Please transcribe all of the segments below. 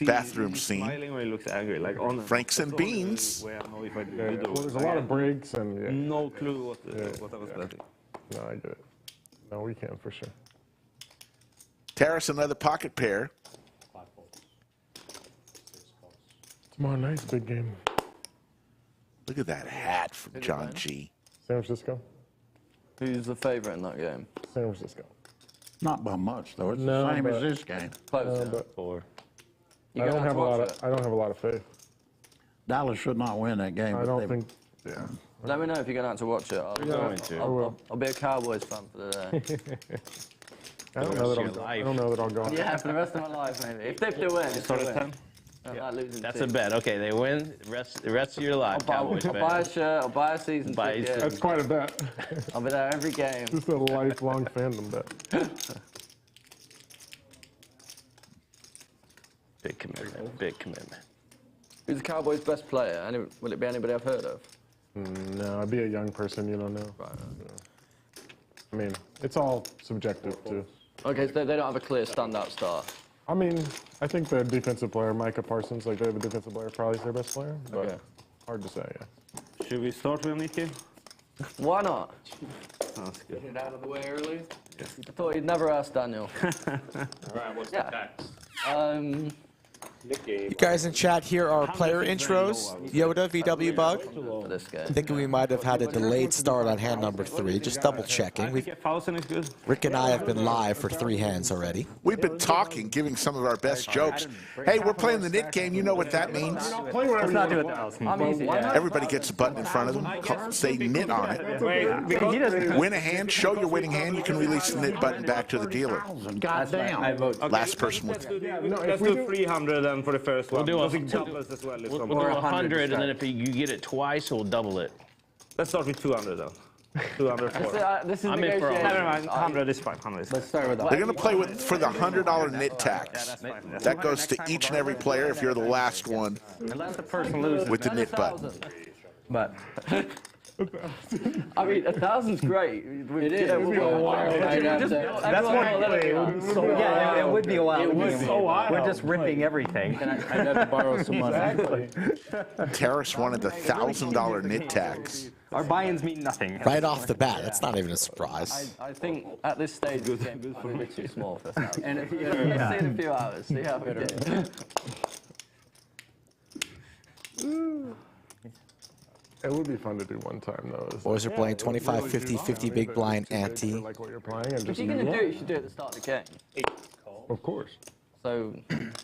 bathroom scene. Smiling when he looks angry, like on Franks and beans. Way I know if I do Well, there's a lot of breaks and no clue what I was betting. No, I get it. No, we can for sure. Taras, another pocket pair. Tomorrow night's big game. Look at that hat from John G. San Francisco. Who's the favorite in that game? San Francisco. Not by much, though. It's No, the same but- as this game. Close. But Four. You I gonna don't have a to lot watch of. I don't have a lot of faith. Dallas should not win that game. I but don't they- think. Yeah. Let me know if you're going to have to watch it. I'll be a Cowboys fan for the day. I don't know that I'll go. I don't know that I'll go. on. Yeah, for the rest of my life, maybe. If they do win, if Start they at win. 10. Not losing That's team. a bet. Okay, they win. The rest of your life, Cowboys I'll buy a fan. shirt, I'll buy a season Buy a ticket. That's quite a bet. I'll be there every game. Just a lifelong fandom bet. Big commitment. Big commitment. Who's the Cowboys' best player? Will it be anybody I've heard of? No, I'd be a young person. You don't know. Right. I mean, it's all subjective too. Okay, so they don't have a clear standout star. I mean, I think the defensive player, Micah Parsons, like they have a defensive player, probably is their best player. But Okay. hard to say. Yeah. Should we start with Nicky? Why not? Sounds good. Get it out of the way early. I thought you'd never ask Daniel. All right, what's the tax? You guys in chat, here are player intros. Yoda, VW Bug. For this game. Thinking we might have had a delayed start on hand number 3. Just double checking. I think 1,000 is good. Rick and I have been live for 3 hands already. We've been talking, giving some of our best jokes. Hey, we're playing the knit game. You know what that means? Play whatever you want to play. I'm easy, yeah. Everybody gets a button in front of them. Say knit on it. Because he doesn't. Win a hand, show your winning hand. You can release the knit button back to the dealer. Goddamn. Last person with. Let's do 300 then for the first one. do a- Because it doubles as well. if We'll someone- do 100, and then if you get it twice, we'll double it. Let's start with 200 then. 200 for. This is I'm in for a negotiation. Never mind, 100 is fine. 100 is fine. Let's start with that. They're going to play with for the $100 knit tax. That goes to each and every player if you're the last one Unless the person loses. with the knit button. But I mean, 1,000's great. It is. It would be a wild. That's one Yeah, it would be a while. It would be. We're just ripping everything. I'd have to borrow some money. Terrace wanted the $1,000 knit tax. Our buy-ins mean nothing. Right off the bat, that's not even a surprise. I think at this stage, this game is a bit too small for us. And if Let's see in a few hours. See how we do. It would be fun to do one time though. Boys are playing 25, 50, 50 big blind ante. Like what you're playing and If just. you're going to do it, you should do it at the start of the game. Of course. So,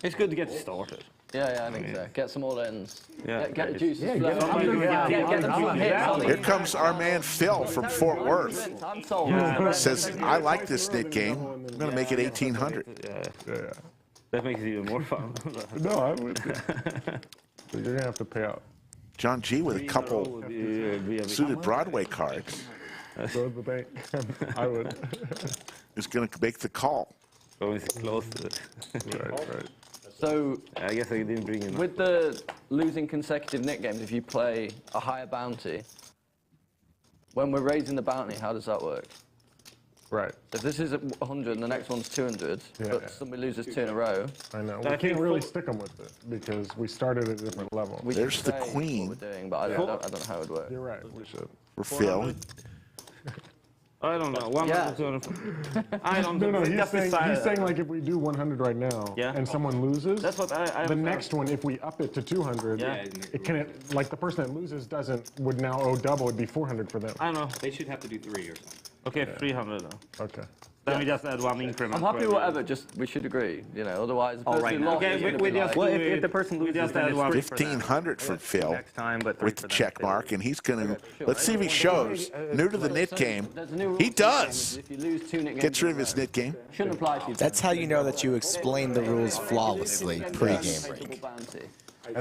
it's good to get started. yeah, I think so. Get some all-ins. Yeah. Get the juices flowing. get Get the few hits on Here it. comes our man Phil from Fort Worth. I'm sold. Says, I like this knit game. I'm going to make it 1,800. Yeah. That makes it even more fun. No, I would. So you're gonna have to pay out. John G with a couple suited Broadway cards Go to the bank. I would. is going to make the call. Going close to it. Right. So, I guess I didn't bring enough. with the losing consecutive knit games, if you play a higher bounty, when we're raising the bounty, how does that work? Right. If this is 100 and the next one's 200, but somebody loses 2 in a row, I know. We can't really stick them with it because we started at a different level. we There's can the say queen. what we're doing, but I don't know how it would work. You're right. We should. For Phil. I don't know. One Yeah. 200. I don't No, know. he's saying like if we do 100 right now and someone loses, That's what I the next one, if we up it to 200, it can like the person that loses would now owe double. It'd be 400 for them. I know. They should have to do 3 or something. Okay, 300 then. Okay. Then we just add 1 increment. I'm happy with whatever, just we should agree, otherwise the person right who now. lost Okay, is gonna we be just like, Well, do if it- the person we loses, just then add it's 1 1,500 for Phil next time, but with the check mark, and he's going to, let's see if he shows. New to the knit game. There's a new rule He for this game, does. is If you lose 2 knit games, Gets rid of in a his row, knit game. shouldn't apply to you. That's how you know that you explain the rules flawlessly pre-game break. Double bounty.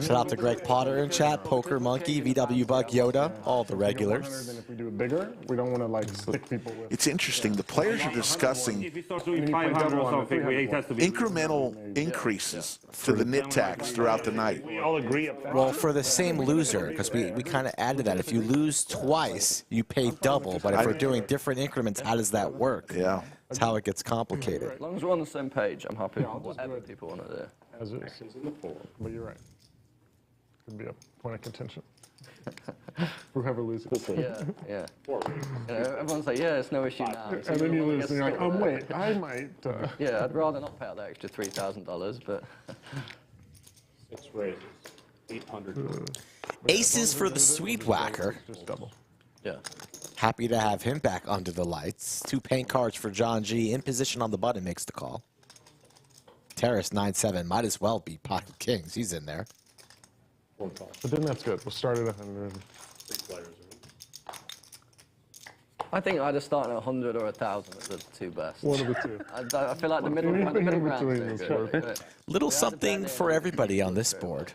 Shout out to Greg Potter in chat, Poker Monkey, VW Bug Yoda, all the regulars. Then if we do it bigger, we don't want to like stick people with. It's interesting. The players are discussing If we start doing 500 or something, it has to be. incremental increases to the knit tax throughout the night. We all agree upon. Well, for the same loser, because we kind of added that. If you lose twice, you pay double. But if we're doing different increments, how does that work? Yeah. That's how it gets complicated. As long as we're on the same page, I'm happy with whatever people want to do. As is. But you're right. Could be a point of contention. Whoever loses. Yeah, yeah. You know, everyone's like, yeah, it's no issue now. So And then you lose, get and you're like, stuck with wait, that. I might. Yeah, I'd rather not pay out that extra $3,000, but. 6 raises. 800. Aces for the Swedewacker. Just double. Yeah. Happy to have him back under the lights. 2 paint cards for John G. In position on the button makes the call. Taras 9-7. Might as well be pocket kings. He's in there. 4 calls. But then that's good. We'll start at 100. 3 players. I think either starting at 100 or 1,000 are the two best. One of the two. I feel like the middle Anything in ground's between very is good. fine. but Little we had a something bet for in. everybody on this board.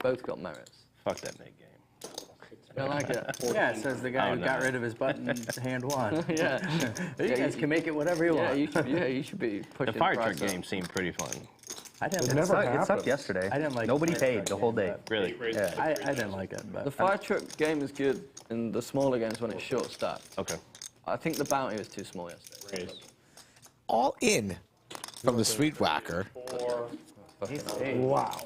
Both got merits. Fuck that mid game. I like it. Yeah, it says the guy who got rid of his button hand one. Yeah. You guys can make it whatever you Yeah, want. you should be The pushing fire price truck up. game seemed pretty fun. I didn't. It never It sucked happens. yesterday. I didn't like Nobody the paid the whole day. Really? Yeah, I didn't like it. But The fire truck game is good in the smaller games when it's short stack. Okay. I think the bounty was too small yesterday. Raise. All in from the Swedewacker. 4 Wow.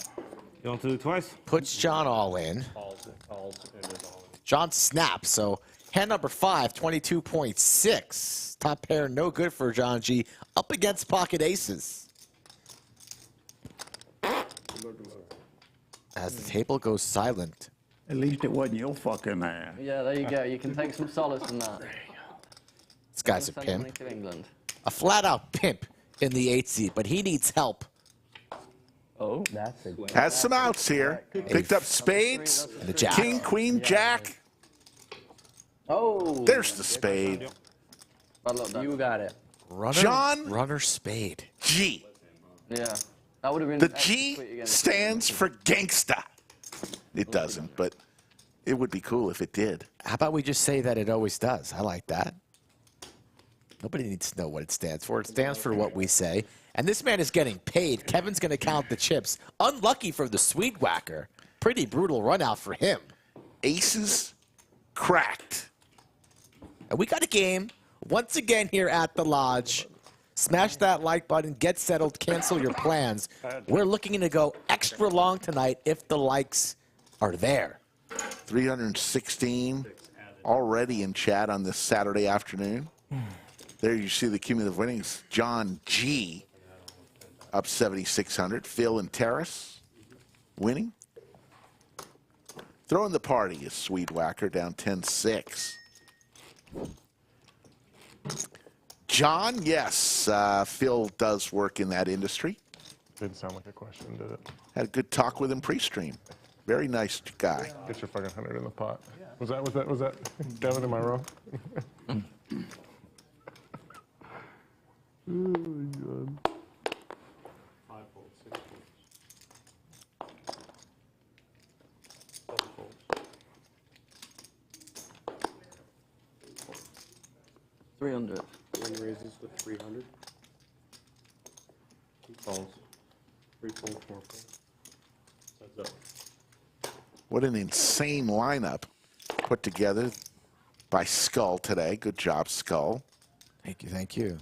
You want to do it twice? Puts John all in. calls, and is all in. John snaps. So hand number 5, 22.6. Top pair, no good for John G. Up against pocket aces. As the table goes silent. At least it wasn't your fucking ass. Yeah, there you go. You can take some solace in that. This guy's a Send money pimp. to England. A flat-out pimp in the 8 seat, but he needs help. Oh. that's a Has some outs here. Picked up spades. And the jack. King, queen, jack. Oh. There's the spade. Bad luck, Dan. you got it. Runner spade. G. Yeah. That would have been The extra G sweet against stands for gangsta. It doesn't, but it would be cool if it did. How about we just say that it always does? I like that. Nobody needs to know what it stands for. It stands for what we say. And this man is getting paid. Kevin's going to count the chips. Unlucky for the Swedewacker. Pretty brutal run out for him. Aces cracked. And we got a game once again here at the Lodge. Smash that like button, get settled, cancel your plans. We're looking to go extra long tonight if the likes are there. 316 already in chat on this Saturday afternoon. There you see the cumulative winnings. John G up 7,600. Phil and Taras winning. Throwing the party is Swedewacker down 10-6. John, yes, Phil does work in that industry. Didn't sound like a question, did it? Had a good talk with him pre-stream. Very nice guy. Get your fucking 100 in the pot. Was that Kevin, am I wrong? Oh my God. 5 folds, 6 folds. 7 folds. 300. 1 raises with 300. 2 calls. 3 folds, 4 folds. That's up. What an insane lineup put together by Skull today. Good job, Skull. Thank you, thank you.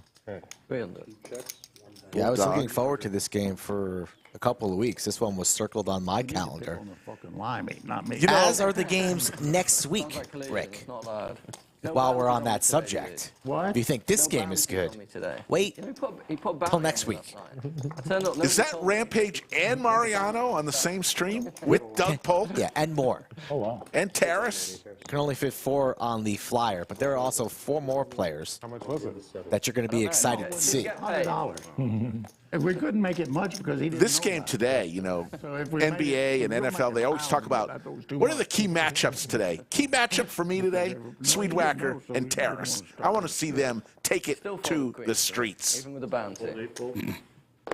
300. Checks. 1 Yeah, I was Bulldog. looking forward to this game for a couple of weeks. This one was circled on my calendar. On the fucking limey, not me. You know, As are the games next week, Sounds like collision, Rick. It's not loud. While we're on that subject. What? Do you think this No game is bounties on good? me today. Wait You know, he put bounty till on next me week. last night. I turned up, Is nobody that told me. Rampage and Mariano on the same stream with Doug Polk Yeah, and more. Oh, wow. and Taras? You can only fit 4 on the flyer, but there are also 4 more players How much was it? that you're going to be excited to see. $100. If we couldn't make it much because he didn't This know game about it. today, you know, So if we made NBA it- and we'll NFL, make they it always talk 1,000, about but that was too what are much. the key matchups today? Key matchup for me today, Swedewacker and Taras. I want to see them take it Still to folded quick, the streets. Even with the bounty. 8 folds.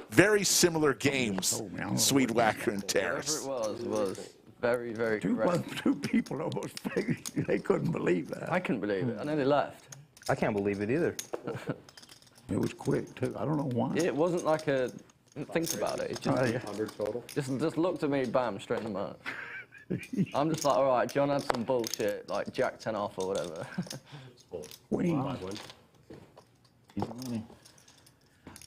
Very similar games, Oh, man. Swedewacker and Whatever Taras. it was very, very correct. Two people almost, they couldn't believe that. I couldn't believe it. I nearly left. I can't believe it either. It was quick, too. I don't know why. It wasn't like a think about it. It just, 100 total. just looked at me, bam, straight in the mouth. I'm just like, all right, John had some bullshit, like Jack 10 off or whatever. Queen. 5 wins.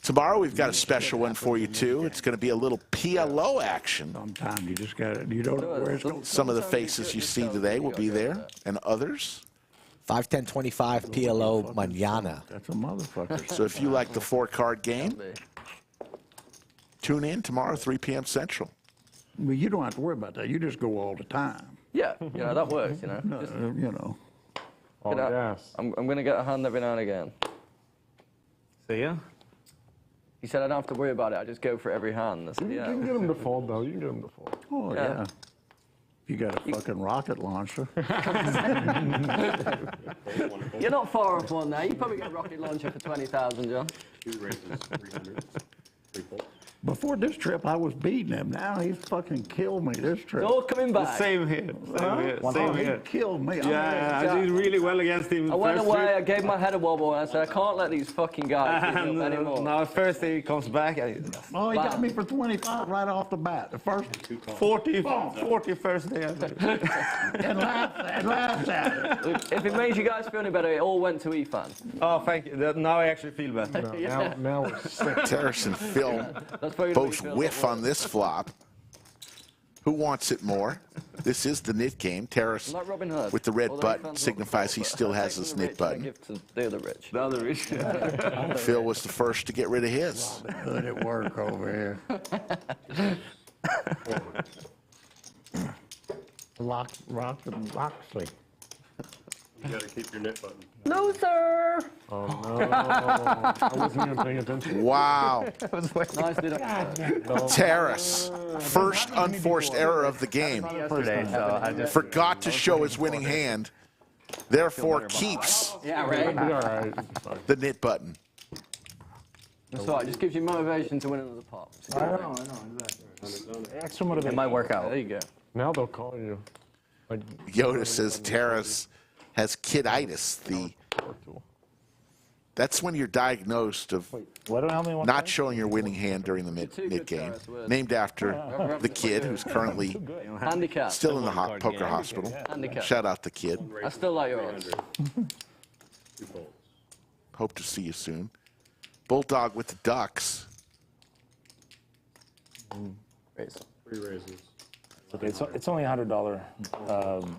Tomorrow we've got a special one for you too. It's going to be a little PLO action. Sometimes you just got to, you don't know where it's going. Some of the faces you see today will be there, and others. 5-10-25 PLO Manana. That's a motherfucker. So if you like the 4-card game, tune in tomorrow, 3 p.m. Central. Well, you don't have to worry about that. You just go all the time. Yeah, you know, that works, you know. No, Just you know. Oh, get out. yes. I'm going to get a hand every now and again. See ya. He said I don't have to worry about it. I just go for every hand. I said, You can yeah. get him to fold, though. You can get him to fold. Oh, Yeah. yeah. You got a fucking rocket launcher. You're not far off one now. You probably get a rocket launcher for 20,000, John. 2 raises, 300, 3 folds. Before this trip, I was beating him. Now he's fucking killed me this trip. It's all coming back. Same here. Same here. Oh, Same he here. killed me. Yeah, I did really well against him. I went first away, I trip. gave my head a wobble, and I said, I can't let these fucking guys beat me And up anymore. now first he comes back and Oh, he got me for 25 right off the bat. The first 40 first day. and laughed at it. If it makes you guys feel any better, it all went to Ethan. Oh, thank you. Now I actually feel better. Now we're sick. Terrace and Phil That's probably both whiff on this flop. Who wants it more? This is the knit game. Terrace Like Robin Hood. with the red Although button Ethan's signifies he not still before, has but his taking the knit rich, button. I give to the other rich. The other issue. Phil was the first to get rid of his. Good at work over here. Loxley. You gotta keep your knit button. Loser! Oh, no. I wasn't even paying attention. Wow. Nice little. Terrace, first unforced error of the game. Yesterday, so I just. Forgot to show his winning hand, therefore keeps Yeah, right. Be all right. It's fine. the knit button. That's right. It just gives you motivation to win another pot. I know, exactly. Extra It motivation. might work out. There you go. Now they'll call you. Like, Yoda says Terrace has kiditis. That's when you're diagnosed of not showing your winning hand during the mid game. Named after the kid who's currently Handicap. still in the poker hospital. Handicap. Shout out the kid. I still like yours. 2 folds. Hope to see you soon. Bulldog with the Ducks. Raise. 3 raises. Okay, it's only $100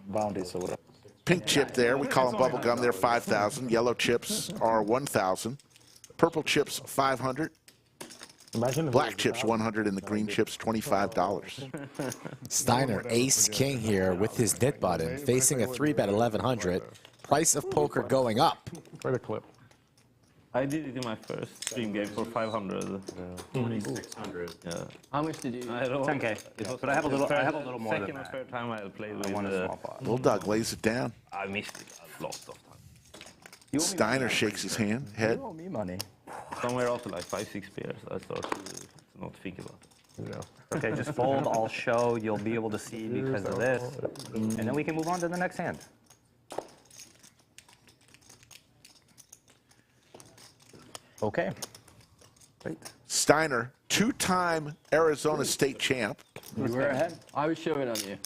bounty, so whatever. Pink chip there. We call them bubble gum. They're 5,000. Yellow chips are 1,000. Purple chips 500. imagine if Black chips 100 and the green chips $25. Steiner, ace king here with his knit button, facing a 3-bet 1,100. Price of poker going up. Quite a clip. I did it in my first stream game for 500. 2,600. Yeah. How much did you? I don't. 10K. It was But I have a little more than second or that. third time I played I with. want a small pot. Bulldog lays it down. I missed it a lot of time. Steiner shakes his head. You owe me money. Somewhere after like 5-6 pairs, I start to not think about it. Yeah. Okay, just fold, I'll show, you'll be able to see because of this. And then we can move on to the next hand. Okay. Great. Steiner, 2-time Arizona state champ, You were ahead. I was showing on you.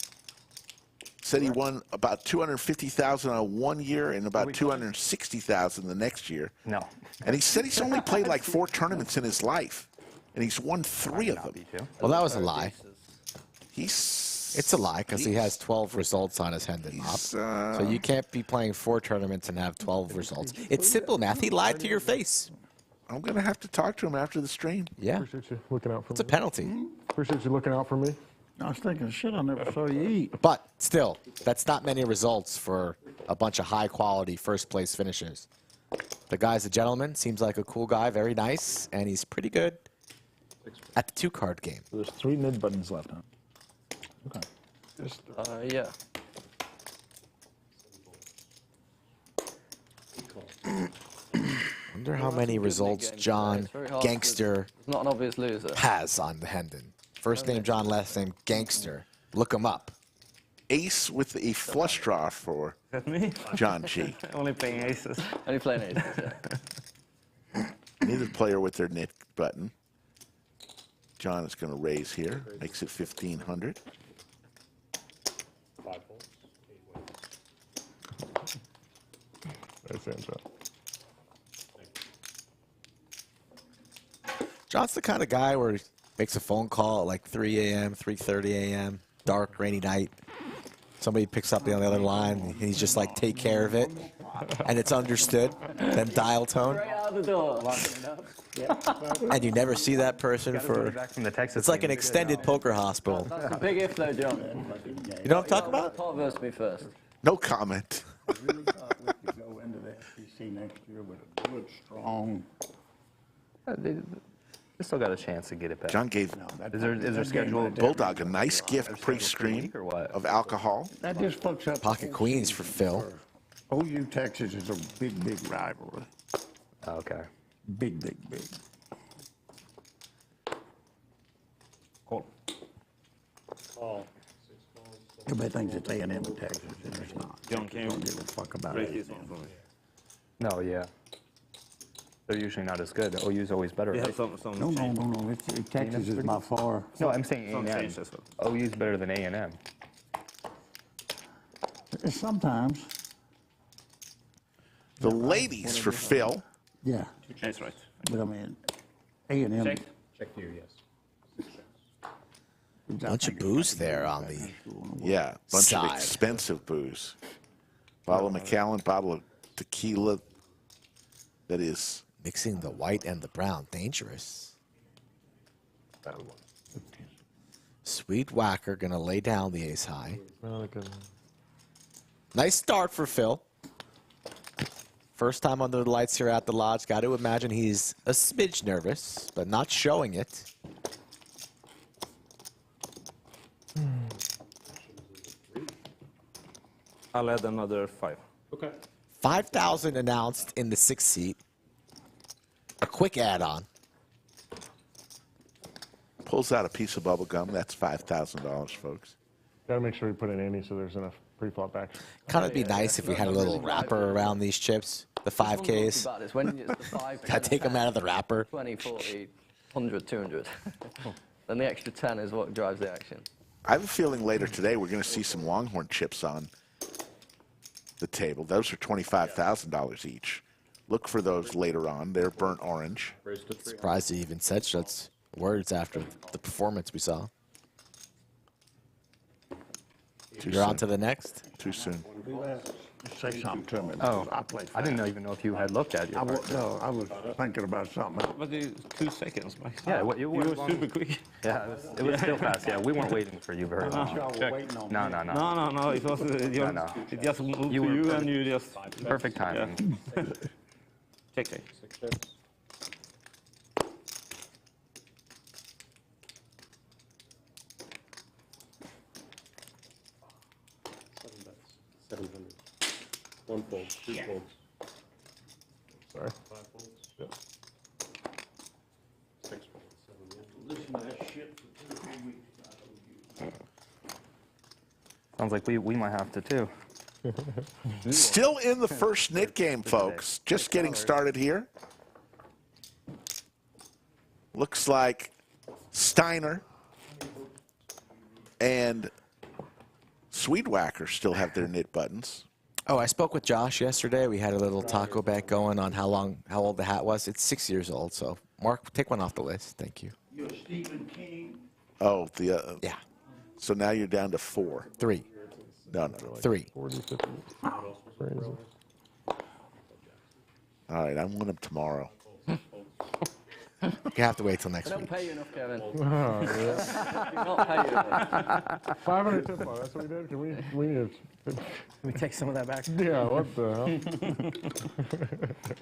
said he won about $250,000 on 1 year and about $260,000 the next year. No. And he said he's only played like 4 tournaments in his life, and he's won 3 of them. Well, that was a lie. He's It's a lie because he has 12 results on his Hendon mop. So you can't be playing 4 tournaments and have 12 results. It's simple math. He lied to your face. I'm going to have to talk to him after the stream. Yeah. Appreciate you looking out for It's a me. penalty. Appreciate you looking out for me. I was thinking, shit, I never saw you eat. But still, that's not many results for a bunch of high-quality first-place finishers. The guy's a gentleman, seems like a cool guy, very nice, and he's pretty good at the 2-card game. So there's 3 mid buttons left, huh? Okay. Yeah. Wonder how many results John Gangster Not an obvious loser. has on the Hendon. First name John, last name Gangster. Look him up. Ace with a flush draw for That me? John G. Only playing aces. Only playing aces, yeah. Neither player with their knit button. John is going to raise here. Makes it 1,500. 5 folds. 8 wins. That's it, John. John's the kind of guy where he makes a phone call at like 3 a.m., 3:30 a.m., dark, rainy night. Somebody picks up on the other line, and he's just like, take care of it. And it's understood. Then dial tone. Right out the door. And you never see that person for... Back from the Texas It's like an game. extended poker hospital. That's a big if though, John. You know what I'm talking about? Part verse me first. No comment. I really thought we could go into the SEC next year with a good, strong. They still got a chance to get it back. John gave Is there scheduled Bulldog a nice gift pre-stream or what? of alcohol. That just fucks up. the Pocket whole queens season for Phil. OU Texas is a big, big rivalry. Okay. Big, big, big. Call. Everybody thinks it's A&M in Texas, and it's not. John, can you Don't give a fuck about break it. this one for me? No, yeah. They're usually not as good. OU's always better. We have Right? some No, no, no, no. Texas is by far. No, I'm saying some A&M. change as well. OU's better than A&M. Sometimes, The ladies for Phil. yeah. That's right. But I mean, A&M. Check here, yes. Bunch of booze there on the... Yeah, bunch Side. of expensive booze. Bottle of Macallan, bottle of tequila. That is Mixing the white and the brown. Dangerous. Swedewacker going to lay down the ace high. Nice start for Phil. First time under the lights here at the Lodge. Got to imagine he's a smidge nervous, but not showing it. I'll add another 5. Okay. 5,000 announced in the 6th seat. A quick add-on. pulls out a piece of bubble gum. That's $5,000, folks. Got to make sure we put in Amy so there's enough pre-flop action. Kind of be nice if we had a little wrapper around these chips, the 5Ks. About this, when it's the 5, I take them out of the wrapper. 20, 40, 100, 200. Then the extra 10 is what drives the action. I have a feeling later today we're going to see some Longhorn chips on the table. Those are $25,000 each. Look for those later on. They're burnt orange. Surprised he even said such words after the performance we saw. You're on to the next. Too soon. Say something to me. Oh, I played. I didn't even know if you had looked at your I card. was, no, I was thinking about something else. But it's 2 seconds, Mike. Yeah, what, you You were were super quick. Yeah, it was still fast. Yeah, we weren't waiting for you very long. Y'all were waiting on No, me. no, no. No, it was no. it just moved You to were you perfect. and you just Perfect timing. check. One fold, 2 folds. Sorry. 5 folds. Yep. 6 folds, 7 Sounds like we might have to too. Still in the first knit game, folks. Just getting started here. Looks like Stiner and Swedewacker still have their knit buttons. Oh, I spoke with Josh yesterday. We had a little taco bet going on how old the hat was. It's 6 years old. So, Mark, take one off the list. Thank you. You're Stephen King. Oh, the Yeah, so now you're down to 4. 3, No. 3. 40, 50. Crazy. All right, I want them tomorrow. You have to wait till They next don't week. pay you enough, Kevin. Oh, yeah. Do not pay you enough. 500 tip bar, that's what we did? Can we need Can we take some of that back? yeah, what the hell?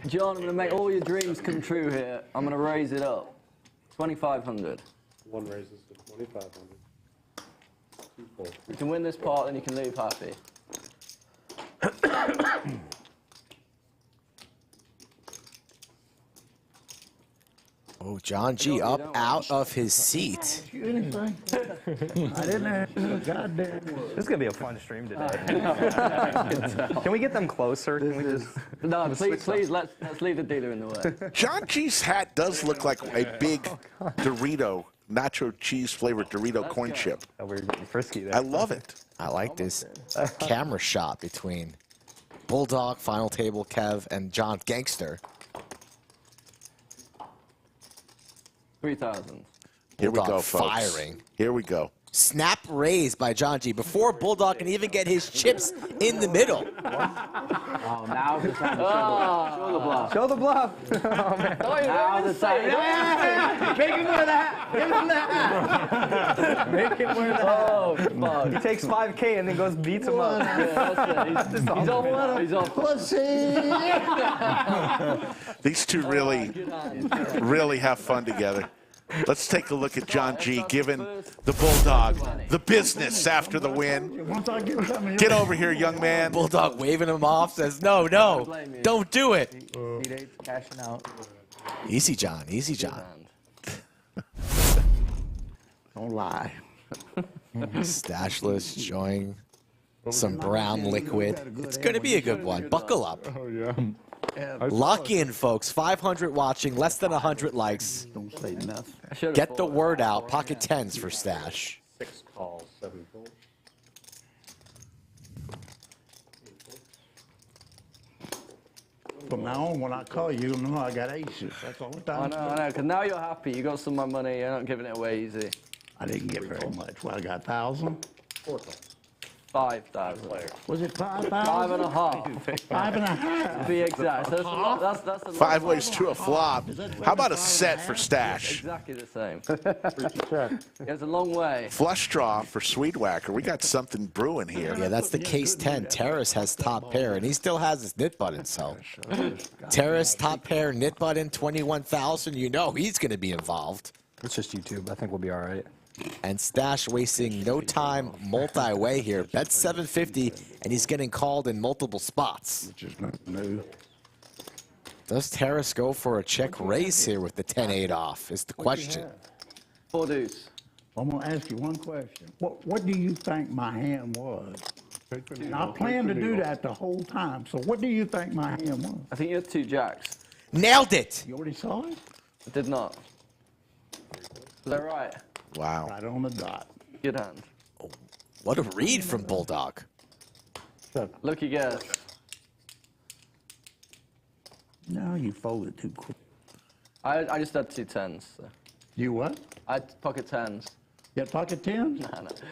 John, I'm going to make all your dreams come true here. I'm going to raise it up. 2,500. One raises to 2,500. 2 folds. You can win this part, then you can leave happy. Oh, John G. up out of his seat. You anything? I didn't ask you a goddamn word. This is gonna be a fun stream today. Can we get them closer? Can we just? No, please, let's leave the dealer in the way. John G's hat does look like a big Dorito, nacho cheese flavored Dorito coin chip. Oh, we're getting frisky there. I love it. I like this camera shot between Bulldog, Final Table, Kev, and John Gangster. 3,000. Here we Bulldog go, folks. firing. Here we go. Snap raise by John G. Before Bulldog can even get his chips in the middle. Oh, now's the time to show the bluff. Show the bluff. Oh, man. Now's the time. Yeah. Make him wear that. Give him that. Make him wear that. Oh, fuck. He takes 5K and then goes beats him up. Yeah, that's it. He's off. He's off. Pussy! These two really have fun together. Let's take a look at John G. giving the Bulldog the business after the win. Once I get something, Get over here, young man. Bulldog waving him off, says, no, don't do it. He cashing out. Easy, John. Easy, John. don't lie. Stashless, showing some brown liquid. It's going to be a good one. Buckle up. Oh, yeah. Lock in, folks. 500 watching, less than 100 likes. Don't say nothing. Get the word out. Pocket tens for Stache. 6 calls, 7 calls. From now on, when I call you, you'll know I got aces. That's all the time. I know, because now you're happy. You got some of my money. You're not giving it away easy. I didn't get very much. Well, I got 1,000. 4 calls. 5,000. Was it 5,000? 5.5. 5.5. To be exact. That's a lot. 5 ways to a flop. How about a set for Stache? Exactly the same. It's a long way. Flush draw for Swedewacker. We got something brewing here. Yeah, that's the case 10. Taras has top pair, and he still has his knit button, so. Taras, top pair, knit button, 21,000. You know he's going to be involved. It's just YouTube. I think we'll be all right. And Stache wasting no time multi-way here. Bet 750, and he's getting called in multiple spots. Which is not new. Does Taras go for a check raise here with the 10-8 off is the question. 4 deuce. I'm going to ask you one question. What do you think my hand was? I planned to do that the whole time. So what do you think my hand was? I think you had 2 jacks. Nailed it! You already saw it? I did not. Is that right? Wow. Right on the dot. Good hand. What a read from Bulldog. Lucky guess. No, you folded too quick. I just had 2 tens. So. You what? I had pocket tens. You had pocket 10s?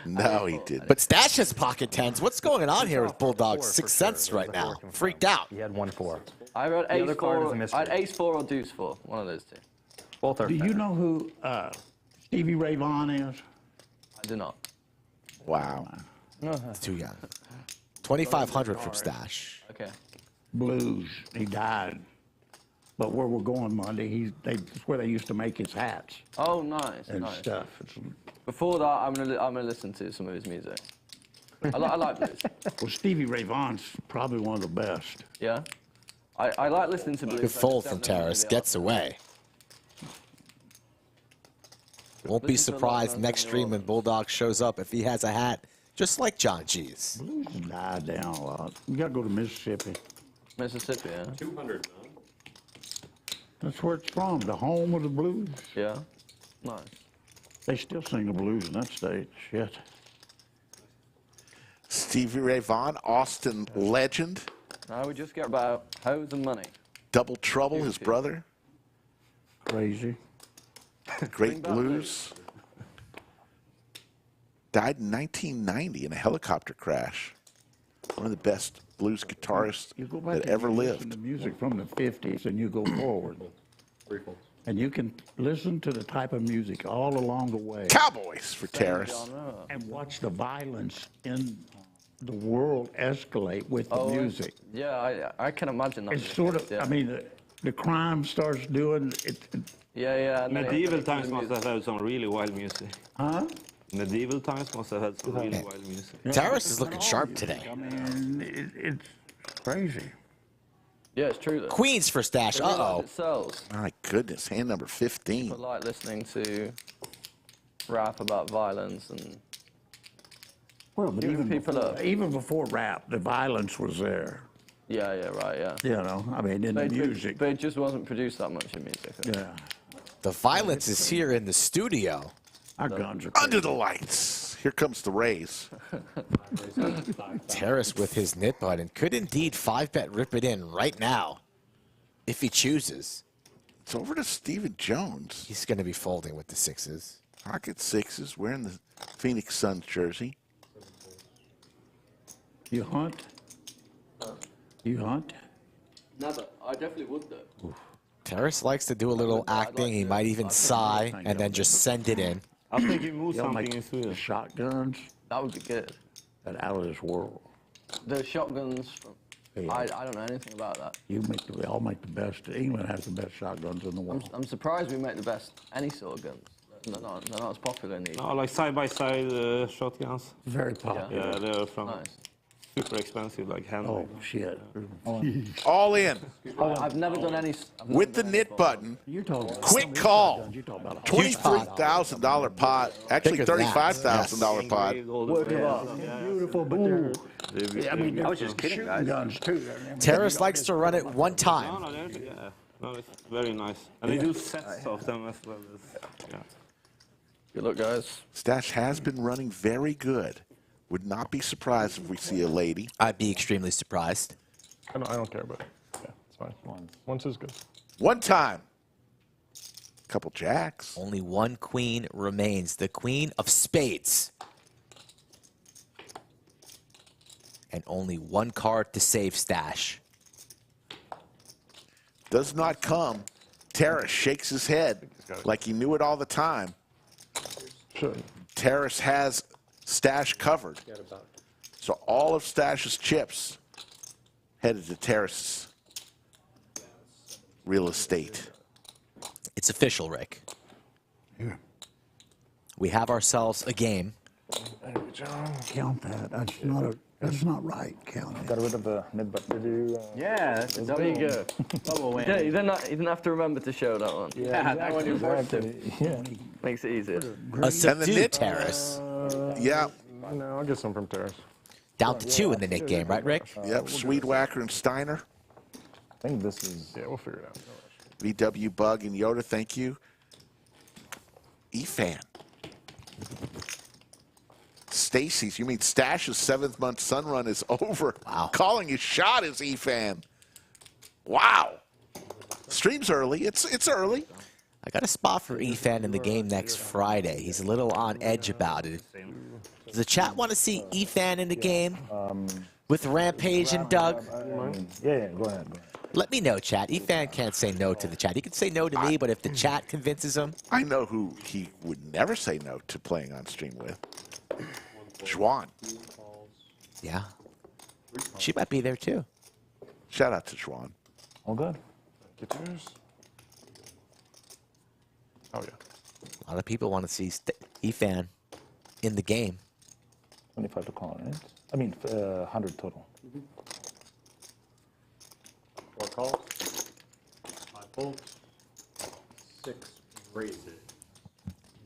No, he didn't. But Stache has pocket tens. What's going on here with Bulldog's 6 cents right now? Freaked out. He had 1-4. I had The other ace card is a 4. I mystery. had ace 4 or deuce 4. One of those 2. Both are Do you fair. know who Stevie Ray Vaughan is? I do not. Wow. It's too young. 2,500 from Stache. Okay. Blues. He died. But where we're going Monday, it's where they used to make his hats Oh, nice. and Nice. stuff. Before that, I'm gonna listen to some of his music. I like blues. Well, Stevie Ray Vaughan's probably one of the best. Yeah. I like listening to blues. Good fold from Taras. Gets away. Won't be surprised next stream when Bulldog shows up if he has a hat just like John G's. Blues has died down a lot. You got to go to Mississippi. Mississippi, yeah. 200, man. That's where it's from, the home of the blues. Yeah. Nice. They still sing the blues in that state. Shit. Stevie Ray Vaughan, Austin legend. Now we just get about hoes and money. Double Trouble, his brother. Crazy. Great blues. Died in 1990 in a helicopter crash. One of the best blues guitarists You go back that and ever you listen lived. to music from the 50s and you go forward. 3 calls. And you can listen to the type of music all along the way. Cowboys for Taras. And watch the violence in the world escalate with the music. Yeah, I can imagine that. It's sort of, Yeah. I mean, the crime starts doing it. Yeah. and then Medieval it- times must have had some really wild music. Huh? Medieval times must have had some really wild music. Taras is looking sharp today. I mean, it's crazy. Yeah, it's true though. Queens for Stache. Uh-oh. It sells. My goodness, hand number 15. I like listening to rap about violence and Well, but Giving people up. even before rap, the violence was there. yeah, right, yeah. You know, I mean, in the music. But it just wasn't produced that much in music. Yeah. The violence is here in the studio. Our guns are Under the lights. Here comes the raise. Taras with his knit button could indeed 5-bet rip it in right now if he chooses. It's over to Stephen Jones. He's going to be folding with the sixes. Pocket sixes, wearing the Phoenix Suns jersey. You hunt? You hunt? Never. I definitely would though. Taras likes to do a little acting. He might even sigh and then just send it in. I think you move Y'all something make in Sweden. shotguns That would be good. that out of this world. The shotguns. Yeah. I don't know anything about that. We all make the best. England has the best shotguns in the world. I'm surprised we make the best any sort of guns. They're not as popular in the. No, like side-by-side shotguns. Very popular. Yeah, they're from Nice. super expensive, like handmade. Oh, shit. All in. I've never done any. With the knit button. You're talking about Quick call. You're talking about $23,000 pot. Actually, Bigger than that. $35,000 pot. beautiful, but they're, I mean, I was just kidding, shooting guys. guns too. Taras likes to run it one No, time. no, yeah. No, it's very nice. And they do sets of them as well as, yeah. Good luck, guys. Stache has been running very good. Would not be surprised if we see a lady. I'd be extremely surprised. I don't care, but yeah, it's fine. Once is good. One time. Couple jacks. Only one queen remains, the queen of spades. And only one card to save Stache. Does not come. Taras shakes his head like he knew it all the time. Should. Taras has Stache covered. So all of Stache's chips headed to Taras' real estate. It's official, Rick. Yeah. We have ourselves a game. Count that. That's not right. Count it. Got rid of the mid button. Did you? Yeah, that's a double. There you go. Double win. Yeah, you didn't have to remember to show that one. Yeah, that one you're forced to. Yeah. Makes it easier. A subdued knit- Taras. Yeah. No, I'll get some from Taras. Down to 2 in the knit game, right, Rick? Yep. Swedewacker and Stiner. I think this is. Yeah, we'll figure it out. VW Bug and Yoda, thank you. E-Fan. Stacy's, you mean Stache's 7th-month sun run is over. Wow. Calling his shot is E-Fan. Wow. Stream's early. It's early. I got a spot for E-Fan in the game next Friday. He's a little on edge about it. Does the chat want to see E-Fan in the game with Rampage and Doug? Yeah, go ahead. Let me know, chat. E-Fan can't say no to the chat. He can say no to me, but if the chat convinces him, I know who he would never say no to playing on stream with. Juan. yeah. She might be there too. Shout out to Juan. All good. Get yours. Oh, yeah. A lot of people want to see E-Fan in the game. 25 to call, right? I mean, 100 total. 4 calls, 5 folds, 6 raise it,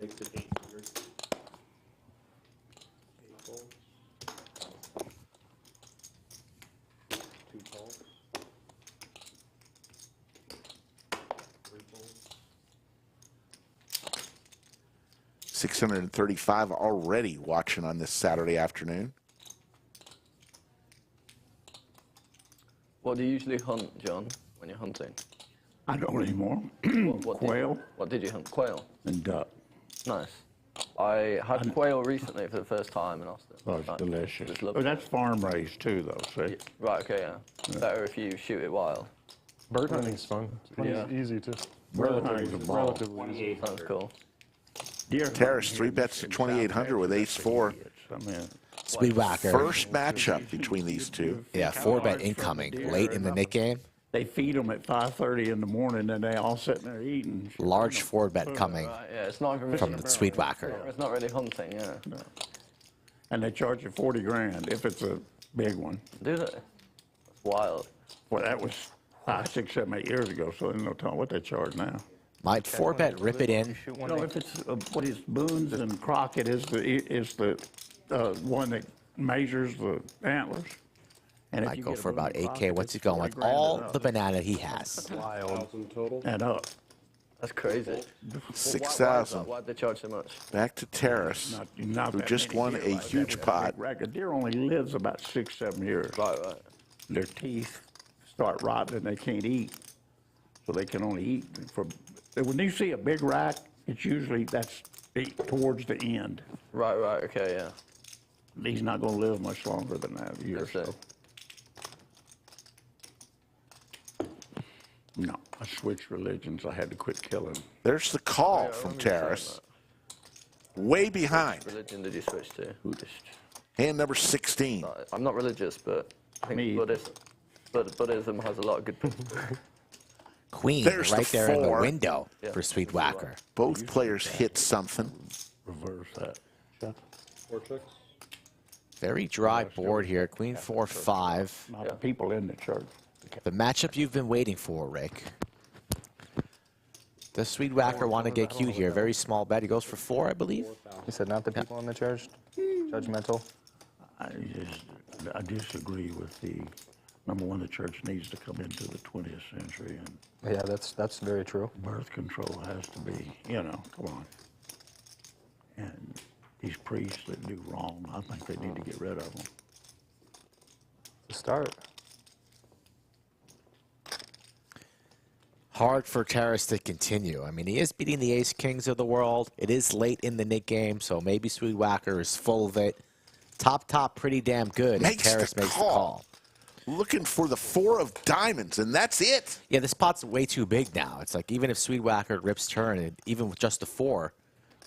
makes it 800. 8 folds, 2 calls, 3 folds. 635 already watching on this Saturday afternoon. What do you usually hunt, John, when you're hunting? I don't anymore. What Quail What did you hunt? Quail. and duck. Nice. I had quail recently for the first time in Austin. Oh, it's Nice. delicious. It's Oh, lovely. that's farm raised too, though. See? Right, okay, yeah. Better if you shoot it wild. Bird hunting's fun. It's Yeah. easy too. Bird hunting's a ball. Relatively easy. Sounds cool. Deer Taras hunting 3 bets to 2,800 with ace-4. I mean, Swedewacker. First matchup between these two. Yeah, 4-bet incoming. Late in the knit game. they feed them at 5:30 in the morning, and they all sitting there eating. Large 4-bet coming Right, yeah, it's not even from the Swedewacker. It's not really hunting, yeah. And they charge you 40 grand if it's a big one. Do they? That's wild. Well, that was 5, 6, 7, 8 years ago, so there's no telling what they charge now. Might 4-bet rip it in. No, if it's what is Boone's and Crockett is the one that measures the antlers. And if Might you go get a for Boone about and 8K. Crockett, What's he it's going 40 with? grand All and up. the banana he has. 1,000 total. And up. That's crazy. 6,000. Why'd they charge so much? Back to Taras, Not who that just many won deer a like that huge with a pot. big record. Deer only lives about 6, 7 years. Right, right. Their teeth start rotting and they can't eat. so they can only eat for. When you see a big rack, it's usually towards the end. Right, okay, yeah. He's not going to live much longer than that, a year or so. No, I switched religions. I had to quit killing. There's the call from Taras. Way behind. Which religion did you switch to? Buddhist. Hand number 16. I'm not religious, but I think Buddhism has a lot of good people. Queen There's right the there in the 4. window for Swedewacker. Both players hit something. Reverse that. Check. 4 checks. Very dry board here. Queen 4-5. Not the people in the church. The matchup you've been waiting for, Rick. Does Swedewacker want to get cute here? Very small bet. He goes for 4, I believe. You said not the people in the church? Judgmental? I disagree with the, number one, the church needs to come into the 20th century. And Yeah, that's very true. birth control has to be, come on. And these priests that do wrong, I think they need to get rid of them. To start. Hard for Taras to continue. I mean, he is beating the ace-kings of the world. It is late in the Nick game, so maybe Swedewacker is full of it. Top, pretty damn good. Taras makes the call. Looking for the 4 of diamonds, and that's it. Yeah, this pot's way too big now. It's like even if Swedewacker rips turn, and even with just a 4,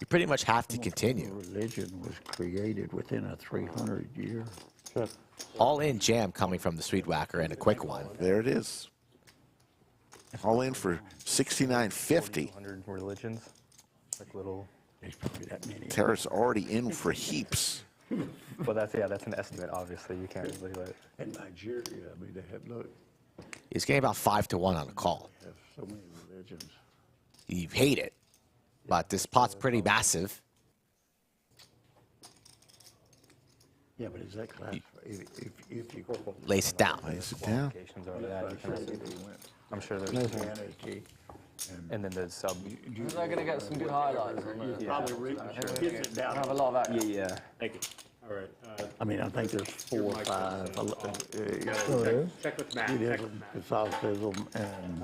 you pretty much have to continue. Religion was created within a 300-year. All in jam coming from the Swedewacker and a quick one. There it is. All in for 69.50. 100 religions. Like little. There's probably that many. Taras already in for heaps. Well, that's an estimate, obviously. You can't really let it. In Nigeria, I mean, they have, look, He's getting about 5-1 on the call. they have so many religions. You hate it, but this pot's pretty massive. Yeah, but is that class, if you Lace it down. Lace it down. Qualifications are that. You can, I'm sure there's. And then the sub. They're going to get some good highlights. Probably gets it down. Have a lot of action. Yeah. Thank you. All right. I mean, I think there's 4 or 5. Check with Matt. Judaism, Catholicism, and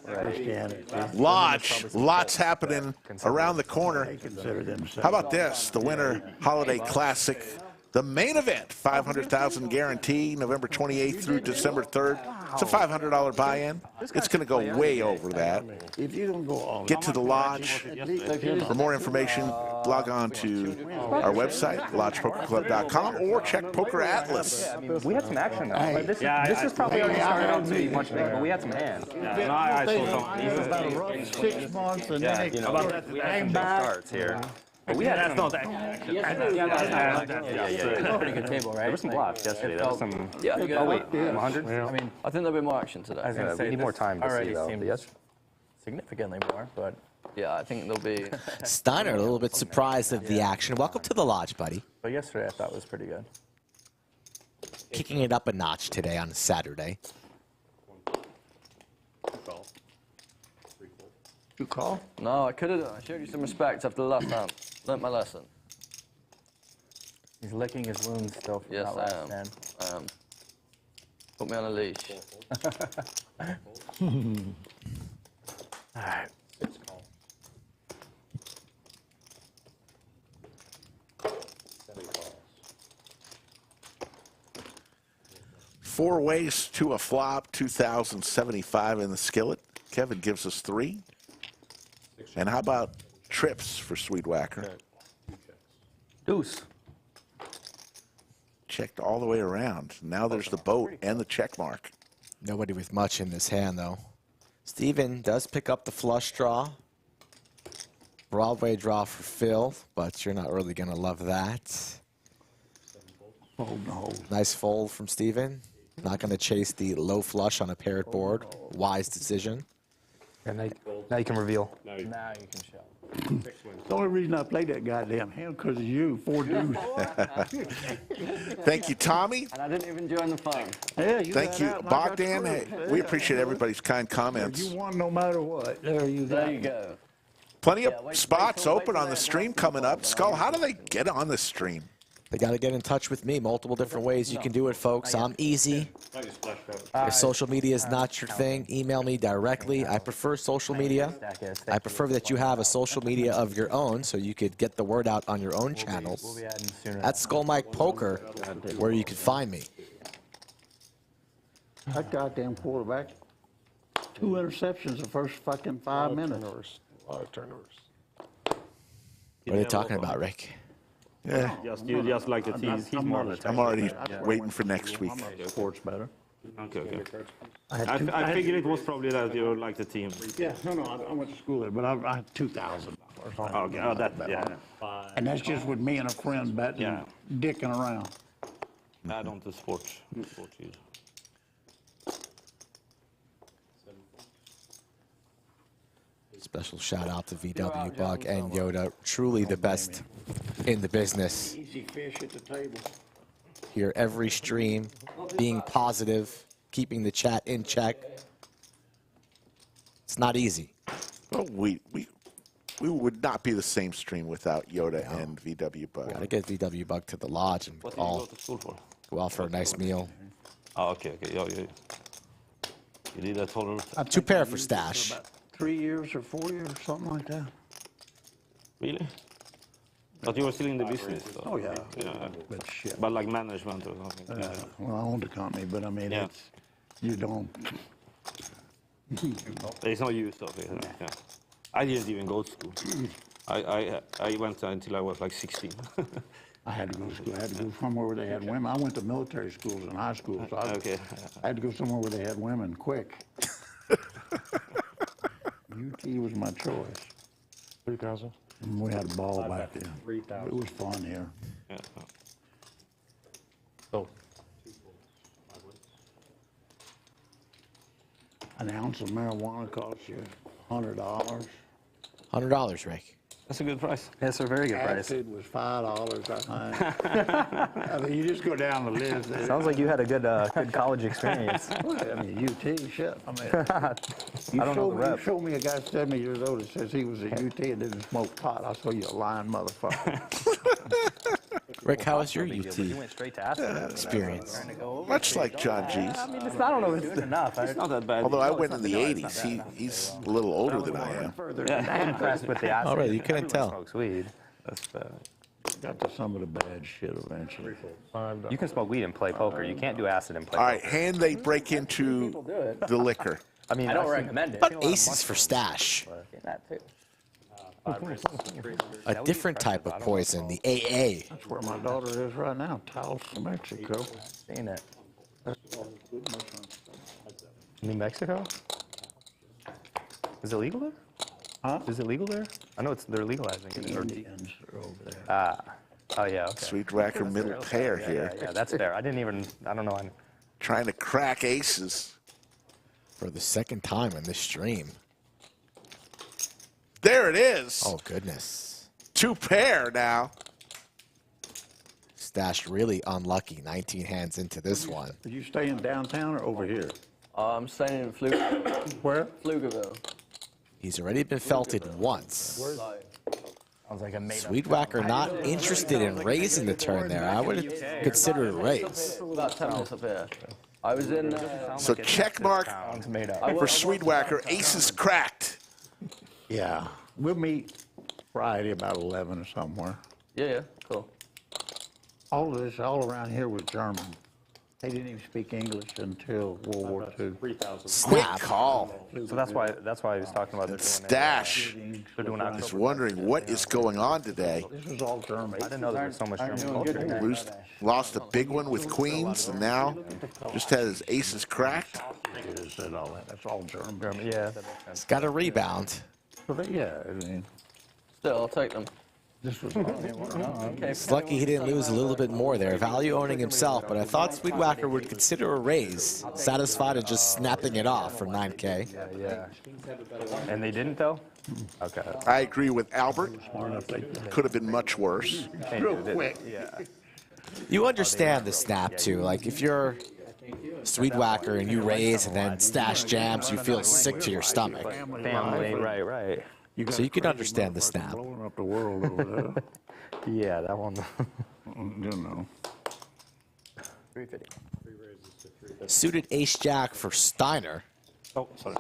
Christianity. Lodge. Lots happening around the corner. They consider themselves. How about this? The Winter Holiday Classic. The main event, $500,000 guarantee, November 28th through December 3rd. It's a $500 buy-in. It's going to go way over that. If you don't go all Get to the Lodge. For more information, log on to our website, lodgepokerclub.com, or check Poker Atlas. We had some action though. Like, this is probably already started out to be much bigger, but we had some hands. about a rough 6 months, and then it came back. Starts here. But we had some. Pretty good table, right? There were some bluffs yesterday. There was some. Yeah. Oh wait, 100. I mean, I think there'll be more action today. I was gonna say, we need more time to see though. Yes. Significantly more, but Yeah, I think there'll be. Steiner, a little bit surprised of the action. Welcome to the Lodge, buddy. but yesterday I thought was pretty good. Kicking it up a notch today on Saturday. Call. You call? No, I could have. I showed you some respect after the last round. Learned my lesson. He's licking his wounds still from Yes, that I last am. stand. Put me on a leash. All right. 6 call. 7 calls. 4 ways to a flop, 2,075 in the skillet. Kevin gives us 3. And how about trips for Swedewacker? 2 checks. Deuce. Checked all the way around. Now there's the boat and the check mark. Nobody with much in this hand, though. Steven does pick up the flush draw. Broadway draw for Phil, but you're not really going to love that. Fold, no. Nice fold from Steven. Not going to chase the low flush on a paired board. Wise decision. And now you can reveal. Now you Now you can show. 6 wins. The only reason I played that goddamn hand because of you, 4 dudes. Thank you, Tommy. And I didn't even join the fun. Yeah, you Thank got you, out and I got Bogdan. Hey, screwed. we Yeah. appreciate everybody's kind comments. You won no matter what. There you go. There you go. Plenty Yeah, of wait spots till open on the that stream draft coming up. comes Skull, how do they get on the stream? They got to get in touch with me. Multiple different ways you can do it, folks. I'm easy. If social media is not your thing, email me directly. I prefer social media. I prefer that you have a social media of your own so you could get the word out on your own channels. At Skull Mike Poker, where you can find me. That goddamn quarterback, 2 interceptions the first fucking 5 minutes. A lot of turnovers. What are they talking about, Rick? Yeah, You just like the team. He's more of a I'm already waiting for next week. Sports better. Okay. I figured it was probably that you like the team. Yeah, no, I went to school there, but I had $2,000. Okay, oh, that, yeah. And that's just with me and a friend betting, Yeah. dicking around. Add on to sports. Use. Special shout out to VW Bug and Yoda. Truly the best in the business. Easy fish at the table. Here every stream, being positive, keeping the chat in check. It's not easy. Well, we would not be the same stream without Yoda and VW Bug. Gotta get VW Bug to the lodge and What did you all go to school for? go out for a nice meal. Oh, okay. Yeah. You did that total. 2 pair for Stache. 3 years or 4 years, something like that. Really? But you were still in the business, though. Oh, yeah. Yeah. But shit. But like management or something. Yeah. Well, I owned a company, but I mean, Yeah. it's, you don't. There's no use of it. Yeah. I didn't even go to school. I went until I was like 16. I had to go to school. I had to go somewhere where they had women. I went to military schools and high schools. So I had to go somewhere where they had women quick. UT was my choice. 3,000. And we had a ball back then. It was fun here. Yeah. Oh. An ounce of marijuana costs you $100. $100, Rick. That's a good price. That's a very good price. Acid was $5, I think. I mean, you just go down the list. Sounds like you had a good good college experience. I mean, UT, shit. I mean, I don't know the you rep. show me a guy 70 years old that says he was at UT and didn't smoke pot. I'll show you a lying motherfucker. Rick, how was your You UT went straight to acid. experience? Much like John G's. I mean, I don't know if it's good enough. It's not that bad. Although I went in the 80s. He's a little older than I am. I'm impressed with the acid. Oh, really? You couldn't tell. Smokes weed. That's bad. Got to some of the bad shit eventually. You can smoke weed and play poker. You can't do acid and play All poker. right, hand they break into the liquor. I mean, I don't recommend it. But aces for Stache. That too. A different type of poison, the AA. That's where my daughter is right now, Taos, New Mexico. Seen it. New Mexico? Is it legal there? Huh? Is it legal there? I know they're legalizing it. Or Indians are over there. oh yeah, okay. Swedewacker middle pair here. Yeah, that's fair. I don't know. Trying to crack aces. For the second time in this stream. There it is. Oh, goodness. 2 pair now. Stache really unlucky. 19 hands into this one. Are you staying downtown or over here? I'm staying in Pflugerville. Where? Pflugerville. He's already been felted once. Sounds like a made Swedewacker not interested in raising the turn there. I would have considered a raise. About 10 minutes up here. I was in. So check mark for Swedewacker. Aces cracked. Yeah. We'll meet Friday about 11 or somewhere. Yeah, cool. All of this, all around here was German. They didn't even speak English until World War II. Quick Snap. call. So that's why I was talking about this. Stache They're doing is October. wondering what is going on today. This was all German. I didn't know there was so much German culture. Lost a big one with queens, and now just had his aces cracked. They just said all that. That's all German. Yeah, that makes sense. He's got a rebound. So yeah, I mean, Still, I'll take them. this was It's lucky he didn't lose a little bit more there. Value owning himself, but I thought Swedewacker would consider a raise. Satisfied at just snapping it off for 9K. Yeah. And they didn't though? Okay. I agree with Albert. Could have been much worse. Real quick. Yeah. You understand the snap too. Like if you're Swedewacker and you raise and then Stache jams, you feel sick to your stomach. Family, right. So you can understand the snap. blowing up the world over there. Yeah, that one. you know. 350. Suited ace-jack for Stiner. Oh, sorry.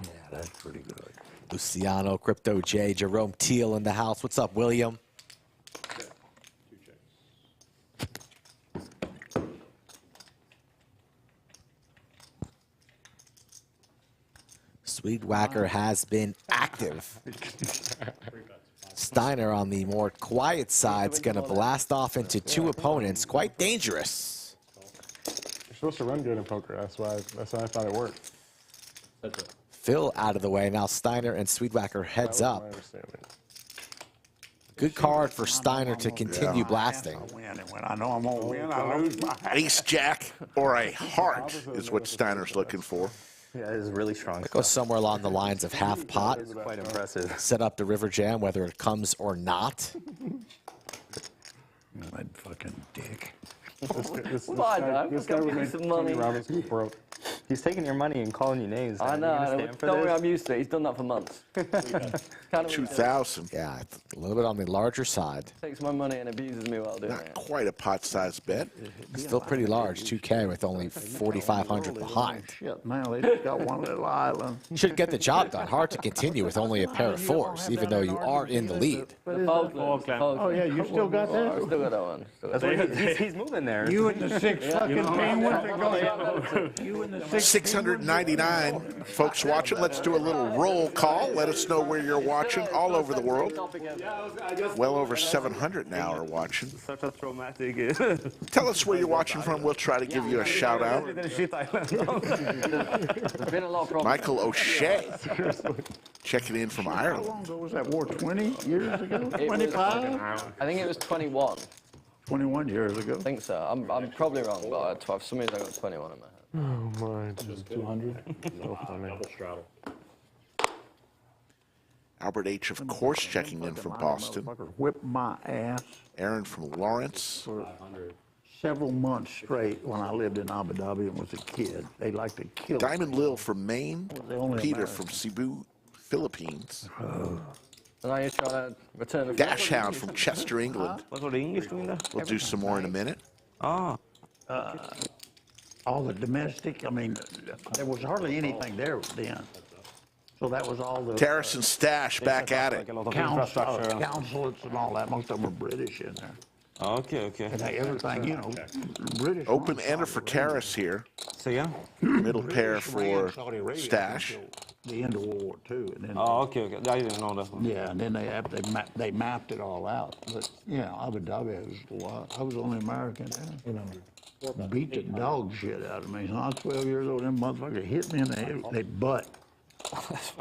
Yeah, that's pretty good. Luciano, Crypto J, Jerome Teal in the house. What's up, William? Swedewacker has been active. Steiner on the more quiet side is going to blast off into two opponents. Quite dangerous. You're supposed to run good in poker. That's why I thought it worked. Phil out of the way. Now Steiner and Swedewacker heads up. Good card for Steiner to continue blasting. I know I'm going to win, I lose my hand. Ace-jack or a heart is what Steiner's looking for. Yeah, it is really strong. It goes somewhere along the lines of half pot. It's quite impressive. Set up the river jam, whether it comes or not. That fucking dick. This guy would make some money. Tony Robbins go broke. He's taking your money and calling you names. I man. know. You gonna stand for Don't worry, this? I'm used to it. He's done that for months. Kind of 2,000. Yeah, a little bit on the larger side. takes my money and abuses me while doing Not it. quite a pot-sized bet. Still pretty large, 2K with only 4,500 behind. Shit, now they just got one little island. Should get the job done. Hard to continue with only a pair of fours, even though you are in the lead. The Falklands. Oh, yeah, you still got I that? still got that one. That's what he's moving there. You and the six fucking penguins are going. You and the six 699 folks watching. Let's do a little roll call. Let us know where you're watching all over the world. Well over 700 now are watching. Such a traumatic. Tell us where you're watching from. We'll try to give you a shout out. There's been a lot of problems. Michael O'Shea checking in from How Ireland. long ago was that war? 20 years ago? It was- 25? I think it was 21. 21 years ago. I think so. I'm probably wrong, but for some reason I got 21 in my head. Oh my. 200. Double straddle. Albert H, of course, checking in from Boston. Whipped my ass Aaron from Lawrence. for several months straight when I lived in Abu Dhabi and was a kid. They like to kill me. Diamond Lil from Maine. The only Peter American. from Cebu, Philippines. And now you're trying to return the Dash Hound from Chester, England. What were the English doing there? We'll do some more in a minute. Ah, All the domestic, I mean, there was hardly anything there then. So that was all the Taras and Stache back at it. like a lot of infrastructure. consulates and all that. Most of them were British in there. Okay, okay. And everything, you know, British. Open run ender Saudi for Arabia. Taras here. So yeah. Middle pair British for ran Saudi Arabia Stache. until the end of World War II. And then, Oh, okay, okay. I didn't know that one. yeah, and then they mapped it all out. But, yeah, Abu Dhabi was a lot. I was the only American there. Beat the dog shit out of me. So I was 12 years old, them motherfuckers hit me in the head with their butt.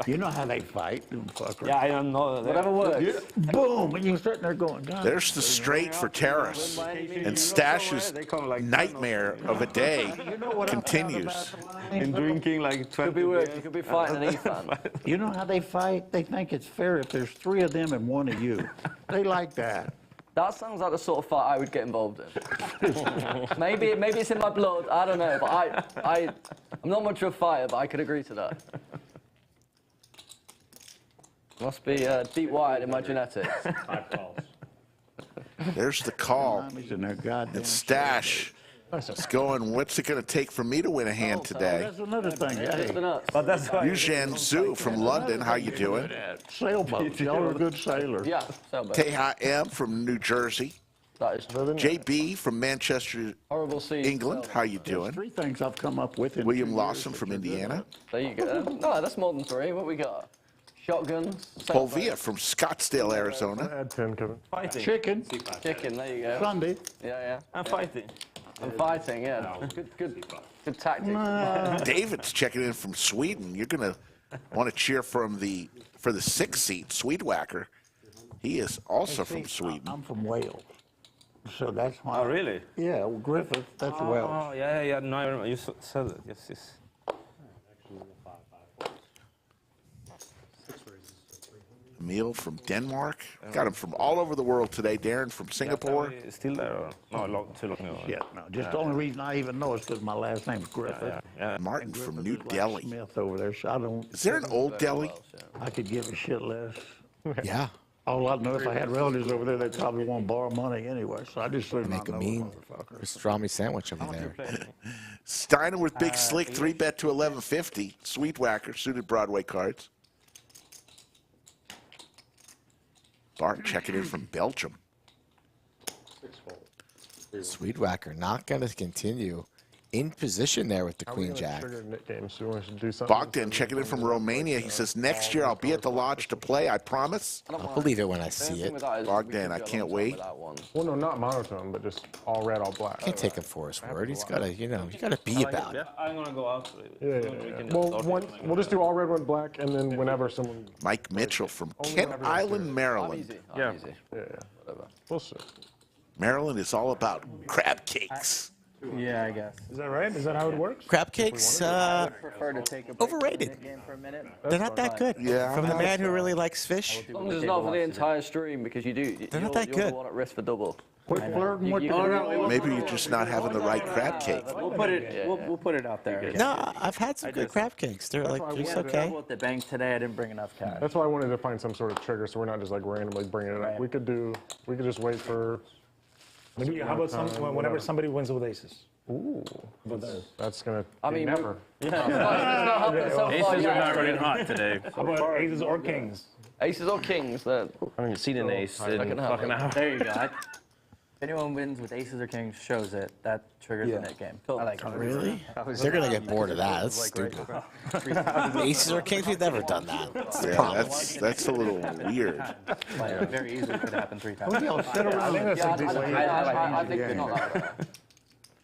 You know how they fight, them fuckers. Yeah, I don't know. Whatever works. Boom, and you're sitting there going, God. There's the straight for Taras. And Stache's nightmare of a day continues. In drinking like 20 Could be worse. beers. You could be fighting an Ethan. You know how they fight? They think it's fair if there's 3 of them and 1 of you. They like that. That sounds like the sort of fight I would get involved in. maybe it's in my blood. I don't know, but I'm not much of a fighter, but I could agree to that. Must be deep wired in my genetics. There's the call. He's in their goddamn And Stache is going, what's it going to take for me to win a hand today? That's another thing. Hey, But that's why. Yuzhan Zhu from London, how you doing? sailboats. Y'all are good sailors. Yeah, sailboat. Teha M from New Jersey. That is JB from Manchester, horrible sea. England, how you There's doing? 3 things I've come up with. In William 2 Lawson years from that you're good Indiana. There you go. No, that's more than 3. What we got? Shotguns. Paul sailboat, Villa from Scottsdale, Arizona. Add 10, Kevin. at. Chicken, Chicken. There you go. Sunday. Yeah. I'm fighting. I'm fighting. Yeah. Good tactic. David's checking in from Sweden. You're going to want to cheer for the 6th seat, Swedewacker. He is also from Sweden. I'm from Wales. So that's why. Oh, really? Yeah, well, Griffith, that's Welsh. Oh, yeah. No, I remember. You said it. Yes. Emil from Denmark. Got him from all over the world today. Darren from Singapore. Still there? Or? No, too long ago. Yeah, no. Just the only reason I even know is because my last name's Griffith. Martin from New Delhi. Smith over there, so I don't. Is there an old Delhi? I could give a shit less. Yeah. All I know, if I had relatives over there, they'd probably want to borrow money anyway. So I just sort of Make a mean pastrami sandwich over there. Stiner with Big Slick, 3-bet to 1150. Swedewacker, suited Broadway cards. Bart checking in from Belgium. Swedewacker not going to continue in position there with the Queen Jack. Bogdan checking in from Romania. He says, next year I'll be at the lodge to play, I promise. I'll believe it when I see it. Bogdan, I can't wait. Well, no, not monotone, but just all red, all black. Can't take him for his word. He's got to, you know, you got to be about it. I'm going to go out. Yeah. Well, we'll just do all red, one black, and then whenever someone... Mike Mitchell from Kent Island, Maryland. Yeah. Whatever. We'll see. Maryland is all about crab cakes. Yeah, I guess. Is that right? Is that how it works? Crab cakes, Prefer to take a break overrated. from the game for a minute. They're not that good. Yeah. From the man who really likes fish. As long as it's not for the entire stream, because you do. They're not that you're good. the one at risk for double. Maybe you're just not having the right crab cake. We'll put it. We'll put it out there. No, I've had some good crab cakes. They're like, it's okay. At the bank today, I didn't bring enough cash. That's why I wanted to find some sort of trigger, so we're not just like randomly bringing it up. We could just wait for. Maybe how about whenever somebody wins with aces? Ooh, that's gonna. I mean, never. It's not happened so far Aces are yet. not running hot today. How about aces or kings? Aces or kings? I mean, see an ace in can fucking happen. hour. There you go. If anyone wins with aces or kings, shows it. That triggers the net game. I like it. Really? They're going to get bored of that. That's stupid. Aces or kings, we've never done that. That's the problem. That's a little weird. Like, very easily could happen 3 times. I think they're not like that.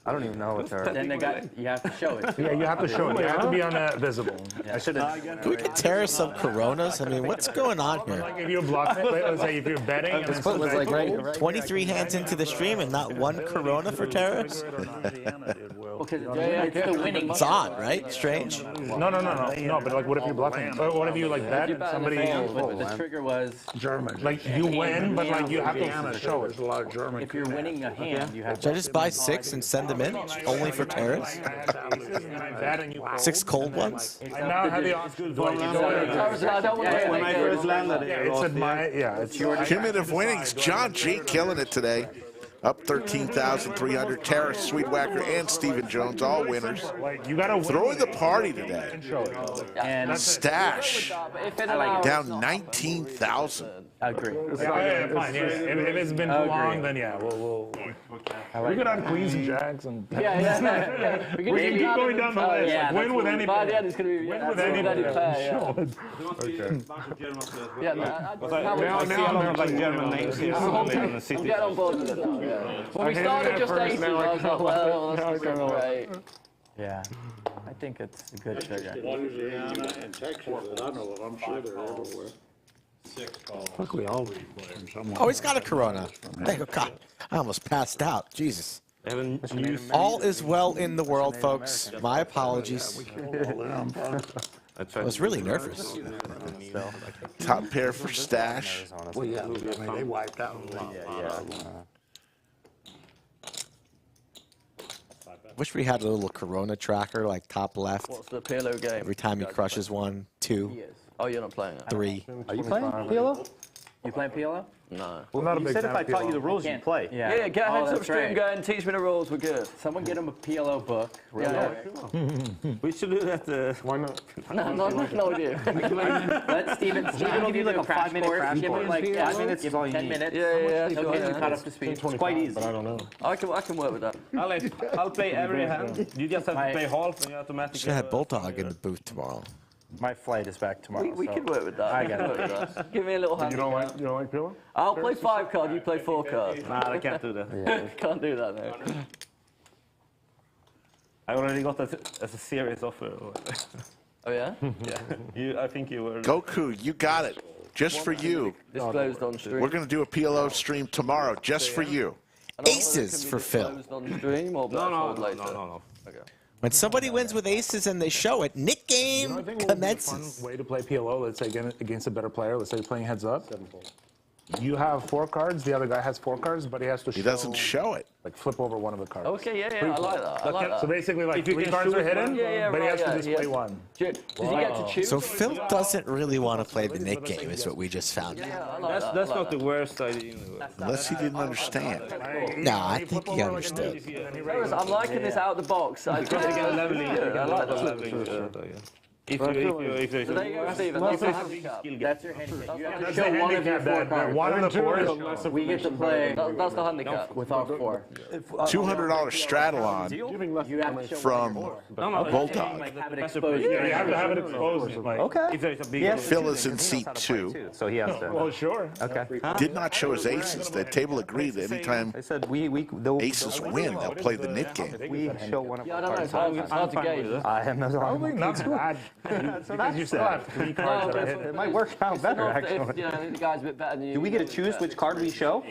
I don't even know what they're. Then you have to show it. Yeah, you have to show it. You have to be on visible. I should have. Can we get Taras some Coronas? I mean, what's going on here? Like if you're bluffing, let's say if you're betting, and then foot was like right. 23 hands into the stream and not one Corona for Taras? Because it's the winning. It's on, right? Strange. No. But like, what if you're bluffing? What if you like bet and somebody? But the trigger was German. Like you win, but like you have to show it. There's a lot of German. if you're winning a hand, you have Should I to. just buy 6 and send them in? Only for Taras? 6 cold ones? I now have the option to I don't want to When I first landed, it's your Cumulative winnings. John G killing it today. Up 13,300. Taras, Swedewacker, and Stephen Jones, all winners. You gotta Throwing the party today. And Stache down 19,000. I agree. Yeah, fine. If it's been too long, then yeah, we'll we could have queens and jacks and. We can keep going down the list. Yeah, Win with any. By the end, it's going to be Win with any player. Now like German names here in the city. Get on board with it now, yeah. When we started just aces, I was like, well, that's going to be great. Yeah, I think it's a good trigger. Louisiana and Texas that I know of. I'm sure they're everywhere. Look, we all from somewhere. Oh, he's got a Corona. Thank God. I almost passed out. Jesus. All is well in the world, folks. My apologies. I was really nervous. Top pair for Stache. Well, yeah, I mean, they wiped out a lot. Wish we had a little Corona tracker, like top left. What's the PLO game? Every time he crushes 1, 2, Oh, you're not playing it? 3. Are you playing PLO? You playing PLO? No. Well, You said if I taught you the rules, you'd play. Yeah, get a heads up stream going, teach me the rules, we're good. Someone get him a PLO book. We should do that. Why not? No idea. Let Steven give you like a 5-minute crash course. Like 5 minutes, 10 minutes. Yeah. He'll get you caught up to speed. It's quite easy. But I don't know. I can work with that. I'll play every hand. You just have to play half and you automatically. Should have Bulldog in the booth tomorrow. My flight is back tomorrow. We can work with that. I got it. Give me a little hand. You don't like pillow? I'll play 5 card, you play 4 card. Nah, I can't do that. Can't do that, no. I already got that as a serious offer. Oh, yeah? Yeah. I think you were. Goku, you got it. Just for you. Disclosed on stream. We're going to do a PLO stream tomorrow, just for you. Aces for Phil. Disclosed on stream or No. later? Okay. When somebody wins with aces and they show it, Nick game I think what would be a fun commences. way to play PLO, let's say against a better player, let's say you're playing heads up. You have 4 cards, the other guy has 4 cards, but he has to show. He doesn't show it. Like flip over one of the cards. Okay, yeah, I like that. I like that. So basically, like If you 3 can cards shoot are hidden, Yeah, but he has right, to yeah, display he has- one. Does he get to choose? So Phil doesn't really want to play the Nick game, is what we just found out. Yeah, I like that. That's I like not the worst idea in the world. Unless he didn't understand. No, I think he understood. that. I'm liking this out of the box. I Because you get leveling. I like that. Leveling. If there's So there you go, Stephen. That's a handicap. That's your handicap. You have to That's show the one of your handicap 4 that cards. one of the 4 is We get to play That's the handicap. with all 4. $200 straddle on You have to show from a Bulldog. have it exposed. Yeah, you have to have it exposed. Like, Okay. If there's a big Yeah. Phil is in seat 2. So he has to. well, sure. Okay. Did not show his aces. The table agreed that anytime I said we aces win, they'll play the Nick game. we show one of Yeah, I our don't know. cards. It's hard to gauge. I am not Probably not bad. Because you still have 3 cards that are hidden. It might work out better, If, actually. you know, the guy's a bit better than you. Do we get to choose which card we show?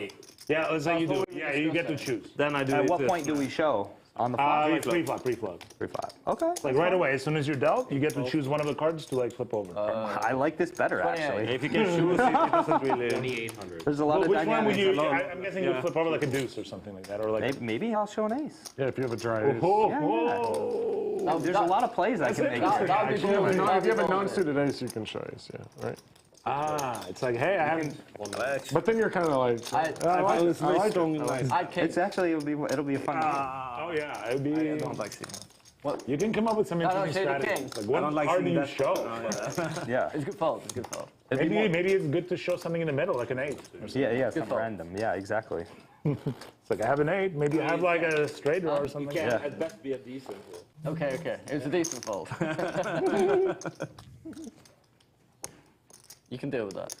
Yeah, let's say you do. Yeah, you get to choose. Then I do At it. what point do we show? On the flop? Like pre-flop. 3-5. Okay. Like right away, as soon as you're dealt, you get to choose one of the cards to like flip over. I like this better, actually. If you can choose it, it doesn't really. There's a lot of Which one would dynamics. you? I'm guessing you'd flip over like a deuce or something like that, or like. Maybe I'll show an ace. Yeah, if you have a dry ace. Oh, There's a lot of plays I can make. That'd be If you have a cool. non- if you have a non-suited ace, you can show ace, yeah, right? it's like, hey, I haven't. But then you're kind of like, I like it. I like strong it. in life. I'd kick. It's actually it'll be a fun game. Oh yeah, it'd be. I don't like seeing that. You can come up with some interesting say the strategies. king. Like what card do you show? Yeah. It's good fault. It's good fault. Maybe it's good to show something in the middle, like an 8. Or something. Yeah, something random. Yeah, exactly. It's like I have an 8. Maybe I have like a straight draw or something. Yeah. At best be a decent. Okay. It's a decent fault. You can deal with that.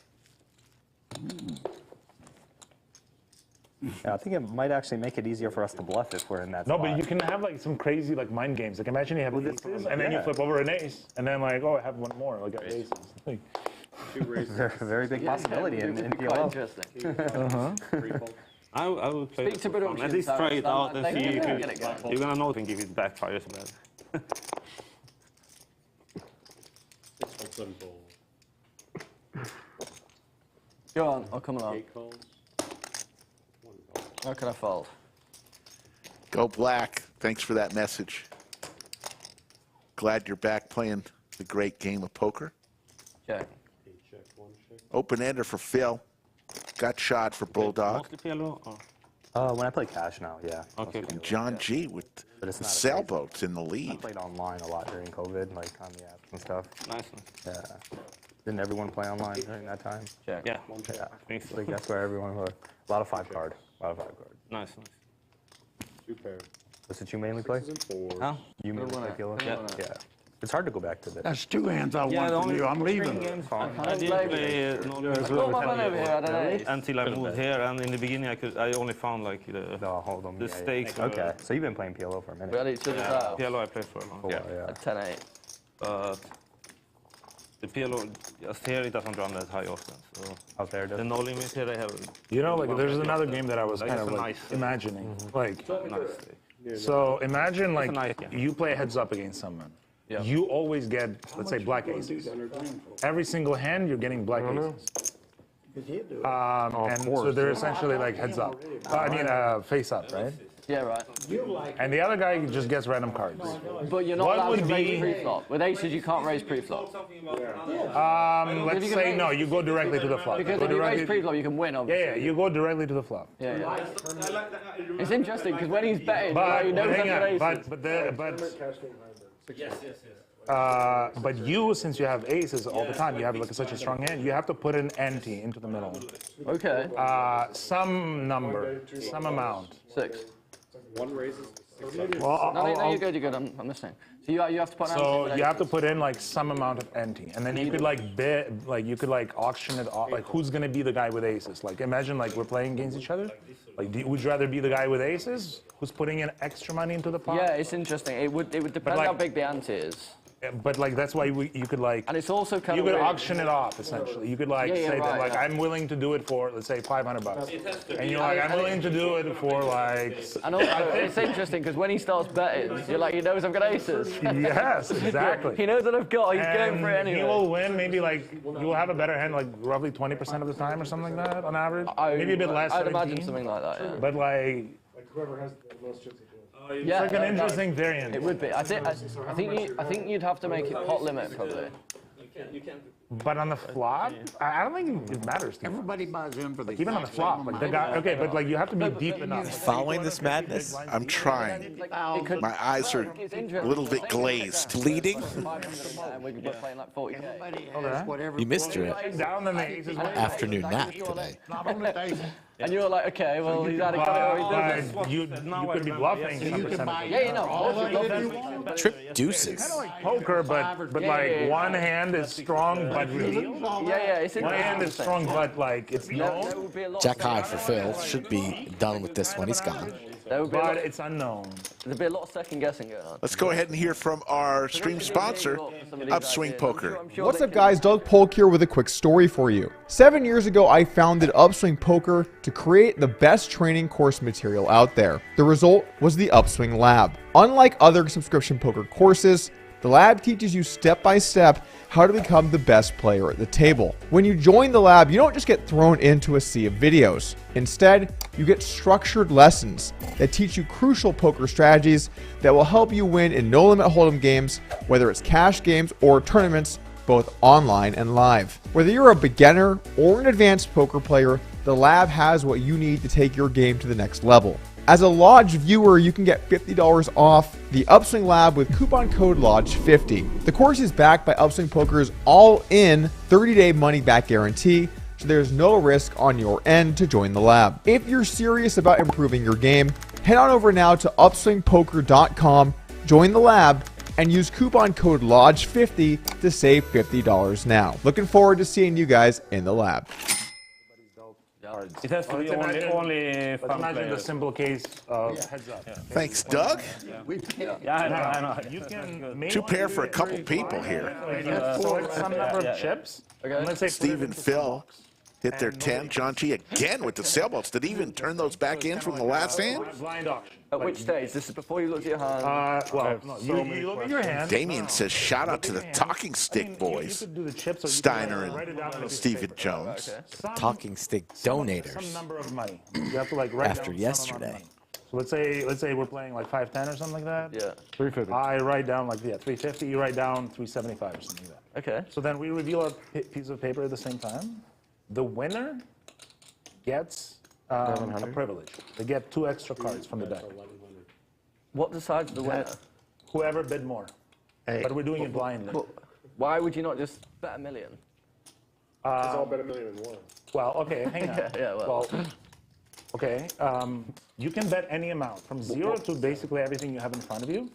Yeah, I think it might actually make it easier for us to bluff if we're in that No, spot. but you can have like some crazy like mind games. Like imagine you have aces and then you flip over an ace, and then like, oh, I have one more. Like aces. Like, Very big possibility in It'd be quite PLO. interesting. I will play Speak to it for fun. production, At least Sarah. try it out They and see can if get it going. you're gonna know if it backfires bad. Go on, I'll come along. How can I fold? Go black. Thanks for that message. Glad you're back playing the great game of poker. Check. Open ender for Phil. Got shot for Bulldog. Mostly PLO? Or? When I play cash now, yeah. Okay. And John G with But it's the not a sailboats in the I lead. played online a lot during COVID, like on the apps and stuff. Nice. Yeah. Didn't everyone play online during that time? Check. Yeah. Yeah. Thanks. I think that's where everyone was. A lot of 5-card. Nice. That's what you mainly play? Huh? You mainly play PLO? Yeah. It's hard to go back to this. That's 2 hands I Yeah, want the from only you. I'm string leaving. games I did play Got my man over here, I don't know. until I moved here, and in the beginning I only found like the Hold on. the stakes. Okay, so you've been playing PLO for a minute. We had each other's out. PLO I played for a long time. Yeah. At 10-8. But the PLO just here it doesn't run that high often. So Out there, the no limit here I have. you know, like there's another game that I was Like, kind it's of a like nice- imagining. Like, Nice stake. so imagine like nice game. you play heads up against someone. Yeah. You always get, let's say, black aces. Every single hand, you're getting black aces. And so they're essentially like heads up. Face up, right? Yeah, right. And the other guy just gets random cards. But you're not What allowed would to raise be- pre-flop. With aces, you can't raise pre-flop. Let's say no, you go directly to the flop. Because Go if you raise directly- pre-flop, you can win, obviously. Yeah, you go directly to the flop. Yeah. It's interesting, because when he's betting, But he knows hang that's on, aces. but you, since you have aces all the time, you have like such a strong hand, you have to put an ante into the middle. Okay. Some number, some amount. 6. Well, No, you're good, I'm listening. So you have to put an so ante you have to put in like some amount of ante, and then you could like bid, like you could like auction it off, like who's gonna be the guy with aces? Like imagine like we're playing against each other. Like would you rather be the guy with aces, who's putting in extra money into the pot? Yeah, it's interesting. It would depend like- how big the ante is. But like that's why you could like. And it's also kind you of could weird. auction it off essentially. You could like say that like I'm willing to do it for let's say $500, and you're like I'm willing to do it for like. And also, it's interesting because when he starts betting, you're like he knows I've got aces. Yes, exactly. He knows that I've got. He's going for it anyway. He will win maybe like you will have a better hand like roughly 20% of the time or something like that on average. Maybe a bit less. I'd 17, imagine something like that. Yeah. But like whoever has the most chips. it's like an interesting variant. It would be. I think you'd have to make it pot limit probably. You can't. But on the flop, I don't think it matters. Everybody buys in for the Even on the flop, like the guy. Okay, but like you have to be deep enough. Following this madness? I'm trying. My eyes are a little bit glazed. Bleeding? We could be playing like 40K. You missed your Down in the aces. afternoon nap today. And you're like, okay, well, he's either got it or he doesn't. You could be bluffing. Yeah, you know. Trip deuces. Kind of like poker, but like one hand is strong but revealed. Yeah, it's One hand is strong but like it's known. Jack high for Phil. Should be done with this one. He's gone. But it's unknown. There'd be a lot of second guessing going on. Let's go ahead and hear from our stream sponsor, Upswing Poker. What's up, guys? Doug Polk here with a quick story for you. 7 years ago, I founded Upswing Poker to create the best training course material out there. The result was the Upswing Lab. Unlike other subscription poker courses, the lab teaches you step by step how to become the best player at the table. When you join the lab, you don't just get thrown into a sea of videos. Instead, you get structured lessons that teach you crucial poker strategies that will help you win in no-limit hold'em games, whether it's cash games or tournaments, both online and live. Whether you're a beginner or an advanced poker player, the lab has what you need to take your game to the next level. As a Lodge viewer, you can get $50 off the Upswing Lab with coupon code LODGE50. The course is backed by Upswing Poker's all-in 30-day money-back guarantee, so there's no risk on your end to join the lab. If you're serious about improving your game, head on over now to upswingpoker.com, join the lab, and use coupon code LODGE50 to save $50 now. Looking forward to seeing you guys in the lab. It has to be only Let's imagine the simple case of heads up. Thanks, Doug. Yeah, I know. You can Two pair for a couple people here. select some number of chips. And let's say Steve and Phil hit their 10. John G again with the sailboats. Did he even turn those back in from the last hand? Blind auction. At which stage? This is before you looked at your hand. Well, no, you look at your hand. Damien says, shout out to the talking stick boys. Steiner and Stephen Jones. Talking stick Some donators number of money. You have to like write after down yesterday. So let's say we're playing like 510 or something like that. Yeah. 350. I write down like 350. You write down 375 or something like that. Okay. So then we reveal a piece of paper at the same time. The winner gets a privilege. They get 2 extra cards from the deck. What decides the winner? Whoever bid more. But we're doing it blindly. But why would you not just bet $1 million? It's all bet $1 million in one. Well, okay, hang on. well. Okay, you can bet any amount from 0 to basically everything you have in front of you.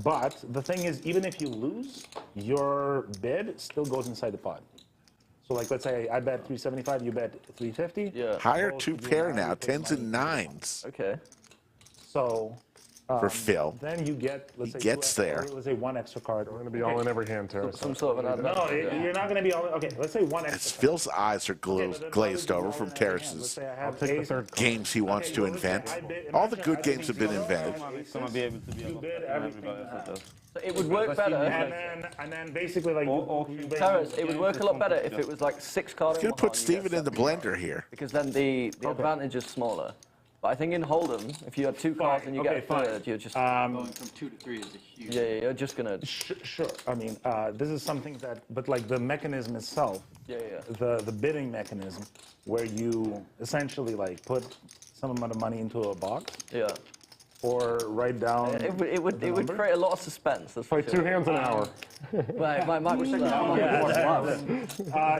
But the thing is, even if you lose, your bid still goes inside the pot. So like, let's say I bet 375, you bet 350. Yeah. Higher 2 pair now, 10s and 9s. Okay. So for Phil. Then you get, let's He say, gets there. Let's say 1 extra card. We're going to be all in every hand, Taras. Some sort of an No, you're not going to be all. Okay, let's say 1 As extra. Phil's eyes are glazed over from Terrace's I'll take the third games he wants to invent. All the good games have been invented. It's gonna be able to be able to everybody else does. So it would work better. And then basically like. Terrace, it would work a lot better if it was like 6 cards. He's going to put Steven in the blender here. Because then the advantage is smaller. But I think in Hold'em, if you have 2 cards and you get a third, you're just going from 2 to 3 is a huge. Yeah, you're just gonna. Sure. I mean, this is something that, but like the mechanism itself, the bidding mechanism, where you essentially like put some amount of money into a box. Yeah. Or write down. It would create a lot of suspense. Play 2 hands an hour. Might be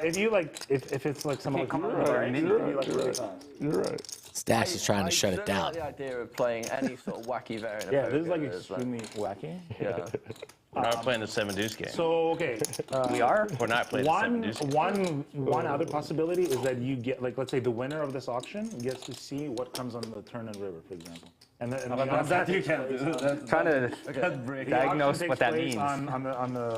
if you like, if it's like some of You're right. Stache is trying to shut it down. The idea of playing any sort of wacky variant. Yeah, this is like extremely wacky. Yeah. We're not playing the 7 deuce game. So, okay. We are? We're not playing the 7 deuce game. One other possibility is that you get, like, let's say the winner of this auction gets to see what comes on the turn and river, for example. And that you can't do. Trying to diagnose what that means.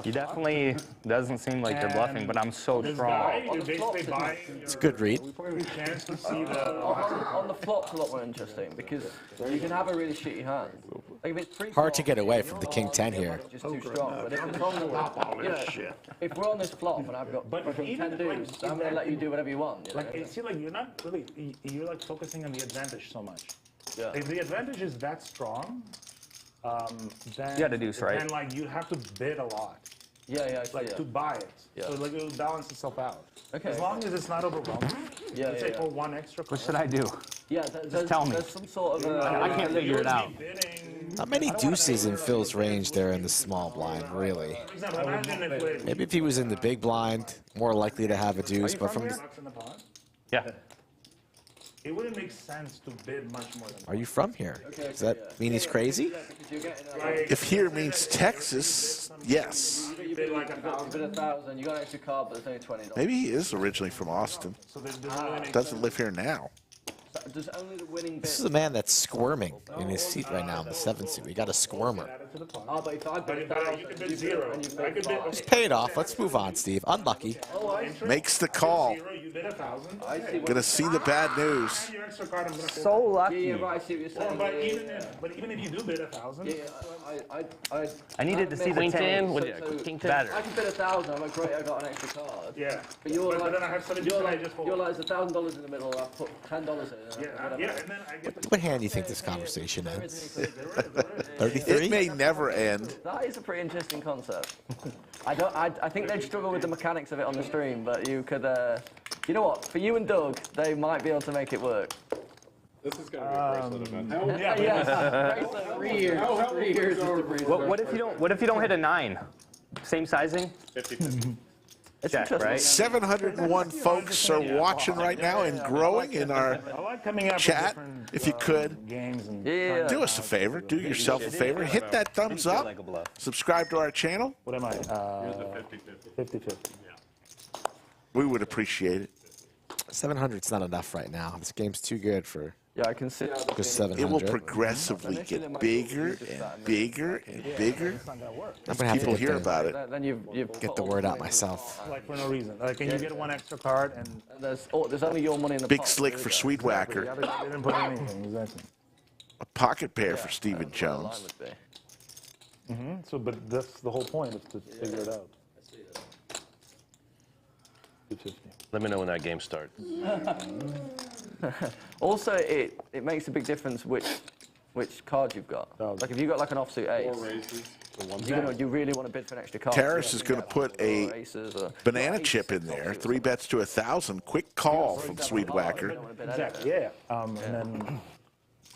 You definitely doesn't seem like you're bluffing, but I'm so strong. It's a good read. Chance to see On the flop's a lot more interesting because you can have a really shitty hand. Like if it's Hard to get away from the king 10 here. Just too strong. But if it's on the, if we're on this flop and I've got 10 deuce, I'm going to let you do whatever you want. You know? Like, see, like you're not really, you're like focusing on the advantage so much. Yeah. If the advantage is that strong, then You had to deuce, right? Then like you have to bid a lot. Yeah, Like to buy it. Yeah. So like it'll balance itself out. Okay. As long as it's not overwhelming. Yeah, Let's say for one extra. What should I do? Yeah, tell me. There's some sort of I can't figure it out. Not many deuces in Phil's range there in the small blind, really. For example, imagine if Maybe if he was in the big blind, more likely to have a deuce, but from... Yeah. It wouldn't make sense to bid much more than Are you from here? Does that mean he's crazy? If here means Texas, yes. You bid like 1,000, you got an extra card, but it's only $20. Maybe he is originally from Austin. Doesn't live here now. Does only the winning bid. This is a man that's squirming in his seat right now in the 7th seat. We got a squirmer. Oh, but if I bid you could bid zero. Just pay it off. Let's move on, Steve. Unlucky. Makes the call. You bid 1,000. Gonna see the bad news. So lucky. Yeah, right, I see what you're saying. But even if you do bid 1,000. I needed to see the Queen 10? 10. What is it? King 10? Better. I can bid 1,000. I'm like, great, I got an extra card. Yeah. But you're like, then I have 70 you're I like, just fold. you're like, it's $1,000 in the middle. I put $10 in. Yeah, and then I get What hand do you think this conversation ends? 33? It may never end. That is a pretty interesting concept. I think they'd struggle with the mechanics of it on the stream, but you could, you know what? For you and Doug, they might be able to make it work. This is going to be a bracelet event. Yes. 3 years. 3 years is the bracelet. What if you don't hit a 9? Same sizing? 50-50. It's Check, interesting. right? 701 folks are watching right now and growing in our chat. If you could, Yeah. do us a favor, do yourself a favor, hit that thumbs up, subscribe to our channel. What am I? Here's the 50-50. 50-50. We would appreciate it. 700's not enough right now. This game's too good for Yeah, I can see. just It will 700. progressively get bigger and bigger and bigger. I'm gonna have People to hear about it. Then you've get the word out myself. Like for no reason. Like, can you get one extra card and There's only your money in the Big pot. slick for Swedewacker. they didn't put anything. Exactly. A pocket pair for Stephen Mine Jones. would be. So, but that's the whole point, is to figure it out. 250. Let me know when that game starts. Also, it makes a big difference which card you've got. Like if you've got like an offsuit ace, you really want to bid for an extra card. Terrace is going to put a Aces or banana chip in there. 3 bets to 1,000. Quick call from Swedewacker. Exactly, yeah. And then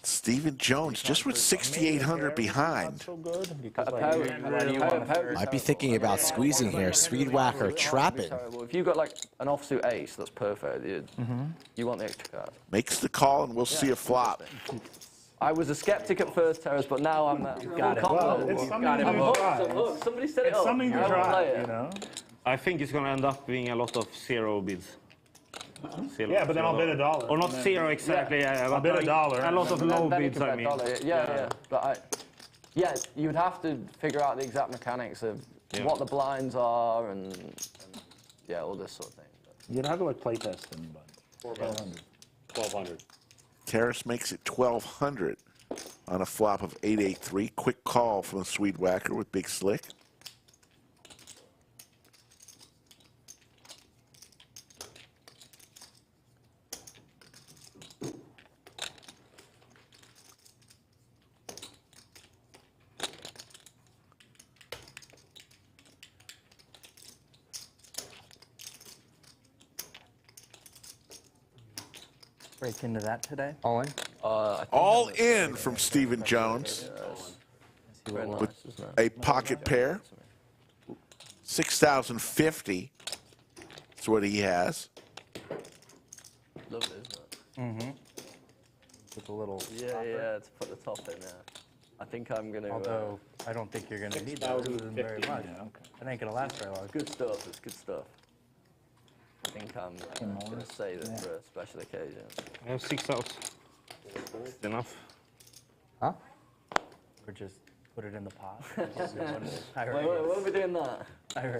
Stephen Jones just with 6,800 behind. so good because Might be thinking about squeezing here. Swedewacker trapping. Terrible. If you've got like an offsuit ace, that's perfect. You want the extra card. Makes the call and we'll see a flop. I was a skeptic at first, Terrace, but now I'm Got it. well, it's something to try. Somebody set it It's up. something to I wanna try, play it. you know. I think it's going to end up being a lot of zero bids. Zero, Yeah, but then I'll bid $1. Or not zero exactly. Yeah, I'll bid $1. A lot of Then no you bids, can I bet mean. dollar. Yeah. But you'd have to figure out the exact mechanics of what the blinds are and all this sort of thing. You'd have to like play test them, but 1,200. Terrace makes it 1,200 on a flop of 8-8-3. Quick call from Swedewacker with Big Slick. Break into that today. All in? All in from Stephen Jones with a pocket pair. 6,050. That's what he has. Lovely, isn't it? Mm-hmm. With a little. Yeah, to put the top in there. I think I'm going to. Although I don't think you're going to need that very much. It ain't going to last very long. Good stuff. It's good stuff. I think I'm going to save it for a special occasion. I have 6 outs. That's enough. Huh? Or just put it in the pot. Wait, what are we doing that?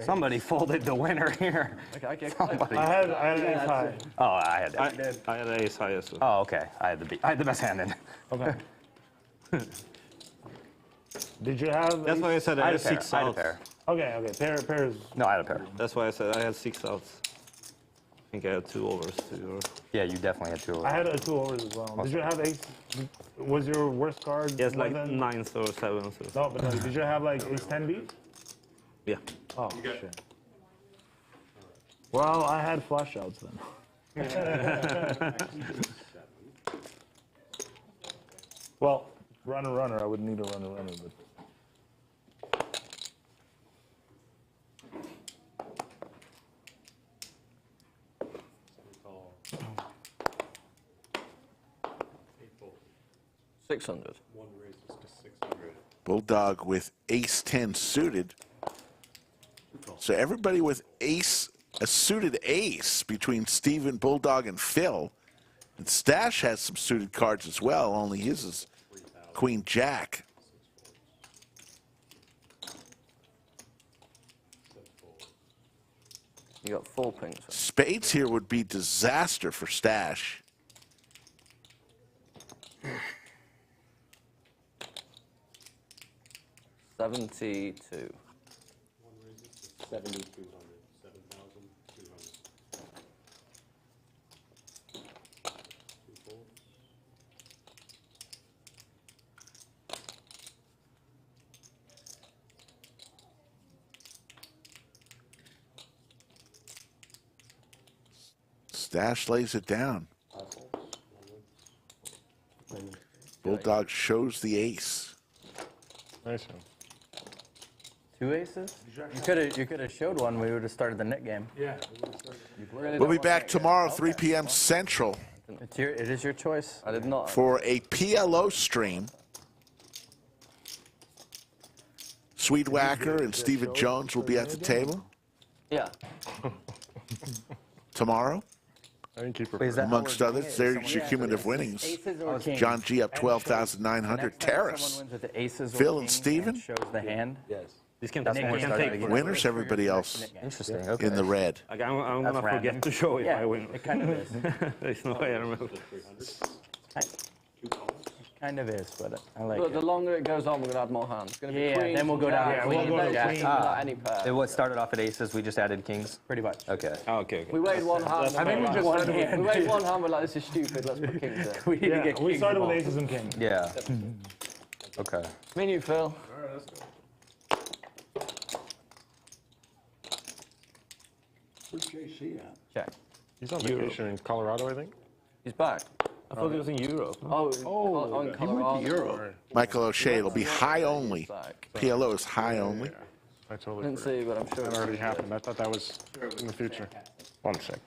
Somebody folded the winner here. Okay. Somebody. I had ace high. Oh, I had I had ace high as well. Oh, okay. I had the best hand in. Okay. Did you have? That's why I said I had 6 I had a outs. pair. Okay. Pairs. No, I had a pair. That's why I said I had 6 outs. I think I had 2 overs too. Yeah, you definitely had 2 overs. I had a 2 overs as well. Did you have ace? Was your worst card? Yes, more like than... 9s or 7s. No, but no, did you have like ace 10 deep? Yeah. Oh, shit. Well, I had flush outs then. Well, runner, I would need a runner, but. $600. Bulldog with ace 10 suited. So everybody with a suited ace between Steven, Bulldog, and Phil. And Stache has some suited cards as well, only his is Queen Jack. You got 4 pinks. Spades here would be disaster for Stache. $72. 7,200. 7,200. Stache lays it down. Bulldog shows the ace. Nice one. 2 aces? You could have showed one. We would have started the net game. Yeah. We'll be back tomorrow, 3 p.m. Central. It is your choice. I did not. For a PLO stream. Swedewacker and Stephen Jones will be at the table. Yeah. Tomorrow. Please, amongst others, there's your cumulative winnings. John G up 12,900. Terrace, Phil and Steven. Shows the hand. Yes. This can take winners. Everybody else Interesting. Okay. in the red. I'm gonna forget to show if I win. It kind of is. There's no way I remember. Kind of is, but I like Look, it. the longer it goes on, we're gonna add more hands. It's gonna be Yeah, queens, then we'll go down to queens, queens, then jacks. without any pair. It was started off at aces. We just added kings. Pretty much. Okay. Oh, okay. We weighed one hand. I think we just one started hand. We weighed one hand. We're like, this is stupid. Let's put kings in. We need to get we kings started with involved. aces and kings. Yeah. Okay. Me and you, Phil. All right, let's go. Where's JC at? Check. He's on vacation in Colorado, I think. He's back. I thought it was in Europe. Oh, in Colorado. Michael O'Shea, it'll be high only. Back. PLO is high only. I totally Didn't forgot. see, but I'm sure That it's already good. happened. I thought that was in the future. 1-6.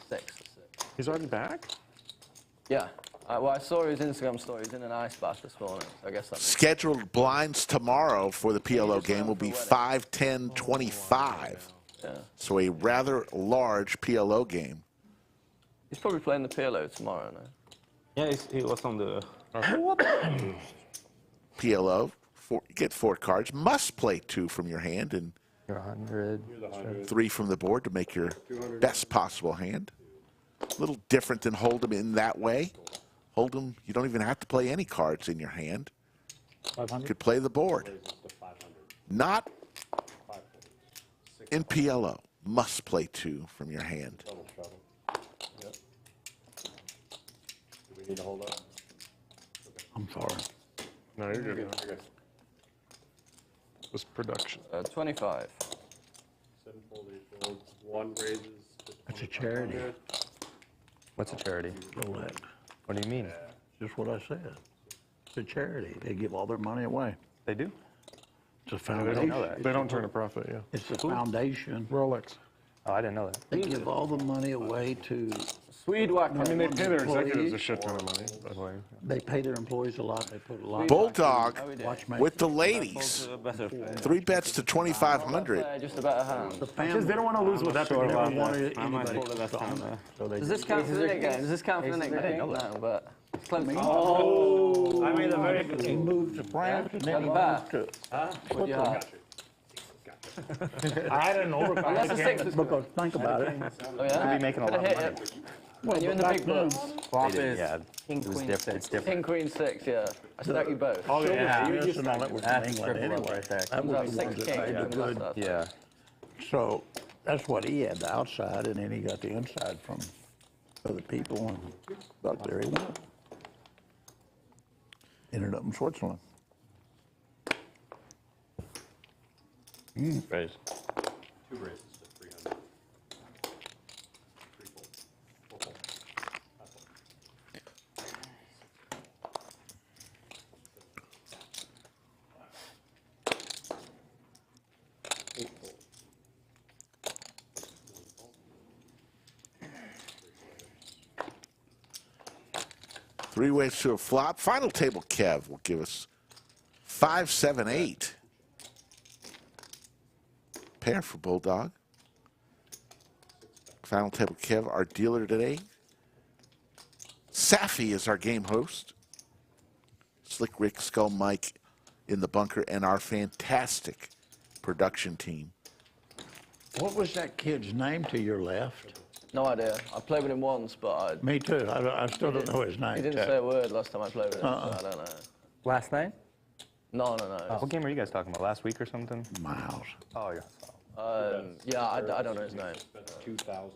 6. He's already back? Yeah. Well, I saw his Instagram story. He's in an ice bath this morning. So I guess that's Scheduled blinds tomorrow for the PLO game will be 5, 10, 25. yeah. So a rather large PLO game. He's probably playing the PLO tomorrow. No? Yeah, he was on the. PLO, get 4 cards. Must play 2 from your hand and You're 100. 3 from the board to make your best possible hand. A little different than Hold'em in that way. Hold'em, you don't even have to play any cards in your hand. 500? You could play the board. Not in PLO. Must play 2 from your hand. I'm sorry. No, you're good. It was production. 25. 7 fold, 8 fold. 1 raises. That's a charity. What's a charity? Collect. What do you mean? Just what I said. It's a charity. They give all their money away. They do? It's a They foundation. don't turn a profit, yeah. It's a foundation. Rolex. Oh, I didn't know that. They give all the money away to. Swedewacker. I mean, they pay their executives a shit ton of money. By the way. They pay their employees a lot. They put a lot. Bulldog Watchmakers. with the ladies. 3 bets to 2,500. Just about a hand. Because they don't want to lose with that. They never wanted anybody to stop. So they Does this count for the nick game? Does this count for the nick game? No, but it's close. Oh, I made a very good He game. moved to France and then he Back. moved to. What do you have? I had an overcard. Unless the six was Because think about it. Oh yeah? Could be making a lot of Could've money. hit it. And you're in the big books. Flop is, yeah, it was different. It's different. King, queen, six, yeah. I stack you both. Oh, yeah. You just know that was in England anyway. right there. That was the Six ones that king, paid the and good. that's that. Yeah. So that's what he had, the outside, and then he got the inside from other people, and about there he went. Ended up in Switzerland. Raise. Two raises to 300. Three ways to a flop. Final table Kev will give us 5, 7, 8. Pair for Bulldog. Final table Kev, our dealer today. Safi is our game host. Slick Rick, Skull Mike in the bunker, and our fantastic production team. What was that kid's name to your left? No idea. I played with him once, but Me too. I still don't know his name. he didn't say a word last time I played with him, so I don't know. Last night? No. What game were you guys talking about? Last week or something? Miles. Oh, yeah. Yeah, I don't know his name. 2,000,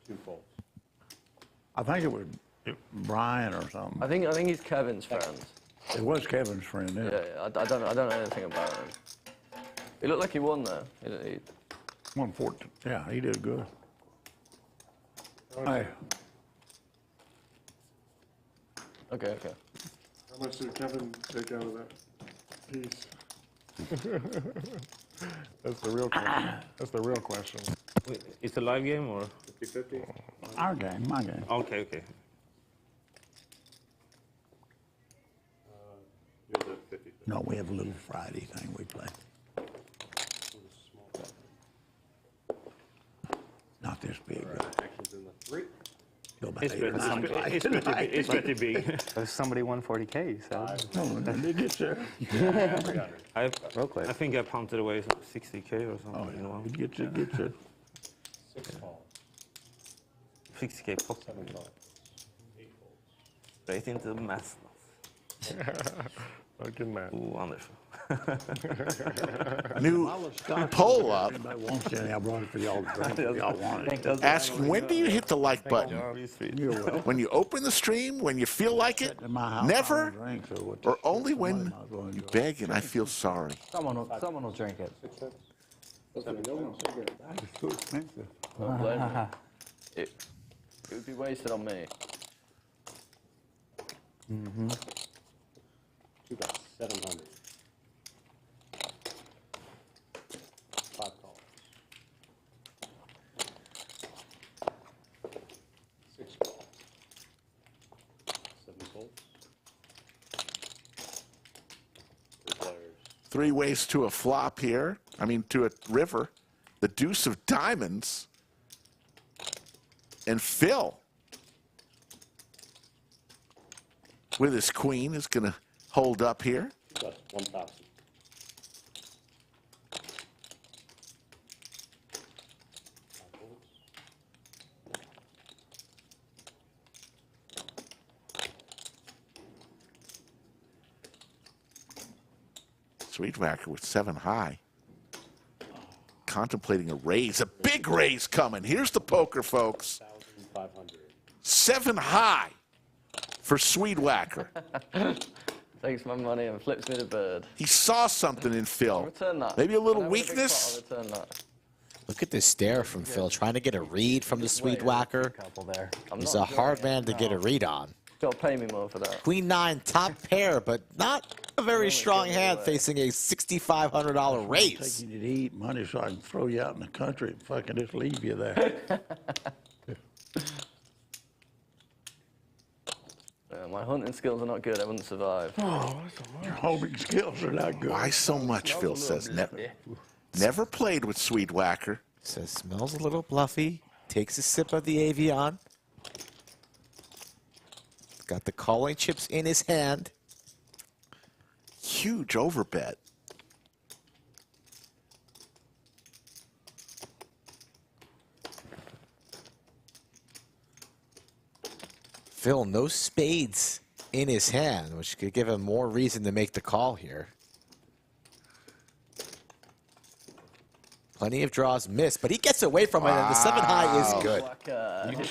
two folds. I think it was Brian or something. I think he's Kevin's friend. It was Kevin's friend, yeah. Yeah, I don't know anything about him. He looked like he won though. He 114. Yeah, he did good. Hey, Okay. How much did Kevin take out of that piece? That's the real question. That's the real question. Wait, it's a live game or? 50-50? our game, my game. Okay. You're the 50. No, we have a little Friday thing we play. Not this big. Actions in the 3. Go about It's 8 or 9 pretty, it's pretty big. There's somebody 140K, so. No, did you, sir? I Real quick. think I punted away some 60K or something. Oh, You know, yeah. Get you. 6 calls. 60K pop. 7 calls. 8 folds. Straight into the mess. Fucking man. Ooh, wonderful. New poll up Anybody wants any, I brought it for y'all to drink if y'all want it. asking, when do you hit the like button? You're welcome. When you open the stream, when you feel like it, In my house, I never, don't drink, so what or the- only somebody when might as well you enjoy it. beg and I feel sorry. Someone will drink it. 6 cents. It's too expensive. Don't blame me. It would be wasted on me. Two bets, 700. 5 calls. 6 calls. 7 folds. 3 players. 3 ways to a flop here. To a river. The deuce of diamonds. And Phil, with his queen, is going to hold up here. 2 bets, 1,000. Swedewacker with 7 high. Contemplating a raise. A big raise coming. Here's the poker, folks. 1,500. 7 high for Swedewacker. Takes my money and flips me the bird. He saw something in I'll Phil. return that. Maybe a little When I win a big weakness. pot, I'll return that. Look at this stare from Phil, trying to get a read from the Swedewacker. Couple there. He's a hard man to get a read on. Got to pay me more for that. Queen 9, top pair, but not a very strong hand facing a $6,500 raise. Take you to eat money so I can throw you out in the country and fucking just leave you there. My hunting skills are not good. I wouldn't survive. Your homing skills are not good. Why so much, Phil says. Never played with Swedewacker. Says smells a little bluffy. Takes a sip of the Avion. Got the calling chips in his hand. Huge overbet. Phil, no spades in his hand, which could give him more reason to make the call here. Plenty of draws missed, but he gets away from it, and the 7 high is good.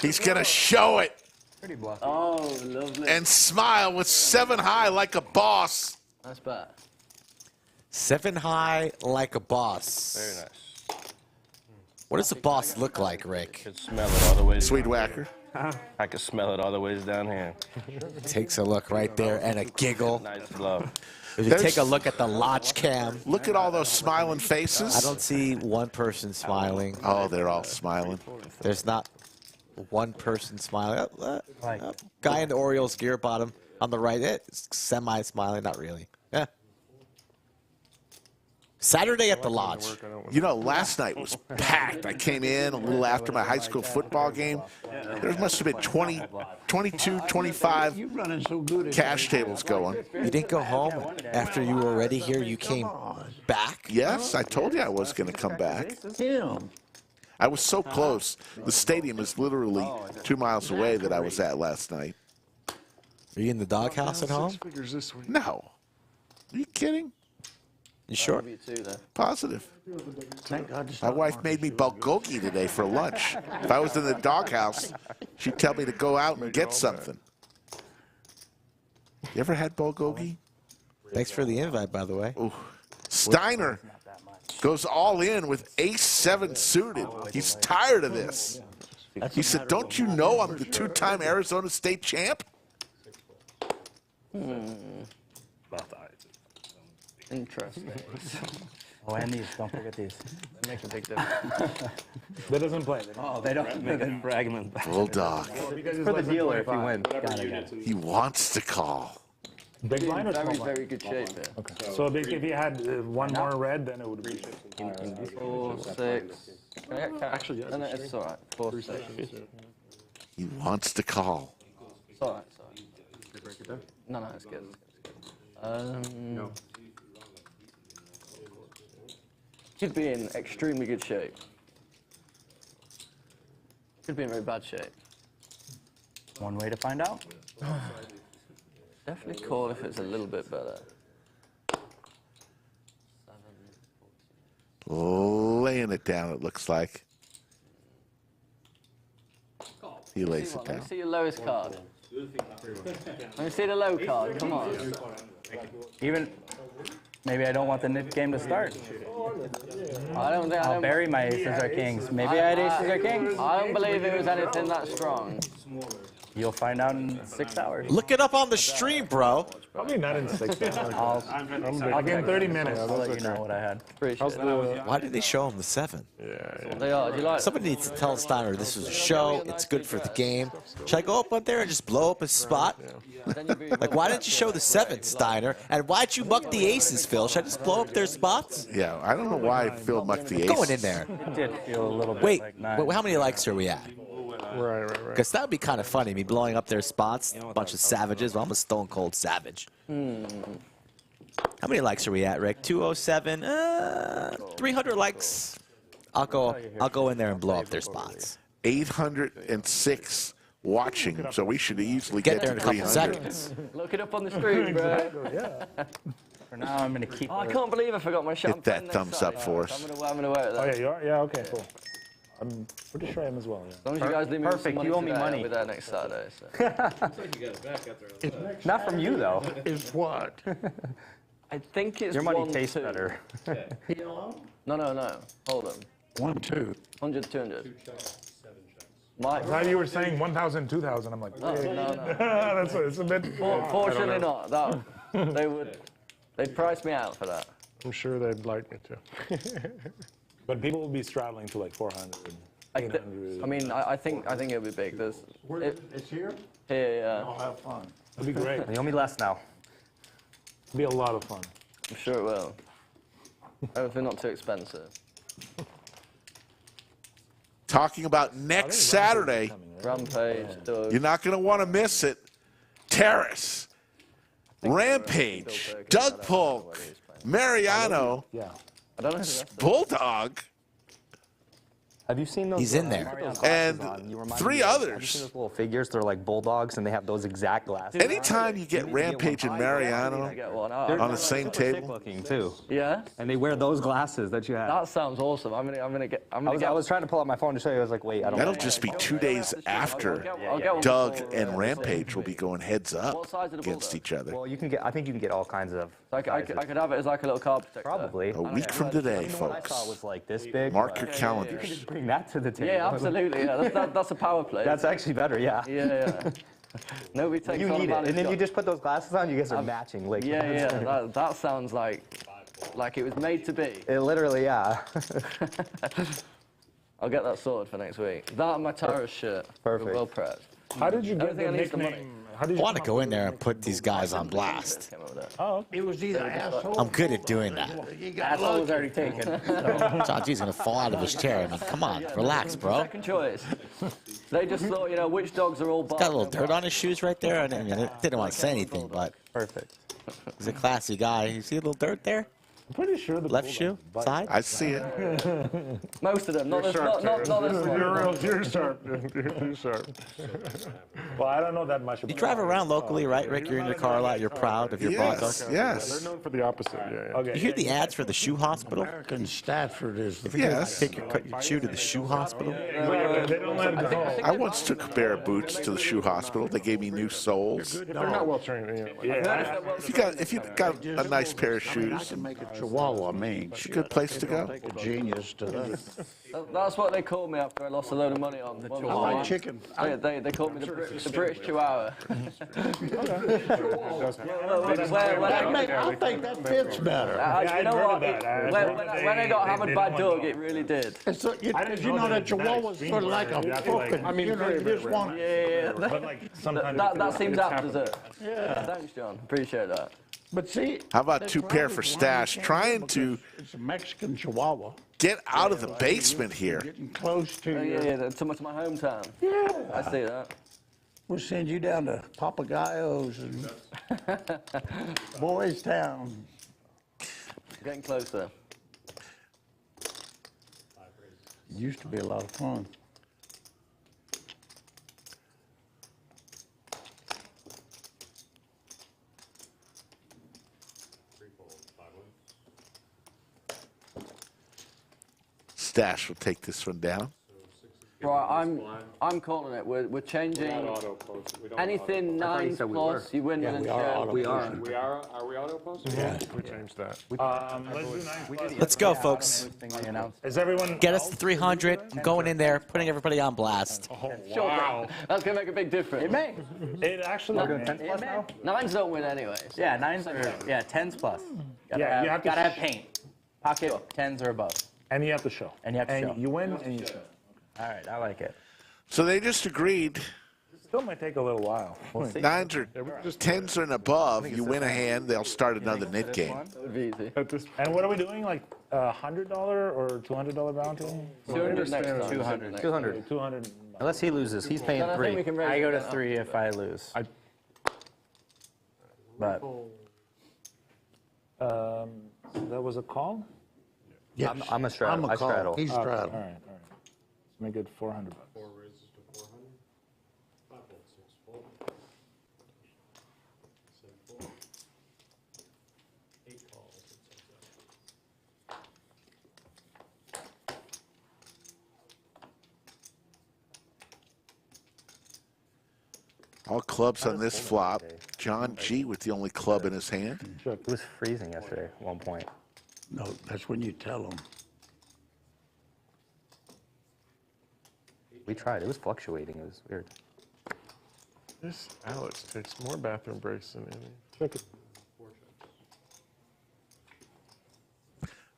He's going to show it. Pretty bluff. Oh, lovely. And smile with 7 high like a boss. That's bad. 7 high like a boss. Very nice. What does a boss look like, Rick? I can smell it all the way. Swedewacker. I can smell it all the ways down here. Takes a look right there and a giggle. Nice bluff. If you take a look at the Lodge cam. Look at all those smiling faces. I don't see one person smiling. Oh, they're all smiling. There's not one person smiling. Guy in the Orioles gear bottom on the right, semi-smiling, not really. Yeah. Saturday at the Lodge. You know, last night was packed. I came in a little after my high school football game. There must have been 20, 22, 25 cash tables going. You didn't go home after you were already here? You came back? Yes, I told you I was going to come back. I was so close. The stadium is literally 2 miles away that I was at last night. Are you in the doghouse at home? No. Are you kidding? You sure? Positive. My wife made me bulgogi today for lunch. If I was in the doghouse, she'd tell me to go out and get something. You ever had bulgogi? Thanks for the invite, by the way. Ooh. Stiner goes all in with ace-7 suited. He's tired of this. He said, don't you know I'm the 2-time Arizona State champ? Interesting. Oh, and these. Don't forget these. That makes a big difference. That doesn't play. Oh, they don't. Make a fragment. Bulldog. For the dealer if you win. Got it. He wants to call. Big blind or small Very, blind? very good shape there. Okay. So if you had one more red, then it would be 4, 6. Actually, no, it's all right. 4, 6. He wants to call. It's all right. It's all right. No, it's good. No. Could be in extremely good shape. Could be in very bad shape. One way to find out. Definitely call if it's a little bit better. 7. Laying it down, it looks like. He lays it Let down. me see your lowest card. Let me see the low card. Come on. Even maybe I don't want the nit game to start. I'll bury my aces or kings. Maybe I had aces or kings. I don't believe it was anything that strong. You'll find out in 6 hours. Look it up on the stream, bro. Probably not in 6 hours. I'll give him 30 minutes. I'll let you know what I had. Why did they show him the 7? They are. Do you like Somebody needs to tell Steiner this was a show. It's good for the game. Should I go up there and just blow up his spot? Like, why didn't you show the 7, Steiner? And why'd you muck the aces, Phil? Should I just blow up their spots? Yeah, I don't know why Phil mucked the ace. Going in there. It did feel a little bit Wait, like 9. how many likes are we at? Right. Because that would be kind of funny, me blowing up their spots, a bunch of savages. Well, I'm a stone cold savage. How many likes are we at, Rick? 207, 300 likes. I'll go in there and blow up their spots. 806 watching, so we should easily Get get there in to a couple 300. seconds. Look it up on the screen, bro. For now, I'm gonna keep. Oh, I can't believe I forgot my champagne. Hit that thumbs up for us. I'm gonna wear it. Oh yeah, you are. Yeah, okay, cool. I'm pretty sure I am as well. Yeah. As long as you guys leave me Perfect, some you owe me today, money. I'll be there next Saturday. So. Not from you though. Is what? I think it's Your money 1, tastes 2. better. No. Hold on. 1, 2. 100, 200. I thought you were saying 1,000, 2,000. I'm like, No. that's it's a bit. Fortunately not. They would. They'd price me out for that. I'm sure they'd like me to. But people will be straddling to like 400. I mean, I think it'll be big. It's here? Here, yeah. I'll have fun. It'll be great. You owe me less now. It'll be a lot of fun. I'm sure it will. Hopefully not too expensive. Talking about next Saturday. Rampage-Doug. You're not going to want to miss it. Taras, Rampage, Doug Polk, Mariano, I don't know who the rest of Bulldog, Have you seen those? He's in there. and three Have you seen others. those little figures? They're like bulldogs, and they have those exact glasses. Anytime you get Rampage and Mariano on the same table, Looking too. Yeah? And they wear those glasses that you have. That sounds awesome. I'm gonna get. I was trying to pull out my phone to show you. I was like, wait, I don't. that'll just be 2 days after Doug and Rampage will be going heads up against each other. Well, you can get. I think you can get all kinds of. I could have it as like a little card protector. Probably. A week from today, What I folks. thought was like this big. Mark your calendars. Bring that to the table. Yeah, absolutely. Yeah, that's a power play. That's actually better. Yeah. Yeah. Nobody takes You on need a it, man and then who's you just put those glasses on. You guys are matching. Like. Yeah. That sounds like it was made to be. It literally, yeah. I'll get that sorted for next week. That and my Taras shirt. Perfect. Well prepped. How did you get Everything the I need the money. nickname? I want to go in there and put these guys on blast. Oh, It was either asshole. I'm good at doing that. You got Asshole was lucky. already taken. John G's gonna fall out of his chair. I mean, come on, relax, bro. Second choice. They just thought, which dogs are all Got a little dirt on his shoes right there. I didn't want to say anything, but Perfect. he's a classy guy. You see a little dirt there? I'm pretty sure the Left shoe, side. I see it. Most of them, not this one. You're sharp. You're sharp. Well, I don't know that much about You drive around locally, right, Rick? You're in your car a lot. You're proud of your Broncos. Yes, yes. They're known for the opposite. Yeah. Okay. You hear the ads for the shoe hospital? American Stafford is the Yes. Take your shoe to the shoe hospital. They don't let it go. I once took a pair of boots to the shoe hospital. They gave me new soles. If they're not well trained, Yeah. If you got a nice pair of I shoes, can make a Chihuahua mean. it's a good place to go. Take a genius to that. That's what they called me after I lost a load of money on. I like chicken. They called me the British Chihuahua. I think that fits better. You know what? When I got hammered by Doug, it really did. It's you know that Chihuahua's sort of like a fucking. You just want. Yeah. But like sometimes That seems apt, does it? Yeah. Thanks, John. Appreciate that. But see. How about two pair for Stache? Trying to It's a Mexican Chihuahua. get out of the basement here. Getting close to you. Yeah, to my hometown. Yeah. I see that. We'll send you down to Papagayos and Boys Town. Getting closer. It used to be a lot of fun. Stache will take this one down. Right, I'm calling it. We're changing anything 9 plus. You win with a share. We are. Are we auto posted? yeah. We changed that. let's do 9. Let's go, folks. Is everyone Get us to 300. I'm going in there, putting everybody on blast. Sure, that's gonna make a big difference. It may. It actually. It may. 9s don't win anyway. Yeah, 9s are, 10s plus. Yeah, you have to gotta have paint. Pocket 10s or above. And you have to show. And you have to show. You win and you show. All right, I like it. So they just agreed. Still might take a little while. 9s or 10s and above, you win a hand, they'll start another knit game. It'd be easy. And what are we doing? Like $100 or $200 bounty? 200 next time. 200. 200. Unless he loses, he's paying I think we 3. can raise I go to it now. 3 if I lose. But That was a call? Yes. I'm a straddle. I'm a I call. straddle. He's All straddle. right. Let's make it $400. 4 raises to 400. 5 fold, 6 fold. 7 fold. 8 calls. All clubs on this flop. John G with the only club in his hand. It was freezing yesterday at one point. No, that's when you tell them. We tried. It was fluctuating. It was weird. This Alex takes more bathroom breaks than any. Check it.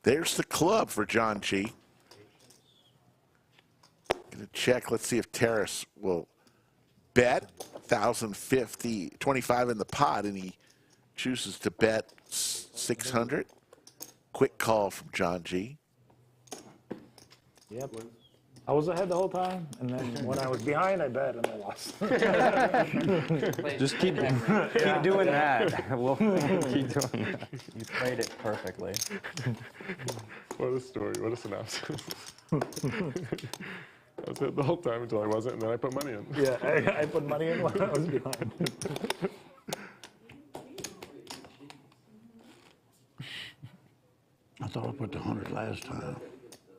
There's the club for John G. Gonna check. Let's see if Taras will bet 1,050, 25 in the pot, and he chooses to bet 600. Quick call from John G. Yep. I was ahead the whole time, and then when I was behind, I bet, and I lost. Just keep doing that. We'll keep doing that. You played it perfectly. What a story. What a synopsis. I was ahead the whole time until I wasn't, and then I put money in. Yeah, I put money in while I was behind. I thought I put the 100 last time.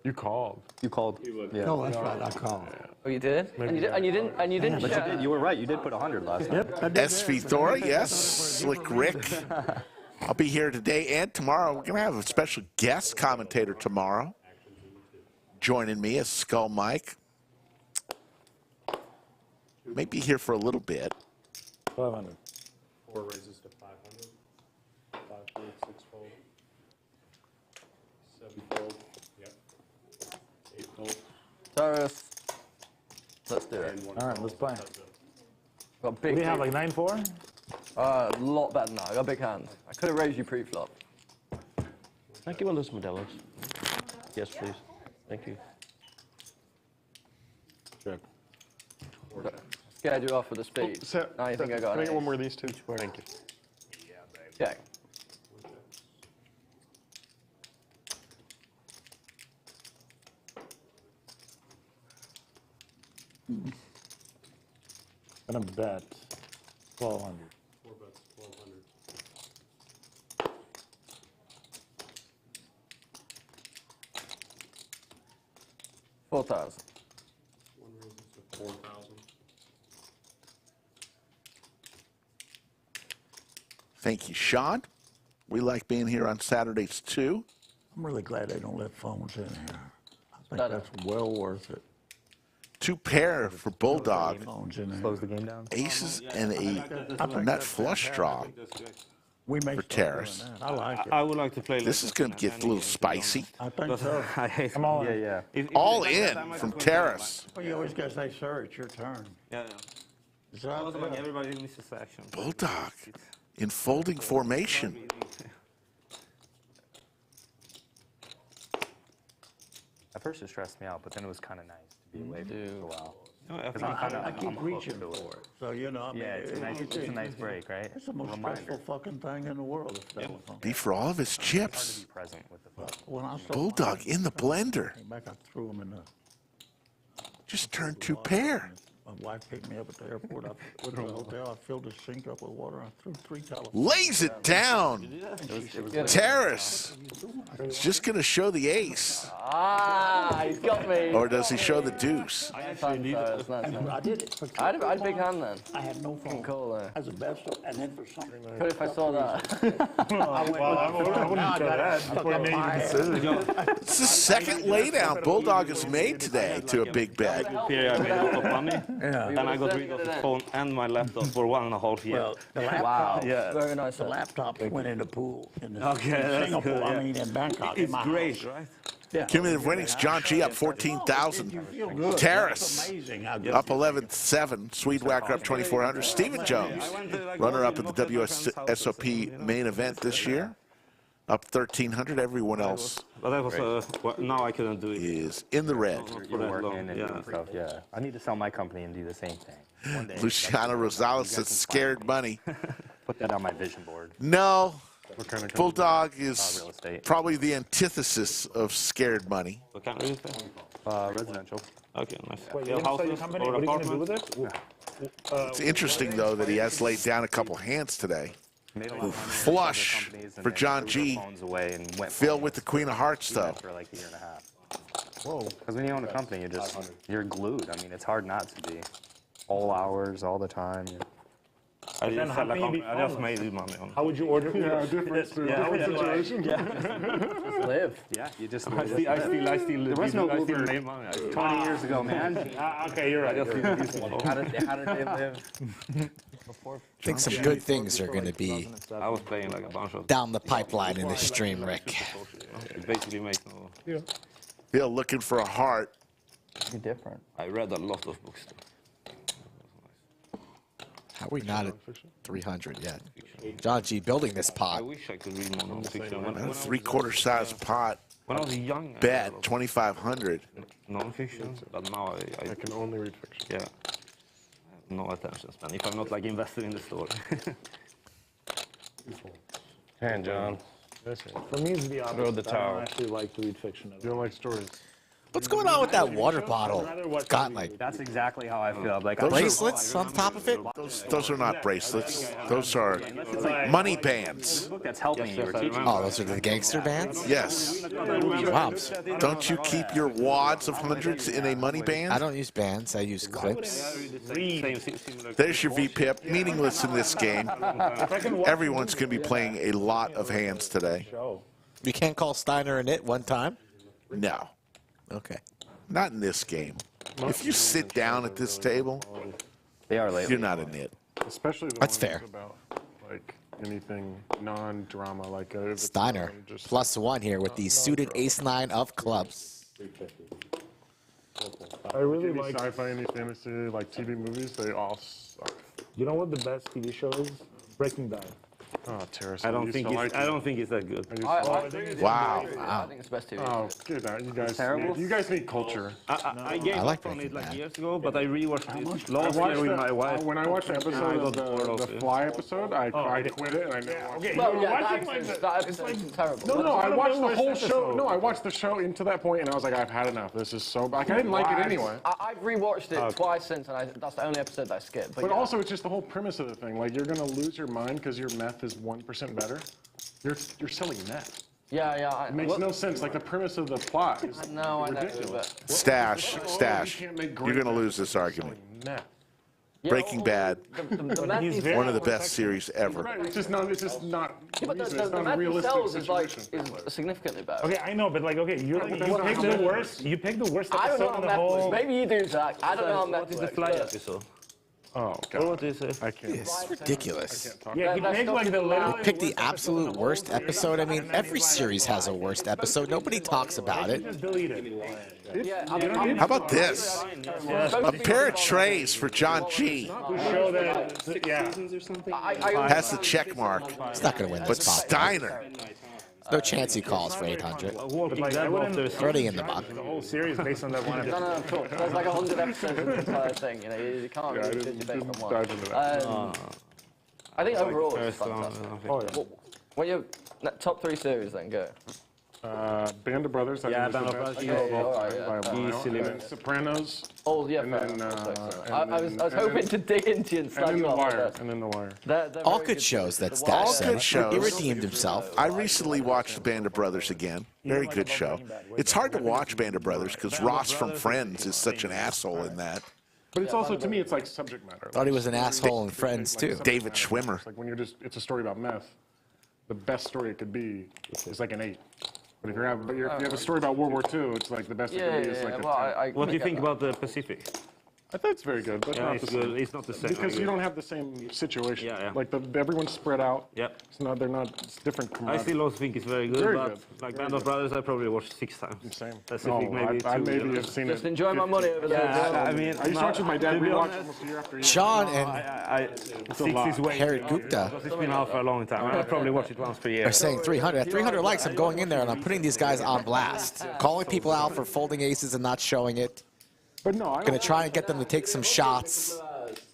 You called. You called. Yeah. No, that's right. I called. Oh, you did? And you didn't But you share. did. You were right. You did put 100 last time. Yep, I did. SV Thora, yes. Slick Rick. I'll be here today and tomorrow. We're going to have a special guest commentator tomorrow. Joining me is Skull Mike. May be here for a little bit. 1,200. 4 raises to 500. 5 fold, 6 fold. 7 fold. Yep. 8 fold. Taras. Let's do it. And 1 All right, fold. let's play. That's it. Got What big. do you have, like 9-4? A lot better than that. I got a big hand. I could have raised you pre-flop. Thank you, Los Modelos. Yes, please. Thank you. Check. Scared you off with the speed. Now you think I got Can I an get one ace. more of these two? Thank you. Check. Gonna bet 1,200. 4 bets, 1,200. $4,000. 1 raises to 4,000. Thank you, Sean. We like being here on Saturdays, too. I'm really glad they don't let phones in here. I think No. that's well worth it. 2 pair for Bulldog. Phones in Slows here. the game down. Aces and a nut flush draw. We may for start doing Taras. that. I like it. I would like to play. This is going to get a little spicy. I think so. I hate. Come on. Yeah. All in from Taras. Well, you always got to say, sir, it's your turn. Yeah. Is that Also, like everybody misses action. Bulldog in folding formation. At first it stressed me out, but then it was kind of nice to be away from it for a while. No, I 'Cause think- I keep I'm reaching hooked to for it. it. So, you know, I mean, Yeah, it's a nice break, right? It's the most Reminder. stressful fucking thing in the world, this telephone. Be for all of his Hard to chips. be present with the phone. When I saw Bulldog mine, in the blender. came back, I threw them in the Just turned 2 pair. My wife picked me up at the airport. I went to the hotel. I filled the sink up with water. I threw 3 telephones. Lays it down. It was Taras. It's just going to show the ace. Ah, he's got me. Or does he show the deuce? I did it. For I had a big hand then. I had no phone. Call there. As a best, and then for something. Could if I saw that. I went, I wouldn't show that before you made your decision. It's the second laydown Bulldog has made today to a big bet. Here I made a lot of money. Yeah. Then I got rid of the phone and my laptop for 1.5 years. Well, the Wow. laptop, Yeah. Very nice. the laptop went in the pool in, the, Okay, in that's Singapore. good, I yeah. mean, in Bangkok. It's in my great, house. right? Yeah. Cumulative winnings, John G up 14,000. You feel good. Taras That's amazing how good up you 11-7. Swedewacker up 2,400. Stephen Jones, runner up in the WSOP main event this year, up 1,300. Everyone else But that was well, now I couldn't do it. is in the red. You're that working long, and yeah. doing stuff, yeah. I need to sell my company and do the same thing. One day, Luciano Rosales says scared money. put that on my vision board. No, What kind of company? Bulldog is real estate. probably the antithesis of scared money. What kind of real estate? Residential. Okay, nice. Wait, Yeah, you're gonna sell your houses company? or What are you gonna do apartments? with it? It's interesting, though, that he has laid down a couple hands today. Made a lot of money with Flush other companies and for then John threw their G. phones away and went Filled with the Queen of Hearts, though. for like a year and a half. Whoa. Because when you own a company, you're glued. I mean, it's hard not to be. All hours, all the time. I Then just, how can you be I just homeless? made money on it. How would you order? Yeah, different situation. Live. Yeah, you just. I still There was no I still Uber made money. 20 years ago, man. Okay, you're right. How did they live? I think some good things are going to be I was playing like a bunch of down the pipeline in this stream, Rick. It basically makes no. Yeah. Bill looking for a heart. You're different. I read a lot of books. How are we not at 300 yet? John G. building this pot. I wish I could read more nonfiction. A 3/4 size pot. When I was young, I Bet read 2,500. nonfiction, but now I can only read fiction. Yeah. I have no attention span if I'm not like invested in the story. And John. For me, it's the opposite. Throw the I towel. don't actually like to read fiction at all. You don't like stories? What's going on with that water bottle? It's got like That's exactly how I feel. Like bracelets on top of it. Those are not bracelets. Those are money bands. That's helping you. Oh, those are the gangster bands? Yes. Wow. Don't you keep your wads of hundreds in a money band? I don't use bands. I use clips. There's your VPIP. Meaningless in this game. Everyone's going to be playing a lot of hands today. You can't call Stiner a nit one time? No. Okay. Not in this game. If you sit down at this table, They are late. you're not a nit. Especially the That's ones fair. about like anything non-drama, like Stiner, +1 here with the suited ace-9 of clubs. I really like sci-fi, any fantasy, like TV movies. They all suck. You know what the best TV show is? Breaking Bad. Oh, Terrace. I don't think it's that good. Wow. I think it's the best TV. Oh, get out. Terrible. You guys need culture. I gave like up on it Breaking like Bad. years ago, but I rewatched it I last watched year with my wife. when I watched the episode of bored of the it. Fly episode, I quit it and I never watched it. Well, yeah, that episode's terrible. No, I watched the whole show. No, I watched the show into that point and I was like, I've had enough. This is so like I didn't like it anyway. I've rewatched it twice since, and that's the only episode I skipped. But yeah. also, it's just the whole premise of the thing. Like, you're gonna lose your mind because your meth is 1% better. You're selling meth. Yeah. It makes no sense. Like the premise of the plot is ridiculous. Stache. You're going to lose this argument. Meth. Breaking Bad, one of the best series ever. Right, it's just not. Yeah, but it's the not a meth realistic themselves is situation. significantly better. Okay, I know, but like, okay, you pick the worst. You pick the worst I don't know episode on of the Netflix. whole. Maybe you do, Zach. I don't know on Netflix. What is the Fly episode? Oh God. What is it? I can't. It's ridiculous. Yeah, he picked like the They literally. picked the absolute worst episode. I mean, every series has a worst episode. Nobody talks about it. Just delete it. How about this? A pair of trays for John G. Show that. Yeah. Has the check mark. He's not going to win But this pot. Steiner, No chance he calls for 800. Already in the muck. The whole series based on that one episode. No, of course. There's like 100 episodes of the entire thing. You know, you can't really judge it based on one. Dive into that. I think overall it's fantastic. What your top 3 series then? Go. Band of Brothers. I think Band is of the best Brothers. show of all Yeah, time yeah, by a mile. Easily. And then Sopranos. Oh yeah, And fair then, enough. and I was then- hoping to dig into you and And start then you The off Wire. with And then The Wire. that. All good shows that Stache All said. good shows. He redeemed himself. I recently watched Band of Brothers again. Very good show. It's hard to watch Band of Brothers because Ross from Friends is such an asshole in that. But it's also, to me, it's like subject matter. Thought he was an asshole in Friends, too. David Schwimmer. Like when it's a story about meth, the best story it could be is like an 8. But if you have a story about World War II, it's like the best it could be is like a 10. What do you think about the Pacific? I thought it's very good, but Yeah, not it's the same. good. It's not the same. Because you don't have the same situation. Yeah. Like everyone's spread out. Yep. It's different. I still also think it's very good, Very but good. like Very Band of Brothers, I probably watched 6 times. Same. Pacific, maybe I 2. maybe have seen Just it. enjoy my money over there. Yeah, I mean, I used to watch with my dad. to be We watched honest, almost year after year. Sean and I 6 is way Harry Gupta because it's been out for a long time. I probably watch it once per year. are saying 300. At 300 likes, I'm going in there and I'm putting these guys on blast. Calling people out for folding aces and not showing it. But no, Going to try and get them to take some shots.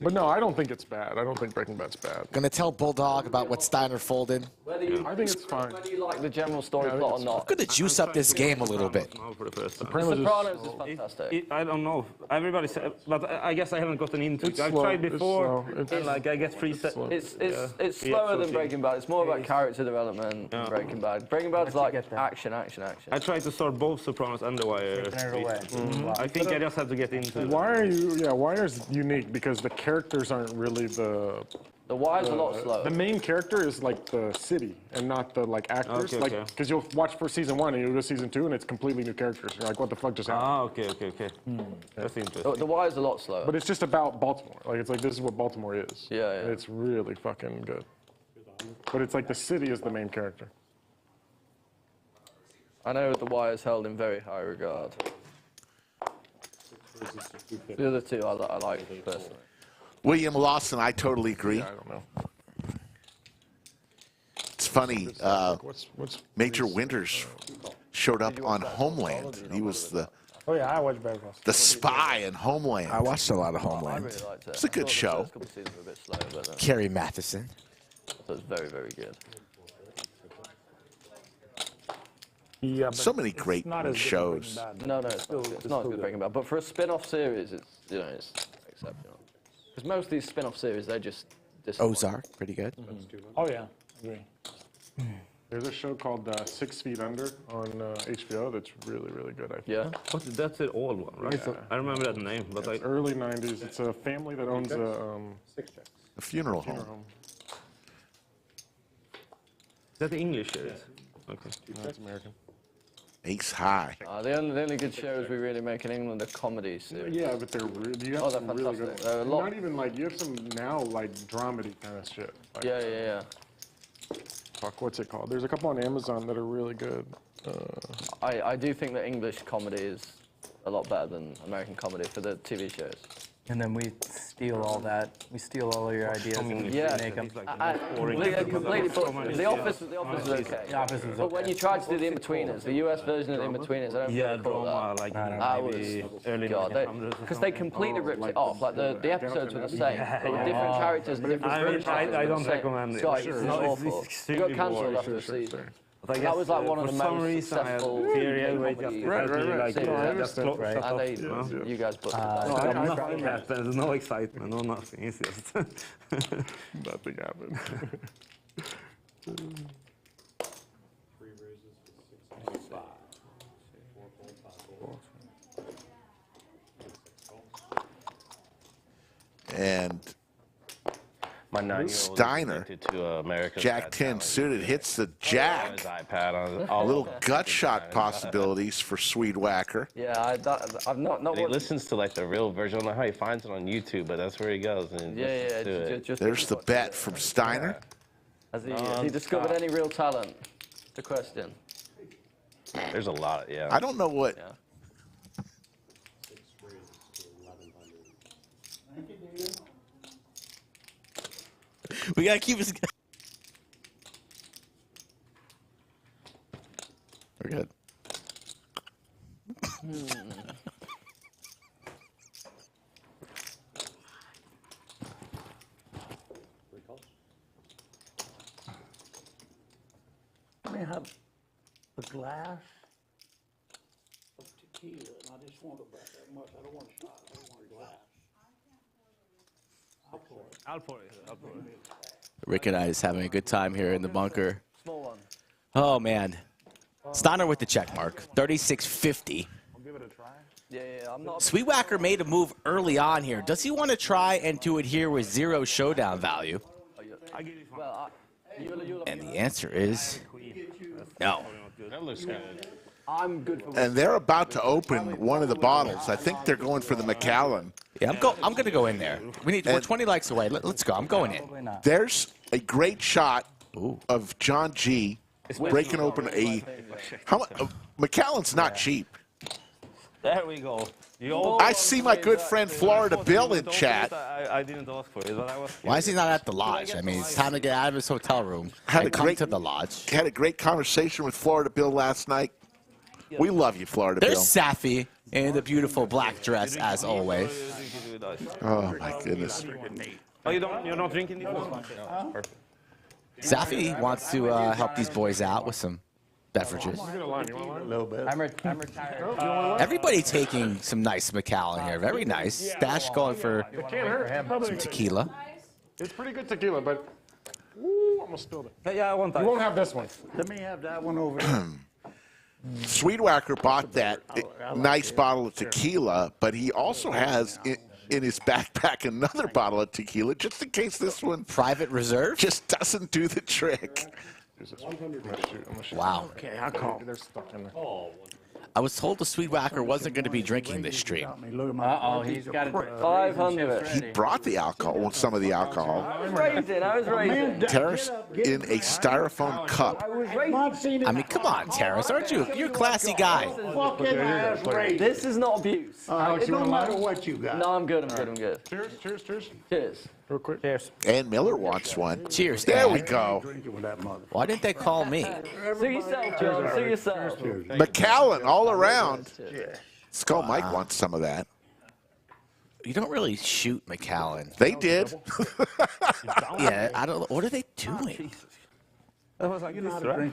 But no, I don't think it's bad. I don't think Breaking Bad's bad. Going to tell Bulldog about what Steiner folded. I think it's fine. Whether you like the general story Yeah, I plot or think not. Going to juice up this game a little bit. Now for the first time. Sopranos is fantastic. I don't know. Everybody said, but I guess I haven't gotten into it. It's I've slow. tried It's before, slow. It's- and like I get 3 slow. It's slower than Breaking Bad. It's more about character development than Breaking Bad. Breaking Bad's like action. I tried to start both Sopranos and The Wire. I think I just have to get into it. Wire's unique because the characters aren't really the Wire's a lot slower. The main character is like the city and not the like actors. Okay, like okay. because you'll watch for season 1 and you'll go to season 2 and it's completely new characters. You're like, what the fuck just happened? Ah, okay. That's interesting. The Wire's a lot slower. But it's just about Baltimore. Like it's like this is what Baltimore is. Yeah. And it's really fucking good. But it's like the city is the main character. I know the wire's held in very high regard. The other two I like personally. William Lawson, I totally agree. Yeah, I don't know. It's funny. Major Winters showed up on Homeland. He was the Oh yeah, I watch Better Call Saul. the spy in Homeland. I watched a lot of I Homeland. really liked it. It's a good show. The first couple of seasons were a bit slow, but Carrie Matheson. it was very, very good. Yeah, but So many it's great not as good as shows. Breaking Bad. No, it's not, it's not as good as Breaking Bad. But for a spin-off series, it's it's exceptional. Because most of these spin-off series, they just disappoint. Ozark, pretty good. Oh yeah, agree. There's a show called 6 Feet Under on HBO that's really, really good. I think. Yeah. That's the old one, right? I remember that name, but It's early 90s. It's a family that owns a funeral home. Is that the English series? Okay. No, it's American. Ace High. The only good shows we really make in England are comedy series. Yeah, but they're you have Oh, some they're really fantastic. good. They're a lot. Not even like you have some now like dramedy kind of shit. Like, Yeah. Fuck, what's it called? There's a couple on Amazon that are really good. I do think that English comedy is a lot better than American comedy for the TV shows. And then we steal all that. We steal all of your ideas and Yeah, make them. completely. But The Office is okay. The Office is But when you try to do the in-betweeners, the US version of the in-between-ers, I don't Yeah, really call drama, that. like That maybe was early God, 1900s. because they completely ripped it off. Like the episodes were the same, but with different characters and different franchises. I were don't the same. recommend it. Sky, Sure. it's No, it's awful. You extremely got cancelled boring. after a season. But I That guess, was like one of the for some most reason I have successful period where it just comedy felt really like series. No, I just understand. close And off, they, you know? you guys put No, I nothing happened. There's no excitement, no nothing. It's just Nothing happened. 3 raises for 6 5. 4 fold, 5 fold. And My 9-year-old Steiner, to America's Jack Got 10 Talent. suited, hits the jack. His iPad on A all little of gut shot possibilities for Swedewacker. Yeah, I've not He watched. listens to like the real version. I don't know how he finds it on YouTube, but that's where he goes. And Yeah, listens to it. just There's the bet from Steiner. Has he discovered any real talent? The question. There's a lot. Yeah. I don't know what. Yeah. 6 raises to 1100. We gotta keep this. We're good. Let me have a glass of tequila, and I just want about that much. I don't want a shot. I don't want a glass. I'll pour it. I'll pour it. Rick and I is having a good time here in the bunker. Small one. Oh man, Steiner with the check mark, 36.50. Yeah, I'm not. Swedewacker made a move early on here. Does he want to try and do it here with 0 showdown value? Well, And the answer is no. That looks good. I'm good for. And they're about to open one of the bottles. I think they're going for the Macallan. Yeah, I'm going to go in there. We're 20 likes away. Let's go. I'm going in. There's a great shot of John G. breaking open a. Macallan's not cheap. There we go. I see my good friend Florida Bill in chat. I didn't ask for it, but I was. Why is he not at the lodge? I mean, it's time to get out of his hotel room Had a and come great- to the lodge. Had a great conversation with Florida Bill last night. We love you, Florida There's Bill. Safi in the beautiful black dress, as always. Oh my goodness. Oh, you're not drinking this one? Perfect. Safi wants to help these boys out with some beverages. A little bit. I'm retired. Everybody taking some nice Macallan here. Very nice. Stache going for It can't hurt. some tequila. It's pretty good tequila, but ooh, almost spilled it. Yeah, I want that. You won't have this one. Let me have that one over there. Swedewacker bought that nice bottle of tequila, but he also has in his backpack another bottle of tequila, just in case this one Private reserve? just doesn't do the trick. Wow. Okay, I'll call. They're stuck in there. I was told the Swedewacker wasn't going to be drinking this stream. Uh-oh, he's got it. 500. He brought the alcohol, some of the alcohol. I was raising. Terrace in a styrofoam cup. I mean, come on, Taras, aren't you? You're a classy guy. This is not abuse. It don't matter what you got. No, I'm good. I'm good. Cheers, cheers, cheers. Cheers. Real quick. Cheers. And Miller wants one. Cheers, There Dad. we go. Why didn't they call me? Sue yourself, John. Sue yourself. McAllen all around. Skull Mike wants some of that. You don't really shoot McAllen. They did. Yeah, I don't. What are they doing?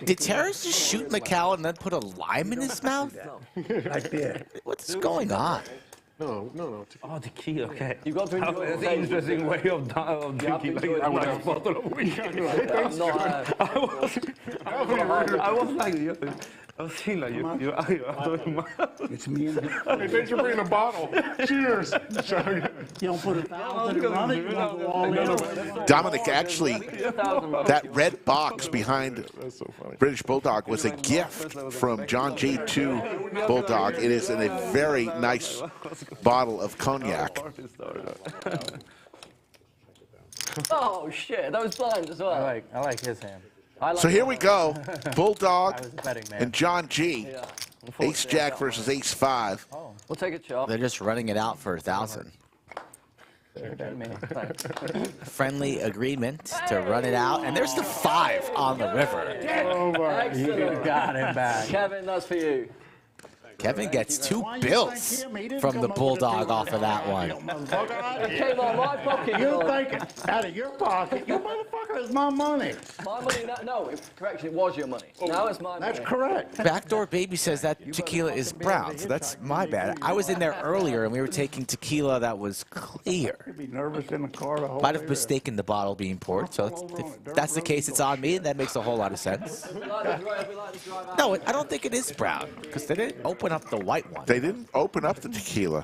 Did Terrace just shoot McAllen and then put a lime in his mouth? Like that. What's going on? No. Oh, tequila, okay. You got to enjoy That's an interesting way of drinking like a nice bottle of whiskey. I'm not. I was like, I was seeing like you It's me and Hey, thanks for bringing a bottle. Cheers. you don't put 1,000 on it, you want to go all in. Dominic, actually, that red box behind British Bulldog was a gift from John G to Bulldog. It is in a very nice bottle of cognac. Oh shit, that was blind as well. I like his hand. So here we go. Bulldog I was a betting man. and John G. Ace Jack versus Ace 5. We'll take a chop. They're just running it out for 1,000. Friendly agreement to run it out, and there's the 5 on the river. Excellent. Got him back. Kevin, that's for you. Kevin gets 2 bills from the Bulldog off of that one. It came out of my pocket. You're thinking out of your pocket. You motherfucker is my money. My money now? No, correction, it was your money. Now it's my money. That's correct. Backdoor Baby says that tequila is brown, so that's my bad. I was in there earlier, and we were taking tequila that was clear. You'd be nervous in the car the whole Might have way. mistaken the bottle being poured, so if that's the case, it's on me, and that makes a whole lot of sense. No, I don't think it is brown, because they didn't open up the white one. They didn't open up the tequila.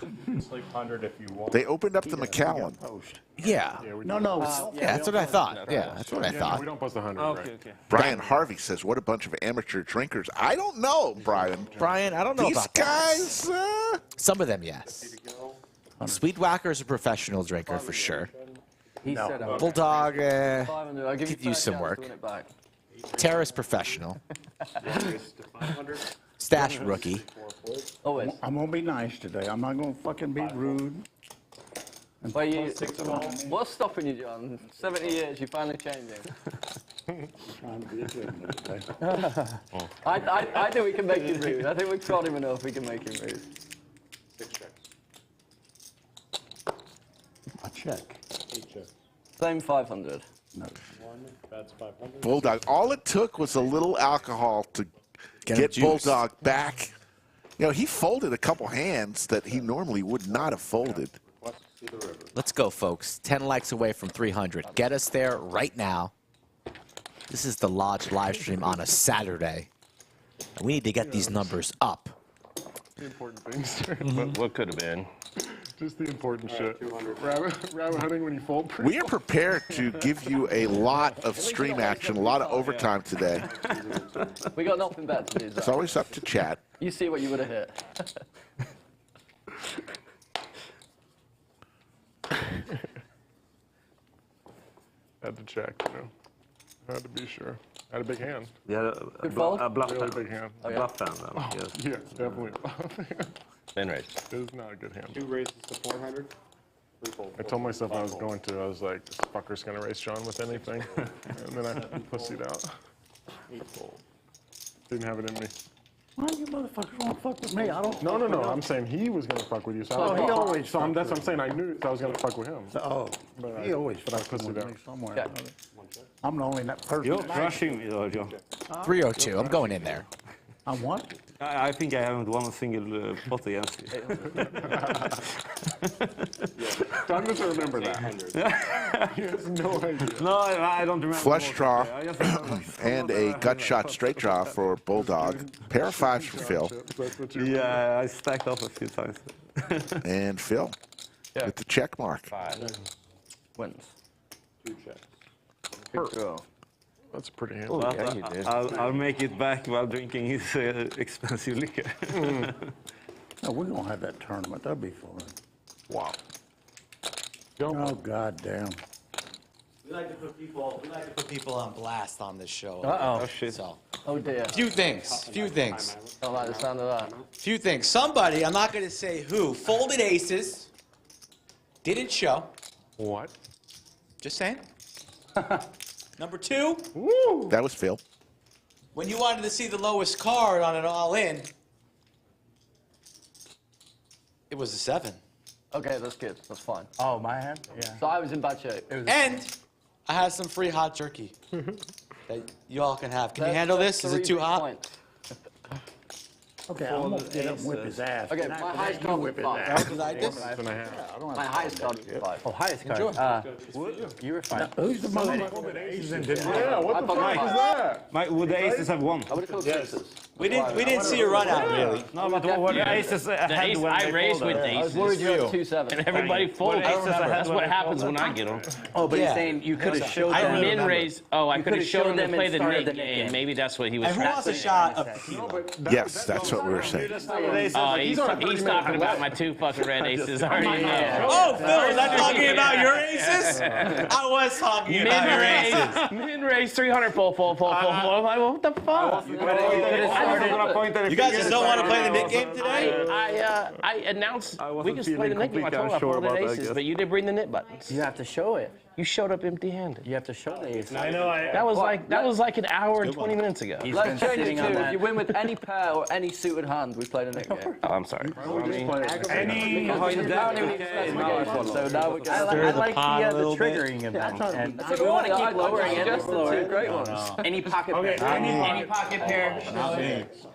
They opened up the McAllen. Yeah. No. Yeah, that's what I thought. Yeah, that's what I We thought. don't post 100. Okay, right? okay. Brian Harvey says, what a bunch of amateur drinkers. I don't know, Brian. Brian, I don't know These about that. guys, Some of them, yes. Swedewacker is a professional drinker for sure. He said I'm Bulldog 500. I'll give you could use some 30 work. to win it back. Terrace professional. Stache rookie. Always. I'm going to be nice today. I'm not going to fucking be rude. Well, what's stopping you, John? 70 years, you're finally changing. Trying to be a gentleman today. I think we can make him rude. I think we've got him enough, we can make him rude. 6 checks. A check. 8 checks. Same 500. No. 1, that's 500. Bulldog. All it took was a little alcohol to get juice. Bulldog back. You know, he folded a couple hands that he normally would not have folded. Request to the river. Let's go, folks. 10 likes away from 300. Get us there right now. This is the Lodge Livestream on a Saturday. We need to get these numbers up. The important things. What could have been? Just the important shit. 200. Rabbit hunting when you fold. We are prepared to give you a lot of stream action, a lot of overtime today. We got nothing better to do, It's Zach. always up to chat. You see what you would have hit. Had to check, you know. Had to be sure. Had a big hand. Yeah, Good fold? a bluff Really hand. big hand. A bluff hand. Yes. Yeah, definitely. Then raise. It is not a good hand. 2 raises to 400. 3 fold. I told myself I was going to. I was like, this fucker's going to race John with anything. And then I pussied out. 8 fold. Didn't have it in me. Why you motherfuckers want to fuck with me? I don't. No. I'm saying he was going to fuck with you. So, Oh, he always that's what I'm saying. I knew I was going to fuck with him. Oh, But he always but I fucking pussied with out. me somewhere. Yeah. or other. I'm the only person. You're crushing me, though, John. 302. I'm going in there. I want. I think I haven't won a single pot against you. John doesn't remember that. He has no idea. No, I don't remember. Flush draw I just remember. and a gut shot straight draw for Bulldog. Pair of 5s for Phil. That's what you Yeah, I stacked up a few times. And Phil with the check mark. Wins. 2 checks. Good draw. That's pretty hand. Oh, yeah, you did. I'll make it back while drinking his expensive liquor. No, we're gonna have that tournament. That'll be fun. Wow. Oh, goddamn. We like to put people on blast on this show. Uh-oh. Oh, shit. So, Oh, dear. few things. Don't like the sound of that. Few things. Somebody, I'm not going to say who, folded aces, didn't show. What? Just saying. Number two, That was Phil. when you wanted to see the lowest card on an all-in, it was a 7. Okay, that's good. That's fine. Oh, my hand? Yeah. So I was in bad shape. It was And I have some free hot jerky that you all can have. Can you handle this? Is it too hot? Points. Okay, I'm gonna get up and whip his ass. Okay, And my after highest that, card you was whip his 5. ass. You like this? My highest card was 5. Oh, highest card. You were fine. Who's the money? Yeah, what the fuck is that? Would the aces have won? I would have called sixes. We didn't see a run out really. No, but what the aces The had ace, when I they raised with folded? the I was aces. worried you had 2-7. And everybody folded. That's what happens when I get them. Oh, but Yeah. he's saying you could have showed I them. min raised. Oh, I You could have could've showed showed them to them play and the started Nick the Nick game. game. Maybe that's what he was And who trying wants to a shot of tequila? Yes, that's what we were saying. Oh, he's talking about my 2 fucking red aces. I already know. Oh, Phil, is that talking about your aces? I was talking about your aces. Min raise 300 fold. I'm like, what the fuck? You guys just don't want to play the Nick game today? I announced I we wasn't can play the feeling Nick game. I told him I completely unsure folded about that, I aces, guess. but you did bring the nit buttons. You have to show it. You showed up empty-handed. You have to show the ace. I know. That was like an hour and 20 minutes ago. He's Let's been change it sitting on to if that. you win with any pair or any suited hand, we play the Nick game. Oh, I'm sorry. Any. I don't even need to specify one, so now we're I going like the triggering of them. And So we want to keep lowering it. Just the 2 great ones. any pocket Okay, pair. any pocket pair.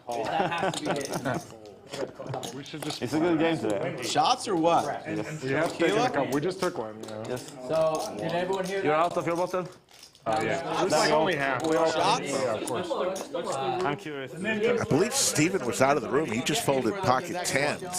That has to be it. We should just. It's a good game today. Shots or what? We have taken a couple. We just took one. Yeah. So, did everyone hear You're that? out of your bottle? Yeah. It's like only half. Shots? Yeah, of course. I'm curious. I believe Steven was out of the room. He just folded pocket 10s.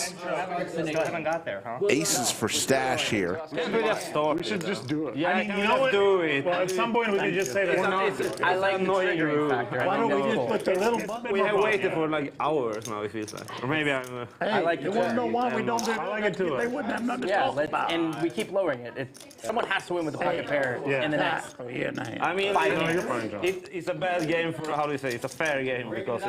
Still haven't got there, huh? Aces for Stache here. We should just do it. Yeah, I mean, you know what? do it. Well, at some point we could just say that we're not. I like the triggering factor. Why don't we just put the little button? We have waited for like hours now, it feels like. Or maybe I'm. Hey, I like you the want to know triggering. why we don't do I like it too. They wouldn't have nothing to Yeah, talk about. and we keep lowering it. Someone has to win with the pocket pair in the next. I mean, You're fine, John. it's a bad game for, how do you say, it's a fair game because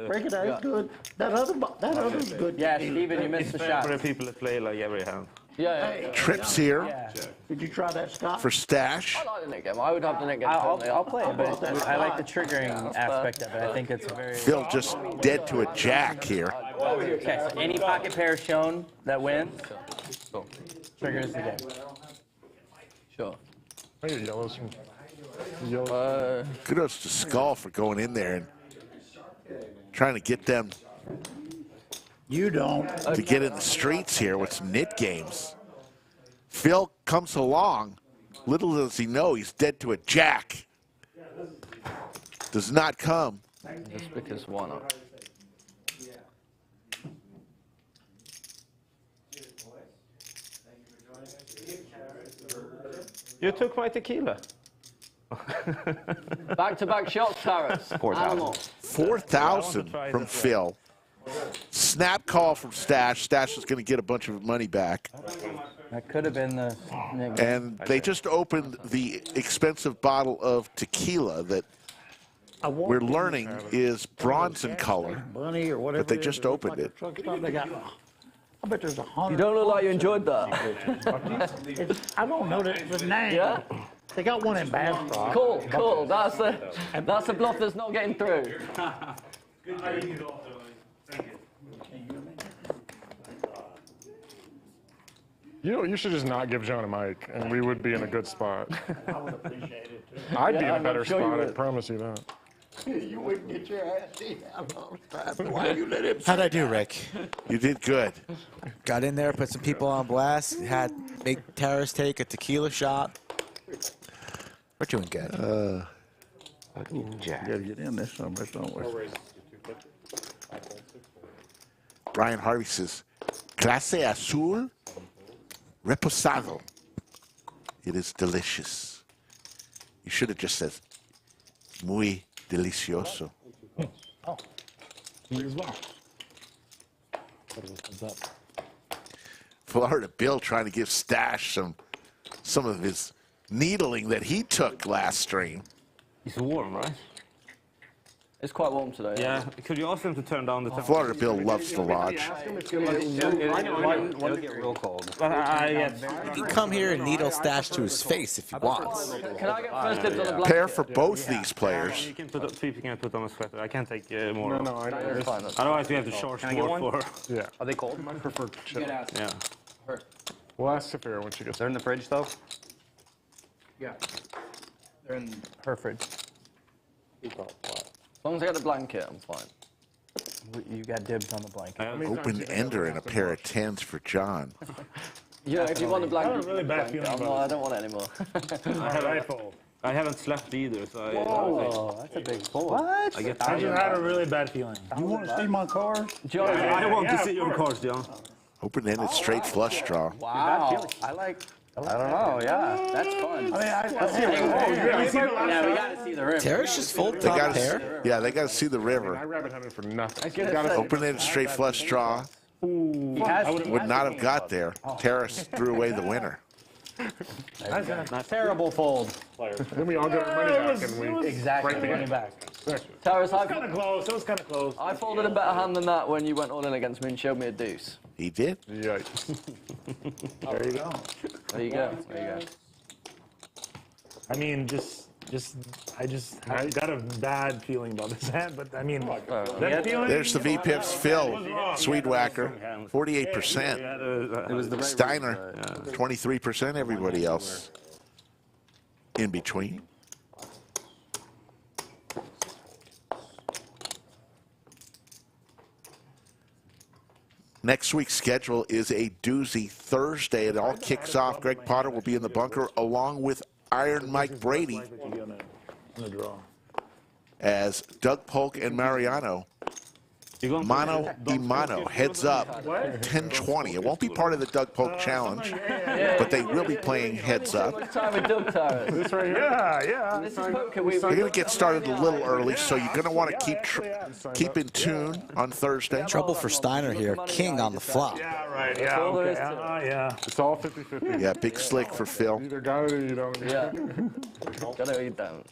Break it out, it's good. That other's good. Yeah, Steven, you missed it's the fair shot. for the people that play like every hand. Yeah. Trips here Did you try that, Scott? for Stache. I like the Nick game. I would have the Nick game. I'll play it, but I like the triggering aspect of it. I think it's a very. Phil just dead to a jack here. Okay, so any pocket pair shown that wins triggers the game. Sure. Oh, your yellows from. Kudos to Skull for going in there and trying to get them You don't. to get in the streets here with some nit games. Phil comes along. Little does he know he's dead to a jack. Does not come. Just because why not? You took my tequila. Back-to-back shots, Taras. Animal. 4,000 from Phil. Snap call from Stache. Stache is going to get a bunch of money back. That could have been the Nick game. And they just opened the expensive bottle of tequila that we're learning is bronze in color, Bunny or whatever. but they just opened it. I bet there's 100. You don't look like you enjoyed that. I don't know the name. Yeah? They got one in Bass Pro. Cool. That's a bluff that's not getting through. You know, you should just not give John a mic, and we would be in a good spot. I would appreciate it too. I'd be in a I'm better sure you spot, I would. promise you that. You wouldn't get your ass beat out all the time. Why you let him? How'd I do, Rick? You did good. Got in there, put some people on blast, had make Taras take a tequila shot. We're doing good. You gotta get in this somewhere, don't we? Brian Harvey says, Clase Azul Reposado. It is delicious. You should have just said Muy delicioso. Oh, me as well. Florida Bill trying to give Stache some of his needling that he took last stream. It's warm, right? It's quite warm today. Yeah. Could you ask him to turn down the temperature? Florida Bill loves the lodge. It'll get real cold. He can come here and needle Stache to his face if he wants. Can I get first dibs on the blanket? Pair for both these players. You can put see if you can put on a sweater. I can't take more. No, I know. It's fine. Otherwise, we have to charge more for. Yeah. Are they cold? I prefer chill. Yeah. We'll ask Sophia when she gets They're in the fridge, though? Yeah. They're in her fridge. As long as I get the blanket, I'm fine. You got dibs on the blanket. Open ender and a pair of 10s for John. Yeah, if you want the blanket, I have a really bad feeling about I don't want it anymore. I haven't slept either, so Oh, that's a big pull. What? I just had a really bad feeling. You want to see my cards? John, I want to see your cards, John. Open ended straight flush draw. Wow. I don't know, yeah. That's fun. I see yeah, we got to see the river. Terrace just full They top got pair. yeah, they got to see the I river. rabbit hunted for nothing. Open ended straight flush draw. Would not have got there. Terrace threw away the winner. Not terrible fold. Then we all get our money back and we Exactly. break the Money game. back. Terrace, Kind of close. It was kind of close. I folded a better hand than that when you went all in against me and showed me a deuce. He did. Yikes. There you go. There you go. There you go. I mean, I got a bad feeling about this hand, but I mean, that feeling. There's the V-Pips. Phil, Swedewacker, 48%. It was the Stiner, 23%. Everybody else in between. Next week's schedule is a doozy. Thursday, it all kicks off. Greg Potter will be in the bunker along with Iron Mike Brady On the draw. as Doug Polk and Mariano. Mano y mano, heads up, 10-20. It won't be part of the Doug Polk challenge, but they will be playing heads up. What time with Doug-Taras? This right here. Yeah. This is poker. You're going to get started a little early, so you're going to want to keep in tune on Thursday. Trouble for Stiner here. King on the flop. Yeah, right. Yeah. all there is Okay. to it. Yeah. It's all 50-50. Yeah, big slick for Phil. You either got it or you don't. Yeah. Gotta or you don't.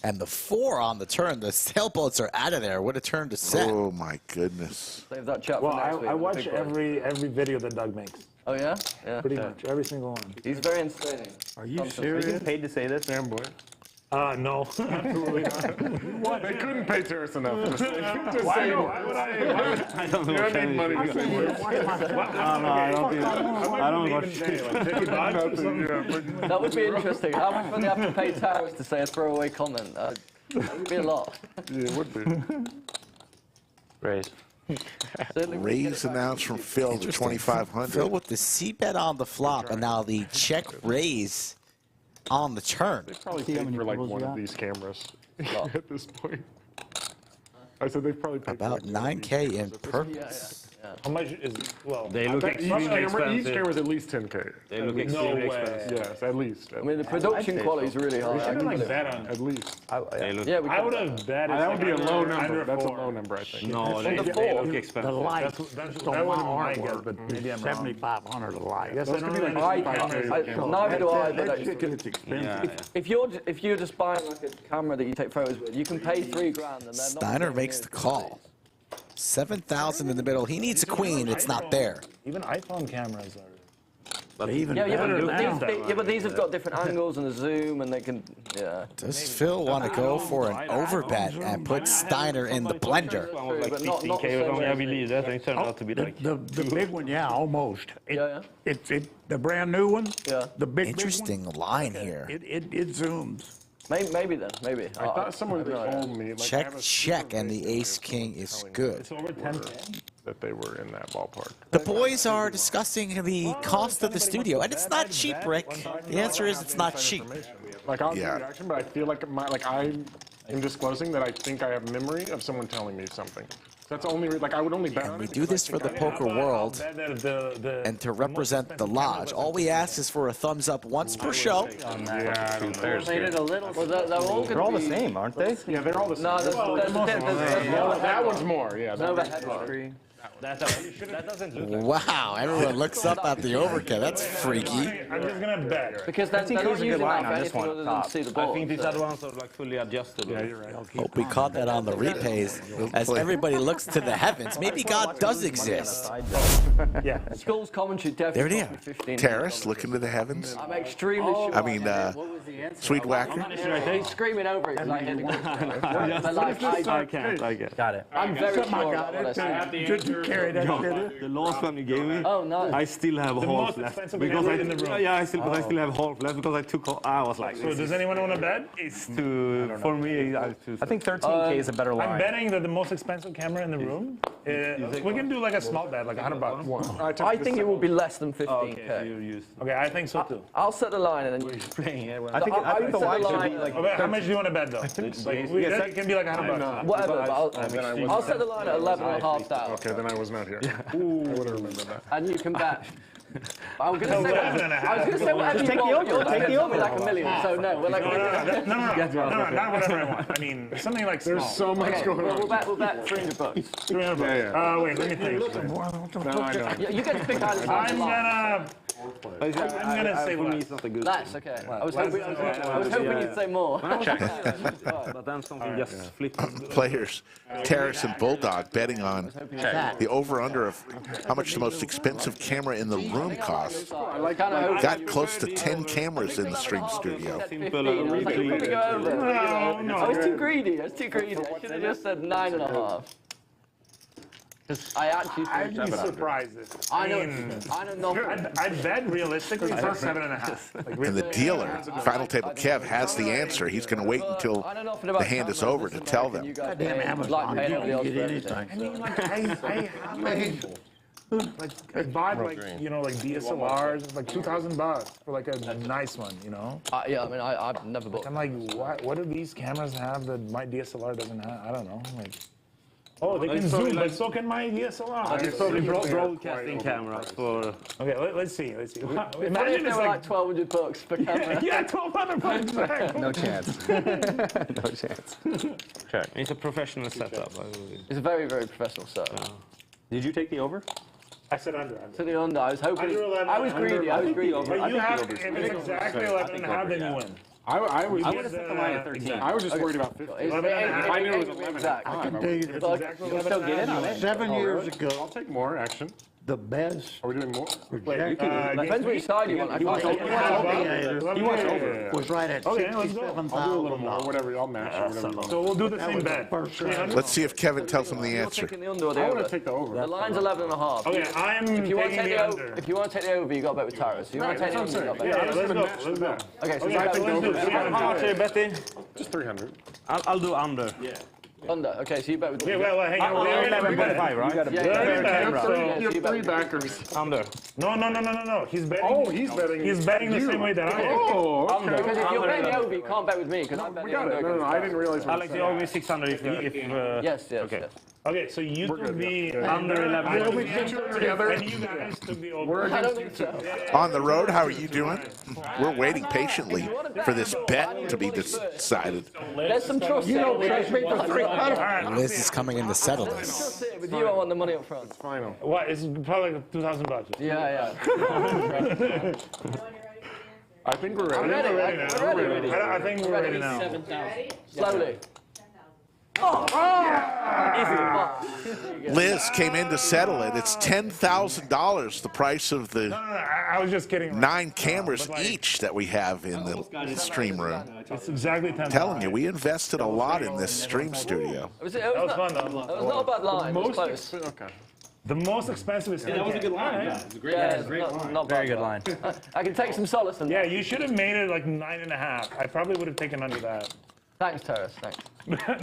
And the 4 on the turn. The sailboats are out of there. What a turn to set. Oh, my goodness. Save that chat Well, for next week. I watch Big boy. every video that Doug makes. Oh, yeah? Yeah. Pretty much every single one. He's very entertaining. Are you Are you serious? getting paid to say this? Damn boy. No, absolutely not. They couldn't pay Terrace enough. Just Why saying. would I I don't know You what don't need money to say words. I don't watch. That would be interesting. How much would they have to pay Taras to say a throwaway comment? That would be a lot. Yeah, it would be. Raise. Certainly we can get Raise it back. announced from Phil to Interesting. 2,500. Phil with the C-bet on the flop, and now the check raise on the turn. They probably paid for like one of these cameras at this point. I said they've probably paid About for like 9K in purpose. How much is, well, They I look bet each extremely camera is expensive. at least 10K. They look no extremely way. expensive. Yes, at least. I mean, the production quality is really high. We should have like bet on At least. They look. Yeah, we I could. would have bet. That would be a low number. Under That's a 4. low number, I think. No, they the look four. expensive. The light, That's just that on wasn't my my guess, artwork, but maybe I'm wrong. 7,500 a light. Yes, Those I could be know. like I, 5K. neither do I, but That shit gets expensive. Yeah. if you're just buying like a camera that you take photos with, you can pay $3 grand and they're not. Steiner makes the call. 7,000 in the middle. He needs a queen. It's not there. Even iPhone cameras are. Even Yeah, better now. but these have got different angles and a zoom, and they can. Yeah. Does Phil want to go for an overbet and put Steiner in the blender? One was like But not 16K. the It was same only, I as believe that thing turned out to be The, like. the big one, yeah, almost. Yeah. It's the brand new one. Yeah. The big Interesting line here. It zooms. Maybe then, maybe. I thought someone told me. Like, I have Check, a check, and the ace-king is good. It's over 10K. that they were in that ballpark. The boys are discussing the cost of the studio, and it's not cheap, Rick. The answer is it's not cheap. Like I'll Yeah. do reaction, but I feel like I am disclosing that I think I have memory of someone telling me something. That's only like I would only bet. And we do this for the poker world and to represent the Lodge. All we ask is for a thumbs up once per show. Yeah, made it a little. Well, they're all the same, aren't they? Yeah, they're all the same. No, that one's more. Yeah, That doesn't look like Wow, everyone looks up at the overkill. That's freaky. I'm just gonna bet. Because they're not using that for anything other than see the ball. I think these other ones are like fully adjusted. Yeah, you're right. Hope we caught that on the replays. As everybody looks to the heavens, maybe God does exist. Yeah. Skull's commentary There definitely it cost me is. 15. Terrace, look into the heavens. I'm extremely sure. I mean, Swedewacker. He's screaming over it because I hit the I can't. Got it. I'm very sure about what I said. Did you carry that? The last one you gave me, Oh, no. I still have The half most left. expensive Because camera in the room. I still have half left because I took. I was like, So does anyone want to bet? it's too. For me, I choose. I think 13K is a better line. I'm betting that the most expensive camera in the room. We can do like a small bet, like $100. I think it will be less than 15K. Okay, I think so too. I'll set the line and then you playing. I think the line should be like. Okay, how much do you want to bet though? It can be like $100. whatever. But I'll set the line at 11.5 down. Okay, then I was not here. I would have remembered that. And you can bet. I was going to say, 11.5. whatever Just you take the want. over. Take the over. Like $1 million. So no, we're like. No, not whatever I want. I mean, something like There's small. so much going on. We'll bet $300. $300. Wait, let me think. No, I know. Yeah, you get to pick either side. I'm gonna say less. Less, okay. I was hoping you'd say more. But then something just flipped. Players, Terrace and Bulldog betting on the over-under of how much the most expensive camera in the room costs. Got close to 10 cameras in the stream studio. I was too greedy. I should have just said 9.5. I'd be surprised. I know. I'd bet realistically for 7.5. And the dealer, Final Table Kev, has the answer. He's going to wait until the hand is over to tell them. Goddamn Amazon, you don't get anything. I mean, I bought like DSLRs, like $2,000 for like a nice one, you know. Yeah, I mean, I've never bought. I'm like, what do these cameras have that my DSLR doesn't have? I don't know. Like, oh, they can zoom, but so can my DSLR. It's probably broadcasting cameras for. Okay, let's see. Imagine it's like $1,200 per camera. Yeah, $1,200. No chance. No chance. Sure. It's a professional setup. It's a very, very professional setup. Did you take the over? I said under. To the under. I was hoping. I was greedy. But you have, if it's exactly 11.5, then you win. I would have set the line at 13. I was just worried about 15. If I knew it was 11. Exact. I can tell you It's exactly You'll still get in on it. 7 years I'll ago, take more action. the best Are we doing more? Depends which side you want. I can't take was right at Okay, let's go. I'll do a little more, $67,000. whatever. I'll match or whatever you want. So we'll do the That same was the bet. first round. Let's see if Kevin tells him the You're answer. taking the under or the I want over. to take the over. The line's 11.5. Okay, I'm If you want to taking take the the under. If you want to take the over, you got to bet with Taras. If you want to take the under, you got to bet. Yeah, let's go. Let's go. Okay, so Okay, you let's bet do it. How much are you betting? Just 300. I'll do under. under. Okay, so you bet with. Okay, well, hang on. I'll We're 11.5, right? You have three backers. Under. No. He's betting. Oh, he's betting. He's betting the same way that I am. Oh, okay. Because if you're betting the over, you can't bet with me because I'm betting We got it. No, I didn't realize. I like the over 600 if Yes. Okay. Okay, so you took the Under 11. We get you together. and you guys took the over. I don't think so. On the road, how are you doing? We're waiting patiently for this bet to be decided. There's some trust. You don't trust me for 300. Liz is coming in to settle this. With you, I want the money up front. Final. What? It's probably like $2,000. Yeah. I think we're I'm ready. ready. We're ready. I think we're ready now. Slowly. Liz came in to settle it. It's $10,000, the price of the I was just kidding. 9 cameras each that we have in the stream room. It's exactly 10. Telling you, we invested a lot in this stream studio. That was fun though. That was not a bad line. It was close. Okay. The most expensive is. That was a good line. Yeah, it was a great line. Great line. Not Very bad good line. I can take some solace in that. Yeah, you should have made it like 9.5. I probably would have taken under that. Thanks, Terrace. Thanks.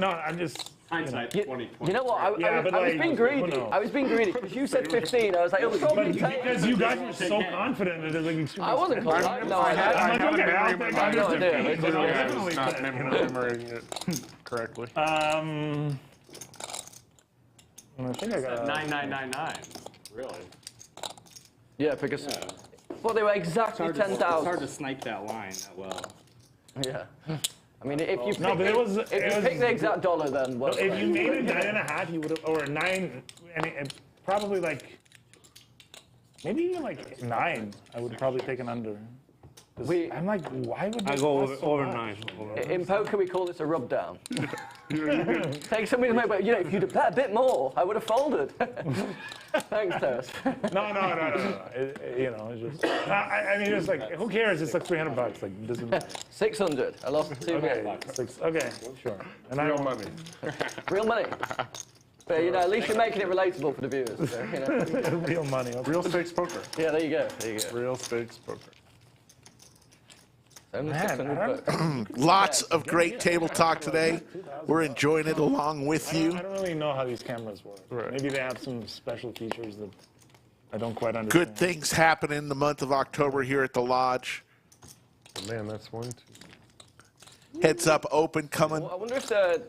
No, I'm just. Hindsight, 2020. You know what? I was like, being who greedy. knows? I was being greedy because you said 15. I was like, it'll probably take. Because you guys were so confident that it was like extremely. I wasn't confident. No, I had. I'm like, okay, I'll take I had no idea. It's definitely not memorizing it correctly. I think I got 9999. Really? Yeah, because well, they were exactly 10,000. It's hard to snipe that line that well. Yeah. I mean, if you pick, No, but it was- if it you was- pick the exact dollar, then what? If you made it 9.5, you would have, or 9, and it probably like, maybe even like 9. I would probably take an under. 'Cause I'm like, why would I this go cost so over much? 9. In poker, we call this a rub down. Take somebody to make, but you know, if you'd have bet a bit more, I would have folded. Thanks, Taras. No. You know, it's just. I mean, it's like, who cares? It's like $300. Like, it doesn't matter. 600. I lost 2 Okay, more. okay, sure. And Real money. Real money. But you know, at least you're making it relatable for the viewers. So, you know. Real money. Okay. Real stakes poker. Yeah, there you go. There you go. Real stakes poker. Only Man, 600 bucks. Lots of great table talk today. We're enjoying it along with you. I don't really know how these cameras work. Right. Maybe they have some special features that I don't quite understand. Good things happen in the month of October here at the Lodge. Oh, man, that's 1, 2. Heads up open coming I wonder if they'll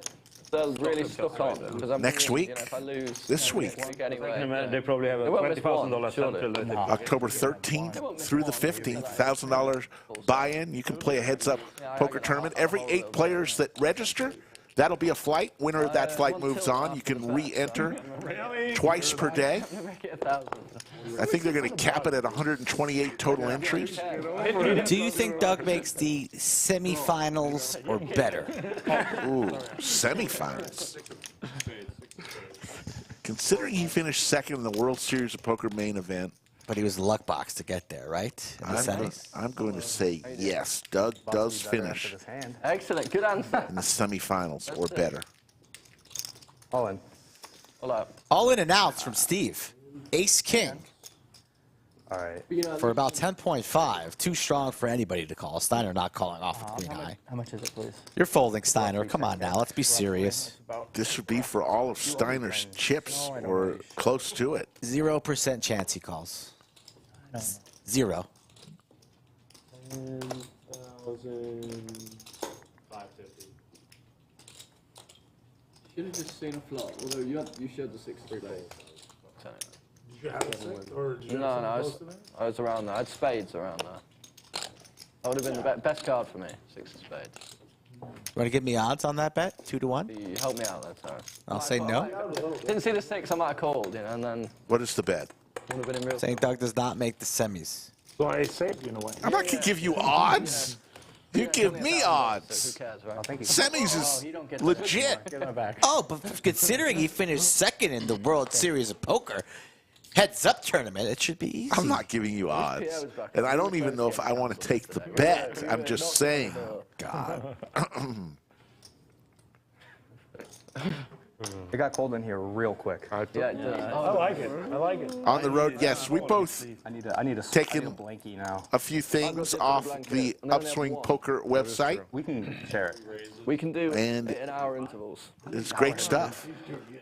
really stuck on. Because I'm next thinking, week, you know, if I lose this week, anyway, They probably have a They won't miss $20,000 one, surely. central. October 13th through the 15th, $1,000 buy-in. You can play a heads-up poker tournament. Every 8 players that register, that'll be a flight. Winner of that flight moves on. You can re-enter twice per day. make it 1,000. I think they're going to cap it at 128 total entries. Do you think Doug makes the semifinals or better? Ooh, semifinals. Considering he finished second in the World Series of Poker main event, But he was the luck box to get there, right? In the semis? I'm going to say yes. Doug does finish Excellent. Good answer. in the semifinals or better. All in. All out. All in and outs from Steve. Ace King. All right. For about 10.5. Too strong for anybody to call. Steiner not calling off with queen high. How much is it, please? You're folding, Steiner. Come on now. Let's be serious. This would be for all of Steiner's chips or close to it. 0% chance he calls. 0. 10,550. Should have just seen a flop. Although you showed the 6-3 base. Did you have a 6 or did you No, have no, something close to that? I was around there. I had spades around there. That would have been the best card for me. 6 of spades. You want to give me odds on that bet? 2 to 1? You helped me out there, Taras. I'll say no. Didn't see the 6, I might have called, you know, and then What is the bet? would have been in real. Saying Doug does not make the semis. So I saved you in a way. I'm not going to give you odds. You give me odds. Who cares, right? Semis is legit. Give it back. Oh, but considering he finished second in the World Series of Poker, heads-up tournament, it should be easy. I'm not giving you odds. And I don't even know if I want to take the bet. I'm just saying. God. It got cold in here real quick. Yeah, it does. I like it. I like it. On the road, yes, we both I need a taken blankie now. a few things off the Upswing Poker website. We can share it. We can do And- it in hour intervals. It's great stuff.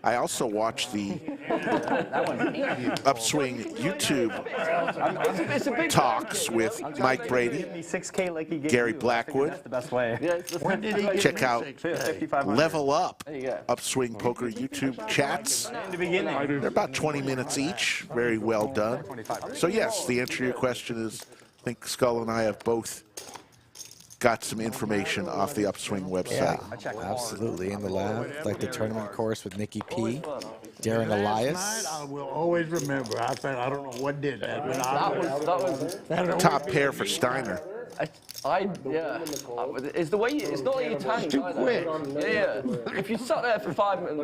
I also watch the Upswing YouTube It's a big talks with Mike Brady, 6K like he gave Gary you. Blackwood. That's the best way. Yeah, it's the Check out 5,500. Level Up There you go. Upswing Poker YouTube chats. They're about 20 minutes each. Very well done. So yes, the answer to your question is, I think Skull and I have both got some information off the Upswing website. Absolutely, in the lab, like the tournament course with Nikki P, Darren Elias. Last night, I will always remember. I thought, I don't know what did that. But That was Top pair for Steiner. yeah. It's the way it's not that you tanked too either. quick. Yeah. If you sat there for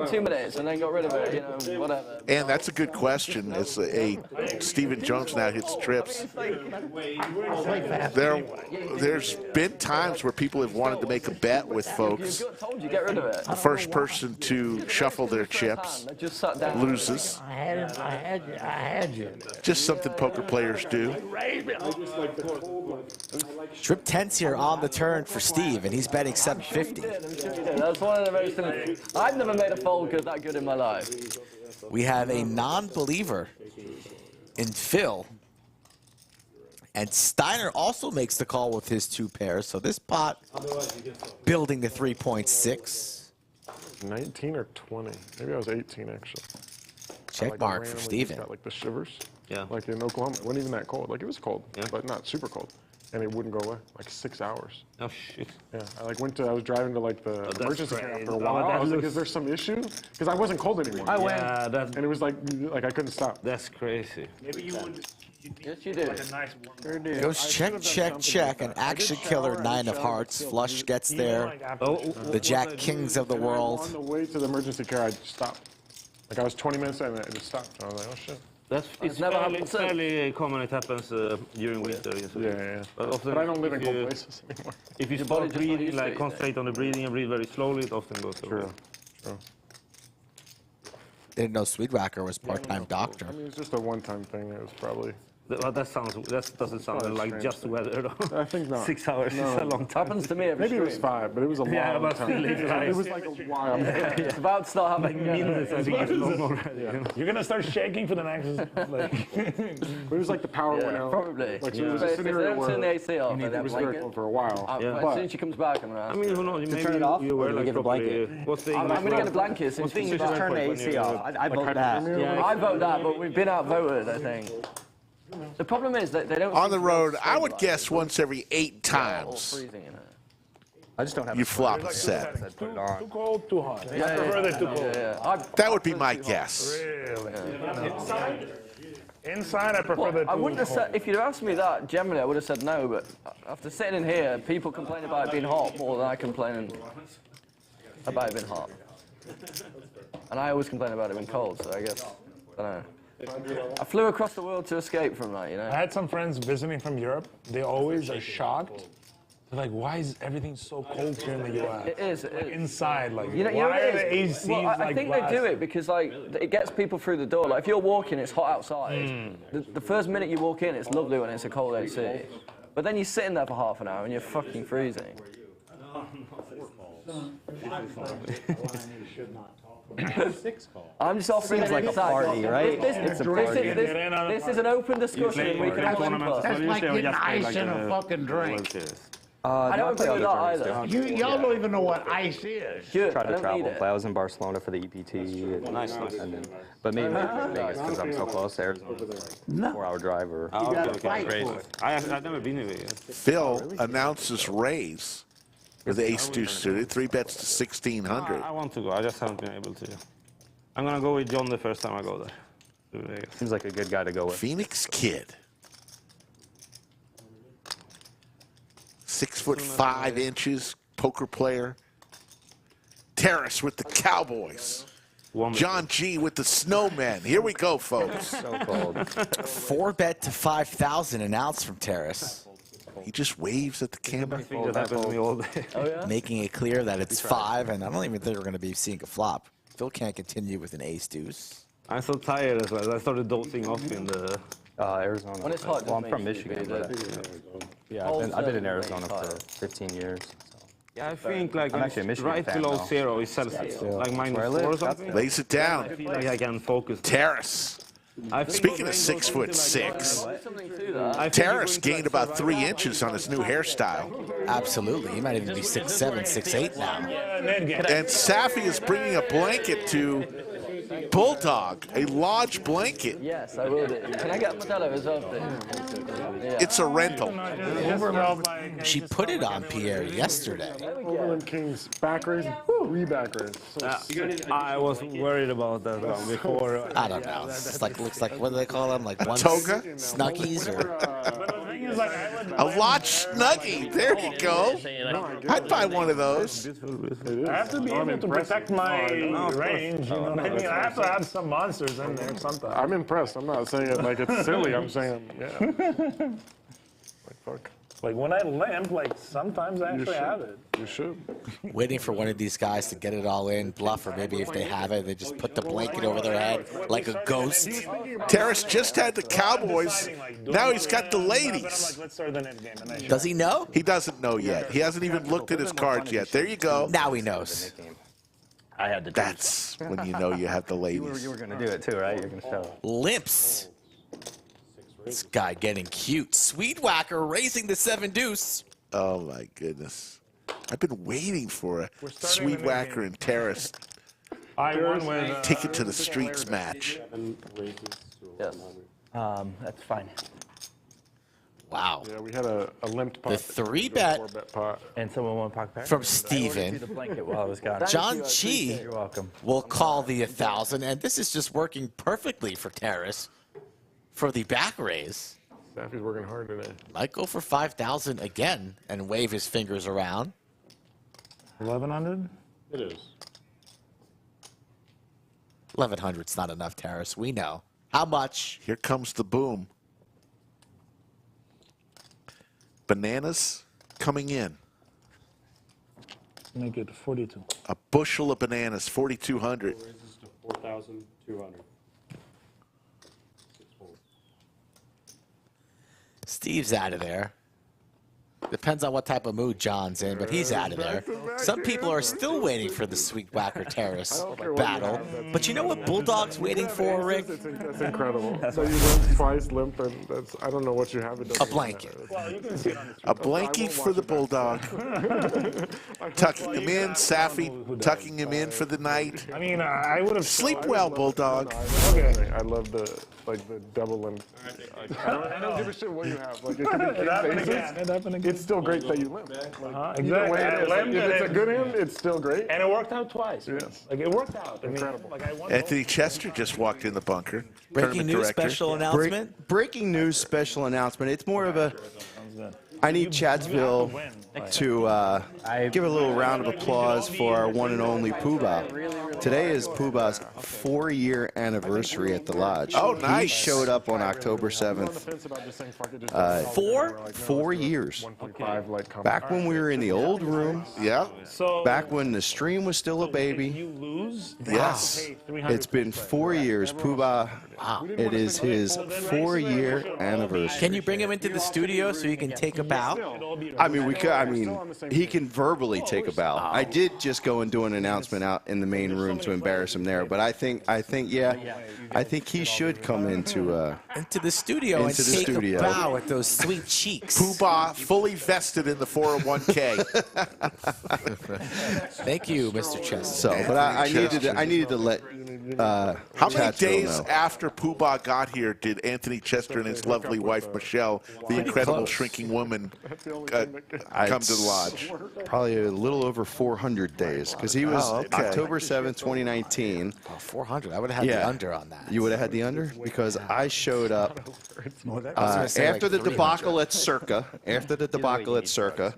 2 minutes and then got rid of it, you know, whatever. And that's a good question. As a Stephen Jones now hits trips, there's been times where people have wanted to make a bet with folks. Told you, get rid of it. The first person to shuffle their chips They just sat down. loses. I had you. Just something poker players do. Trip 10's here on the turn for Steve, and he's betting 750. That's one of the most. I've never made a fold that good in my life. We have a non-believer in Phil. And Steiner also makes the call with his 2 pairs. So this pot building to 3.6. 19 or 20. Maybe I was 18, actually. Check like, mark for randomly Steven. just got like the shivers. Yeah. Like in Oklahoma, it wasn't even that cold. Like it was cold, but not super cold, and it wouldn't go away. Like 6 hours. Oh shit. Yeah, I was driving to like the emergency care crazy. after a while. Oh, I was like, looks- is there some issue? Because I wasn't cold anymore. I went. Yeah, And it was like I couldn't stop. that's crazy. Maybe you would. Yes, you do. Like a nice warm Sure do. Goes check, check, check. An action killer, 9 of hearts. Flush gets there. The Jack Kings of the On world. the way to the emergency care, I just stopped. Like I was 20 minutes in and I just stopped. I was like, oh shit. It's never fairly, happened since. fairly common. It happens during winter. Yeah. But, often But I don't live in if cold you- places anymore. If you Your start body just not breathing, used to like it, concentrate on the breathing and breathe very slowly, it often goes away. True. Didn't know Swedewacker was part-time doctor. I mean, it's just a one-time thing. It was probably. That doesn't sound Well, like strange. just weather though. I think not. 6 hours No. is a long time. Happens to me every Maybe it was stream. 5, but it was a long Yeah, but time. still, It was like a while. It's about to start happening. Minutes, I think it's long already. You're gonna start shaking for the next. Like, But it was like the power went out. Probably. Like, so it was a If they scenario don't where turn the AC off, it was very cold for a while. As But soon as she comes back, I'm gonna I ask. mean, who knows? Maybe turn it off, you or were do we like get the properly. blanket? What's the I'm English gonna get word? a blanket as soon as What's the she English comes word back. Turn the when AC you're- off. I vote that. Yeah, I vote that, but we've been outvoted, I think. The problem is that they don't. On seem the to be able road, to I would stabilize guess it. once every 8 They're all times freezing in it. I just don't have. you flop a set. too cold, too hot. I prefer the too cold. That would be my guess. Really? Inside, I prefer the too I wouldn't have cold. said, if you'd asked me that, generally I would have said no, but after sitting in here, people complain about it being hot more than I complain about it being hot. And I always complain about it being cold, so I guess, I don't know. I flew across the world to escape from that, you know? I had some friends visiting from Europe. They always are shocked. They're like, why is everything so cold here in the U.S.? It is. Like inside, like, You know why what are it the is? ACs Well, I like think they do blasted? it because like it gets people through the door. Like if you're walking, it's hot outside. The first minute you walk in, it's lovely when it's a cold AC. But then you're sitting there for half an hour and you're fucking freezing. I'm just offering Seems an like a insight. party, right? This is an open discussion. We can all input. That's like getting ice in a fucking drink. I don't agree with that either. Y'all don't even know what ice is. Good. Tried I to don't travel, need it. but I was in Barcelona for the EPT. Nice. And then, but maybe Vegas because I'm so close to Arizona. 4-hour drive or. Oh, okay. Crazy. I've never been here yet. Phil announces raise for the Ace Deuce suited. 3 bets to 1,600. I want to go. I just haven't been able to. I'm gonna go with John the first time I go there. Seems like a good guy to go with. Phoenix Kid. 6'5", poker player. Taras with the Cowboys. John G with the Snowmen. Here we go, folks. So cold. 4-bet to 5,000 announced from Taras. He just waves at the camera. I think that happens to me all day. Oh yeah. Making it clear that it's 5, and I don't even think we're going to be seeing a flop. Phil can't continue with an ace deuce. I'm so tired as well. I started dozing off in the. Arizona. When it's hot, well, I'm just from makes you Michigan, be but yeah, I've been in Arizona for 15 years. Yeah, I think like I'm actually a Michigan right fan below now. 0 is Celsius, like Where I -4 live, or something. Lays it down. I feel like I can focus. Taras. I think Speaking what of rain goes 6'6", into, like, Something to that. I think Taras it gained goes into, about like, 3 inches on his new hairstyle. Absolutely. He might even be 6'7", 6'8" now. And Safi is bringing a blanket to Bulldog, a Lodge blanket. Yes, I will do. Can I get Modelo as well, please? Yeah. It's a rental. She put it on Pierre yesterday. Overland Kings back raise, 3 back raise. So I was worried about that one before. I don't know. It's like, looks like, what do they call them? Like one Toga? Snuggies or A Lodge Snuggie. There you go. I'd buy one of those. I have to be able to protect my range, you know what I mean? I have to have some monsters in there sometimes. I'm impressed. I'm not saying it like it's silly. I'm saying, yeah. Like, fuck. Like when I limp, like sometimes I actually have it. You should. waiting for one of these guys to get it all in, bluff, or maybe if they have it, they just put the blanket over their head like a ghost. Taras just had the Cowboys. Now he's got the ladies. Does he know? He doesn't know yet. He hasn't even looked at his cards yet. There you go. Now he knows. I had to. That's when you know you have the ladies. You were going to do it too, right? You're going to show. Limps. This guy getting cute. Swedewacker raising the 7-deuce. Oh my goodness. I've been waiting for a Swedewacker and Taras I won with. Take it to the streets match. Yes. That's fine. Wow. Yeah, we had a limped pot. The 3-bet 4-bet pot. And someone won pocket pair? from Steven. The blanket while I was gone. John G You're welcome. will call the 1,000, and this is just working perfectly for Taras for the back raise. Staffy's working hard today. Might go for 5,000 again and wave his fingers around. 1,100? It is. 1,100's not enough, Taras. We know. How much? Here comes the boom. Bananas coming in. Make it 42. A bushel of bananas, 4,200. Raises to 4,200. Steve's out of there. Depends on what type of mood John's in, but he's out of there. Some people are still waiting for the Swedewacker Taras battle. But you know what Bulldog's waiting for, Rick? That's incredible. So you limp twice, limp, and that's, I don't know what you have. A blanket. A blanket for the Bulldog. Tucking him in, Safi tucking him in for the night. I mean, I would have. Sleep well, Bulldog. Okay. I love the double limp. I don't give a shit what you have. Like, it could be king faces. It's still great that you limp. Exactly. Either way it is. Like, if it's a good hand, it's still great. And it worked out twice. Yes. Like, it worked out. Incredible. I mean, like, I won Anthony Chester just walked in the bunker. Breaking news special announcement? Breaking news special announcement. It's more of a. I need Chatsville to give a little round of applause for our one and only Poobah. Today is Poobah's 4-year anniversary at the Lodge. Oh, nice. He showed up on October 7th. 4 years. Back when we were in the old room. Yeah. Back when the stream was still a baby. You lose. Yes. It's been 4 years. Poobah, it is his 4-year anniversary. Can you bring him into the studio so he can take a bow? I mean, we could. I mean, he can verbally take a bow. I did just go and do an announcement out in the main room to embarrass him there, but I think, yeah, I think he should come into the studio and take a bow with those sweet cheeks. Poobah fully vested in the 401k. Thank you, Mr. Chester. So, but I needed to let. How many days know. after Poobah got here did Anthony Chester and his lovely wife Michelle, the incredible shrinking woman, come to the Lodge? Probably a little over 400 days, because he was October 7th, 2019. Oh, 400. I would have had the under on that. You would have had the under? Because I showed up after the debacle at Circa. After the debacle at Circa,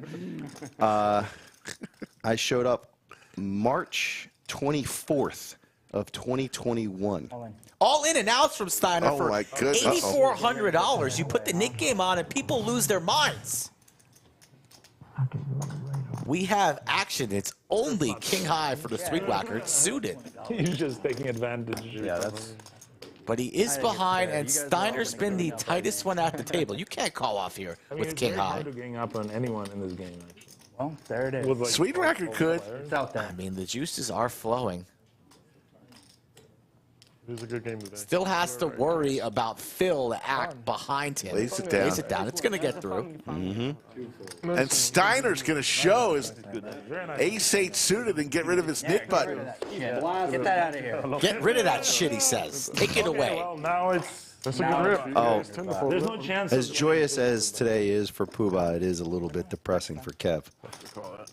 I showed up March 24th of 2021. All in and outs from Stiner for my goodness. $8,400. You put the Nick game on and people lose their minds. We have action. It's only king high for the Swedewacker. It's suited. He's just taking advantage. Yeah, that's. But he is behind, and Steiner's been the tightest one at the table. You can't call off here with king high. It's gang up on anyone in this game, actually. Well, there it is. Swedewacker could. It's out there. I mean, the juices are flowing. It was a good game today. Still has to worry about Phil to act behind him. Lays it down. Lays it down. It's going to get through. Mm-hmm. And Steiner's going to show his ace-8 suited and get rid of his Nick button. Yeah. Get that out of here. Get rid of that shit, he says. Take it away. Well, now it's. That's a good rip. Oh, There's no chance. as joyous as today is for Poobah, it is a little bit depressing for Kev.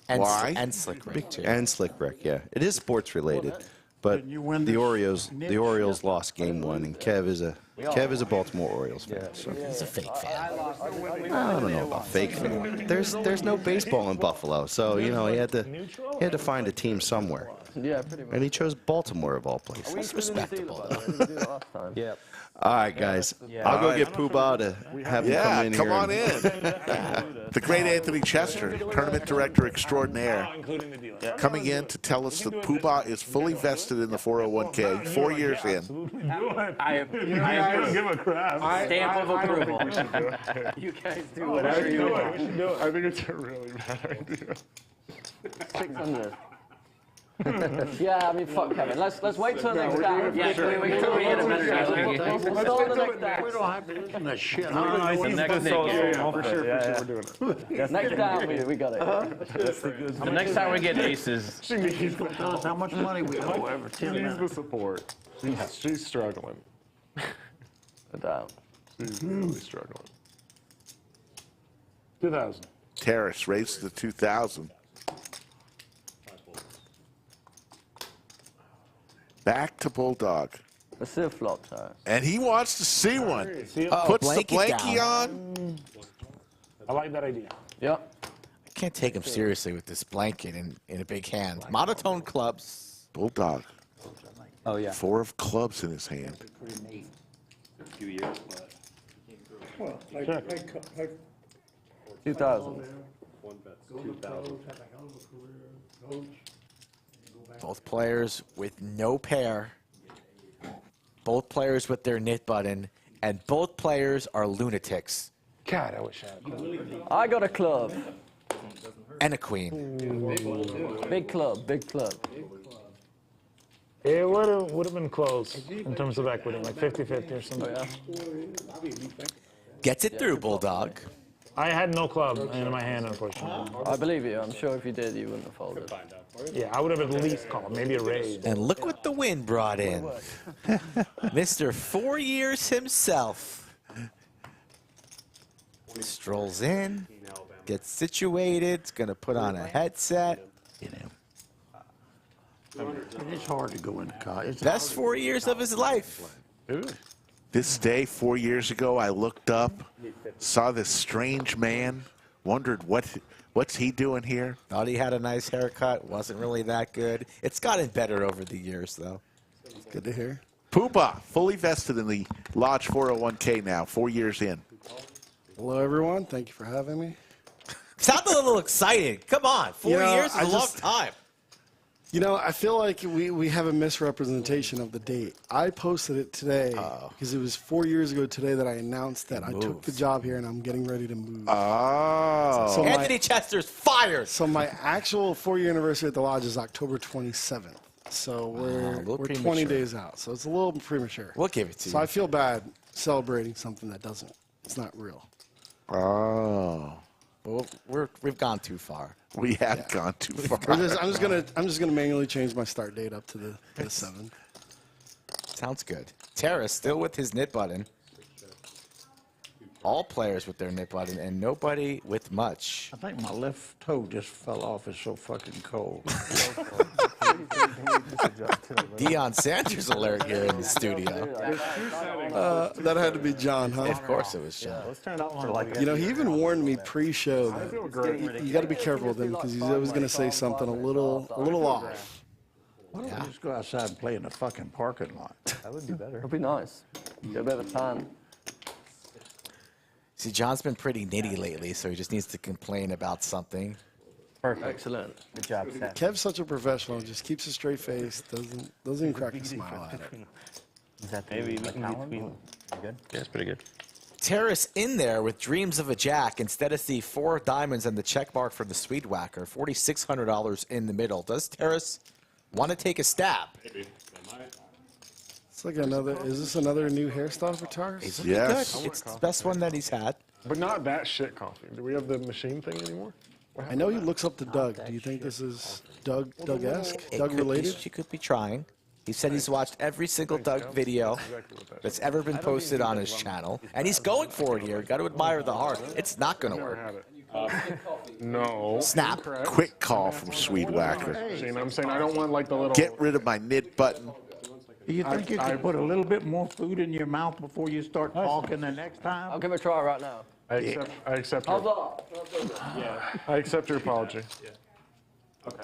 And, Why? And Slick Rick, too. And Slick Rick, yeah. It is sports related. But the Orioles lost game 1, and Kev is a Baltimore Orioles fan. So. He's a fake fan. I don't know about fake fan. There's no baseball in Buffalo, so he had to find a team somewhere. Yeah, pretty much. And he chose Baltimore of all places. That's respectable, though. Yeah. All right, guys. I'll go get Poobah to have him come in here. Come on in. The great Anthony Chester, tournament director extraordinaire, coming in to tell us that Poobah is fully vested in the 401k, 4 years in. I give a crap. Stamp of approval. You guys do whatever you want. I think it's a really bad idea. 600. Yeah, I mean, fuck Kevin. Let's wait till next down. Yeah, we get a better Let's hold the next down. We don't have to listen to shit. The next Next down, we got it. The next time we get aces. She needs the Tell us how much money we owe every She needs the support. She's struggling. No doubt. She's really struggling. 2,000. Taras raised to 2,000. Back to Bulldog. Let's see a flop, Taras. And he wants to see one. Oh, Puts the blanket blankie down. on. I like that idea. Yep. I can't take him seriously with this blanket in a big hand. Monotone clubs. Bulldog. Oh, yeah. 4 of clubs in his hand. A few years, but Well, 2,000. one bet's 2,000. Both players with no pair. Both players with their knit button. And both players are lunatics. God, I wish I had a club. I got a club. And a queen. Big club, big club. It would have been close in terms of equity, like 50-50 or something. Oh, yeah. Gets it through, Bulldog. I had no club in my hand, unfortunately. I believe you. I'm sure if you did, you wouldn't have folded. Yeah, I would have at least called, maybe a raise. And look what the wind brought in. Mr. 4 years himself. Strolls in, gets situated, is going to put on a headset. You know. It's hard to go into college. Best 4 years of his life. This day, 4 years ago, I looked up, saw this strange man, wondered what's he doing here. Thought he had a nice haircut, wasn't really that good. It's gotten better over the years, though. Good to hear. Poobah, fully vested in the Lodge 401k now, 4 years in. Hello, everyone. Thank you for having me. Sound a little excited. Come on, 4 years is a long time. You know, I feel like we have a misrepresentation of the date. I posted it today because it was 4 years ago today that I announced that I took the job here and I'm getting ready to move. Oh. So Anthony Chester's fired. So my actual 4-year anniversary at the Lodge is October 27th. So we're 20 days out. So it's a little premature. We'll give it to you. So I feel bad celebrating something that it's not real. Oh. Well, we've gone too far. We have gone too far. I'm just gonna manually change my start date up to the 7th. Sounds good. Taras still with his knit button. All players with their knit button and nobody with much. I think my left toe just fell off. It's so fucking cold. Deion Sanders alert here in the studio. That had to be John, huh? Of course it was John. Let's turn it out for like You know, he even warned me pre-show that you got to be careful with him because he's always going to say something a little off. Why don't we just go outside and play in the fucking parking lot? That would be better. It'd be nice. Get a bit of a tan. See, John's been pretty nitty lately, so he just needs to complain about something. Perfect. Excellent. Good job, Seth. Kev's such a professional. Just keeps a straight face. Doesn't even crack a smile at it. Is that maybe in between? Good. Yeah, it's pretty good. Taras in there with dreams of a jack instead of the 4 diamonds and the check mark for the Swedewacker. $4,600 in the middle. Does Taras want to take a stab? Maybe. It's like another. Is this another new hairstyle for Taras? He's looking good. It's the best one that he's had. But not that shit coffee. Do we have the machine thing anymore? I know he looks up to Doug. Do you think this is Doug-esque? Doug-related? She could be trying. He said he's watched every single Doug video that's ever been posted on his channel, and he's going for it here. Got to admire the heart. It's not going to work. No. Snap. Quick call from Swedewacker. See, I'm saying I don't want like the little. Get rid of my knit button. Do you think you could put a little bit more food in your mouth before you start talking the next time? I'll give it a try right now. I accept. Hold Your, on. yeah. I accept your apology. Yeah. Okay.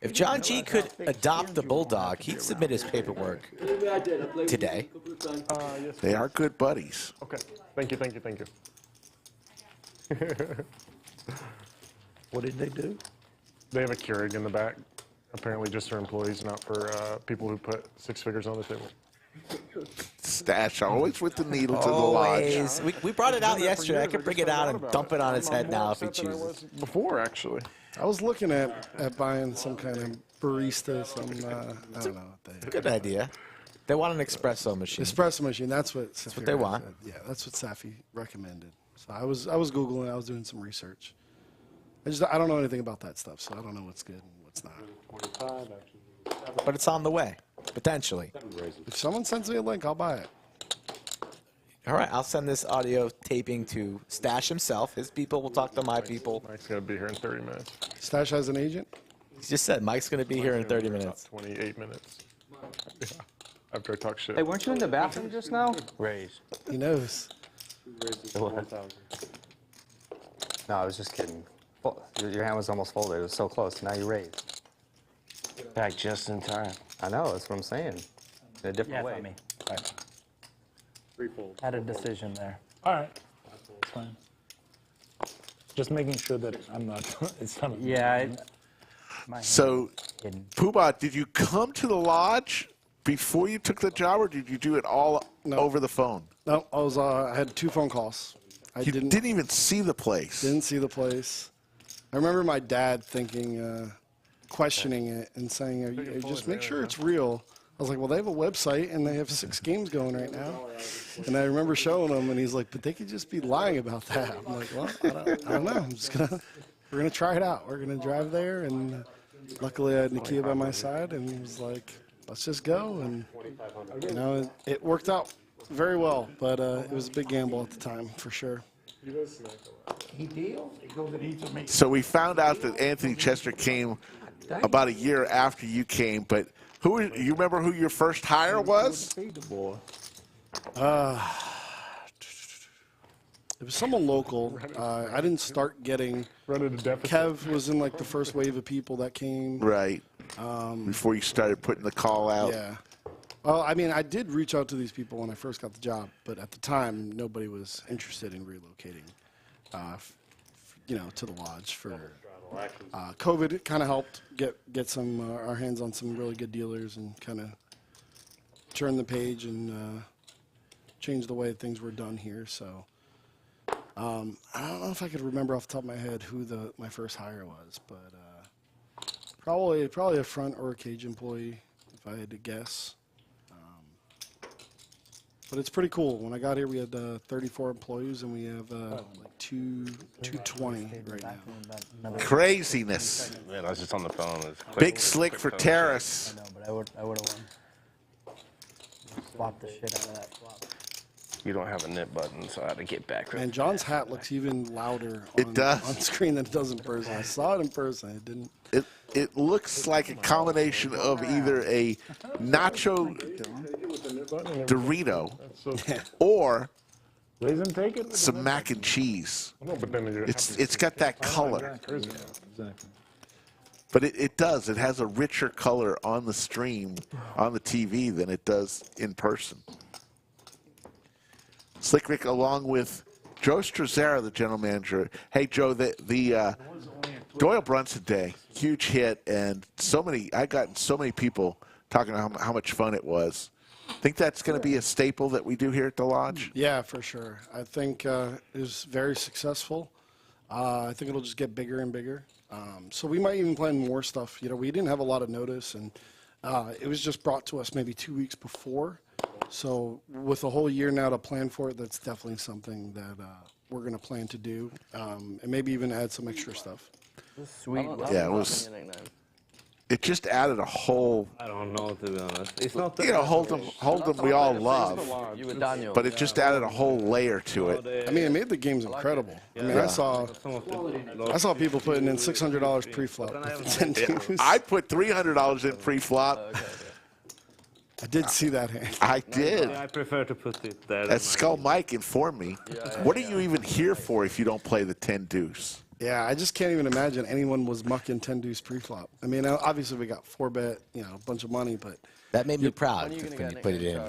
If John G could adopt the Bulldog, he'd submit his paperwork today. Yes, They are good buddies. Okay. Thank you. What did they do? They have a Keurig in the back. Apparently just for employees, not for people who put 6 figures on the table. Stache, always with the needle to the lodge. Always. We brought it out yesterday. I could bring it out and dump it on his head now if he chooses. Before, actually. I was looking at buying some kind of barista, I don't know what they. Good idea. They want an espresso machine. Espresso machine. That's what they want. said. Yeah, that's what Safi recommended. So I was Googling. I was doing some research. I don't know anything about that stuff, so I don't know what's good and what's not. But it's on the way, potentially. If someone sends me a link, I'll buy it. All right, I'll send this audio taping to Stache himself. His people will talk to my people. Mike's going to be here in 30 minutes. Stache has an agent? He just said Mike's going to be here in 30 minutes. 28 minutes. Yeah. After I talk shit. Hey, weren't you in the bathroom just now? Raise. He knows. No, I was just kidding. Your hand was almost folded. It was so close. Now you raised. Back just in time. I know. That's what I'm saying. In a different way. Me. Right. Had a decision there. All right. It's fine. Just making sure that I'm not. It's not. Yeah. So, Poobah, did you come to the lodge before you took the job, or did you do it all over the phone? No, I had 2 phone calls. I didn't even see the place. Didn't see the place. I remember my dad thinking, questioning it and saying, just make sure it's real. I was like, well, they have a website and they have 6 games going right now. And I remember showing him, and he's like, but they could just be lying about that. I'm like, well, I don't know. We're going to try it out. We're going to drive there. And luckily I had Nakia by my side, and he was like, let's just go. And, you know, it worked out very well, but it was a big gamble at the time, for sure. He deals. He goes and eats a meat. So we found out that Anthony Chester came about a year after you came, but you remember who your first hire was? It was someone local. I didn't start getting. Kev was in like the first wave of people that came. Right. Before you started putting the call out. Yeah. Well, I mean, I did reach out to these people when I first got the job, but at the time, nobody was interested in relocating, to the lodge. For COVID, kind of helped get our hands on some really good dealers and kind of turn the page and change the way things were done here. So I don't know if I could remember off the top of my head who my first hire was, but probably a front or a cage employee, if I had to guess. But it's pretty cool. When I got here, we had 34 employees, and we have like 220 right now. Craziness. Man, I was just on the phone. Big slick for Taras. I know, but I would have won. Swap the shit out of that flop. You don't have a nip button, so I had to get back. And John's hat looks even louder on screen than it does in person. I saw it in person. It didn't. It looks like a combination of either a nacho Dorito or some mac and cheese. It's got that color. But it does. It has a richer color on the stream, on the TV, than it does in person. Slick Rick, along with Joe Strazzera, the general manager. Hey, Joe, the Doyle Brunson Day, huge hit, and I got so many people talking about how much fun it was. Think that's going to be a staple that we do here at the lodge? Yeah, for sure. I think it was very successful. I think it'll just get bigger and bigger. So we might even plan more stuff. We didn't have a lot of notice, and it was just brought to us maybe 2 weeks before. So with a whole year now to plan for it, that's definitely something that we're going to plan to do, and maybe even add some extra stuff. Sweet. Yeah, it was. It just added a whole. I don't know, to be honest. It's not. Hold'em we all love, You and Daniel. but it just added a whole layer to it. I mean, it made the games incredible. I mean, I saw people putting in $600 pre-flop. I put $300 in pre-flop. I did see that hand. I did. I prefer to put it there. As Skull Mike informed me. What are you even here for if you don't play the 10 deuce? Yeah, I just can't even imagine anyone was mucking 10 deuce pre-flop. I mean, obviously we got 4-bet, a bunch of money, but that made me proud when you put it in,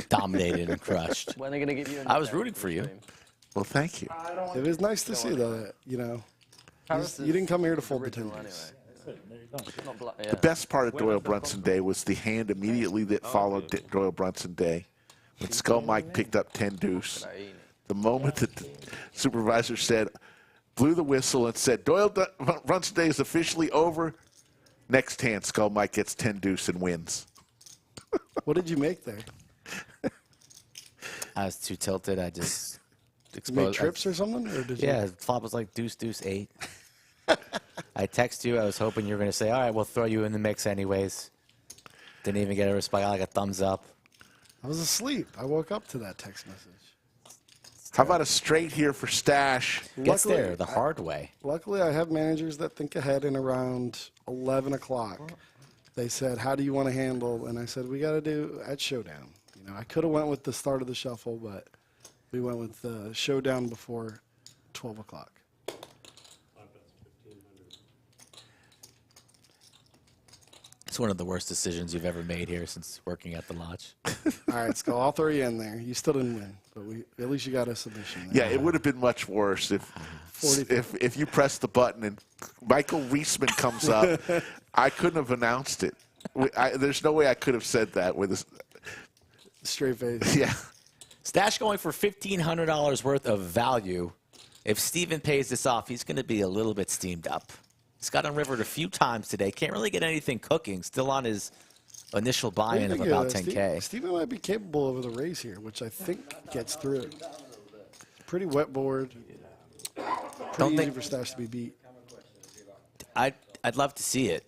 dominated and crushed. When are they gonna give you? I was rooting for you. Well, thank you. It was nice to see though that you didn't come here to fold the 10 deuce. The best part of Doyle Brunson Day was the hand immediately that followed Doyle Brunson Day when Skull Mike picked up 10 deuce, the moment that the supervisor said, blew the whistle and said, Doyle runs today is officially over, next hand, Skull Mike gets 10 deuce and wins. What did you make there? I was too tilted. I just Did you make trips or something? Or did yeah, the flop was like deuce, deuce, 8. I text you. I was hoping you were going to say, all right, we'll throw you in the mix anyways. Didn't even get a response. I got like a thumbs up. I was asleep. I woke up to that text message. How about a straight here for Stache? Gets there the hard way. Luckily, I have managers that think ahead in around 11 o'clock. They said, how do you want to handle? And I said, we got to do at showdown. You know, I could have went with the start of the shuffle, but we went with the showdown before 12 o'clock. It's one of the worst decisions you've ever made here since working at the lodge. All right, Skull, I'll throw you in there. You still didn't win, but at least you got a submission there. Yeah, it would have been much worse if you press the button and Michael Reisman comes up. I couldn't have announced it. There's no way I could have said that with a straight face. Yeah. Stache going for $1,500 worth of value. If Steven pays this off, he's going to be a little bit steamed up. He's got unrivered a few times today. Can't really get anything cooking. Still on his initial buy-in of about 10K. Steven might be capable over the raise here, which I think gets through. Pretty wet board. Pretty easy for Stache to be beat. I'd love to see it.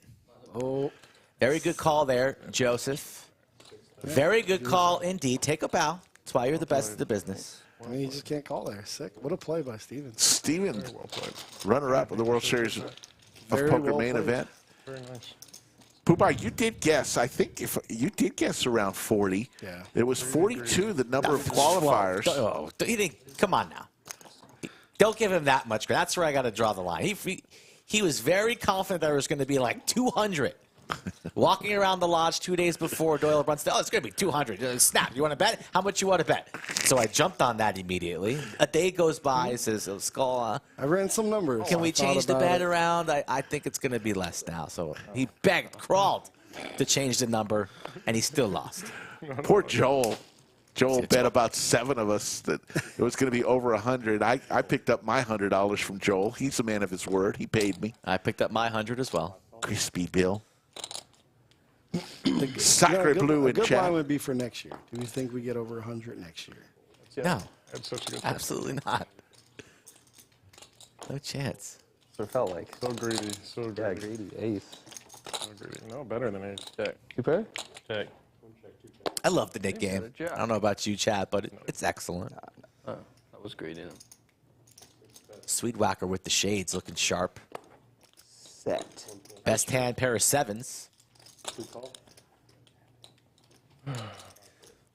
Oh. Very good call there, Joseph. Very good call indeed. Take a bow. That's why you're the best of the business. I mean, you just can't call there. Sick. What a play by Steven. Steven, runner-up of the World Series of Poker main event. Very nice. Poobah, you did guess. I think if you did guess around 40. Yeah. It was 42, the number of qualifiers. Oh, you think, come on now. Don't give him that much. That's where I got to draw the line. He was very confident there was going to be like 200. Walking around the lodge 2 days before Doyle runs, oh, it's going to be 200. Snap, you want to bet? How much you want to bet? So I jumped on that immediately. A day goes by, it says, oh, Skull, I ran some numbers. Can we change the bet around? I think it's going to be less now. So he begged, crawled to change the number, and he still lost. Poor Joel. Joel bet about 7 of us that it was going to be over 100. I picked up my $100 from Joel. He's a man of his word. He paid me. I picked up my 100 as well. Crispy Bill. Sacre Blue in chat. A good chat. line would be for next year. Do you think we get over 100 next year? No. That's such a good Absolutely not. No chance. So it felt like. So greedy. So greedy. Yeah, greedy. Ace. So greedy. No, better than ace. Check. You pay? Check. I love the Nick game. I don't know about you, chat, but it's excellent. Oh, that was great, isn't it? Swedewacker with the shades looking sharp. Set. Best hand, pair of 7s.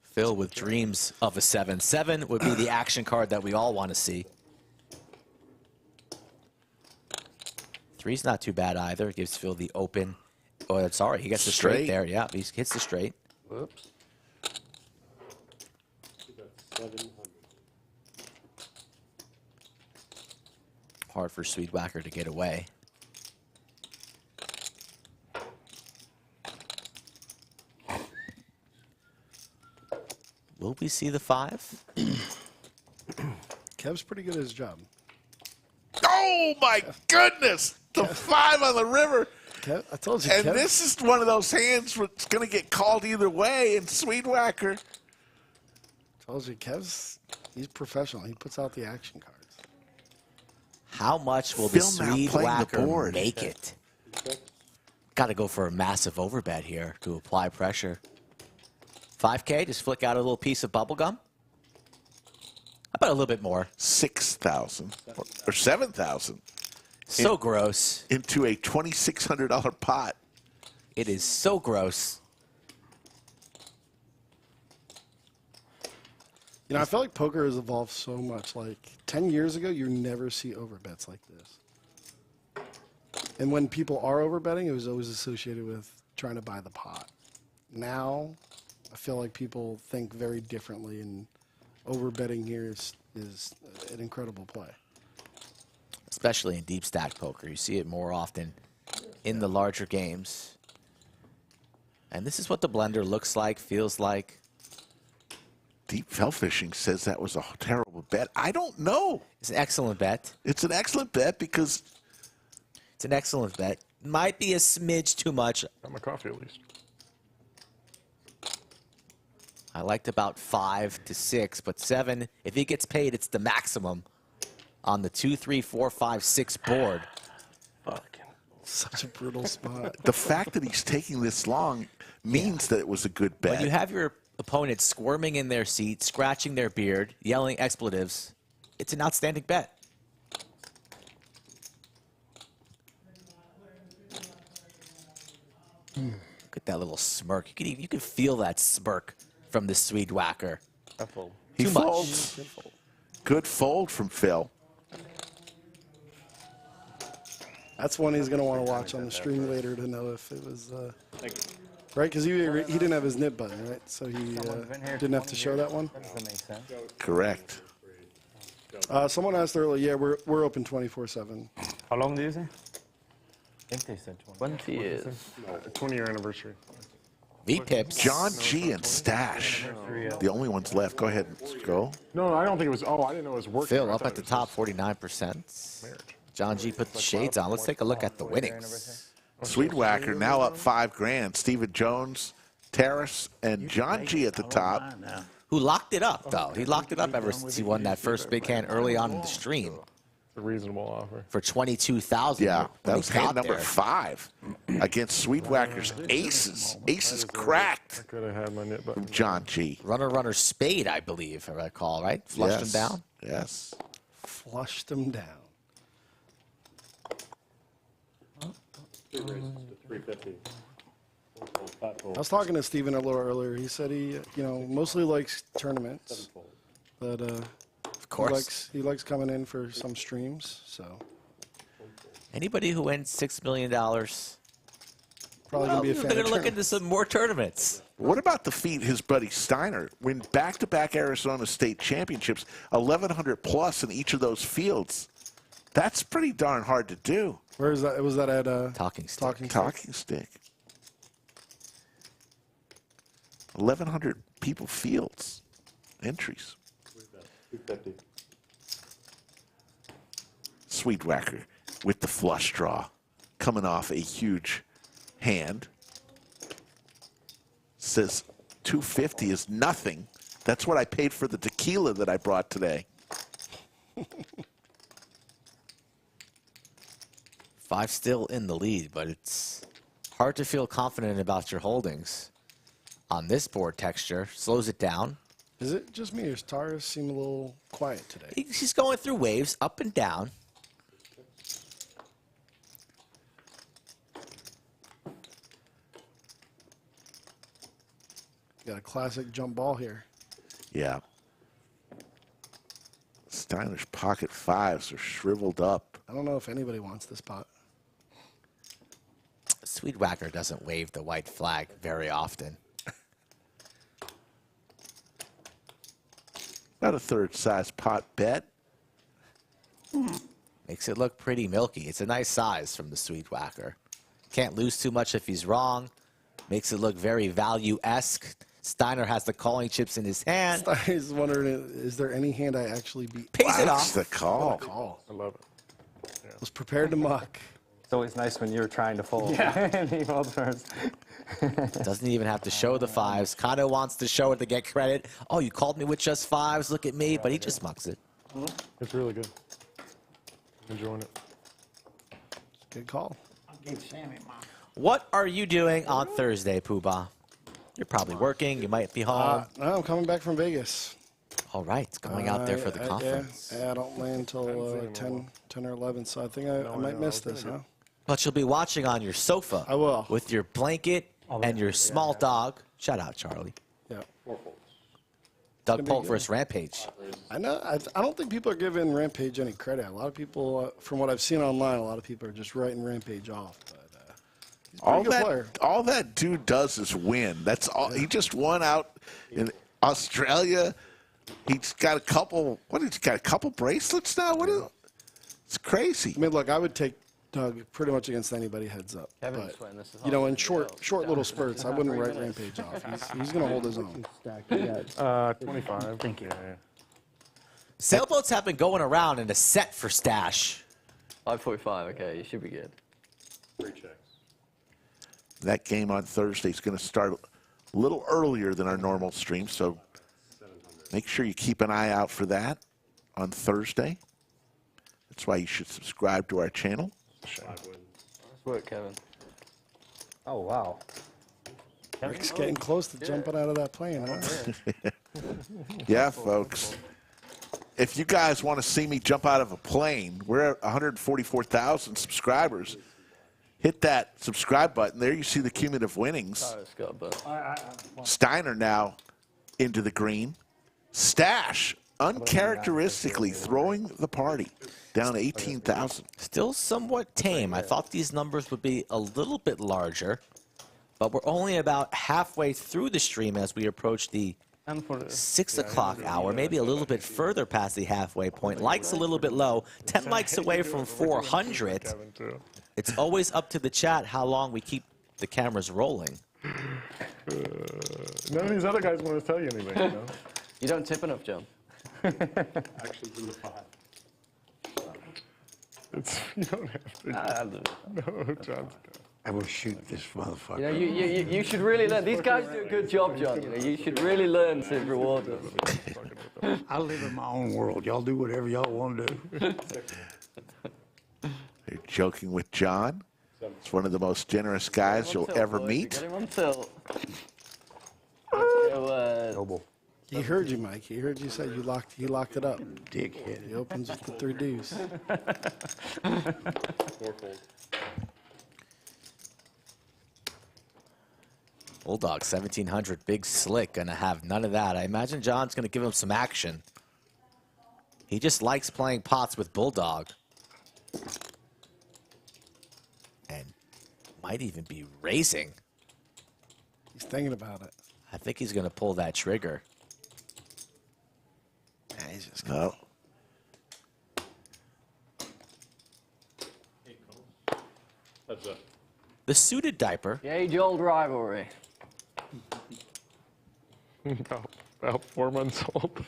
Phil with dreams of a 7. 7 would be the action card that we all want to see. 3's not too bad either. Gives Phil the open. Oh, sorry, he gets the straight there. Yeah, he hits the straight. Whoops. Hard for Swedewacker to get away. Will we see the 5? Kev's pretty good at his job. Oh, my goodness. The 5 on the river. Kev, I told you, And Kev. this is one of those hands where it's going to get called either way, and Swedewacker. Told you, he's professional. He puts out the action cards. How much will the Phil now playing the Swedewacker board. make it? Got to go for a massive overbet here to apply pressure. 5K, just flick out a little piece of bubble gum. How about a little bit more? 6,000 or 7,000. So gross. Into a $2,600 pot. It is so gross. You know, I feel like poker has evolved so much. Like 10 years ago, you never see overbets like this. And when people are overbetting, it was always associated with trying to buy the pot. Now, I feel like people think very differently, and overbetting here is an incredible play. Especially in deep stack poker. You see it more often in the larger games. And this is what the blender looks like, feels like. Deep Fell Fishing says that was a terrible bet. I don't know. It's an excellent bet. It's an excellent bet because... It's an excellent bet. Might be a smidge too much. Got my coffee at least. I liked about 5 to 6, but 7, if he gets paid, it's the maximum on the 2, 3, 4, 5, 6 board. Such a brutal spot. The fact that he's taking this long means that it was a good bet. When you have your opponent squirming in their seat, scratching their beard, yelling expletives, it's an outstanding bet. Look at that little smirk. You can feel that smirk from the Swedewacker. He Too much. folds. Good fold from Phil. That's one he's going to want to watch on the stream later to know if it was right, because he didn't have his nib button, right? So he didn't have to show that one. Correct. Someone asked earlier. Yeah, we're open 24/7. How long do you say? I think they said 20 years. 20-year anniversary. Meat pips. John G and Stache, the only ones left. Go ahead and go. No, I don't think it was. Oh, I didn't know it was working. Phil up at the top, 49%. John G put the shades on. Let's take a look at the winnings. Swedewacker now up $5,000. Stephen Jones, Taras, and John G at the top. Who locked it up, though. He locked it up ever since he won that first big hand early on in the stream. A reasonable offer. For $22,000. Yeah, that was hand number there. 5 against Swedewacker's aces. Aces cracked. I could have had my nip button. From John G. Runner spade, I believe, if I recall, right? Flushed him down? Yes. Flushed him down. 350. I was talking to Steven a little earlier. He said he, mostly likes tournaments, but of course he likes coming in for some streams. So anybody who wins $6 million, probably gonna be a fan. They're of gonna look into tournaments. some more tournaments. What about the feat his buddy Stiner win back-to-back Arizona State Championships, 1,100 plus in each of those fields? That's pretty darn hard to do. Where is that? Was that at Talking Stick? Talking Stick. 1,100 people fields entries. 250. Swedewacker with the flush draw, coming off a huge hand. Says 250 is nothing. That's what I paid for the tequila that I brought today. 5 still in the lead, but it's hard to feel confident about your holdings on this board texture. Slows it down. Is it just me or does Taras seem a little quiet today? He's going through waves, up and down. Got a classic jump ball here. Yeah. Steiner's pocket 5s are shriveled up. I don't know if anybody wants this pot. Swedewacker doesn't wave the white flag very often. About a third size pot bet. Makes it look pretty milky. It's a nice size from the Swedewacker. Can't lose too much if he's wrong. Makes it look very value-esque. Stiner has the calling chips in his hand. Steiner's wondering, is there any hand I actually beat? Pays it off. The call. What a call. I love it. Yeah. Was prepared to muck. It's always nice when you're trying to fold. Yeah. And he folds first. Doesn't even have to show the 5s. Kind of wants to show it to get credit. Oh, you called me with just 5s. Look at me. But he just mucks it. It's really good. Enjoying it. Good call. What are you doing on Thursday, Poobah? You're probably working. You might be home. No, I'm coming back from Vegas. All right. Going out there for the conference. Yeah, I don't land until 10 or 11, so I think I might miss this, huh? But you'll be watching on your sofa. I will. With your blanket and your small dog. Shout out, Charlie. Yeah. Doug Polk versus Rampage. I know. I don't think people are giving Rampage any credit. A lot of people, from what I've seen online, a lot of people are just writing Rampage off. But he's a pretty good player. All that dude does is win. That's all. He just won out in Australia. He's got a couple. What? He's got a couple bracelets now. What is? It's crazy. I mean, look, I would take Doug, pretty much against anybody heads up. Kevin's But, sweating this is you know, in hard. short little spurts, I wouldn't write Rampage off. He's going to hold his own. 25. Thank you. Sailboats have been going around in a set for Stache. 545, okay, you should be good. 3 checks. That game on Thursday is going to start a little earlier than our normal stream, so make sure you keep an eye out for that on Thursday. That's why you should subscribe to our channel. Nice work, Kevin. Oh, wow. Rick's getting close to jumping out of that plane, huh? Yeah, folks. If you guys want to see me jump out of a plane, we're at 144,000 subscribers. Hit that subscribe button. There you see the cumulative winnings. Stiner now into the green. Stache uncharacteristically throwing the party down to 18,000. Still somewhat tame. I thought these numbers would be a little bit larger, but we're only about halfway through the stream as we approach the 6 o'clock hour, maybe a little bit further past the halfway point. Likes a little bit low, 10 likes away from 400. It's always up to the chat how long we keep the cameras rolling. None of these other guys want to tell you anything, you know? You don't tip enough, John. Actions in the pot. You don't have to. No, John's I will shoot this motherfucker. You know, you should really learn. These guys do a good job, John. You know, you should really learn to reward them. I live in my own world. Y'all do whatever y'all want to do. You're joking with John. He's one of the most generous guys you'll ever meet. Get him on tilt. Noble. He heard you, Mike. He heard you say he locked it up. Dickhead. He opens with the 3 deuce. Bulldog 1700, big slick, gonna have none of that. I imagine John's gonna give him some action. He just likes playing pots with Bulldog. And might even be raising. He's thinking about it. I think he's gonna pull that trigger. Yeah, he's just No. That's it. The suited diaper. The age-old rivalry. about 4 months old.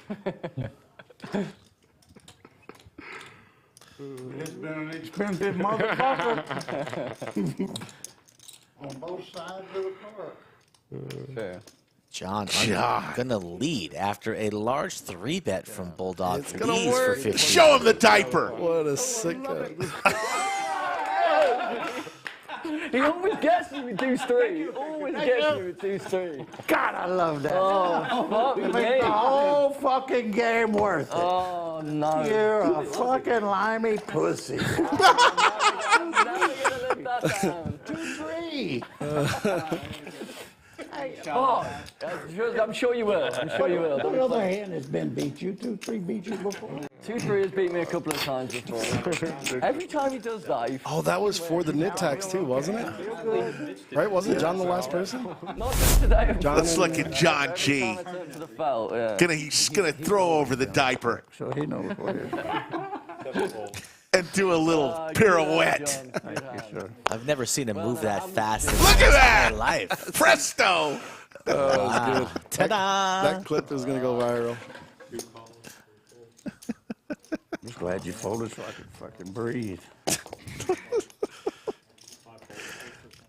It's been an expensive motherfucker. On both sides of the car. Fair. John gonna lead after a large 3-bet from Bulldog. It's gonna Leads work. for 50. Show him the diaper. What a sicko. He always gets me with deuce 3. He always gets me with deuce 3. God, I love that. Oh, fuck You me. make the whole fucking game worth it. Oh, no. You're a fucking limey pussy. Never gonna live that down. 2-3. Oh, I'm sure you will. I'm sure you will. The other hand has been beat you. 2-3 beat you before. 2-3 has beat me a couple of times before. Every time he does that, he Oh, that was for the knit tax too, wasn't it? Right? Wasn't John the last person? not just today. Let's look at John G. To the felt, yeah. He's gonna throw over the diaper So he knows what it is. and do a little pirouette. I've never seen him move that fast in Look at my life. Presto! Wow. Ta-da! That clip is gonna go viral. I'm just glad you folded so I could fucking breathe.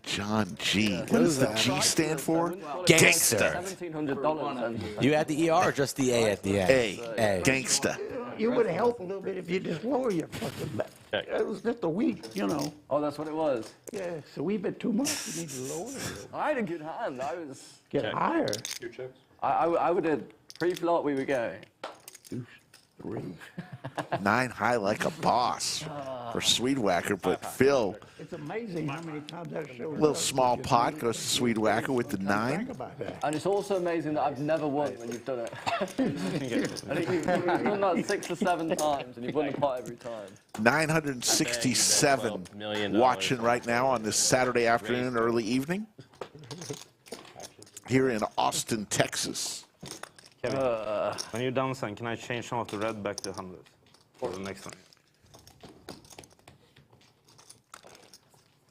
John G. What does the G stand for? Gangster. $1,700. You had the ER or just the A at the end? A. Gangsta. You would help a little bit if you just lower your fucking back. It was just a week, you know. Oh, that's what it was. Yeah, it's a wee bit too much. You need to lower it. I had a good hand. I was. Get higher. 2 checks. I would have pre-flop. We were going. 2-3. 9 high like a boss for Swedewacker, but Phil, It's amazing how many times that shows little up. small pot goes to Swedewacker with the 9. Think about that. And it's also amazing that I've never won when you've done it. I think you've done that 6 or 7 times, and you've won the pot every time. 967 watching right now on this Saturday afternoon, early evening, here in Austin, Texas. Kevin, when you're done, son, can I change some of the red back to 100 for the next one?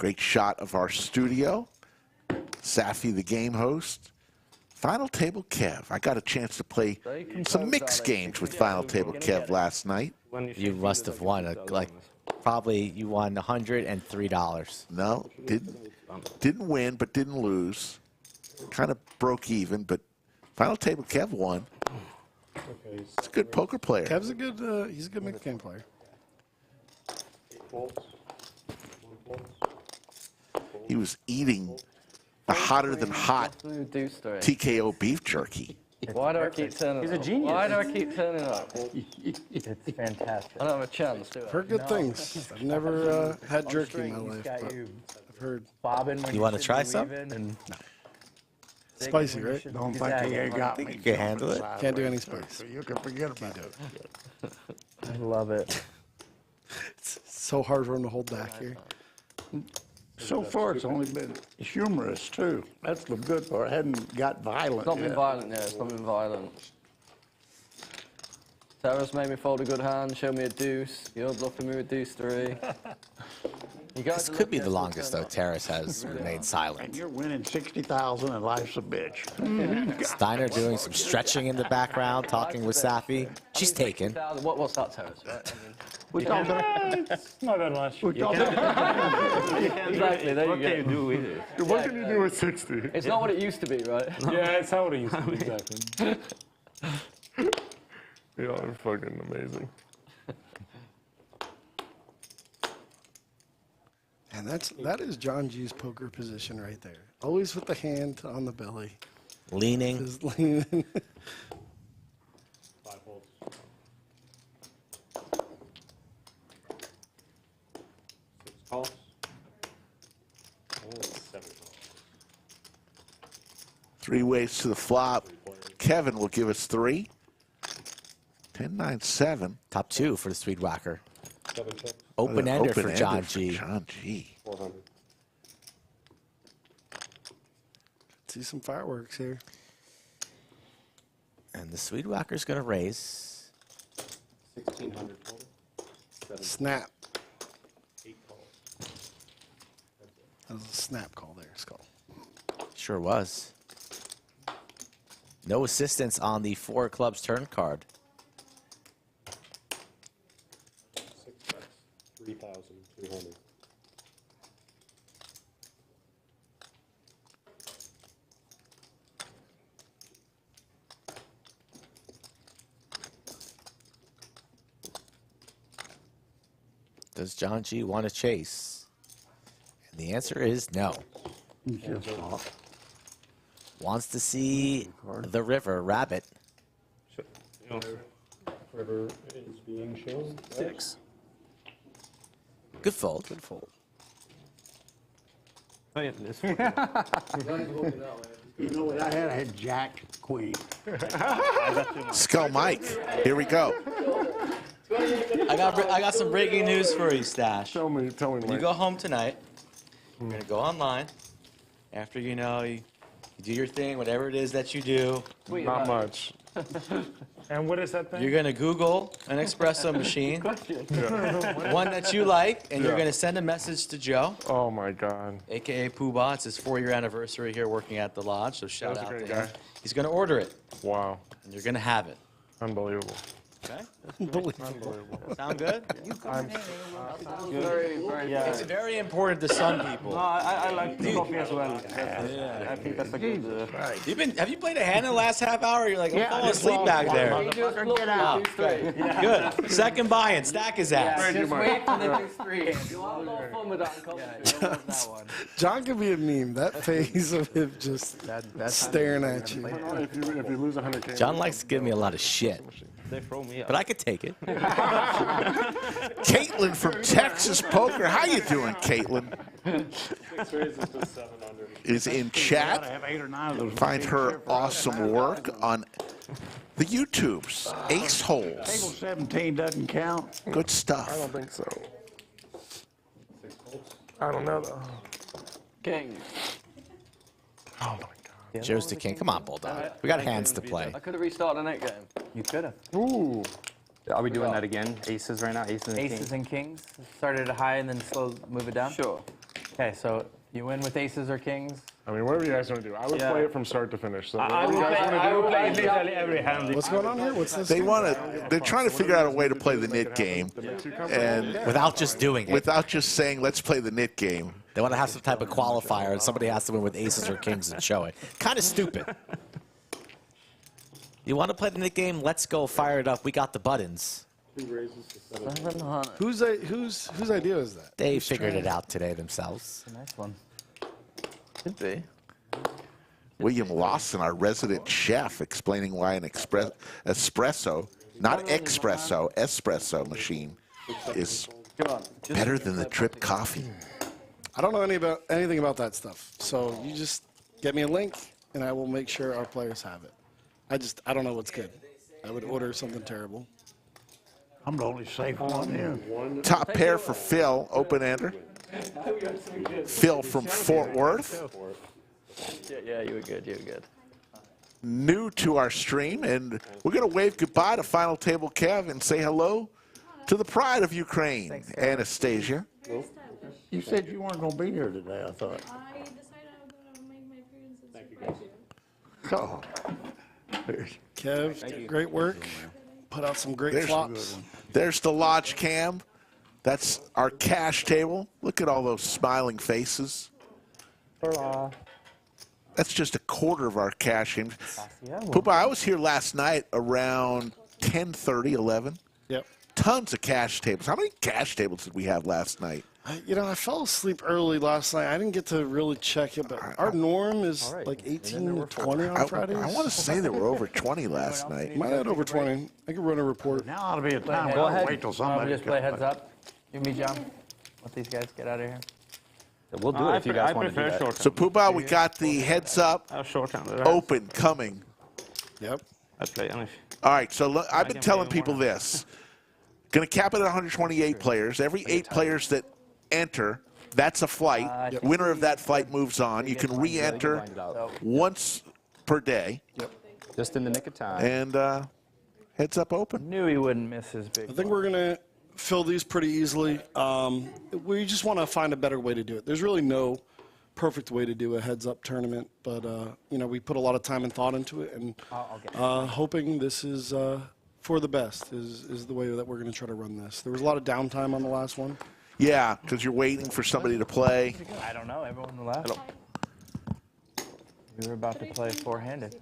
Great shot of our studio. Safi, the game host. Final Table Kev. I got a chance to play some mixed games with Final Table Kev last night. You must have won, probably you won $103. No, didn't win, but didn't lose. Kind of broke even, but Final Table Kev won. He's a good poker player. Kev's a good, he's a good mixed game player. He was eating the hotter than hot TKO beef jerky. Why do I keep turning He's a up? genius. Why do I keep turning up? It's fantastic. I don't have a chance, do I? Heard good things. I've never had jerky in my life, but I've heard. You want to try some? Spicy, right? Don't think you got me. You can handle it. Can't do any spice. So you can forget about it. I love it. It's so hard for him to hold back here. So far, it's only been humorous, too. That's the good part. It hadn't got violent It's not been yet. violent, yeah. It's not been violent. Taras made me fold a good hand, showed me a deuce. You're bluffing me with deuce 3. This could be the longest, though, Taras has remained silent. And you're winning 60,000 and life's a bitch. Steiner doing some stretching in the background, talking with Safi. She's taken. What's that, Taras? Right? We're talking It's not that much. Exactly, there What you can you go. do with it? What can you do with 60? It's not what it used to be, right? Yeah, it's not what it used to be, exactly. Y'all are fucking amazing. And that is John G's poker position right there. Always with the hand on the belly. Leaning. Just leaning. 5 holes. 6 calls. And 7 calls. 3 ways to the flop. Kevin will give us 3. 10, 9, 7. Top 2 for the Swedewacker. 7 checks. Open-ender for Open-ended John for G. John G. 400. See some fireworks here. And the Swedewacker's going to raise. 1,600 total. 7 Snap. 8 calls. That was a snap call there, Skull. Sure was. No assistance on the 4 clubs turn card. 6 checks. 3,200. Does John G want to chase? And the answer is no. Wants to see the river rabbit. River is being shown. 6. Good fold. Good fold. Oh, yeah, this You know what I had? I had Jack Queen. Skull Mike. Here we go. I got some breaking news for you, Stache. Tell me, When you Mike. go home tonight, you're gonna go online. After you do your thing, whatever it is that you do. Not much. And what is that thing? You're gonna Google an espresso machine, one that you like, and you're Yeah. gonna send a message to Joe, Oh my God. aka Poobah. It's his 4-year anniversary here working at the lodge, so shout That's a out great to him. guy. He's gonna order it, Wow. and you're gonna have it. Unbelievable. Okay? Unbelievable. Sound good? Yeah. It's very important to some people. No, I like the coffee as well. I think that's a good. Have you played a hand in the last half hour? You're like, I'm falling asleep back there. Get out. Good. Second buy-in. Stack his ass. Just wait for the deuce 3. You'll have more fun with that conversation. John could be a meme. That phase of him just staring at you. If you lose 100K. John likes to give me a lot of shit, They throw me up. but I could take it. Caitlin from Texas Poker. How you doing, Caitlin? 6 raises to 700. Is in Gotta chat. have 8 or 9 of those. Find her awesome work on the YouTubes. Ace Table Holes. 17 doesn't count. Good I don't stuff. think so. 6 calls. I don't know though. King. Oh my God. Joe's the king. Come on, Bulldog. We got hands to play. I could have restarted the net game. You could have. Ooh. Are we doing that again? Aces right now? Aces and kings? Aces and kings. Started at high and then slow move it down. Sure. Okay, so you win with aces or kings? I mean, whatever you guys want to do. I would play it from start to finish. So I whatever you guys want to do. play literally every hand. What's going on here? What's this? They want to. They're trying to figure out a way to play the nit game, and without just doing it. Without just saying, "Let's play the nit game." They want to have some type of qualifier, and somebody has to win with aces or kings and show it. Kind of stupid. You want to play the nit game? Let's go. Fire it up. We got the buttons. Whose idea is that? They figured it out today themselves. A nice one. Could be. William Lawson, our resident chef, explaining why an espresso, not espresso machine is better than the drip coffee. I don't know anything about that stuff. So you just get me a link, and I will make sure our players have it. I don't know what's good. I would order something terrible. I'm the only safe one here. Top pair for Phil, open-ender. Phil from Fort Worth. Yeah, you were good. You were good. New to our stream, and we're going to wave goodbye to Final Table Kev and say hello to the pride of Ukraine, Anastasia. You said you weren't going to be here today, I thought. I decided I'm going to make my appearance in Super Oh. Kev, great work. Put out some great flops. There's the Lodge cam. That's our cash table. Look at all those smiling faces. That's just a quarter of our cash in. Poopa, I was here last night around 10:30, 11. Yep. Tons of cash tables. How many cash tables did we have last night? I fell asleep early last night. I didn't get to really check it, but our norm is like 18 to 20 on Fridays. I want to say there were over 20 last night. Might have had over 20. I could run a report. Now ought to be a time. Go ahead. Wait till Why don't somebody we just play heads up? You and me, John. Let these guys get out of here. We'll do it if you guys want to do that. So, Poopa, we got the heads up open coming. Yep. I play anything. All right, so I've been telling people this. Going to cap it at 128 players. Every 8 players that enter, that's a flight. Winner of that flight moves on. You can re-enter once per day. Yep. Just in the nick of time. And heads up open. Knew he wouldn't miss his big. I think we're going to fill these pretty easily. We just want to find a better way to do it. There's really no perfect way to do a heads-up tournament, but we put a lot of time and thought into it, and hoping this is for the best is the way that we're going to try to run this. There was a lot of downtime on the last one. Yeah, because you're waiting for somebody to play. I don't know. Everyone left. We were about to play four-handed.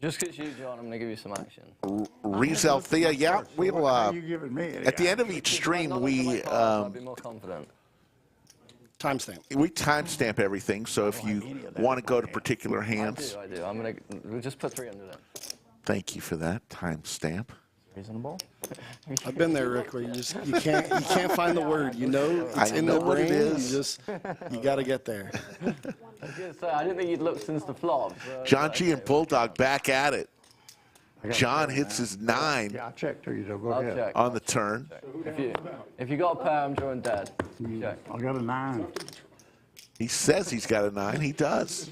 Just because you, John, I'm going to give you some action. Rizel Thea, yeah, we'll, you giving me? at the end of each stream, we, I'll be more confident. Timestamp. We timestamp everything, so if you want to go to particular hands. I do. I'm going to, we'll just put 300 in. Thank you for that timestamp. Reasonable. I've been there, Rick, where you can't find the word. You know it's in the brain. You got to get there. I was going to say, I didn't think you'd looked since the flop. John G and Bulldog back at it. John hits his 9 Yeah, I checked her. You go I'll ahead. check. on the turn. If you got a pair, I'm drawing dead. Check. I got a 9. He says he's got a 9. He does.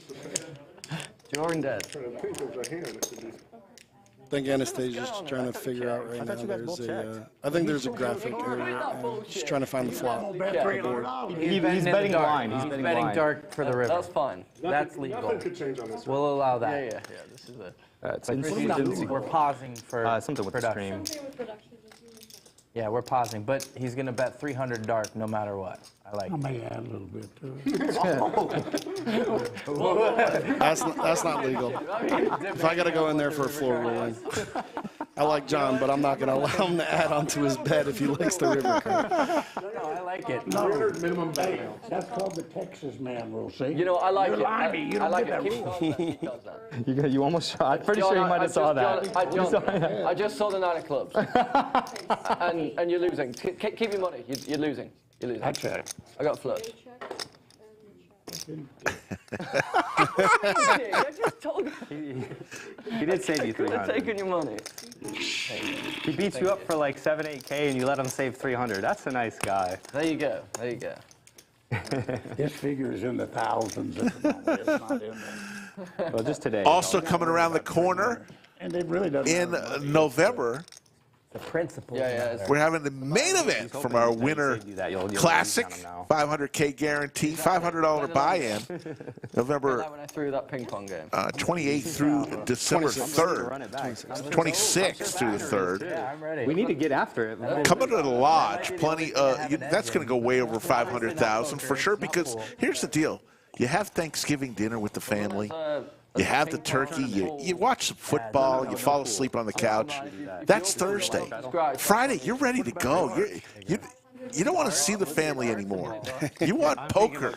Drawing dead. I think Anastasia's trying to figure out right now. I think there's a graphic area, and she's trying to find the flop. He's betting blind. He's betting dark for the river. That's fine. That's legal. Nothing could change on this. We'll allow that. Yeah. This is it. We're pausing for something with production. the stream. Yeah, we're pausing, but he's going to bet 300 dark no matter what. I like I it. may add a little bit to it. That's not legal. If I got to go in there for a floor ruling, I like John, but I'm not going to allow him to add onto his bet if he likes the river card. No, I like it. 300 minimum bet. That's called the Texas man rule. See? You know, I like You're it. limey. You I don't like get it. that Keep rule. he does that. You almost shot. I'm pretty sure you might have saw that. I just saw the 9 of clubs. and you're losing. Keep your money. You're losing. You're losing. I check. I got flush. I just told you. He did save you Could have 300. taken your money. He beats you up for like 7, 8K and you let him save 300. That's a nice guy. There you go. There you go. His figure is in the thousands at the moment. It's not in there. Well, just today. Also coming around the corner And they really doesn't in November, The principle. We're having the main event from our winner classic, 500K guarantee, $500 buy-in, November When I threw that ping pong game. 28th through December 3rd, 26th through the 3rd. We need to get after it. Coming to the Lodge, plenty. That's going to go way over 500,000 for sure. Because here's the deal: you have Thanksgiving dinner with the family. You have the turkey, you watch some football, you fall asleep on the couch. That's Thursday. Friday, you're ready to go. You don't want to see the family anymore. You want poker.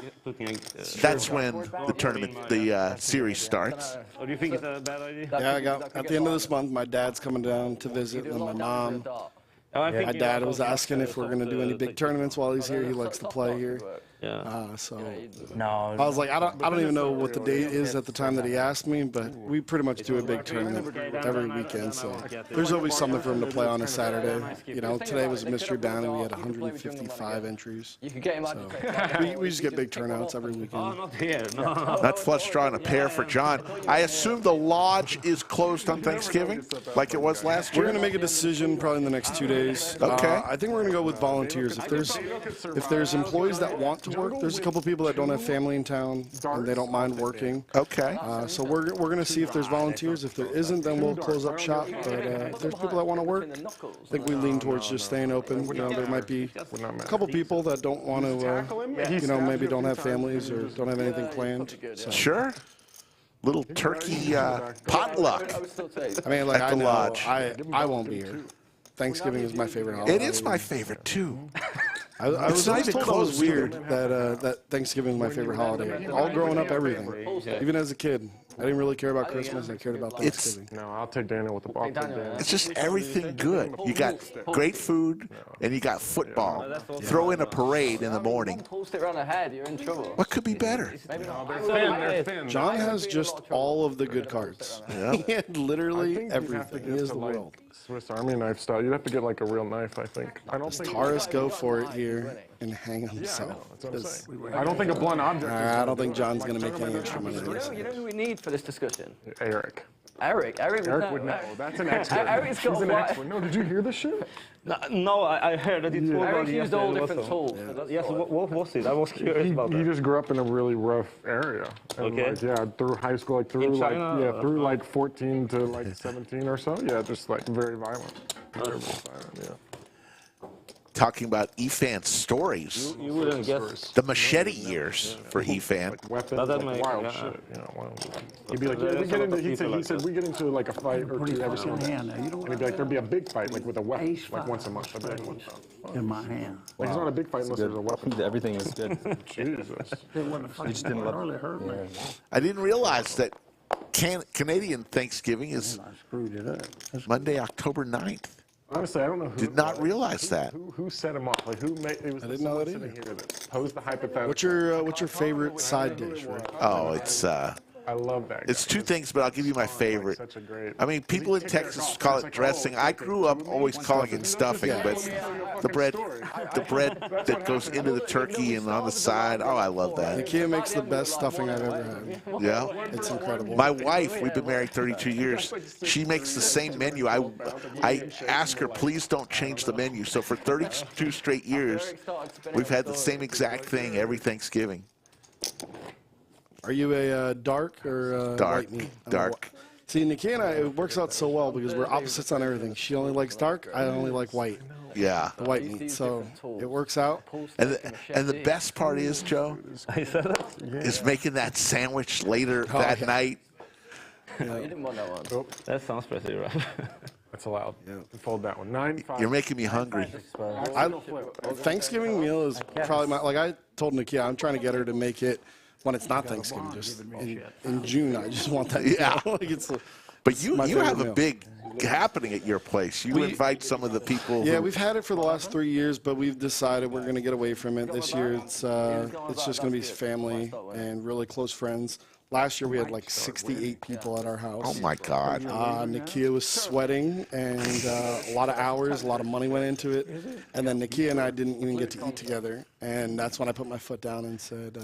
That's when the tournament, the series starts. Do you think it's a bad idea? Yeah, at the end of this month, my dad's coming down to visit, and my mom. My dad was asking if we're going to do any big tournaments while he's here. He likes to play here. So I was like, I don't even know what the date is at the time that he asked me, but we pretty much do a big tournament every weekend. So there's always something for him to play on a Saturday. You know, today was a mystery bounty. We had 155 entries. So we just get big turnouts every weekend. Not flush draw and a pair for John. I assume the Lodge is closed on Thanksgiving, like it was last year. We're going to make a decision probably in the next 2 days. Okay. I think we're going to go with volunteers. If there's employees that want to work, there's a couple people that don't have family in town and they don't mind working. Okay. So we're going to see if there's volunteers. If there isn't, then we'll close up shop. But if there's people that want to work, I think we lean towards just staying open. You know, there might be a couple people that don't want to, you know, maybe don't have families or don't have anything planned. So. Sure. Little turkey potluck. I mean, like, at the Lodge. I won't be here. Thanksgiving is my favorite holiday. It is my favorite too. I was always told it was weird that Thanksgiving is my favorite holiday. All growing up, everything. Even as a kid, I didn't really care about Christmas. I cared about Thanksgiving. No, I'll take Daniel with the ball. It's just everything good. You got great food and you got football. Throw in a parade in the morning. Post it around the head, you're in trouble. What could be better? John has just all of the good cards. He had literally everything. He is the world. Swiss Army knife style. You'd have to get like a real knife, I think. Does Taras go for it here and hang himself? I don't think a blunt object. I don't think John's going to make any extra money. You know who we need for this discussion? Eric. Eric would know. That's an expert. Eric's got He's an expert. No, did you hear this shit? No, I heard that it's Eric used all different tools. Yes, what was it? I was curious about that. He just grew up in a really rough area. And Okay. Like, yeah, through high school, like through through like 14 to like 17 or so. Yeah, just like very violent. Very violent, yeah. Talking about EFAN's stories. You wouldn't guess. The machete years for EFAN. Like weapons, like wild shit. You know, wild. He'd be like, yeah, we get into. He said we get into like a fight or two every single day. And he'd be like, there'd be a big fight like with a weapon, like once a month. I'd be like, what the fuck? In my hand. Like it's not a big fight unless there's a weapon. Everything is good. Jesus. You just didn't let I didn't realize that Canadian Thanksgiving is Monday, October 9th. Honestly, I don't know who. Did not realize that. Who set him off? Like who made? It was I didn't know that either. Here that posed the hypothetical. What's your favorite side dish, Rick? Oh, it's I love that. It's two things, but I'll give you my favorite. Such a great. I mean, people in Texas call it dressing. I grew up always calling it stuffing, but the bread that goes into the turkey and on the side. Oh, I love that. Ikea makes the best stuffing I've ever had. Yeah, it's incredible. My wife, we've been married 32 years. She makes the same menu. I ask her, please don't change the menu. So for 32 straight years, we've had the same exact thing every Thanksgiving. Are you a dark or dark? White meat? Dark. See, Nikki and I, it works out so well because we're opposites on everything. She only likes dark. I only like white. Yeah. The white meat. So it works out. And the best part is, Joe, is making that sandwich later that night. You didn't want that one. Oh, that sounds pretty rough. That's allowed. Yeah. Fold that one. 9-5. You're making me hungry. Thanksgiving meal is probably my, like I told Nikki, I'm trying to get her to make it when it's not Thanksgiving, just in June. I just want that. Yeah. Like it's, but you have a big happening at your place. You invite some of the people. Yeah, we've had it for the last 3 years, but we've decided we're going to get away from it this year. It's just going to be family and really close friends. Last year we had like 68 people at our house. Oh my God! Nakia was sweating, and a lot of hours, a lot of money went into it. And then Nakia and I didn't even get to eat together. And that's when I put my foot down and said,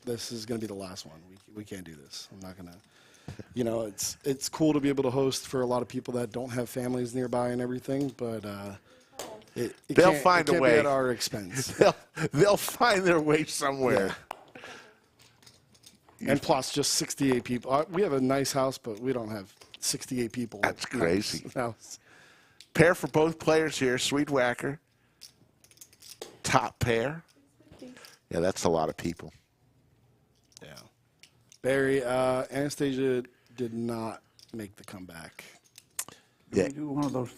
"This is going to be the last one. We can't do this. I'm not going to." you know, it's cool to be able to host for a lot of people that don't have families nearby and everything, but they'll find it a can't way be at our expense. they'll find their way somewhere. Yeah. And plus, just 68 people. We have a nice house, but we don't have 68 people. That's crazy. House. Pair for both players here, Swedewacker. Top pair. Yeah, that's a lot of people. Yeah. Barry, Anastasia did not make the comeback. Yeah,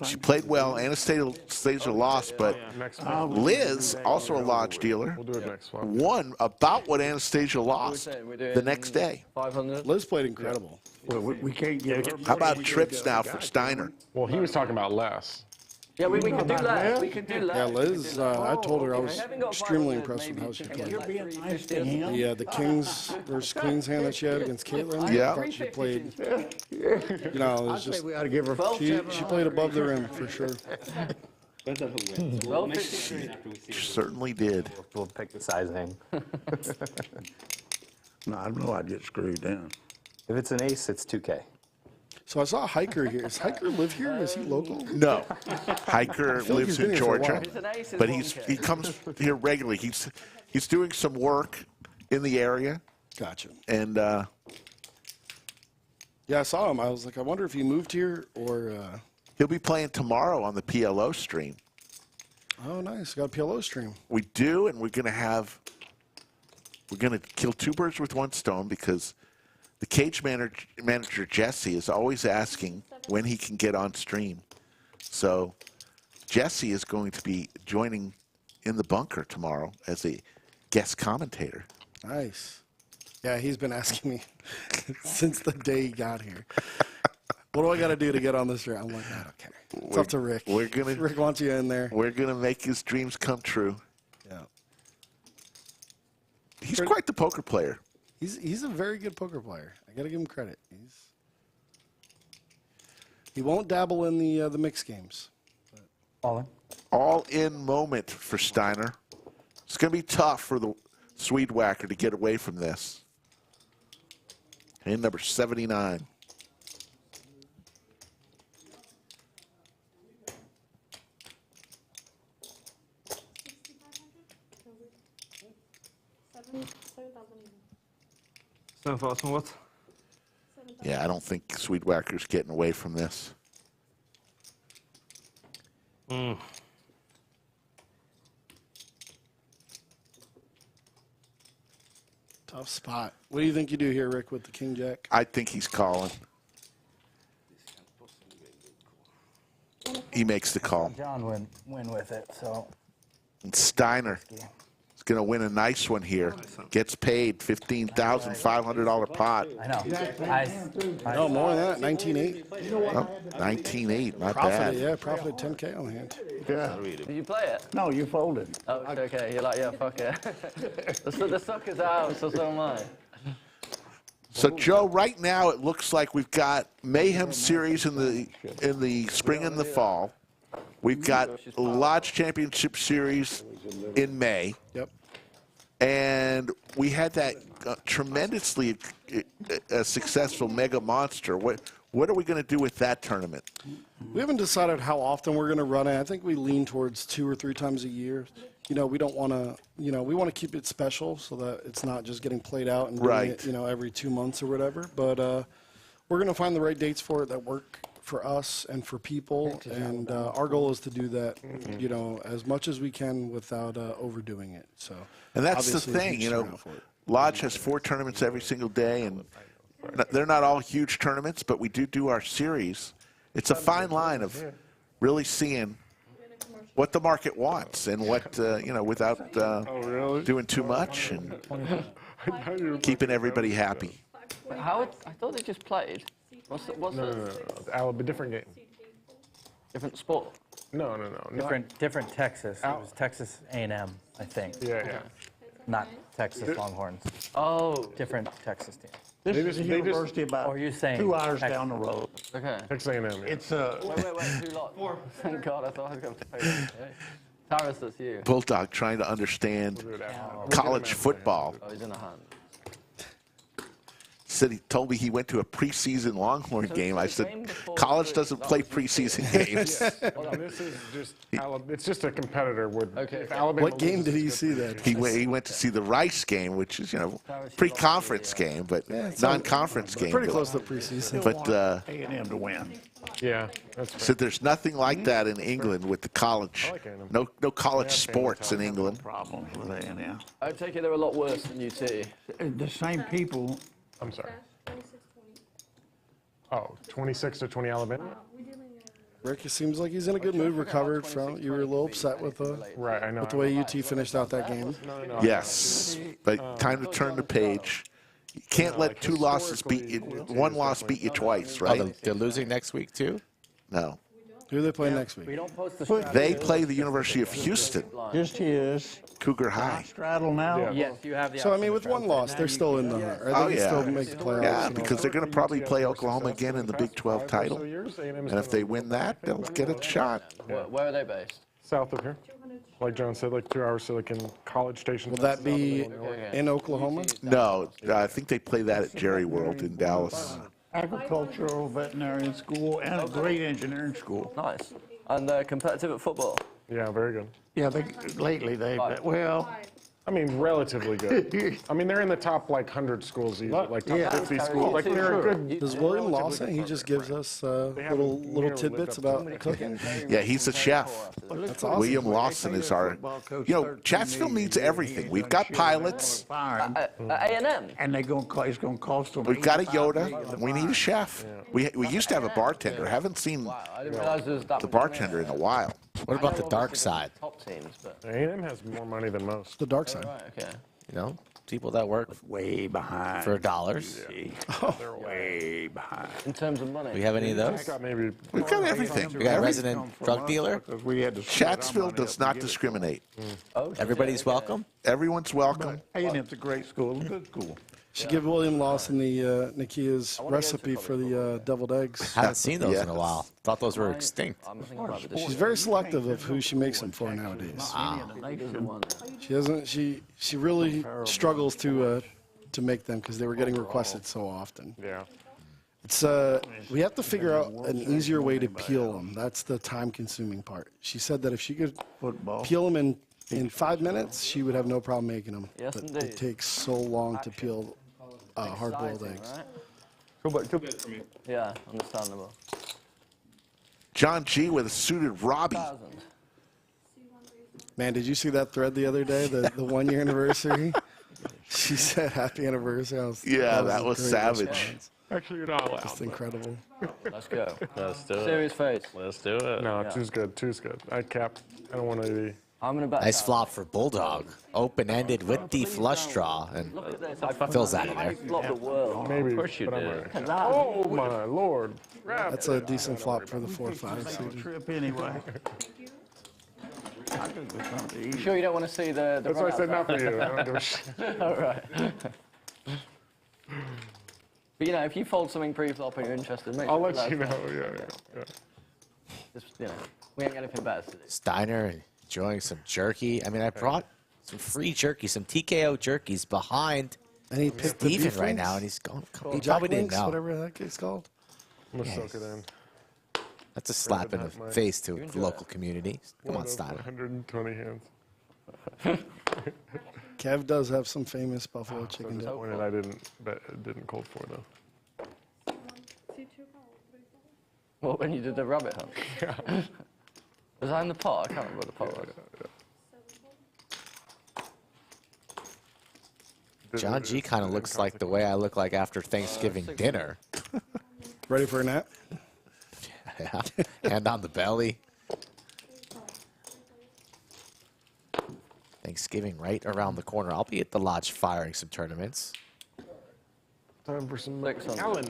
she played well. Anastasia lost, but Liz, also a lodge dealer, won about what Anastasia lost the next day. 500. Liz played incredible. Well, we can't get her. How about trips now for Stiner? Well, he was talking about less. Yeah, we could do less. We could do less. Yeah, Liz, I told her I was extremely impressed with how she played. Yeah, the Kings versus Queens hand that she had against Caitlin. Yeah. I thought she played, you know, it was just, we ought to give her. she played above the rim for sure. She certainly did. We'll pick the sizing. No, I know I'd get screwed down. If it's an ace, it's 2K. So I saw Hiker here. Does Hiker live here? Is he local? No, Hiker feel like lives he's been in here for a Georgia, while. but he comes here regularly. He's doing some work in the area. Gotcha. And yeah, I saw him. I was like, I wonder if he moved here or. He'll be playing tomorrow on the PLO stream. Oh, nice. Got a PLO stream. We do, and we're gonna kill two birds with one stone because the cage manager Jesse is always asking when he can get on stream. So Jesse is going to be joining in the bunker tomorrow as a guest commentator. Nice. Yeah, he's been asking me since the day he got here. What do I got to do to get on this stream? I'm like, I don't care. It's up to Rick. Rick wants you in there. We're gonna make his dreams come true. Yeah. He's quite the poker player. He's a very good poker player. I got to give him credit. He won't dabble in the mixed games. All in. All in moment for Stiner. It's going to be tough for the Swedewacker to get away from this. Hand number 79. What? Yeah, I don't think Swedewacker's getting away from this. Tough spot. What do you think you do here, Rick, with the King Jack? I think he's calling. He makes the call. John win with it, so. And Stiner is going to win a nice one here. Gets paid $15,500 pot. I know. No, more than that. 19.8. Oh, 19.8, not Profited, bad. yeah, profited 10K on the hand. Yeah. Did you play it? No, you folded. Oh, okay. You're like, yeah, fuck it. the sucker's out, so am I. So Joe, right now it looks like we've got Mayhem Series in the spring and the fall. We've got Lodge Championship Series in May. Yep. And we had that tremendously successful Mega Monster. What are we going to do with that tournament? We haven't decided how often we're going to run it. I think we lean towards 2 or 3 times a year. You know, we don't want to, you know, we want to keep it special so that it's not just getting played out and doing it, you know, every 2 months or whatever. But we're going to find the right dates for it that work for us and for people. And our goal is to do that, you know, as much as we can without overdoing it. So, and that's the thing, you know, Lodge has 4 tournaments every single day, and they're not all huge tournaments, but we do our series. It's a fine line of really seeing what the market wants and what, you know, without doing too much and keeping everybody happy. How? I thought they just played. What's No, different game. Different sport? No. Different Texas. It was Texas A&M, I think. Yeah. Not Texas Longhorns. Oh. Different Texas team. This is a university about Or you're saying 2 hours down the road. Okay. Texas A&M. It's Wait, 2 lots. 4. Thank God, I thought I was going to pay. Taras, that's you. Bulldog trying to understand college football. Oh, he's in a hand. said he told me he went to a preseason Longhorn game. I said, college doesn't play preseason games. Well, this is just it's just a competitor. If Alabama What game loses, did he it's see then? He went to see the Rice game, which is, you know, pre-conference game, but non-conference game. Pretty close to preseason. But A&M to win. Yeah, that's fair. so there's nothing like that in England with the college. No college sports in England. Problems with A&M. I take it they're a lot worse than UT. The same people. I'm sorry. Oh, 26 to 20 Alabama. Rick, it seems like he's in a good mood. Recovered from. You were a little upset with the way UT finished out that game. Yes, but time to turn the page. You can't let two losses beat you. One loss beat you twice, right? Oh, they're losing next week too? No. Who do they play next week? They play the University of Houston. Just his. Cougar High. Straddle now. Yes, you have the. So I mean, with one loss, they're still in the hunt. Right? They can still make the playoffs. Yeah, because they're going to probably play Oklahoma again in the Big 12 title. And if they win that, they'll get a shot. Where are they based? South of here. Like John said, like 2 hours Silicon College Station. Will that be in Oklahoma? No, I think they play that at Jerry World in Dallas. Agricultural veterinarian school and a great engineering school. Nice. And they're competitive at football. Yeah, very good. Yeah, lately well. I mean, relatively good. I mean, they're in the top like 100 schools, like top 50 schools. Like they're a good. Does William Lawson? He just gives us little tidbits about cooking. Yeah, he's a chef. That's awesome. William Lawson is our. You know, Chatsville needs everything. We've got pilots. A&M. And it's going to cost them. We've got a Yoda. We need a chef. We used to have a bartender. Haven't seen I didn't realize there was that the much bartender in a while. What about the dark side? top teams, but A&M has more money than most. The dark side. right, okay. You know, people that work way behind for dollars. They're way behind. In terms of money. Do we have any of those? We've got everything. We got a resident drug dealer. Chatsville does not discriminate. Everybody's welcome. Everyone's welcome. A&M's a great school, a good school. Should give William Lawson the Nikia's recipe for the deviled eggs. Haven't seen those in a while. Thought those were extinct. She's very selective of who she makes them for nowadays. She doesn't. She really struggles to make them because they were getting requested so often. Yeah. It's we have to figure out an easier way to peel them. That's the time-consuming part. She said that if she could peel them in 5 minutes, she would have no problem making them. Yes, but indeed. it takes so long to peel hard-boiled eggs. Right? Yeah, understandable. John G with a suited Robbie. Man, did you see that thread the other day, the 1 year anniversary? She said happy anniversary. That was a great savage. response. Actually, you're not allowed. Just incredible. Let's go. Let's do it. Serious face. Let's do it. No, two's good. Two's good. I capped. I don't want to be. I'm gonna bet. Nice flop for Bulldog. Open-ended with the flush draw, and Phil's out of there. Flop the world. Maybe. Of course you but I'm did. all right. Oh my lord. That's a decent flop for the 4-5 suited. Trip anyway. You sure you don't want to see the That's why I said not for you. I don't give a shit. All right. But you know, if you fold something pre-flop and you're interested, make I'll sure let you know. that's- Yeah. Just, you know, we ain't got anything better to do. Steiner enjoying some jerky. I mean, I brought some free jerky, some TKO jerkies behind And he picked the Steven beef right wings? now, and he's gone. He Jack probably didn't Links, know. whatever that it's called. I'm gonna soak it in. That's a slap in the face to the local community. Come on, One of Steiner. 120 hands. Kev does have some famous buffalo chicken dip. Disappointed I didn't cold for though. What, when you did the rabbit hunt? Yeah. Was I in the pot? I can't remember what the pot was. John G kind of looks like the way I look like after Thanksgiving dinner. Ready for a nap? Yeah. Hand on the belly. Thanksgiving right around the corner. I'll be at the lodge firing some tournaments. Time for some Licks on Allen.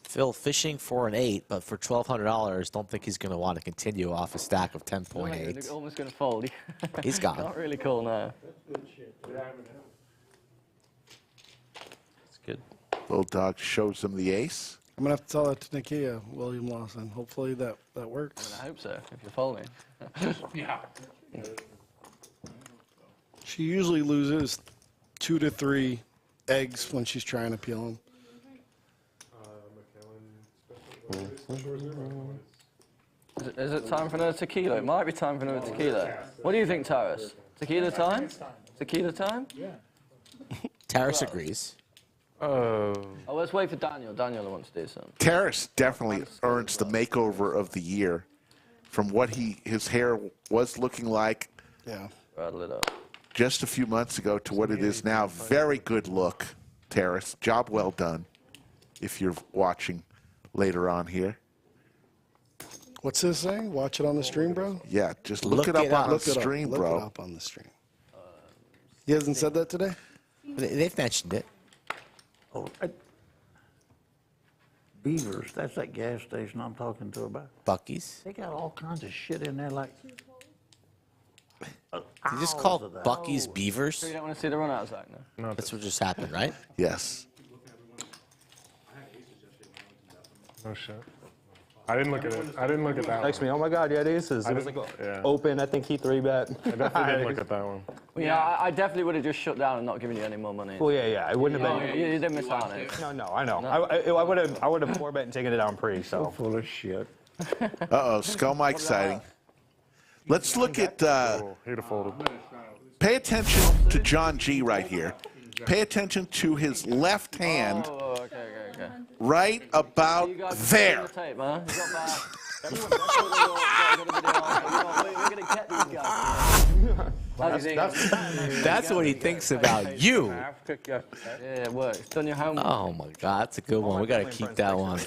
Phil fishing for an 8, but for $1,200, don't think he's going to want to continue off a stack of 10.8. He's almost going to fold. He's gone. Not really cool now. It's good. Bulldog shows him the ace. I'm going to have to tell that to Nakia, William Lawson. Hopefully that works. I hope so, if you follow me. Yeah. She usually loses 2 to 3 eggs when she's trying to peel them. Is it time for another tequila? It might be time for another tequila. What do you think, Taras? Tequila time? Tequila time? Yeah. Taras agrees. Oh, let's wait for Daniel. Daniel wants to do something. Taras definitely earns the makeover of the year from what his hair was looking like Rattle it up. just a few months ago to what it is now. Very good look, Taras. Job well done if you're watching later on here. What's this saying? Watch it on the stream, bro? Yeah, just look it up on the stream, bro. Look it up on the stream. He hasn't said that today? They've mentioned it. Oh, Beavers, that's that gas station I'm talking to about. Buc-ee's. They got all kinds of shit in there like... You just call Buc-ee's Beavers? So you don't want to see the run-out, Zach, no? That's what just happened, right? Yes. No shit. I didn't look at it. I didn't look at that Text one. me, oh my God, yeah, aces. It was like open, I think he 3-bet. I definitely didn't look at that one. Well, yeah, I definitely would have just shut down and not given you any more money. Well, yeah, it wouldn't have been. You didn't miss out on it. No, I know. I would have 4-bet and taken it down pre, so. Full of shit. Uh-oh, Skull Mike sighting. Let's look at, pay attention to John G right here. Pay attention to his left hand, okay. right about there. That's what he thinks about you. Yeah, it works. Done your homework. Oh my God, that's a good one. We got to keep that one.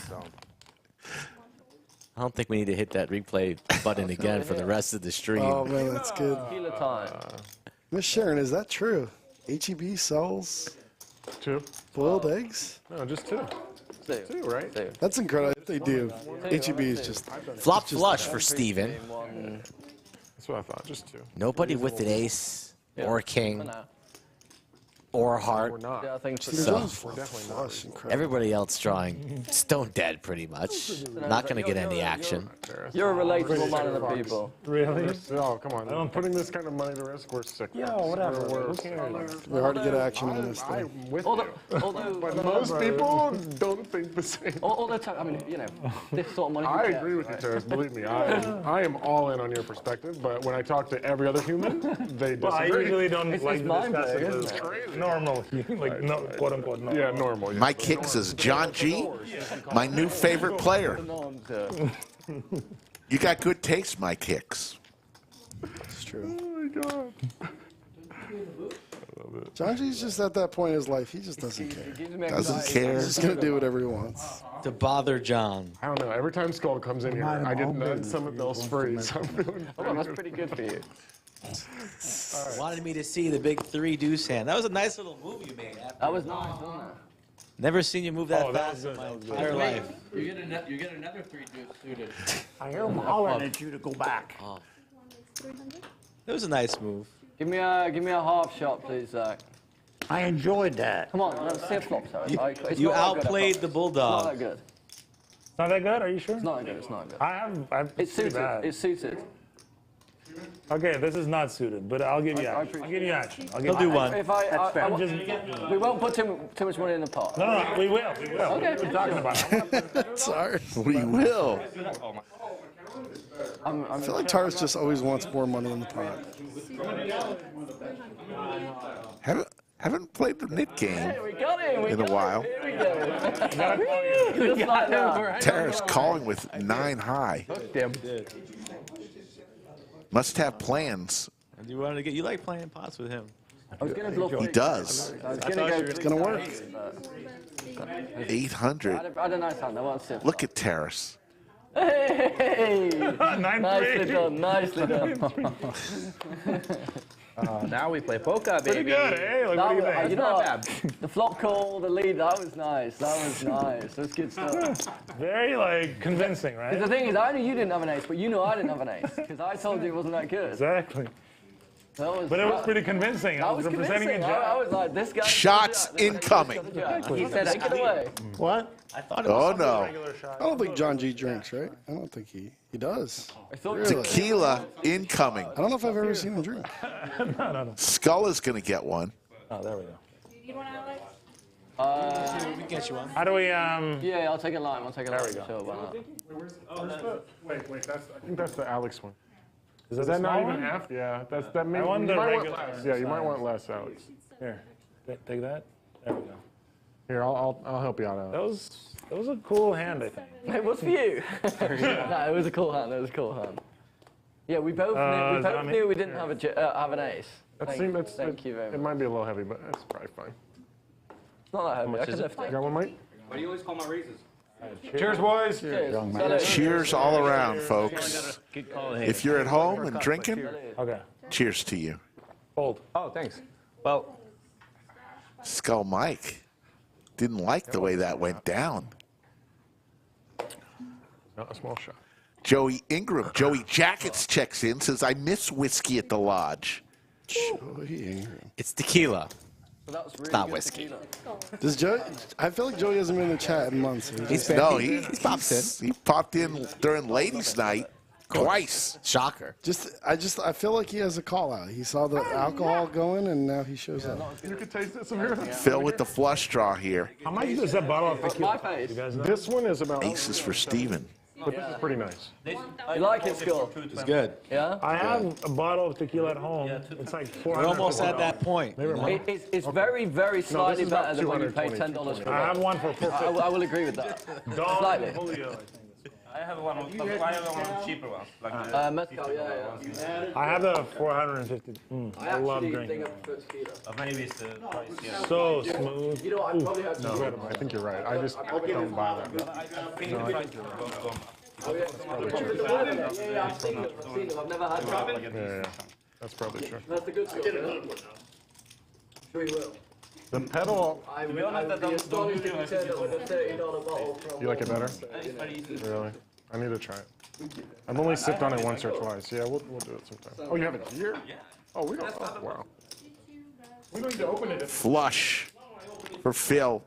I don't think we need to hit that replay button again for the rest of the stream. Oh, man, that's good. Tequila time. Miss Sharon, is that true? HEB sells 2 boiled eggs? No, just 2. 2, right? That's incredible. If they do. HEB is just... Flop flush for Steven. That's what I thought, just 2. Nobody with an ace or a king or a heart. We're not. Yeah, I think So, We're definitely not. everybody else drawing stone dead pretty much. Not going to get any action. You're a relatable man of the people. Really? Oh, come on. I'm putting this kind of money to risk. We're sick. Yeah, whatever. Who cares? It's hard to get action on this thing. I'm with Although, you. But most people don't think the same. all the time, I mean, you know, this sort of money. I agree with you, Terrace. Believe me, I am all in on your perspective. But when I talk to every other human, they disagree. Well, I usually don't It's like to mind discuss blowing, it isn't as normal, like no, quote unquote normal. Yeah, normal. Mike Hicks is John G, my new favorite player. You got good taste, Mike Hicks. It's true. Oh, my God. John G's just at that point in his life, he just doesn't care. Doesn't care. He's just going to do whatever he wants. To bother John. I don't know. Every time Skull comes in here, I get some of those free. So I'm feeling That's pretty good for you. Wanted me to see the big 3 deuce hand. That was a nice little move you made. That was nice, wasn't it? Never seen you move that Oh, that fast was in good. my entire life. You get another 3 suited. I hear him hollering at you to go back. Oh. It was a nice move. Give me a half shot, please, Zach. I enjoyed that. Come on, let's see a flop, sorry. You outplayed the Bulldog. It's not that good. It's not that good? Are you sure? It's not that good. It's not good. It's suited. bad. It's suited. Okay, this is not suited, but I'll give you action. I'll give you action. He'll do one. That's fair. We won't put too much money in the pot. No, we will. We will. Okay. We're talking about it. Sorry. We will. I feel like Taras just always wants more money in the pot. Haven't played the knit game We got it. in a while. Here we go. Just like that. Taras calling with 9 high. Must have plans. You wanted to get. You like playing pots with him. I was gonna bluff. He does. It's going to work. 800. I had a nice hand. I want to sit. Look at Taras. Hey! 9-3. Nicely done. Nicely done. Now we play poker, baby. Pretty good, eh? Like, what do you think? You know what? The flop call, the lead, that was nice. That was nice. That's good stuff. Very, like, convincing, right? The thing is, I knew you didn't have an ace, but you know I didn't have an ace, because I told you it wasn't that good. Exactly. But it was pretty convincing. I was representing a jack. I was like, this guy. Shots incoming. He said, take it away. What? I thought it was no. I don't think John G drinks, right? I don't think he does. Really? Tequila incoming. I don't know if I've ever seen him drink. No. Skull is going to get one. Oh, there we go. Do you need one, Alex? We get you one. How do we, Yeah, I'll take a lime. I'll take a lime. There we go. Sure, why not? Wait, I think that's the Alex one. Is that not even half? Yeah, that maybe. I want the regular. Yeah, you might want less, Alex. Here, take that. There we go. Here, I'll help you out, Alex. That was a cool hand, I think. It was for you. No, it was a cool hand. It was a cool hand. Yeah, we both knew we didn't have an ace. Thank you very much. It might be a little heavy, but it's probably fine. It's not that heavy. I can lift it. You got one, Mike? Why do you always call my raises? Cheers, boys. Cheers. Cheers all around, folks. If you're at home and drinking, cheers to you. Fold. Oh, thanks. Well, Skull Mike didn't like the way that went down. Not a small shot. Joey Ingram, Joey Jackets checks in, says, I miss whiskey at the lodge. Joey Ingram. It's tequila. It's not whiskey. Does Joey? I feel like Joey hasn't been in the chat in months. He's popped in. He popped in during ladies' night twice. Shocker. I feel like he has a call out. He saw the alcohol going, and now he shows up. You can taste it some here. Phil with the flush draw here. how much is that bottle of tequila? You guys know? This one is about. Aces for Steven. But this is pretty nice. You like it, Skull? It's good. Yeah? I have a bottle of tequila at home. It's like $400. We're almost at that point. It's very, very slightly better than when you pay $10 for it. I have one for I will agree with that. Slightly. I have one of the cheaper ones. Mezcal, yeah. I have the 450. I love drinking. Maybe it's the price, yeah. So smooth. You know, I probably have No, I think you're right. I just don't buy that. No, I think you're right. Yeah, I've seen them. I've never had one. Yeah, that's probably true. That's a good Skull. Sure you will. The pedal. I would be astonished if you said it was a $30 bottle from... You like it better? Really? I need to try it. I've only sipped on it once or twice. Yeah, we'll do it sometime. Oh, you have it here? Yeah. Oh, we don't. Oh, wow. We're going to open it. Flush for Phil.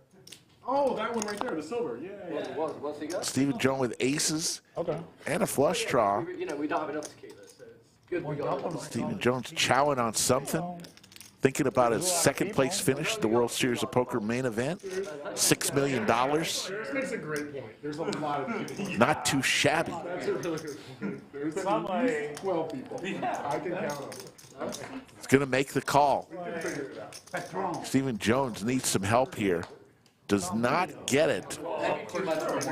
Oh, that one right there, the silver. Yeah. What's he got? Stephen Jones with aces. Okay. And a flush draw. You know, we don't have enough tequila, so it's good we got one. Stephen Jones chowing on something. Thinking about his second place finish, the World Series of Poker main event. $6 million. This makes a great point. There's a lot of people. Not too shabby. That's a really good point. There's like 12 people. I can count them. He's going to make the call. Stephen Jones needs some help here. Does not get it.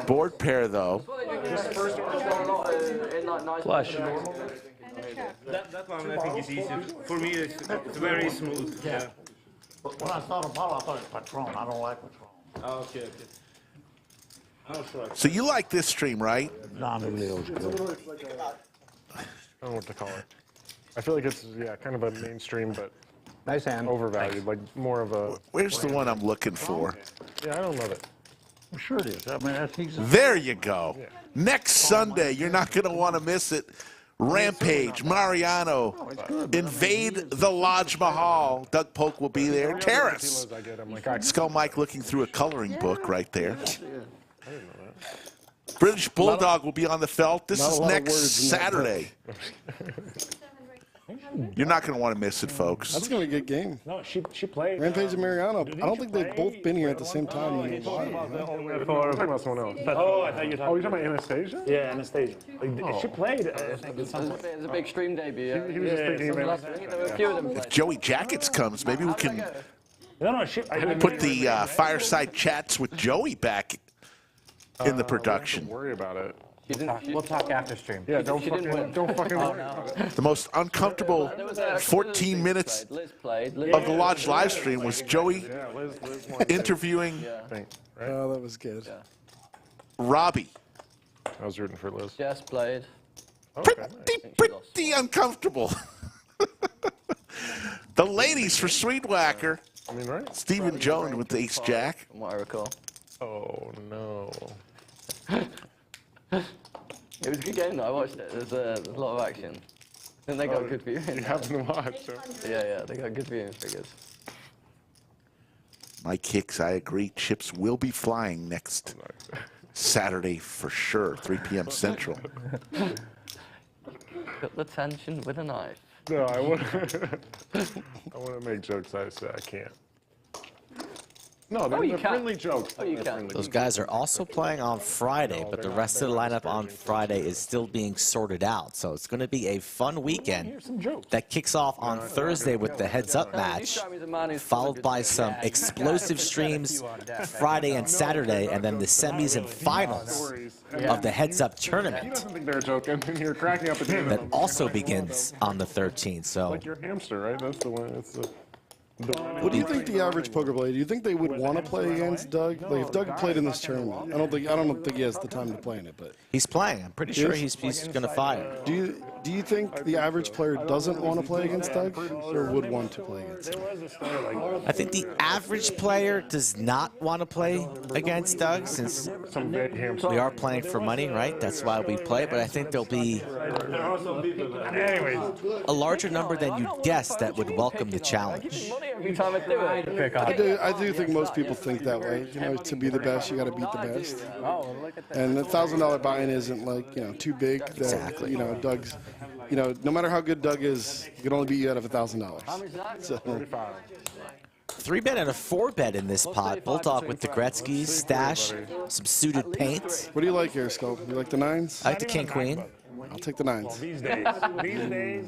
Board pair, though. Flush. That one I think is easy. For me, it's very smooth. Yeah. When I saw the bottle, I thought it was Patron. I don't like Patron. Oh, okay. Oh, sure. So you like this stream, right? Non-Leo's good. I don't know what to call it. I feel like it's, kind of a mainstream, but nice hand. Overvalued, like more of a... Where's the one I'm looking for? Yeah, I don't love it. I'm sure it is. I mean, that's easy. There you go. Next Sunday, you're not going to want to miss it. Rampage-Mariano, invade the Lodge Mahal. Doug Polk will be there. Taras. Skull Mike looking through a coloring book right there. British Bulldog will be on the felt. This is next Saturday. You're not going to want to miss it, folks. That's going to be a good game. No, she played. Rampage and Mariano. I don't think they've both been here at the same time. I'm talking about someone else. Oh, I thought you were talking. Oh, you're talking about Anastasia? Yeah, Anastasia. She played. It's a big stream debut. He was just thinking about A few of them If Joey Jackets comes, maybe we can put the fireside chats with Joey back in the production. Don't worry about it. We'll talk after stream. Yeah, don't fucking worry about it. The most uncomfortable 14 minutes of the Lodge Livestream was Joey interviewing Oh, that was good. Robbie. I was rooting for Liz. Jess played. Pretty uncomfortable. The ladies for Swedewacker. I mean, right? Stephen Jones with the ace jack. From what I recall. Oh, no. It was a good game though. I watched it. There's a lot of action. And they got good viewing. You happen to watch. Yeah, they got good viewing figures. My kicks, I agree. Chips will be flying next Saturday for sure, 3 p.m. Central. Cut the tension with a knife. No, I want to make jokes. I say I can't. No, they're friendly jokes. Oh, you can. Those guys are also playing on Friday, but the rest of the lineup on Friday is still being sorted out. So it's going to be a fun weekend that kicks off on Thursday with the heads-up match, followed by some explosive streams Friday and Saturday, and then the semis and finals of the heads-up tournament think they're joking. You're cracking up at the end. that also begins on the 13th. So Like your hamster, right? That's the one. That's the. What do you think the average poker player? Do you think they would want to play against Doug? Like if Doug played in this tournament, I don't think he has the time to play in it. But he's playing. I'm pretty sure he's going to fire. Do you think the average player doesn't want to play against Doug, or would want to play against him? I think the average player does not want to play against Doug, since we are playing for money, right? That's why we play. But I think there'll be a larger number than you'd guess that would welcome the challenge. Every time I do it. I do think most people think that way. You know, to be the best, you got to beat the best. And the $1,000 buy-in isn't like too big. That, exactly. Doug's. No matter how good Doug is, he can only beat you out of $1,000. So. 3-bet and a 4-bet in this pot. Bulldog with the Gretzky's, Stache, some suited paint. What do you like here, Skull? You like the 9s? I like the king-queen. I'll take the 9s. These days.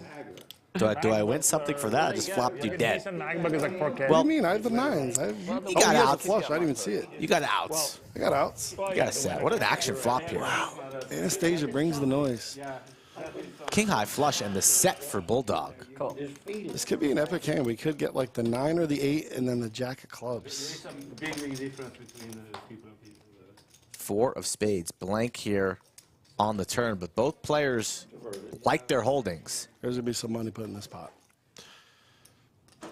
Do I win something for that? I just flopped you dead. What do you mean? I have the 9s. You got outs. Flush. I didn't even see it. You got outs. I got outs. You got a set. What an action flop here. Wow. Anastasia brings the noise. King high flush and the set for Bulldog. Cool. This could be an epic hand. We could get like the 9 or the 8 and then the jack of clubs. 4 of spades. Blank here on the turn, but both players like their holdings. There's going to be some money put in this pot.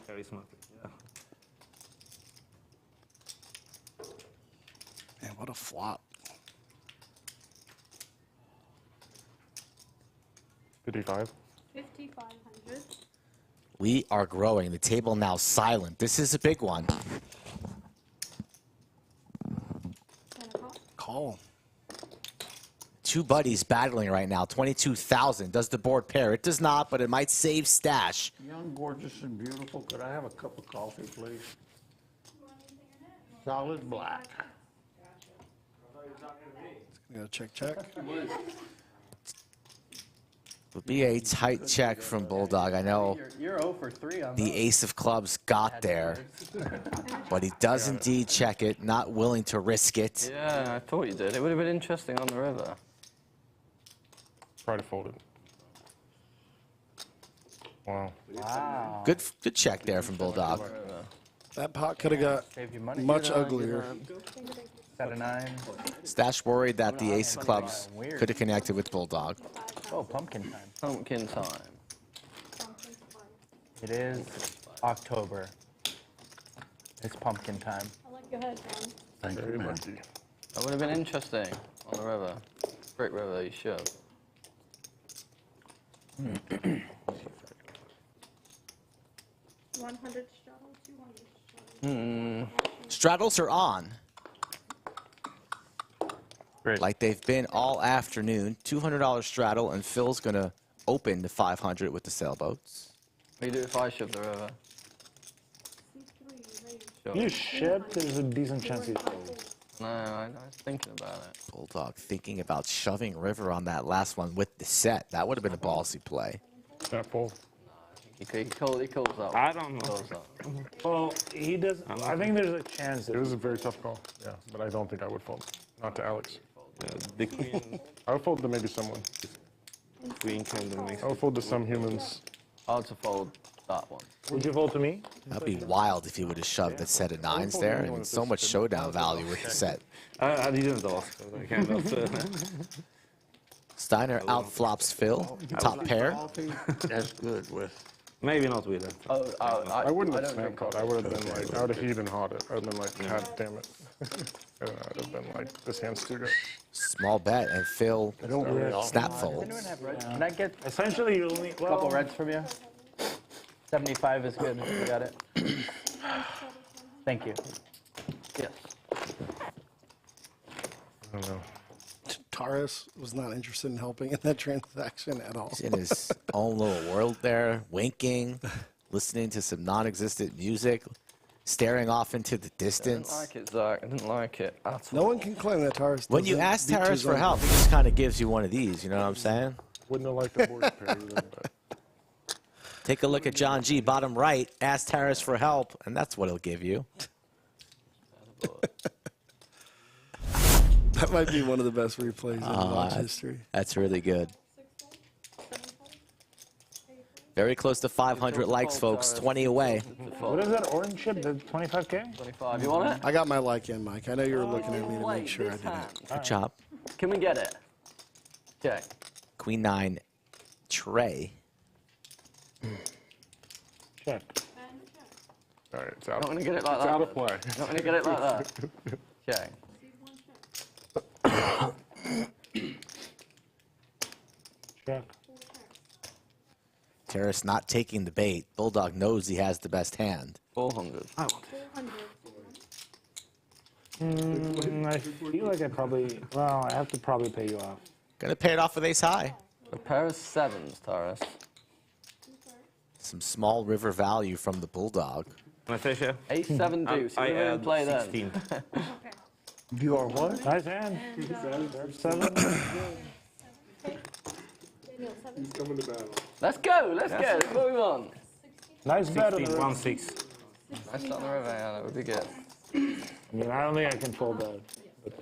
Very smart. Yeah. Man, what a flop. 55. 5,500. We are growing. The table now silent. This is a big one. Call. 2 buddies battling right now. 22,000. Does the board pair? It does not, but it might save Stache. Young, gorgeous, and beautiful. Could I have a cup of coffee, please? Solid black. Check. Would be a tight check from Bulldog. I know You're 0 for 3 on the ace of clubs got there, but he does indeed check it, not willing to risk it. Yeah, I thought you did. It would have been interesting on the river. Try to fold it. Wow. Good check there from Bulldog. That pot could have got much uglier. Set a 9. Stache worried that the ace of clubs could have connected with Bulldog. Oh, pumpkin time. Pumpkin time. It is October. It's pumpkin time. I like your head, John. Thank you, man. That would have been interesting on the river. Brick river, you should. 100 straddle, 200 straddle. Straddles are on. Great. Like they've been all afternoon. $200 straddle, and Phil's going to open the 500 with the sailboats. What do you do if I shove the river? You should. There's a decent chance you fold. No, I was thinking about it. Bulldog thinking about shoving river on that last one with the set. That would have been a ballsy play. That fold. He calls up. I don't know. Calls up. Well, he does. I think there's a chance that It was a very tough call. Yeah, but I don't think I would fold. Not to Alex. The queen. I would fold to maybe someone. Queen kind of makes. I would fold to some humans. Hard to fold that one. Would you fold to me? That'd be wild if he would have shoved that set of 9s there. I mean, so much showdown value with the set. I didn't ask. I kind of. Steiner outflops Phil. Top pair. That's good with Maybe not with it. I wouldn't have don't snap drink called. I would have been like, I would have heat and hawed it. I would have been like, God damn it. And I'd have been like, this hand's too good. Small bet, and Phil snap folds. Can I get Essentially, you only a couple reds from you? 75 is good. You got it. Thank you. Yes. I don't know. Taras was not interested in helping in that transaction at all. He's in his own little world there, winking, listening to some non-existent music, staring off into the distance. I didn't like it, Zach. I didn't like it at all. No one can claim that Taras. When you doesn't ask beat Taras his for own help, he game. just kind of gives you one of these, you know what I'm saying? Wouldn't have liked the board pair either, but Take a look at John G, bottom right, ask Taras for help, and that's what he'll give you. That might be one of the best replays in Lodge history. That's really good. Very close to 500 likes, folks. 20 away. What is that orange chip? The 25K? 25. You want it? I got my like in, Mike. I know you were looking at me to make sure I did it. Good job. Can we get it? Okay. Queen 9 tray. Check. all right, it's out. Not gonna get it like It's that. out of play. Not gonna get it like that. Okay. Check. Taras not taking the bait. Bulldog knows he has the best hand. 400. I want it. I feel like I probably, well, I have to probably pay you off. Gonna pay it off with ace high. A pair of sevens, Taras. Some small river value from the Bulldog. Can I say share? Ace 7 deuce. I You didn't add play 16. then. You are what? Nice hand. 7. He's coming to battle. Let's go. Let's go. That's what we want. Nice bet on 16, the 1, river. 6. Nice shot on the river. Yeah, that would be good. I mean, I don't think I control that. But,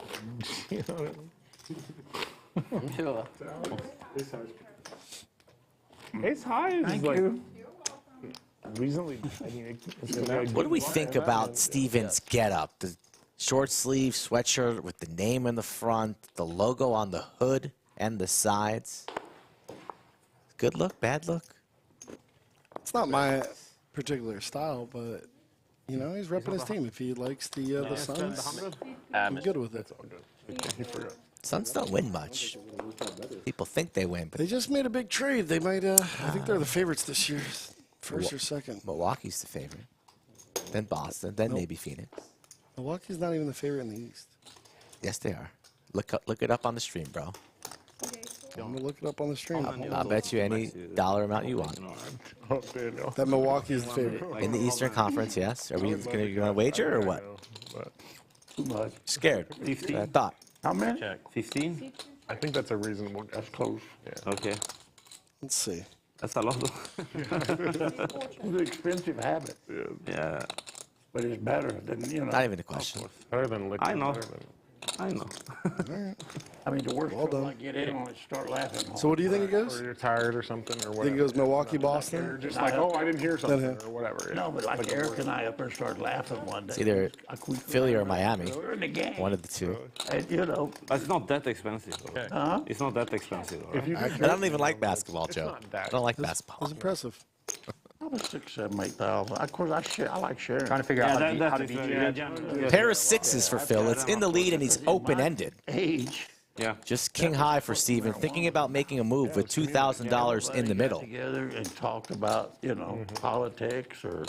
you know, I'm sure. ace high is Thank like you. reasonably. I mean, it's a What do we think about Steven's getup? The short sleeve sweatshirt with the name in the front, the logo on the hood and the sides. Good look, bad look? It's not my particular style, but you know he's repping his team. If he likes the Suns, I'm good with it. He forgot. Suns don't win much. People think they win, but They just made a big trade. They might. I think they're the favorites this year, first or second. Milwaukee's the favorite. Then Boston, then maybe Phoenix. Milwaukee's not even the favorite in the East. Yes, they are. Look it up on the stream, bro. I'm gonna look it up on the stream. I'll bet you any dollar amount you want. Oh, Daniel. That Milwaukee is the favorite. In the Eastern Conference, yes. Are we gonna wager or what? Too much. Scared. 15. I thought. How many? Check. 15? I think that's a reasonable guess. That's close. Okay. Let's see. That's a lot. It's an expensive habit, Yeah. but it's better than, you know. Not even a question. Better than liquid. I know. better than- I know. I mean, the worst Well trouble done. I get in on is start laughing. So what do you think it Or goes? you're tired or something, or Think whatever. it goes Milwaukee, You're Boston? just like, oh, I didn't hear something, or whatever. Yeah. No, but like Eric and I up there started laughing one day. It's either Philly or Miami. We're in the game. One of the two. And, you know, But it's not that expensive. Though. huh? It's not that expensive. Though, If you right? I don't even like basketball, Joe. not that- I don't like That's basketball. impressive. Probably 6, 7, 8,000. Of course, I like sharing. Trying to figure out how to is, beat you. Pair of sixes for Phil. It's in the lead and he's open-ended. Age. Yeah. Just king high for Steven, thinking about making a move with $2,000 in the middle. Together and talked about, you know, politics or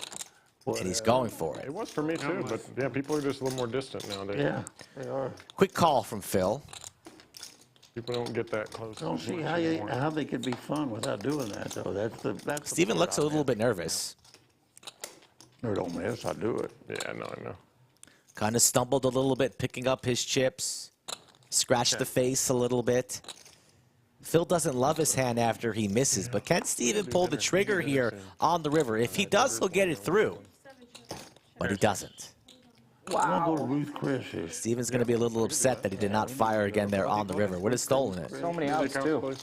And he's going for it. It was for me too, but yeah, people are just a little more distant nowadays. Yeah, they are. Quick call from Phil. People don't get that close. I don't see much how anymore. how they could be fun without doing that though. That's the Steven looks a little bit nervous. No, don't miss. I do it. Yeah, no, I know. Kind of stumbled a little bit picking up his chips. Scratched the face a little bit. Phil doesn't love his hand after he misses, but can Steven pull the trigger here on the river? If he does, he'll get it through. But he doesn't. Wow. Ruth Chris here. Steven's going to be a little upset that he did not fire again there on the river. Would have stolen it. So many outs, too.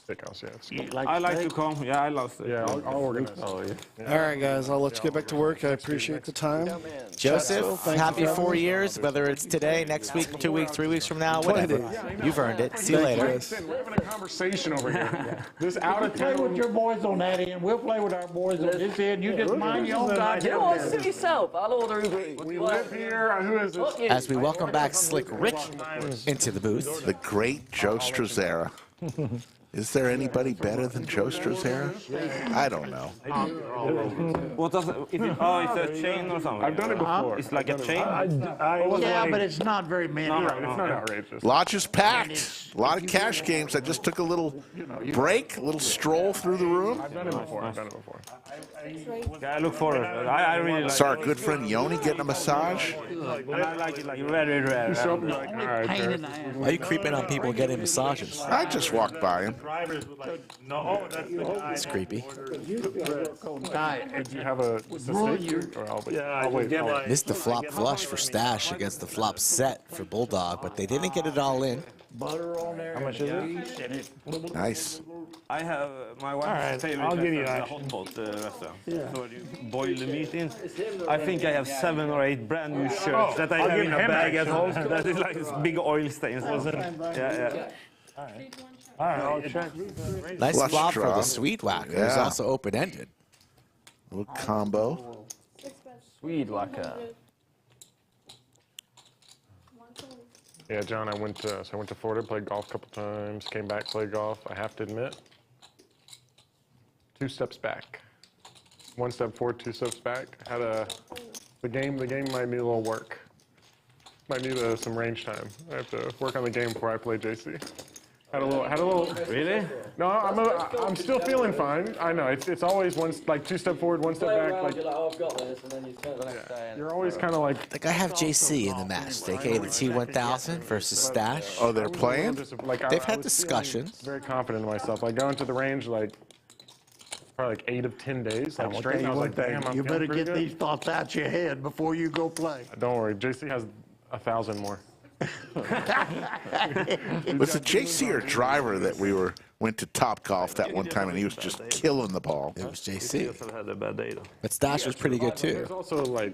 Steakhouse, yeah. It's I like to come. Yeah, I love steak. Yeah, I'll organize. Oh, yeah. All right, guys, I'll let you get back to work. I appreciate the time. Joseph, Thank you happy for 4 having me. years, whether it's today, next week, 2 weeks, 3 weeks from now, whatever. You've earned it. See you later. We're having a conversation over here. This out of Play with town. your boys on that end. We'll play with our boys on this end. You just mind your own goddamn You know what? business. Suit yourself. I'll order Uber Eats. We live here. Who is this? As we welcome back Slick Rick into the booth. The great Joe Struzera. Is there anybody better than Joe Struzera? I don't know. What does it? Is it? Oh, it's a chain or something. I've done it before. It's like a chain. Yeah, but it's not very many. It's not outrageous. Lodge is packed. A lot of cash games. I just took a little break, a little stroll through the room. I've done it before. I've done it before. Yeah, I look forward. I really like. Saw our good friend Yoni getting a massage. And I like it like very rare. You show up and you're like, all right, sir. Why are you creeping on people getting massages? I just walked by him. It's creepy. Did you have a steak? I'll wait. Missed the flop flush for Stache against the flop set for Bulldog, but they didn't get it all in. Butter on there. How much is it? Nice. I have my wife's favorite I'll give you restaurant, that. the hot pot restaurant. So where you boil the meat in. I think I have 7 or 8 brand new shirts that I have in a bag at home. That is like big oil stains. Yeah. All right, I'll check. Nice Flush flop for the draw. Swedewacker. It's Yeah. also open-ended. Little combo. Swedewacker. Yeah, John, I went to Florida, played golf a couple times, came back, played golf. I have to admit, 2 steps back. 1 step forward, 2 steps back. The game might need a little work. Might need some range time. I have to work on the game before I play JC. Had a little. Really? No, I'm still feeling fine. I know it's always 2 step forward, 1 step back. Like You're like, oh, I've got this, and then you turn the next day. you're always kind of like. I think I have JC in the match, aka the T1000 versus Stache. Oh, they're playing? They've had discussions. Very confident in myself. Like going to the range, like probably like 8 of 10 days. Like straight. I was like, damn, I'm You better feeling pretty get good. these thoughts out your head before you go play. Don't worry, JC has 1,000 more. Was it JC or Driver that went to Top Golf that one time and he was just killing the ball? It was He JC. also had a bad day though. But Stache was pretty good too. There's also like,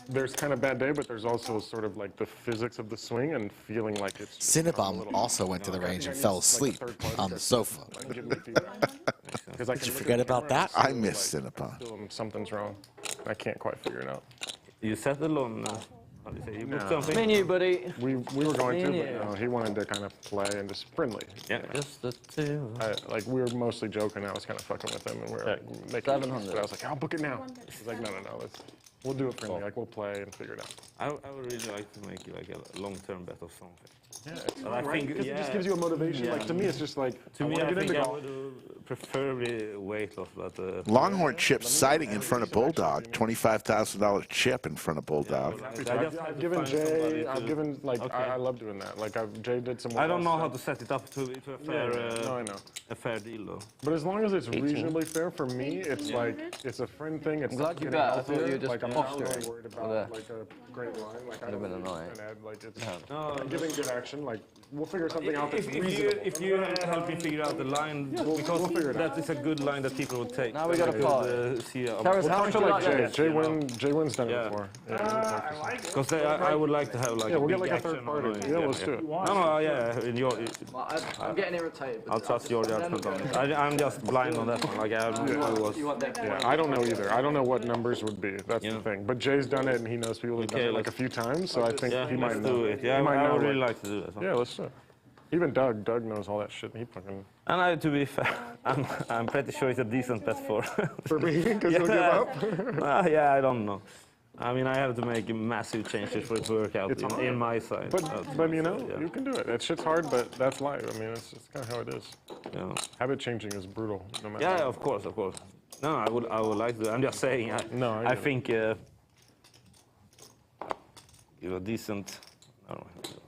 there's kind of bad day, but there's also sort of like the physics of the swing and feeling like it's. Cinnabon also went to the range and fell asleep on the sofa. Did you forget about that? I miss Cinnabon. Something's wrong. I can't quite figure it out. You settled on. How do you say? You booked something? Menu, buddy. We were going to, but no, he wanted to kind of play and just friendly. Yeah. Just the two. Like we were mostly joking. I was kind of fucking with him, and we were like making. 700. But I was like, I'll book it now. He's like, no, we'll do it friendly. Like we'll play and figure it out. I would really like to make like a long-term bet of something. Yeah, I think because it just gives you a motivation. Like to me, it's just like to me, I get think into I golf. would preferably weight loss, but Longhorn chip sighting in front of Bulldog. $25,000 chip in front of Bulldog. I've given Jay. I've given like I love doing that. Like Jay did some. I don't know how to set it up to a fair, no, I know. a fair deal though. But as long as it's reasonably fair for me, it's like it's a friend thing. It's I'm glad you getting bet. I out thought there. you were just Like I'm not posturing really worried for about the- like a great line. Like I Would've been don't annoying. and add, like it's No, giving good action. Like we'll figure something out that's reasonable. If you help me figure out the line, because we'll figure it out. that is a good line that people would take. Now we got a pot. We'll Terrace, how talk much to do you like like Jay. that? Jay Wynn's done it before. Because I would like to have like Yeah, a we'll big get like a action third party. on it. Yeah, let's do it. No, yeah. In your, I'm getting irritated. I'll trust your judgment on it. I'm just blind on that one. Like I was. Yeah, I don't know either. I don't know what numbers would be. That's the thing. But Jay's done it, and he knows people have done it like a few times. So I think he might let's know. do it. Yeah, He might I know would really what- like to do that. Yeah, let's do it. Even Doug knows all that shit. He fucking. And to be fair, I'm pretty sure it's a decent bet for. For me, because he'll give up. Well, yeah, I don't know. I mean, I have to make massive changes for it to work out in my side. But you know, you can do it. That shit's hard, but that's life. I mean, it's just kind of how it is. Yeah. Habit changing is brutal, no matter. Yeah, of course. No, I would like to. I'm just saying. I think you're a decent. I don't know.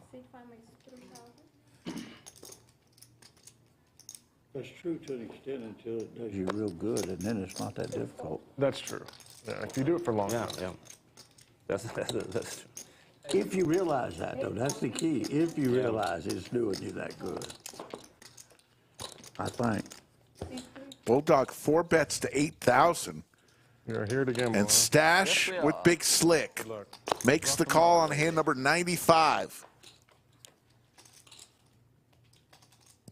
That's true to an extent until it does you real good, and then it's not that difficult. That's true. Yeah, if you do it for long. Yeah. That's true. If you realize that, though, that's the key. If you realize it's doing you that good. I think. Bulldog 4 bets to 8,000. You're here to gamble. And Stache Yes, we with are. Big Slick makes the call on hand number 95.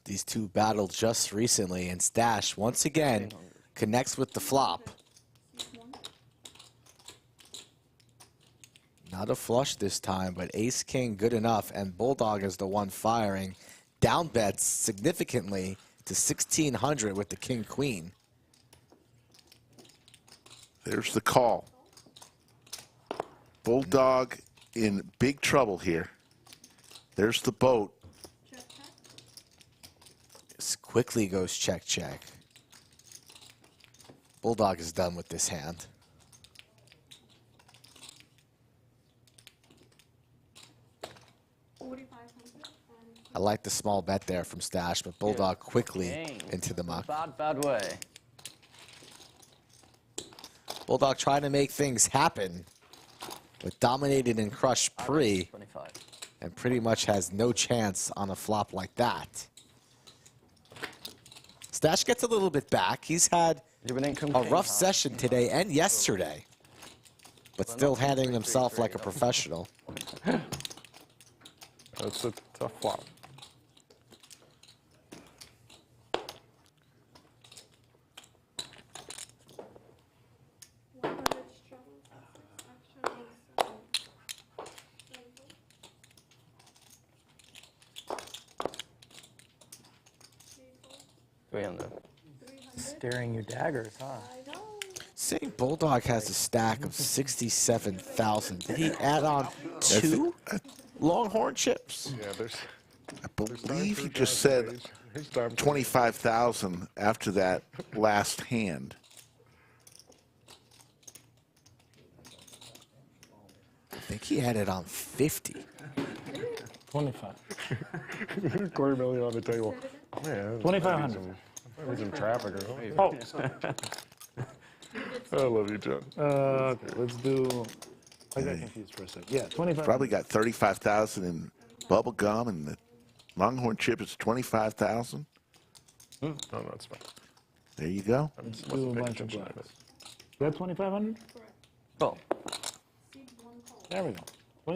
These two battled just recently, and Stache once again connects with the flop. Not a flush this time, but ace king good enough, and Bulldog is the one firing. Down bets significantly to 1,600 with the king queen. There's the call. Bulldog in big trouble here. There's the boat. This quickly goes check, check. Bulldog is done with this hand. I like the small bet there from Stache, but Bulldog quickly into the muck. Bad way. Bulldog trying to make things happen, but dominated and crushed pre, 25. and pretty much has no chance on a flop like that. Stache gets a little bit back. He's had a rough session today and yesterday, but still handling himself like a professional. That's a tough flop. Staring your daggers, huh? Saying Bulldog has a stack of 67,000. Did he add on 2 Longhorn chips? Yeah, there's. I believe he just said 25,000 after that last hand. I think he added on 50. 25. $250,000 on the table. Man, 2,500. Maybe some traffic or something. Oh. I love you, John. Okay, let's do. I got confused for a second. Yeah, 25. Probably got 35,000 in bubble gum, and the Longhorn chip is 25,000. No, that's fine. There you go. Let's do a bunch of blacks. You got 2,500? Oh. There we go.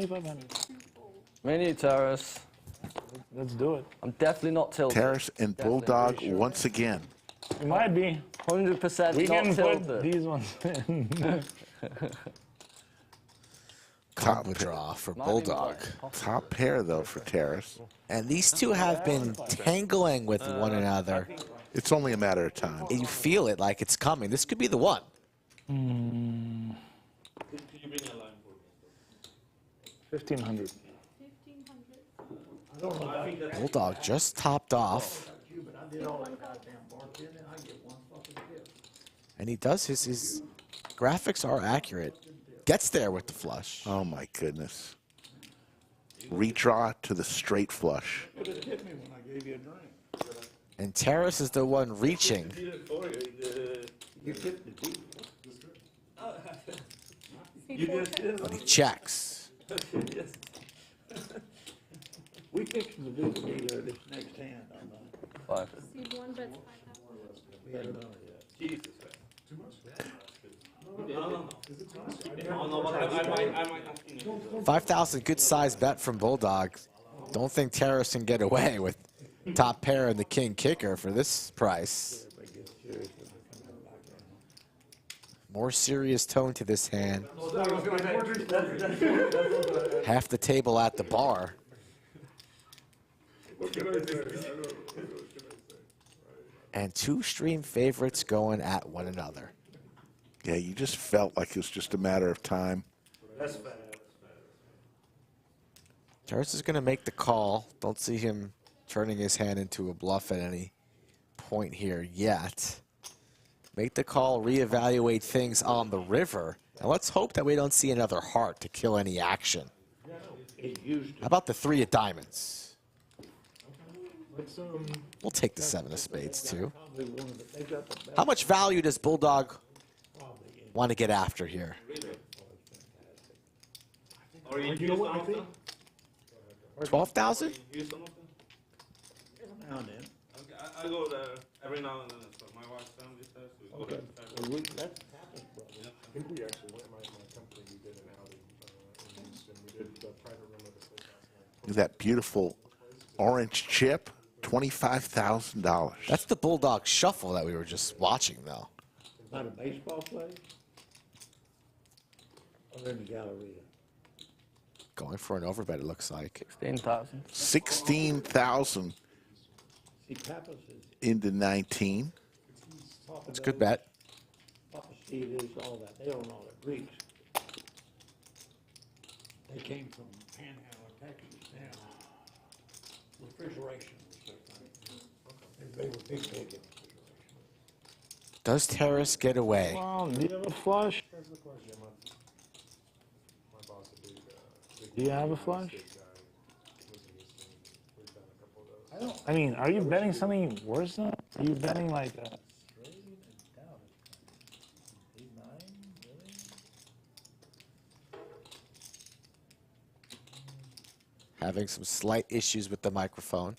2,500. Mini Taras. Let's do it. I'm definitely not tilted. Taras and Bulldog once again. It might be. 100% We not can tilted. put these ones in. Top draw for Bulldog. Top pair, though, for Taras. And these two have been tangling with one another. It's only a matter of time. You feel it like it's coming. This could be the one. 1,500. Bulldog just topped off. And he does his graphics are accurate. Gets there with the flush. Oh, my goodness. Redraw to the straight flush. And Taras is the one reaching. But he checks. We fixed to do this next hand on the. 5. We haven't done it yet. Jesus. Too much? 5,000, good size bet from Bulldog. Don't think Taras can get away with top pair and the king kicker for this price. More serious tone to this hand. Half the table at the bar. And 2 stream favorites going at one another. Yeah, you just felt like it was just a matter of time. Taras is going to make the call. Don't see him turning his hand into a bluff at any point here yet. Make the call, reevaluate things on the river. And let's hope that we don't see another heart to kill any action. How about the 3 of diamonds? We'll take the 7 of spades too. How much value does Bulldog want to get after here? You know what I think? 12,000? I go there every now and then. So my wife's family says we go there. That's Tapas Brothers. I think we actually went, my company, we did an outing in Houston. We did the private room of the steakhouse. Look at that beautiful orange chip, $25,000. That's the Bulldog Shuffle that we were just watching, though. Not a baseball place? Or in the Galleria? Going for an overbet, it looks like. 16,000. 16,000 See, Tapas is into 19. It's a good bet. Papa Steve is all that. They don't know the Greeks. They came from Panhandle, Texas. Yeah. Refrigeration was their thing. They were big in refrigeration. Does Taras get away? Well, do you have a flush? Do you have a flush? I mean, are you betting something worse than that? Are you betting like that? Having some slight issues with the microphone.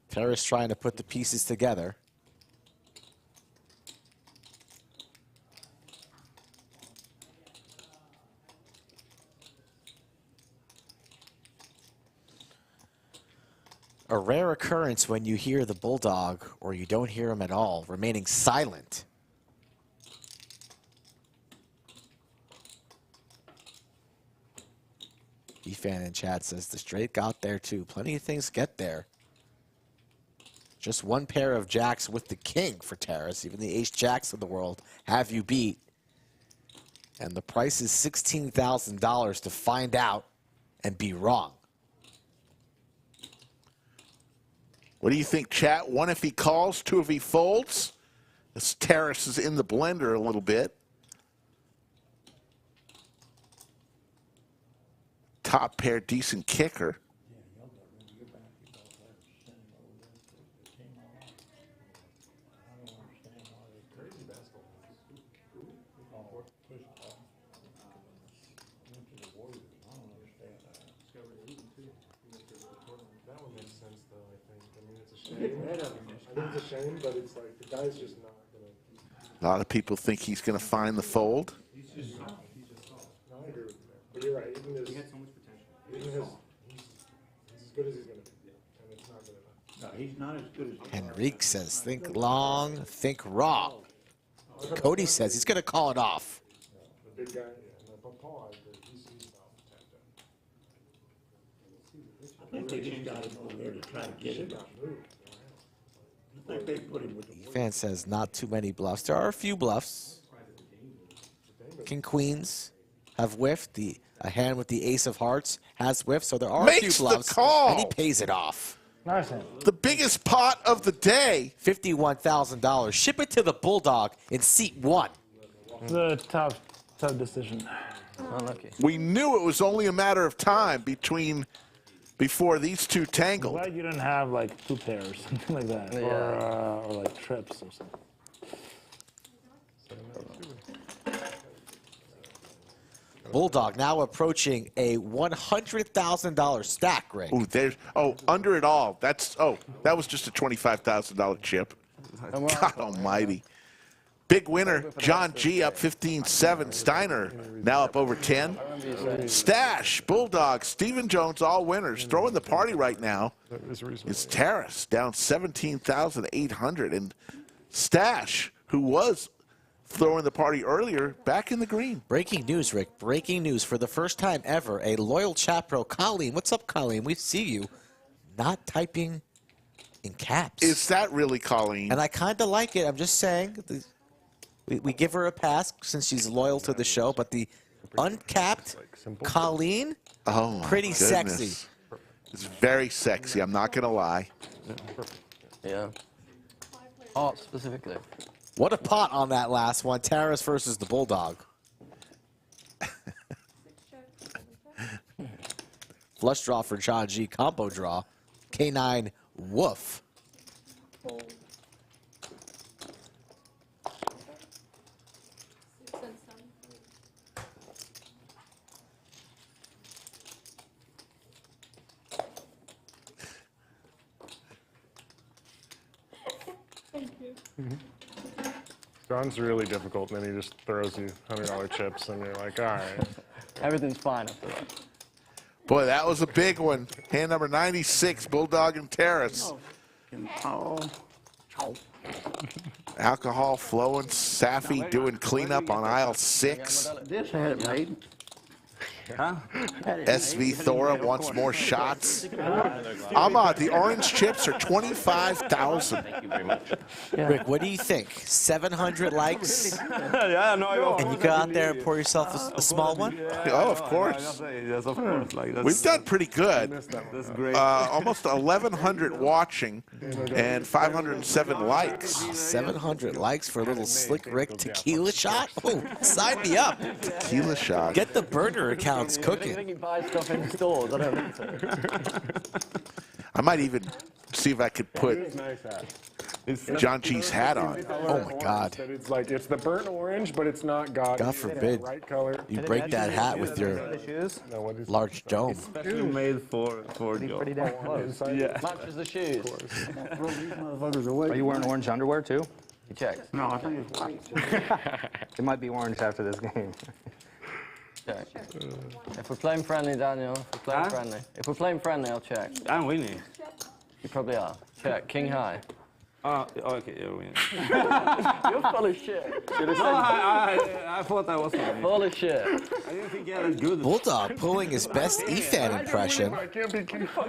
Taras trying to put the pieces together. A rare occurrence when you hear the Bulldog, or you don't hear him at all, remaining silent. E-Fan in chat says the straight got there too. Plenty of things get there. Just one pair of jacks with the king for Taras. Even the ace jacks of the world have you beat. And the price is $16,000 to find out and be wrong. What do you think, chat? One if he calls, two if he folds. This Taras is in the blender a little bit. Top pair, decent kicker. I think it's a shame, but it's like the guy's just not gonna. A lot of people think he's going to find the fold. He's just soft. No, I agree with you. But you're right. Even his, he had so much potential. He's as good as he's going to be, and it's not good enough. No, he's not as good as. Henrique says, think long, think raw. Cody says he's going to call it off. The big guy, yeah. No, but Paul, I agree. He's not tapped out. I think they just got him over there to try to get it. I think they put him with the Fan says not too many bluffs. There are a few bluffs. King Queens have whiffed. A hand with the ace of hearts has whiffed, so there are a few bluffs. The call. And he pays it off. Nice. The biggest pot of the day. $51,000. Ship it to the Bulldog in seat 1. It's a tough decision. Unlucky. We knew it was only a matter of time before these two tangled. I'm glad you didn't have like two pairs, something like that, Yeah. or like trips or something. Bulldog now approaching a $100,000 stack ring. Ooh, under it all. That was just a $25,000 chip. God almighty. Big winner, John G up 15-7. Steiner now up over 10. Stache, Bulldog, Stephen Jones, all winners. Throwing the party right now is Taras, down 17,800. And Stache, who was throwing the party earlier, back in the green. Breaking news, Rick. Breaking news. For the first time ever, a loyal chat pro, Colleen. What's up, Colleen? We see you. Not typing in caps. Is that really Colleen? And I kind of like it. I'm just saying. We give her a pass since she's loyal to the show, but the uncapped Colleen, pretty goodness. sexy. It's very sexy, I'm not going to lie. Yeah. Art specifically. What a pot on that last one. Taras versus the Bulldog. Flush draw for John G. Combo draw. K9 woof. John's really difficult, and then he just throws you $100 chips, and you're like, all right. Everything's fine after that. Boy, that was a big one. Hand number 96, Bulldog and Taras. Alcohol flowing, Safi doing cleanup on aisle 6. This had it made. Huh? SV Thora wants more shots. Ahmad, the orange chips are 25,000. Thank you very much. Rick, what do you think? 700 likes? Yeah, no, And you go out there and pour yourself a small one? Oh, of course. Yes, of course. Like, We've done pretty good. That's great. Almost 1,100 watching and 507 likes. 700 likes for a little Slick Rick tequila shot? Oh, sign me up. Tequila shot. Get the burner accounts I cooking. think he buys stuff in stores. I don't think so. I might even see if I could put John G's hat on. Oh my God. It's like, it's the burnt orange, but it's not gaudy. God forbid Right color. you break that hat with your large dome. Especially made for Joe. Pretty damn close. Yeah. Matches the shoes. Are you wearing orange underwear too? You checked. No, I think it's white. It might be orange after this game. Check. If we're playing friendly, Daniel. If we're playing friendly, I'll check. I'm winning. You probably are. Check. King high. Okay, you're winning. You're full of shit. I thought I was winning. Full of shit. I didn't think you had a good. Bulldog pulling his best EFAN impression. What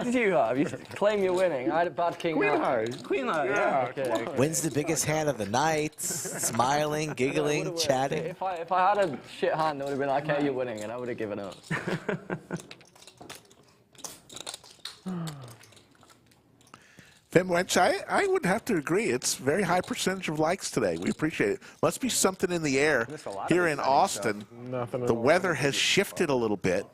did you have? You claim you're winning. I had a bad king high. Queen high, yeah. Okay. Wins the biggest hand of the night, smiling, giggling, chatting. If I had a shit hand, it would have been like, hey, you're winning, and I would have given up. Fem Wench, I would have to agree. It's very high percentage of likes today. We appreciate it. Must be something in the air here in Austin. The weather has shifted a little bit.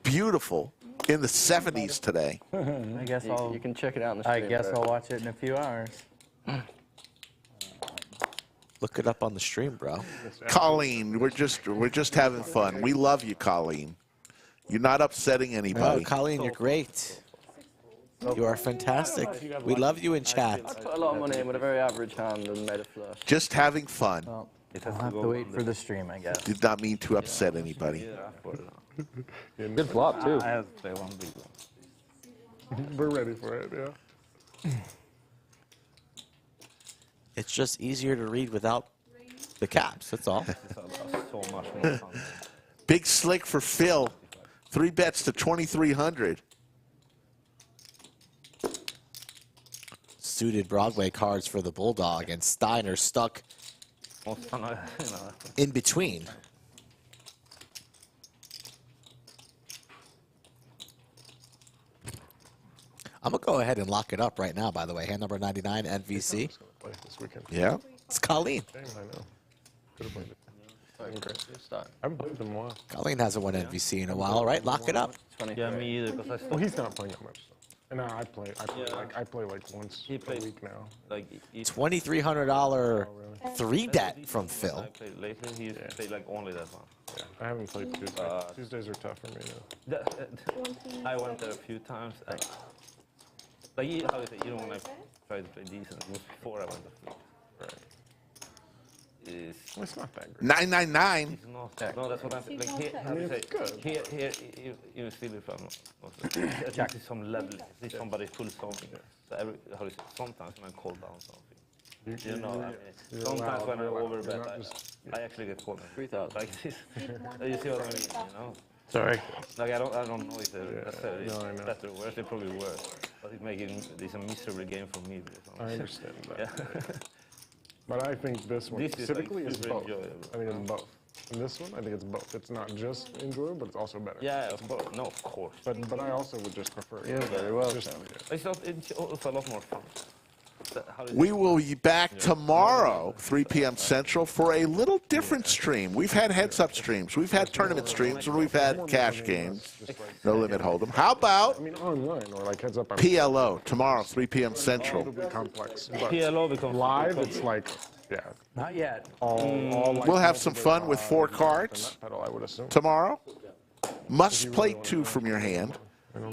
Beautiful in the 70s today. I guess You can check it out in the stream. I guess I'll watch it in a few hours. Look it up on the stream, bro. Colleen, we're just having fun. We love you, Colleen. You're not upsetting Oh, anybody. Colleen, you're great. You are fantastic. We love you in chat. I put a lot of money in with a very average hand and made a flush. Just having fun. Well, I'll have to wait for the stream, I guess. Did not mean to upset anybody. Good flop, too. I have to play one big one. We're ready for it, yeah. It's just easier to read without the caps, that's all. So much more fun. Big slick for Phil. 3 bets to 2,300. Suited Broadway cards for the Bulldog, and Stiner stuck in between. I'm going to go ahead and lock it up right now, by the way. Hand number 99, NVC. Yeah. It's Colleen. I know. Could have played it. I haven't played them in a while. Colleen hasn't won NVC in a while. All right, lock it up. Yeah, me either. Because I Well, he's not playing that much. And now I play like once a week now. Like $2,300 3-bet from Phil. I played lately. He's played like only that one. Yeah, I haven't played Tuesdays. Tuesdays are tough for me now. I went there a few times. Like how do you say? You know, when I tried to play decent, it was before I went to flip. Right. It's not that great. 999. It's not. No, that's what I'm saying. Like here, how do you say? Here, you still if I'm not. At least some level. At least somebody pulls something. So how do you say? Sometimes when I call down something. You know, I mean, sometimes when I overbet, I actually get called 3,000 like this. You see what I mean? You know. Sorry. Like I don't know if that's better or worse. They're probably worse. But it's making this a miserable game for me. I understand that. Yeah. But I think this one specifically is super both. enjoyable. I think it's both. And this one, I think it's both. It's not just enjoyable, but it's also better. Yeah, of course. No, of course. But I also would just prefer it. Yeah, very well. Just, It's also a lot more fun. We will be back tomorrow, 3 p.m. Central, for a little different stream. We've had heads-up streams. We've had tournament streams, and we've had cash games. No limit hold'em. How about online or like heads up? PLO tomorrow, 3 p.m. Central? It'll be complex. PLO becomes live. It's like, yeah. Not yet. All We'll have some fun with 4 cards I would assume. tomorrow. Must play 2 from your hand.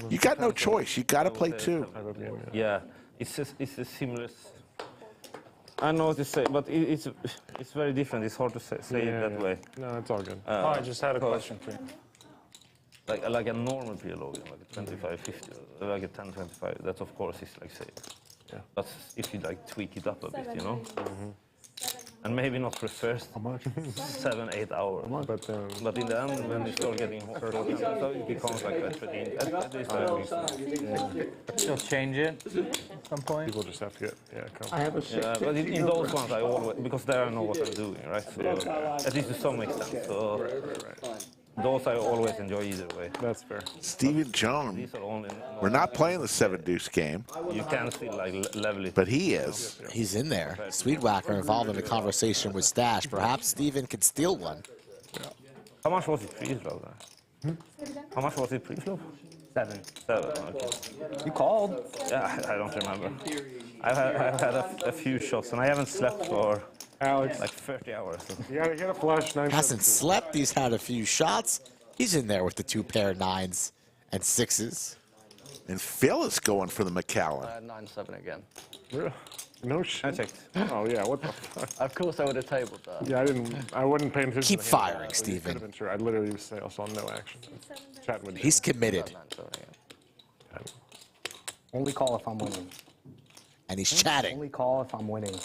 You got no choice. You got to play 2. Yeah, it's a seamless. I know what you say, but it's very different. It's hard to say it that way. No, it's all good. I just had a question for you. Like a normal PLO, like a 25-50, like a 10-25. That of course is like safe. Yeah. But if you like tweak it up a bit, you know. And maybe not for the first 7-8 hours. But in the end, when you start getting hot, so it becomes like a trading. At least I think. You'll change it at some point. People just have to get I have a yeah, but in those ones, I always, because there I know what I'm doing, right? So, at least to some extent. So those I always enjoy either way. That's fair. Steven Jones. We're not playing the 7-deuce game. You can still like level it. But he is. He's in there. Swedewacker involved in a conversation with Stache. Perhaps Steven could steal one. How much was it pre-flop? How much was it pre-flop? 7. 7, okay. You called. Yeah, I don't remember. I've had a few shots, and I haven't slept for Alex, like 30 hours. You gotta get a flush. Hasn't slept. He's had a few shots. He's in there with the 2 pair 9s and 6s. And Phil is going for the McAllen. 9-7 again. No shit. I checked. Oh yeah, what the fuck? Of course I would have tabled that. Yeah, I wouldn't pay attention. Keep to the hand firing, but Steven. Could have been sure. I'd literally say also no action. Chatting with He's committed. Only call if I'm winning. And he's chatting. Only call if I'm winning.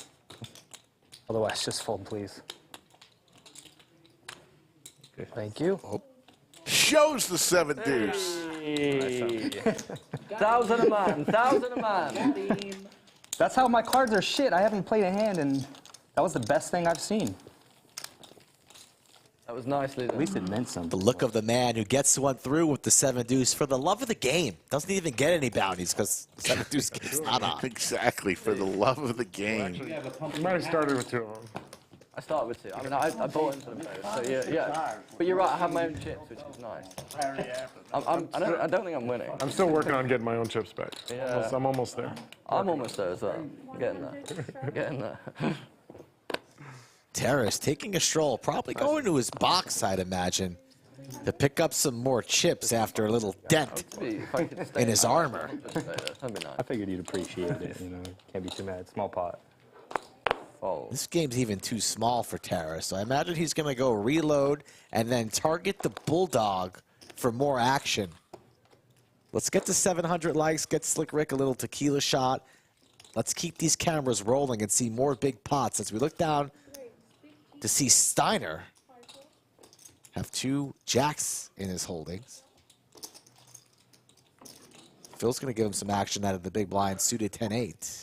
Otherwise, just fold, please. Okay. Thank you. Shows the 7-deuce. Hey. 1,000 a man, 1,000 a man. That's how my cards are shit. I haven't played a hand, and that was the best thing I've seen. That was nicely done. At least it meant something. The look of the man who gets one through with the 7-deuce for the love of the game. Doesn't even get any bounties because the 7-deuce game's not on. Exactly, for the love of the game. You might have started with 2 of them. I started with 2. I mean, I bought into them both. So yeah. But you're right. I have my own chips, which is nice. I don't think I'm winning. I'm still working on getting my own chips back. Yeah. I'm almost there. I'm almost there as well. Getting there. Getting there. Taras taking a stroll, probably going to his box, I'd imagine, to pick up some more chips after a little dent in his armor. I figured you'd appreciate it, you know. Can't be too mad. Small pot. This game's even too small for Taras, so I imagine he's going to go reload and then target the Bulldog for more action. Let's get to 700 likes, get Slick Rick a little tequila shot. Let's keep these cameras rolling and see more big pots as we look down to see Stiner have 2 jacks in his holdings. Phil's going to give him some action out of the big blind, suited 10-8.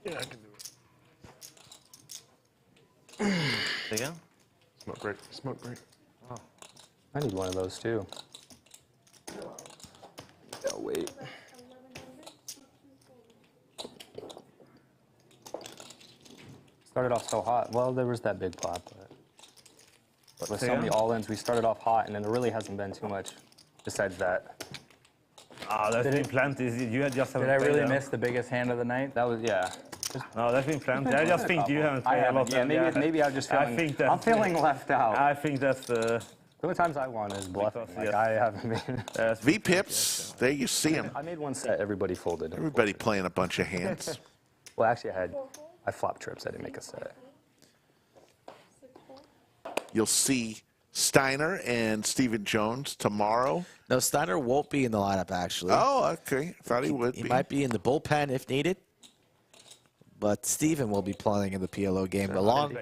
Yeah, I can do it. Again? Smoke break. Smoke break. Oh. I need one of those too. Oh, wait. Started off so hot. Well, there was that big pot, but with so many all-ins, we started off hot, and then there really hasn't been too much besides that. Ah, there's been plenty. You had just Did I really miss the biggest hand of the night? That was, yeah. No, there's been plenty. I just think you haven't played a lot. Yeah, maybe I'm just feeling. I'm feeling left out. I think that's the. The only times I won is bluffing. Like, I haven't been. V-pips, there you see him. I made one set. Everybody folded. Everybody playing a bunch of hands. Well, actually, I flopped trips. I didn't make a set. You'll see Stiner and Steven Jones tomorrow. No, Stiner won't be in the lineup, actually. Oh, okay. Thought he would be. He might be in the bullpen if needed. But Steven will be playing in the PLO game along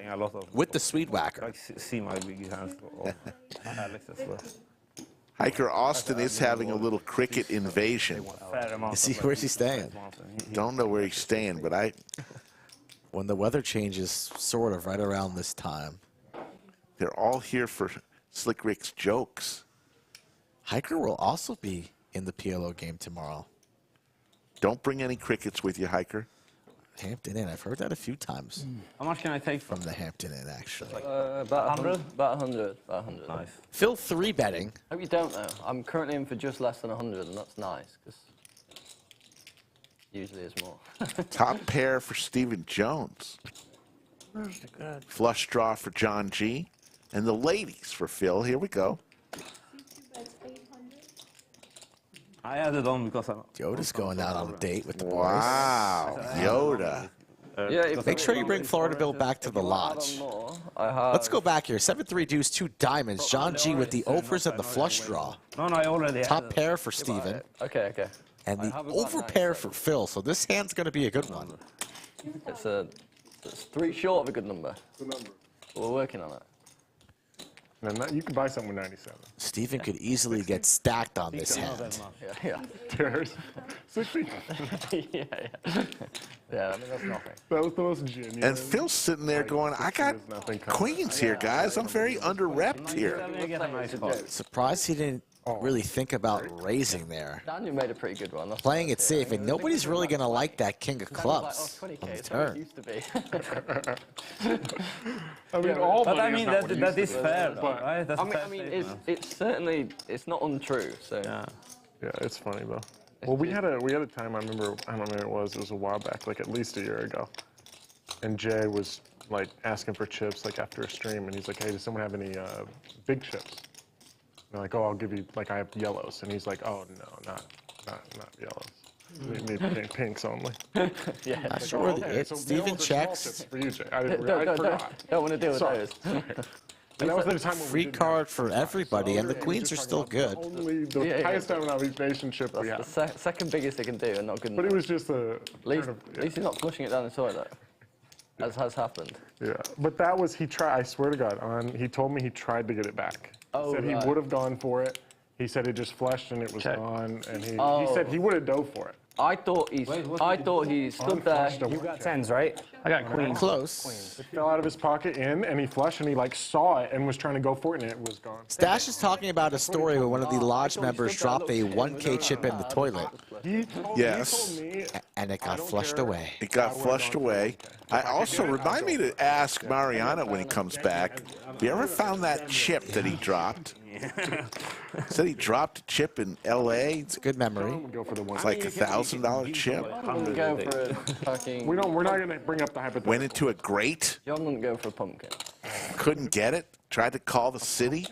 with the Swedewacker. I see my big hands. Alex as well. Hiker Austin is having a little cricket invasion. Where's he staying? Don't know where he's staying, but when the weather changes, sort of right around this time. They're all here for Slick Rick's jokes. Hiker will also be in the PLO game tomorrow. Don't bring any crickets with you, Hiker. Hampton Inn. I've heard that a few times. How much can I take from the Hampton Inn, actually? About 100? About 100. About 100. Nice. Phil 3-betting. Hope you don't, though. I'm currently in for just less than 100, and that's nice, because usually it's more. Top pair for Steven Jones. Flush draw for John G. And the ladies for Phil. Here we go. I added on because Yoda's going out on a date with the boys. Wow, Yoda. Make sure you bring Florida Bill back to the lodge. Let's go back here. 7-3 deuce, 2 diamonds. John G with the overs and the flush draw. No, I already Top pair for Steven. Okay. And the over pair for Phil. So this hand's going to be a good one. It's 3 short of a good number. We're working on it. And you can buy something with 97. Steven could easily get stacked on this hand. Yeah. There's 60. Yeah, I mean, that's nothing. That was the most genuine. And Phil's sitting there going, I got queens here, guys. I'm very under-repped here. Surprised he didn't really think about raising there. Daniel made a pretty good one. Playing it safe, and nobody's really going to like that king of clubs on the turn. Used to be. That is fair, though, right? That's it's certainly not untrue. So yeah, it's funny though. Well, we had a time. I remember. I don't know when it was. It was a while back, like at least a year ago. And Jay was like asking for chips, like after a stream, and he's like, "Hey, does someone have any big chips?" And they're like, "Oh, I'll give you. Like, I have yellows." And he's like, "Oh no, not yellows. Need pinks only." Yeah. Not sure. Steven checks. For you, Jay. I forgot. Don't want to deal with those. And that was the time when free card for everybody, and the queens are still good. Only the highest domination chip we have. The second biggest they can do, and not good enough. But it was just at least he's not flushing it down the toilet, as has happened. Yeah, but that was he tried. I swear to God, he told me he tried to get it back. He said he would have gone for it. He said it just flushed and it was gone, and he said he would have dove for it. I thought he stood there. You got 10s, right? I got queens. Close. It fell out of his pocket and he flushed, and he like saw it and was trying to go for it, and it was gone. Stache is talking about a story where one of the lodge members dropped a 1K chip in the toilet. Yes. And it got flushed away. It got flushed away. I also remind me to ask Mariano when he comes back. Have you ever found that chip that he dropped? Said he dropped a chip in L.A. It's a good memory. It's like $1,000 chip. I wouldn't go for a fucking. We're not going to bring up the hypothetical. Went into a grate. John wouldn't go for a pumpkin. Couldn't get it. Tried to call the city.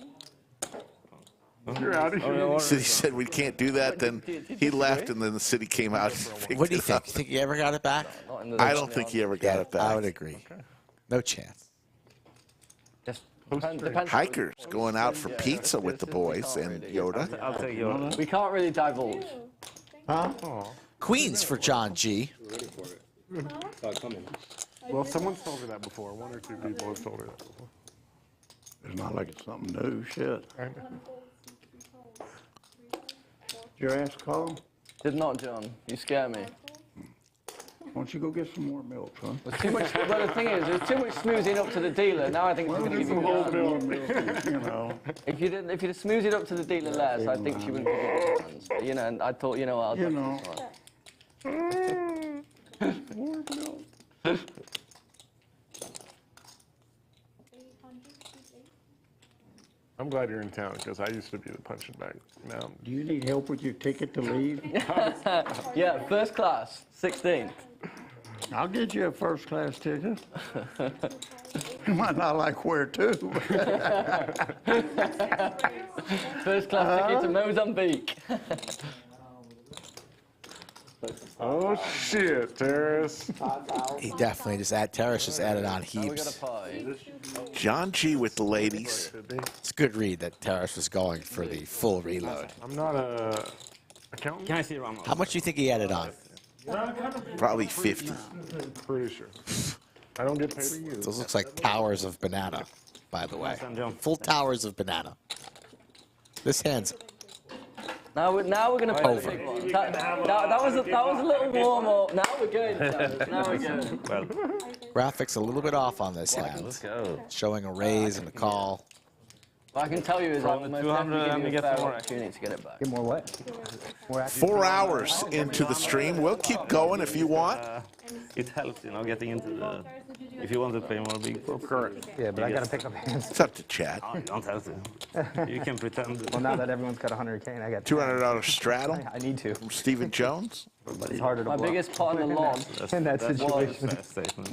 You're out of here. City said we can't do that. Then he left, and then the city came out and picked What do you it think? up. You think he ever got it back? I don't think he ever got it back. I would agree. No chance. Depends. Hikers going out for pizza with the boys and Yoda. I'll take Yoda. We can't really divulge. Huh? Queens for John G. Well, someone's told her that before. 1 or 2 people have told her that before. It's not like it's something new. Shit. Did your ass call him? Did not, John. You scare me. Why don't you go get some more milk, huh? There's too much. Well, the thing is, there's too much smoozing up to the dealer. Now I think she's going to give you a chance. You know. If you'd smoozed it up to the dealer less, I think she wouldn't give you a chance. But, you know, and I thought, you know what, I'll take this one. I'm glad you're in town because I used to be the punching bag. Now, Do you need help with your ticket to leave? Yeah, first class, 16th. I'll get you a first class ticket. You might not like where to. First class ticket to Mozambique. oh shit, Terrace. He definitely Terrace just added on heaps. John G with the ladies. It's a good read that Terrace was going for the full reload. I'm not a accountant. Can I see Ramos? How much do you think he added on? Probably 50. Pretty sure. I don't get paid. Those looks like towers of banana, by the way. Full towers of banana. This hand's Now we're going to play the big one. That was a little warm up. Now we're good. Now we're good. Well, graphics a little bit off on this hand. let's go. Showing a raise and a call. What I can tell you is From I'm the most 200, definitely let me give you a get fair more. opportunity to get it back. Get more what? 4 hours into the stream. We'll keep going if you want. It helps, you know, getting into the If you want to play more big poker. Yeah, but I got to pick up hands. It's up to Chad. Oh, you don't have to. You can pretend. Well, now that everyone's got 100K and I got $200 straddle. I need to. From Stephen Jones. It's harder to My block. biggest pot in the lodge in that was situation.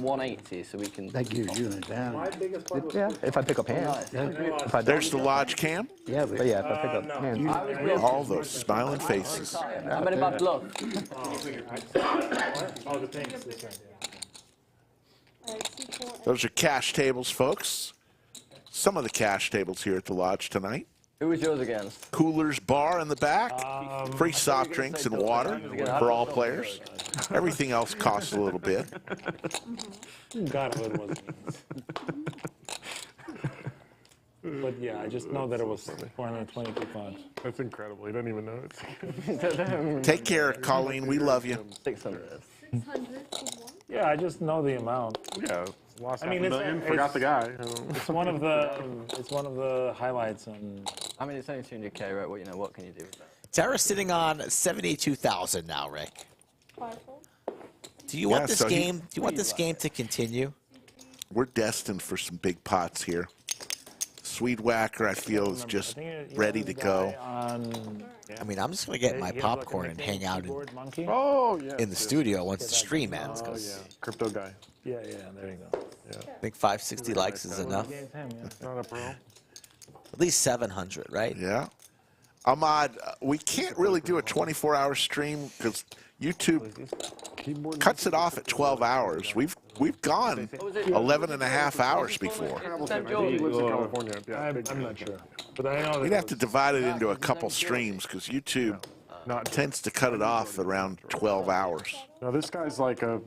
180, so we can. That gives you an advantage. My biggest part was Yeah, if I pick up hands. If I There's the lodge cam. Yeah, but yeah, if I pick up hands. All those smiling faces. How many about bluff? Oh, the things. This one. Those are cash tables, folks. Some of the cash tables here at the lodge tonight. Who was yours against? Coolers bar in the back. Free soft drinks and water for all players. Everything else costs a little bit. God, what it was. But yeah, I just know that it was 422 pounds. That's incredible. He doesn't even know it. Take care, Colleen. We love you. 600. 600 for one. Yeah, I just know the amount. Yeah, lost I mean, half a million, forgot the guy. It's one of the highlights. And I mean, it's only 200K, right? Well, you know, what can you do with that? Tara's sitting on 72,000 now, Rick. Five-fold. Do you want this game? Do you want this game to continue? We're destined for some big pots here. Swedewacker, I feel, is just ready to go. I mean, I'm just going to get my popcorn and hang out in the studio once the stream ends. Oh, yeah. Crypto guy. Yeah, there you go. Yeah. I think 560 likes is enough. Not a pro. At least 700, right? Yeah. Ahmad, we can't really do a 24-hour stream because YouTube cuts it off at 12 hours. We've gone 11 and a half hours before. He lives in California. Yeah, I'm not sure. But I know We'd have to divide it into a couple streams because YouTube tends to cut it off around 12 hours. No, this guy's like a...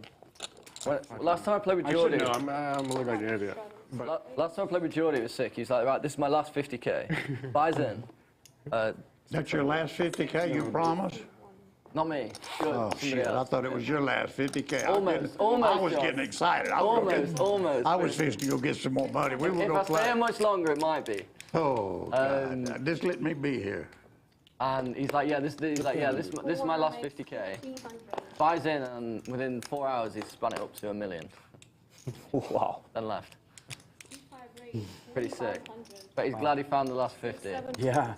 Last time I played with I Jordy. should know. I'm looking like an idiot. Last time I played with Jordy, it was sick. He's like, right, this is my last 50K. Buys in. That's your last 50K, you promise? Not me. Oh, shit. I thought it was your last 50K. Almost, I was John. getting excited. Almost. I was fixing to go get some more money. We were If going I to stay here play. much longer, it might be. Oh, God. Just let me be here. And he's like, this is my last 50K. Buys in, and within 4 hours, he's spun it up to $1 million. Wow. Then left. Pretty sick. But he's glad he found the last 50. Yeah.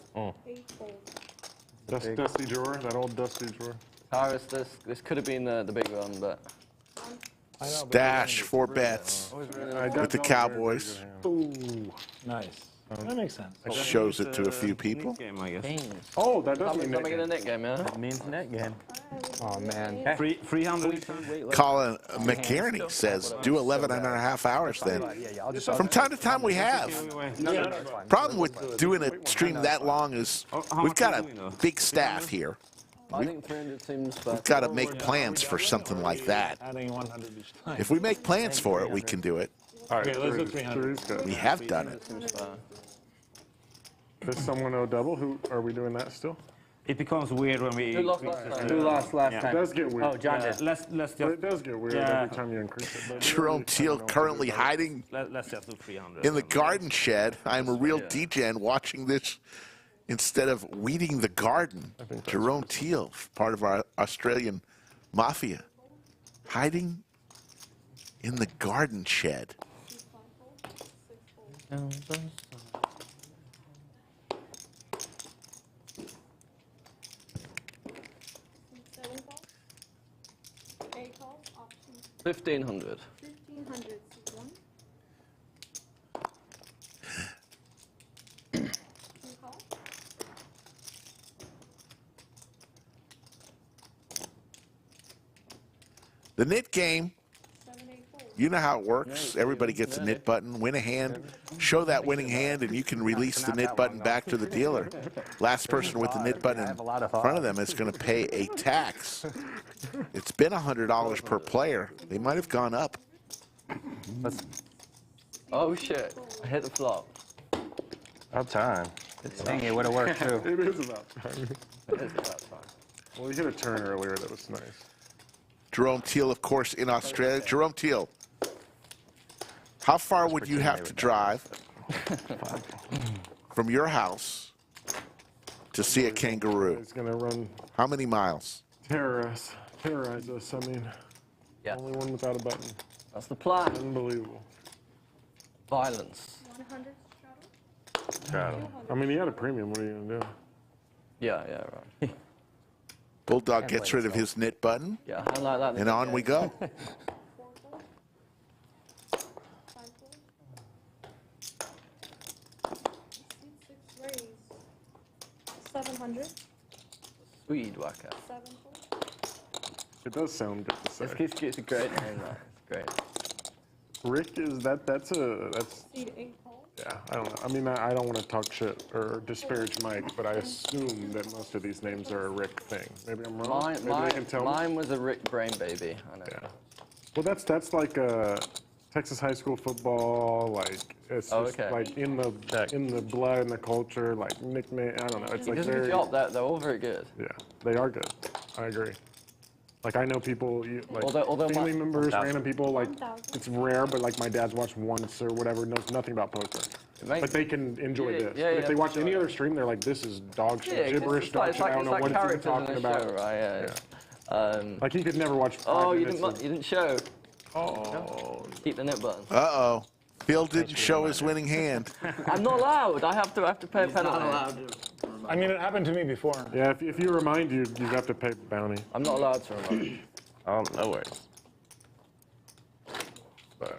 Dusty drawer, that old dusty drawer. Taras, this could have been the big one, but... Stache 4 bets with the Cowboys. Ooh, nice. That makes sense. Shows it to a few people. Oh, that does mean Don't make it a net game, yeah? It means net game. Oh, man. 300. Colin McKierney says, do 11 and a half hours then. From time to time we have. Problem with doing a stream that long is we've got a big staff here. I think 300 seems... We've got to make plans for something like that. Adding 100 each time. If we make plans for it, we can do it. All right, Okay, let's do 300. We have done it. Does someone know double? Who are we doing that still? It becomes weird when we... Who lost last time? Who lost last It time? does get weird. Oh, John did. Let's But just... it does get weird Yeah. every time you increase it. But Jerome Teal currently hiding Let's just do 300. in the garden shed. I'm a real DJ watching this instead of weeding the garden. Jerome Teal, part of our Australian mafia, hiding in the garden shed. A calls, option 1,500. 1,500 one. Two calls. The knit game, 784. you know how it works. Everybody gets a knit button, win a hand, show that winning hand, and you can release the knit button back to the dealer. Last person with the knit button in front of them is going to pay a tax. It's been $100 per player. They might have gone up. Oh, shit. I hit the flop. About time. Dang, it would have worked, too. it is about time. Well, you hit a turn earlier. That was nice. Jerome Teal, of course, in Australia. Jerome Teal, how far would you have to drive from your house to see a kangaroo? He's going to run. How many miles? Terrorize us. I mean, only one without a button. That's the plan. Unbelievable. Violence. 100 straddle. Straddle. I mean, he had a premium. What are you gonna do? Yeah, right. Bulldog gets rid of his knit button. Yeah, I like that. And on we go. 700. Swedewacker. 7 It does sound good to say. It's a great name, though. It's great. Rick is that's. Seed 8 calls. Yeah, I don't know. I mean, I don't want to talk shit or disparage Mike, but I assume that most of these names are a Rick thing. Maybe I'm wrong. Maybe they can tell me. Mine was a Rick brain baby. I know. Yeah. Well, that's like Texas high school football. Like it's just like in the blood and the culture. Like nickname. I don't know. It's He like does a good job. They're all very good. Yeah, they are good. I agree. Like I know people, like Although family members, 1,000. random people. Like it's rare, but like my dad's watched once or whatever, knows nothing about poker, but they can enjoy this. yeah, but if they watch for any sure. other stream, they're like, "This is dog shit, Yeah, gibberish, it's dog like, shit. I don't know what it's even talking about." Show, right? Yeah. Like he could never watch. Oh, you 5 minutes didn't show. Oh. Keep the nip button. Uh-oh. Phil didn't show his winning hand. I'm not allowed. I have to pay a penalty. I mean, it happened to me before. Yeah, if you remind you have to pay bounty. I'm not allowed to remind. Oh, no worries.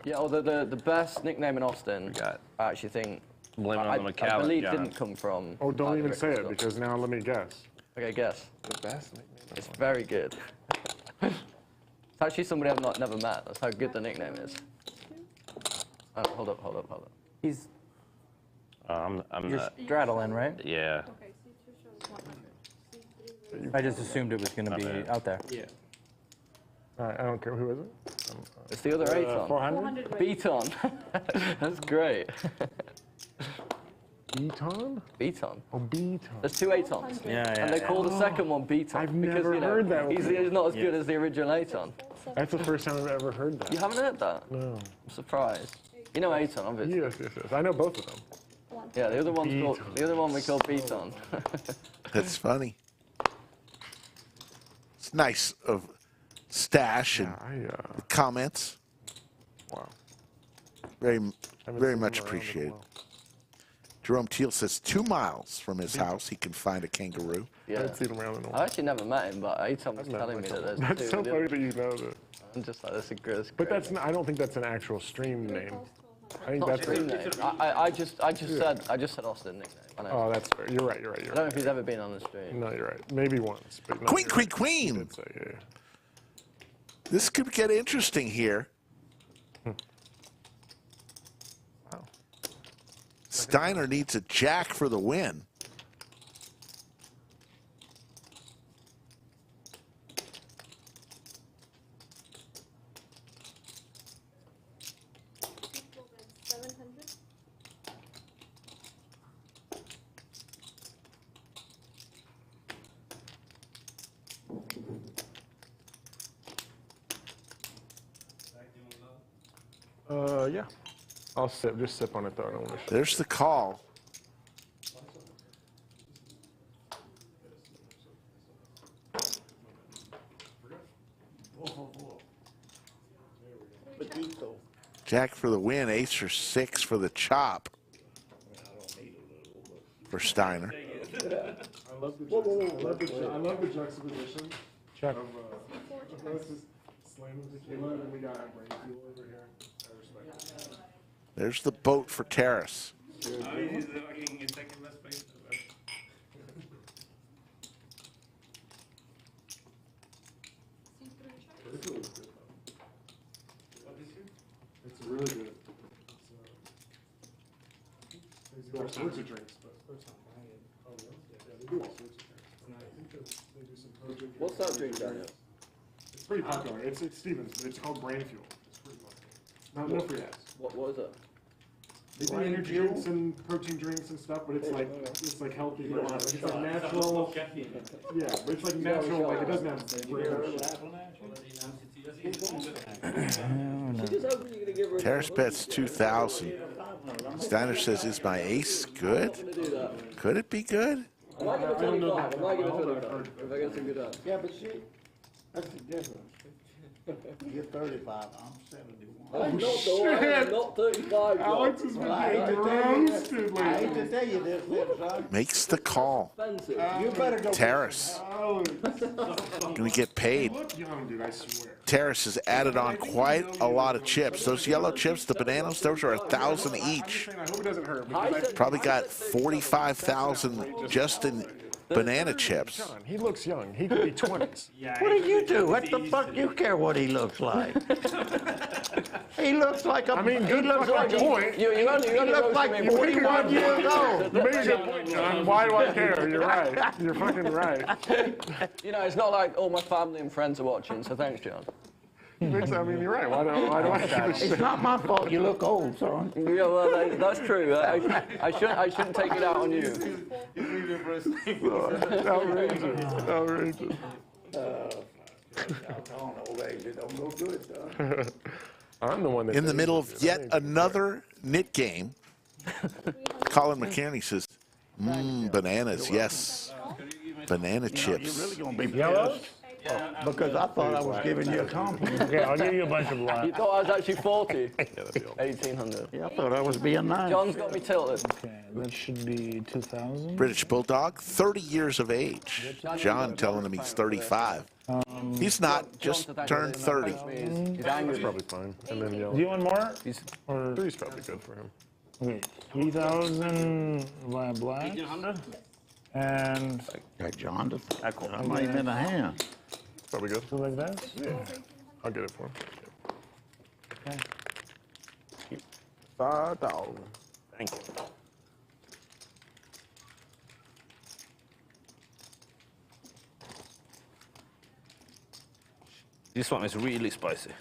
Yeah, although the best nickname in Austin, I actually think, Blame it on the I believe John. didn't come from. Oh, don't even Rick say it stuff. because now let me guess. Okay, guess. The best nickname. It's very good. It's actually somebody I've never met. That's how good the nickname is. Oh, hold up. He's. I'm You're not. straddling, right? Yeah. Okay, C2 shows 100. I just assumed it was going to be out there. Yeah. I don't care. Who is it? It's the other 8 on. 400? Beaton. That's great. Beaton? Beaton. Oh, Beaton. There's 2 8-ons. Yeah. And they call the second one Beaton. I've because, never heard that He's not as good as the original 8-on. That's the first time I've ever heard that. You haven't heard that? No. I'm surprised. You know 8-on, obviously. Yes. I know both of them. Yeah, the other one we call Beaton. That's funny. It's nice of Stache and the comments. Wow. Very much appreciated. Jerome Teal says 2 miles from his house he can find a kangaroo. Yeah. I haven't seen him around in a while. I actually never met him, but 8-on was telling me that there's That's 2. so funny that you know that. I'm just like, that's a good. But I don't think that's an actual stream name. I think Not that's stream name. I just said Austin nickname. I know. Oh, that's fair. You're right. I don't know if he's ever been on the stream. No, you're right. Maybe once. But no, Queen. You did say, yeah. This could get interesting here. Wow. Stiner needs a jack for the win. Yeah. I'll sip. Just sip on it though. I don't want to. There's the call. Jack for the win, ace or 6 for the chop for Stiner. I love the juxtaposition. Check. Slamming tequila, and we got a brain fuel over here. I respect it. There's the boat for Taras. It's really good. They do all sorts of drinks, but they do all sorts of drinks. And I think that they do some pro drinking. What's that drink, Daniel? It's pretty popular. It's Stevens, but it's called Brain Fuel. It's pretty popular. No free ads. What is it? They do energy drinks and protein drinks and stuff, but it's like healthy. But it's like natural. Yeah, but it's like natural. Like it doesn't have Taras bets 2,000. Steiner says, "Is my ace good? Could it be good?" I might give it 25. I might give it 25 if I get some good odds. Yeah, but see, that's the difference. You're 35, I'm 71. I'm not 35, John. Alex has been getting roasted I hate to lately. tell you this, little son. Makes the call. You better go. Terrace. Gonna get paid. You look young, dude, I swear. Terrace has added on quite a lot of chips. Those yellow chips, the bananas, those are 1,000 each. I hope it doesn't hurt. Because Probably got 45,000 just in banana chips. John, he looks young. He could be 20s. What do you do? What the fuck you care what he looks like? He looks like a. I mean, he good looks like point. You only he looks like 41 years old. You make a good point, John. Why do I care? You're right. You're fucking right. You know, it's not like all my family and friends are watching, so thanks, John. I mean, you're right. Why do I give a shit? It's not my fault you look old, son. Yeah, well, that's true. I shouldn't take it out on you. Outrageous. Outrageous. I'm the one that In the middle of yet another knit game, Colin McKinney says, bananas, yes. Banana chips. You're really gonna be yellow? Because I thought I was giving you a compliment. Okay, I'll give you a bunch of black. You thought I was actually 40? 1,800. Yeah, I thought I was being nice. John's got me tilted. Okay, that should be 2,000. British Bulldog, 30 years of age. John telling him he's 35. He's not, just turned 30. He's probably fine. And then yellow. Do you want more? Or Three's probably good for him. okay, 3,000 black. 1,800. And Hey, John, I'm not even in the hand. Probably good. so like that. Yeah. I'll get it for him. Okay. 5,000. Thank you. This one is really spicy.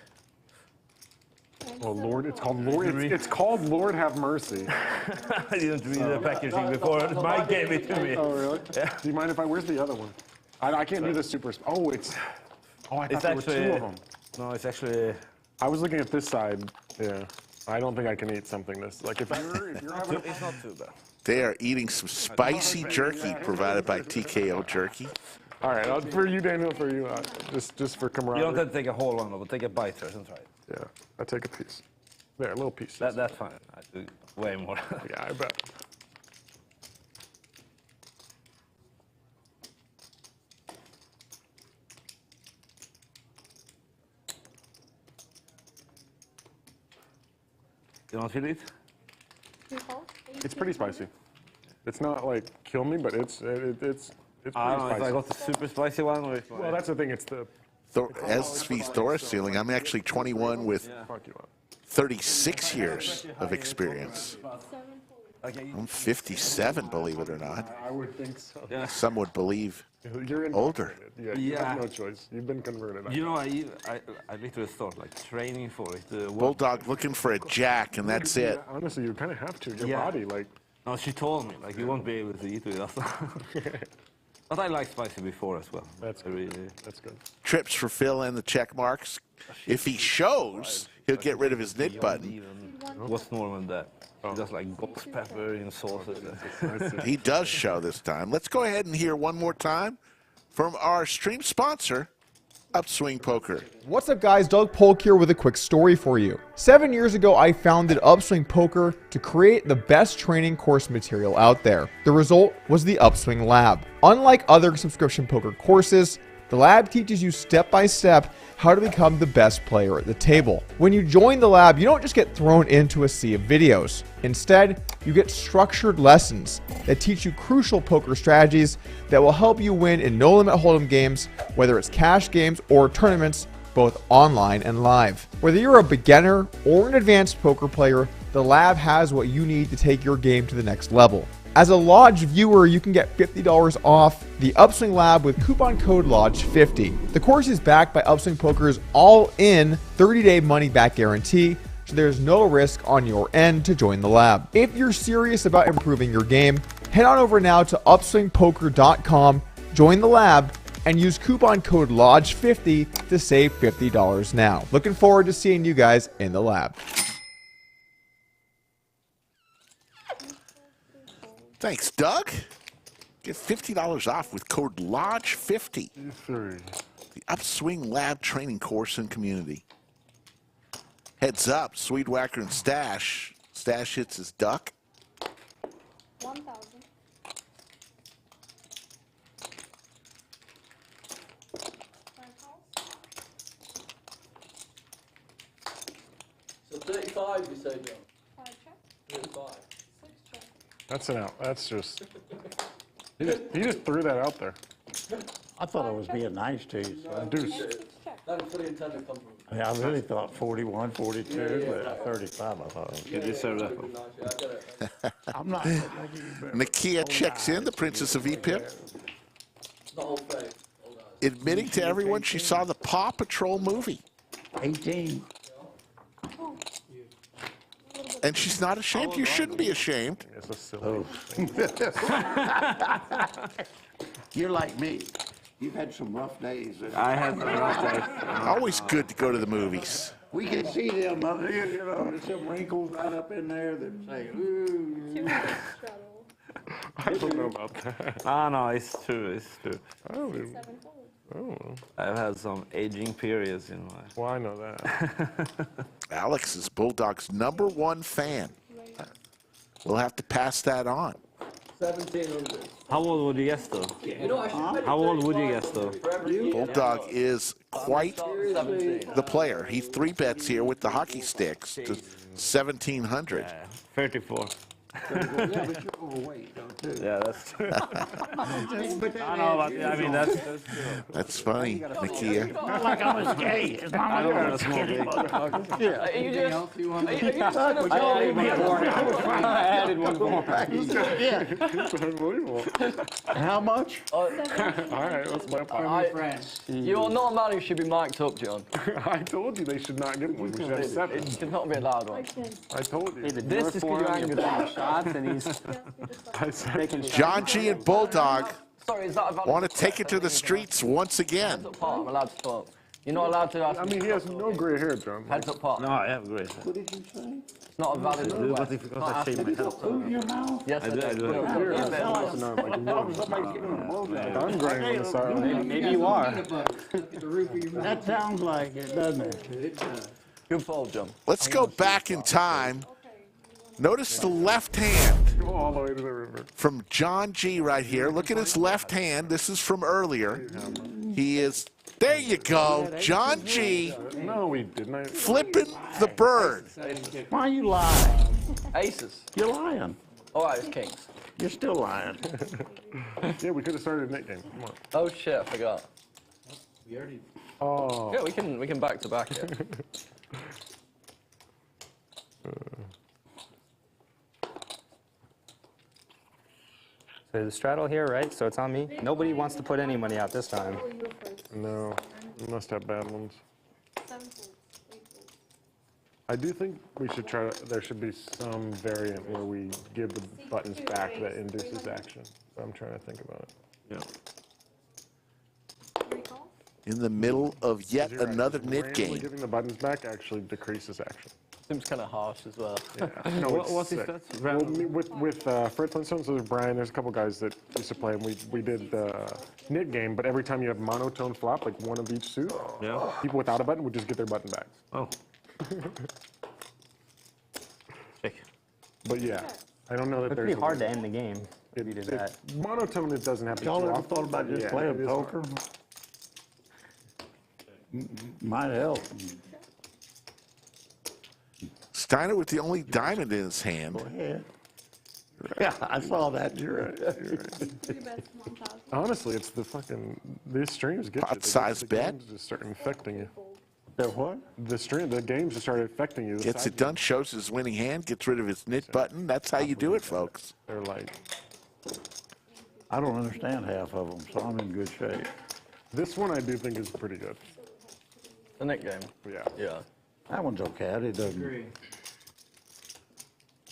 Oh Lord, it's called Lord. It's called Lord Have Mercy. I didn't read the packaging before. Mike gave it to me. Oh really? Yeah. Do you mind if I? Where's the other one? I can't do the super. Oh, it's. Oh, I thought there were two of them. No, it's actually. I was looking at this side. Yeah. I don't think I can eat something this. Like if you're having. It's not too bad. They are eating some spicy jerky provided by TKO Jerky. All right, for you, Daniel, for you, just for camaraderie. You don't have to take a whole one, but take a bite first and try it. Yeah, I take a piece. There, a little piece. That's fine. I do way more. Yeah, I bet. You don't feel it? It's pretty spicy. It's not like kill me, but it's pretty I don't know spicy. if I got the super spicy one or if Well, that's the thing. It's the. As he's Doris ceiling, I'm actually 21 with 36 years of experience. I'm 57, believe it or not. I would think so. Yeah. Some would believe You're older. Yeah, you have no choice. You've been converted. You know, I literally thought like training for it. Bulldog looking for a jack, and that's it. Yeah, honestly, you kind of have to. Your Yeah. body, like. No, she told me like you won't be able to eat with us. But I like spicy before as well. That's good. Really. That's good. Trips for Phil and the check marks. If he shows, he'll get rid of his knit button. What's normal in that? Just like ghost pepper in sauces. He does show this time. Let's go ahead and hear one more time from our stream sponsor, Upswing Poker. What's up guys, Doug Polk here with a quick story for you. 7 years ago, I founded Upswing Poker to create the best training course material out there. The result was the Upswing Lab. Unlike other subscription poker courses, the lab teaches you step by step how to become the best player at the table. When you join the lab, you don't just get thrown into a sea of videos. Instead, you get structured lessons that teach you crucial poker strategies that will help you win in no-limit hold'em games, whether it's cash games or tournaments, both online and live. Whether you're a beginner or an advanced poker player, the lab has what you need to take your game to the next level. As a Lodge viewer, you can get $50 off the Upswing Lab with coupon code LODGE50. The course is backed by Upswing Poker's all-in 30-day money-back guarantee, so there's no risk on your end to join the lab. If you're serious about improving your game, head on over now to upswingpoker.com, join the lab, and use coupon code LODGE50 to save $50 now. Looking forward to seeing you guys in the lab. Thanks, Doug. Get $50 off with code LODGE50. The Upswing Lab training course and community. Heads up, Swedewacker and Stache. Stache hits his duck. 1,000. So 35, you say, John? 5 check. 35. 6 check. That's an out. That's just. He just threw that out there. I thought I was being nice to you. So. Deuce. That was fully intended compliment. Yeah, I really thought 41, 42, but 35 I thought. You deserve that. I'm not. Nakia checks in, the Princess of EPIP. Admitting to everyone she saw the Paw Patrol movie. 18. And she's not ashamed. You shouldn't be ashamed. It's a silly You're like me. You've had some rough days. I had some rough days. Always good to go to the movies. We can see them up here, you know, there's some wrinkles right up in there that say, ooh. I don't know about that. No, it's true. It's true. Oh. I've had some aging periods in my. Well, I know that. Alex is Bulldog's #1 fan. We'll have to pass that on. 1,700. How old would you guess, though? You know, I should How old would you guess, though? Bulldog is quite the player. He 3-bets here with the hockey sticks to 1,700. 34. Yeah, but you're overweight, though, too. Yeah, that's true. I know, but I mean, that's true. That's funny, Nakia. It's not like I'm a skate. It's not I like don't I'm know, a that's more skinny big. motherfucker. Yeah. Are you just I added one more. Yeah. It's unbelievable. How much? All right, let's play You're not a man who should be mic'd up, John. I told you they should not give one. We should have 7. It should not be allowed one. I told you. This is because you're angry. Shots and he's taking John G and Bulldog Sorry, is that a valid? want to take it to the streets once again. Heads up part, I'm allowed to talk. You're not allowed to ask. I mean, he has no gray hair, John. Heads up part. No, I have great. What did you say? It's not a valid request. But if because I shave my head. Move your mouth. Yes, I do. I do. I'm graying on the side. Maybe you are. That sounds like it, doesn't it? Good fold, John. Let's go back in time. Notice the left hand Go all the way to the river. from John G right here. Look at his left hand. This is from earlier. He is, there you go, John G No, we didn't. flipping the bird. Why you lying? Aces. You're lying. All right, it's kings. You're still lying. Yeah, we could have started a net game. Come on. Oh shit, I forgot. Oh. Yeah, we can back to back it. So the straddle here, right? So it's on me. Nobody wants to put any money out this time. No, we must have bad ones. I do think we should try to, there should be some variant where we give the buttons back that induces action. So I'm trying to think about it. Yeah. In the middle of yet You're right, another randomly knit game. Giving the buttons back actually decreases action. Seems kind of harsh as well. Yeah. No, What is sick. that? Well, with Fred Flintstone, so there's Brian, there's a couple guys that used to play, and we did the knit game, but every time you have monotone flop, like one of each suit, Yeah. people without a button would just get their button back. Oh. Check. But yeah, I don't know that It'd there's be a hard to way. end the game if you did that. Monotone, it doesn't happen Y'all too ever often. thought about just Yeah, playing it is hard. poker? Might help. Steiner with the only diamond in his hand. Go ahead. Yeah, I saw that. You're right. You're right. Honestly, it's the fucking, these streams get you. Pot-sized The bet. games just start infecting you. The what? The games just start affecting you. The Gets side it done, shows his winning hand, gets rid of his knit button. That's how you do it, folks. They're like, I don't understand half of them, so I'm in good shape. this one I do think is pretty good. The next game. Yeah. Yeah. That one's okay. It doesn't.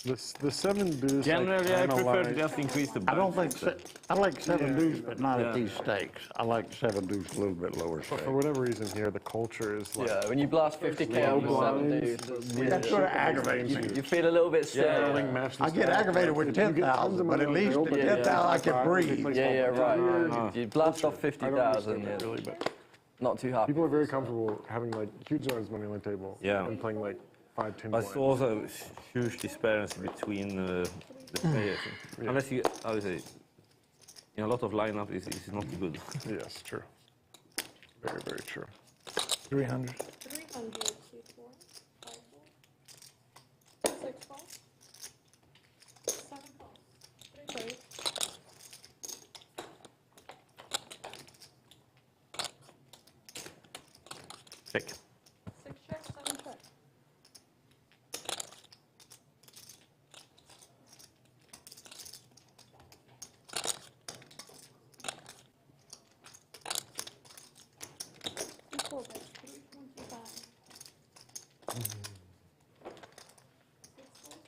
The 7 deuce. Generally, I kinda prefer like- just increase the I don't balance. think I like 7 deuce, but not Yeah. at these stakes. I like 7 deuce a little bit lower stake. For whatever reason here, the culture is like. Yeah, when you blast 50k on the 7 dudes, That sort of aggravates me. you feel a little bit sick. I get aggravated with 10,000, but at least at 10,000 I can breathe. Yeah, right. You blast off 50,000. Yeah. Really, but not too happy. People are very comfortable having like huge amounts of money on the table. Yeah. And playing like 5, 10 I blinds. saw also huge disparity between the players. Unless you, I would say, in a lot of lineup, it's not good. Yes, true. Very, very true. 300. 300 Q4, 5 balls, 6 balls, 7 balls, 3 birds. Check. 6 check, 7 check. Q4 bet, 325. 6 balls.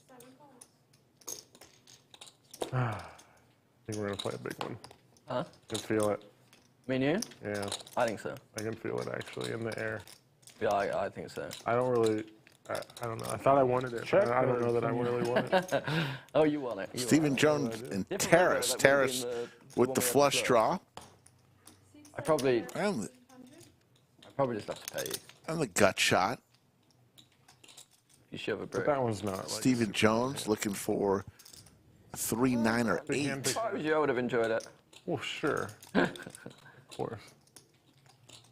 7 balls. I think we're gonna play a big one. Huh? I can feel it. Me and you? Yeah. I think so. I can feel it actually in the air. Yeah, I think so. I don't really. I don't know. I thought I wanted it. But I don't know that I really want it. Oh, you want it. Stephen Jones and Taras. Taras with the flush draw. I probably And just have to pay you. and the gut shot. You shove a But brick. that one's not. Like, Stephen Jones looking for a 3, 9, or 8. If I was you, I would have enjoyed it. well, sure. Of course.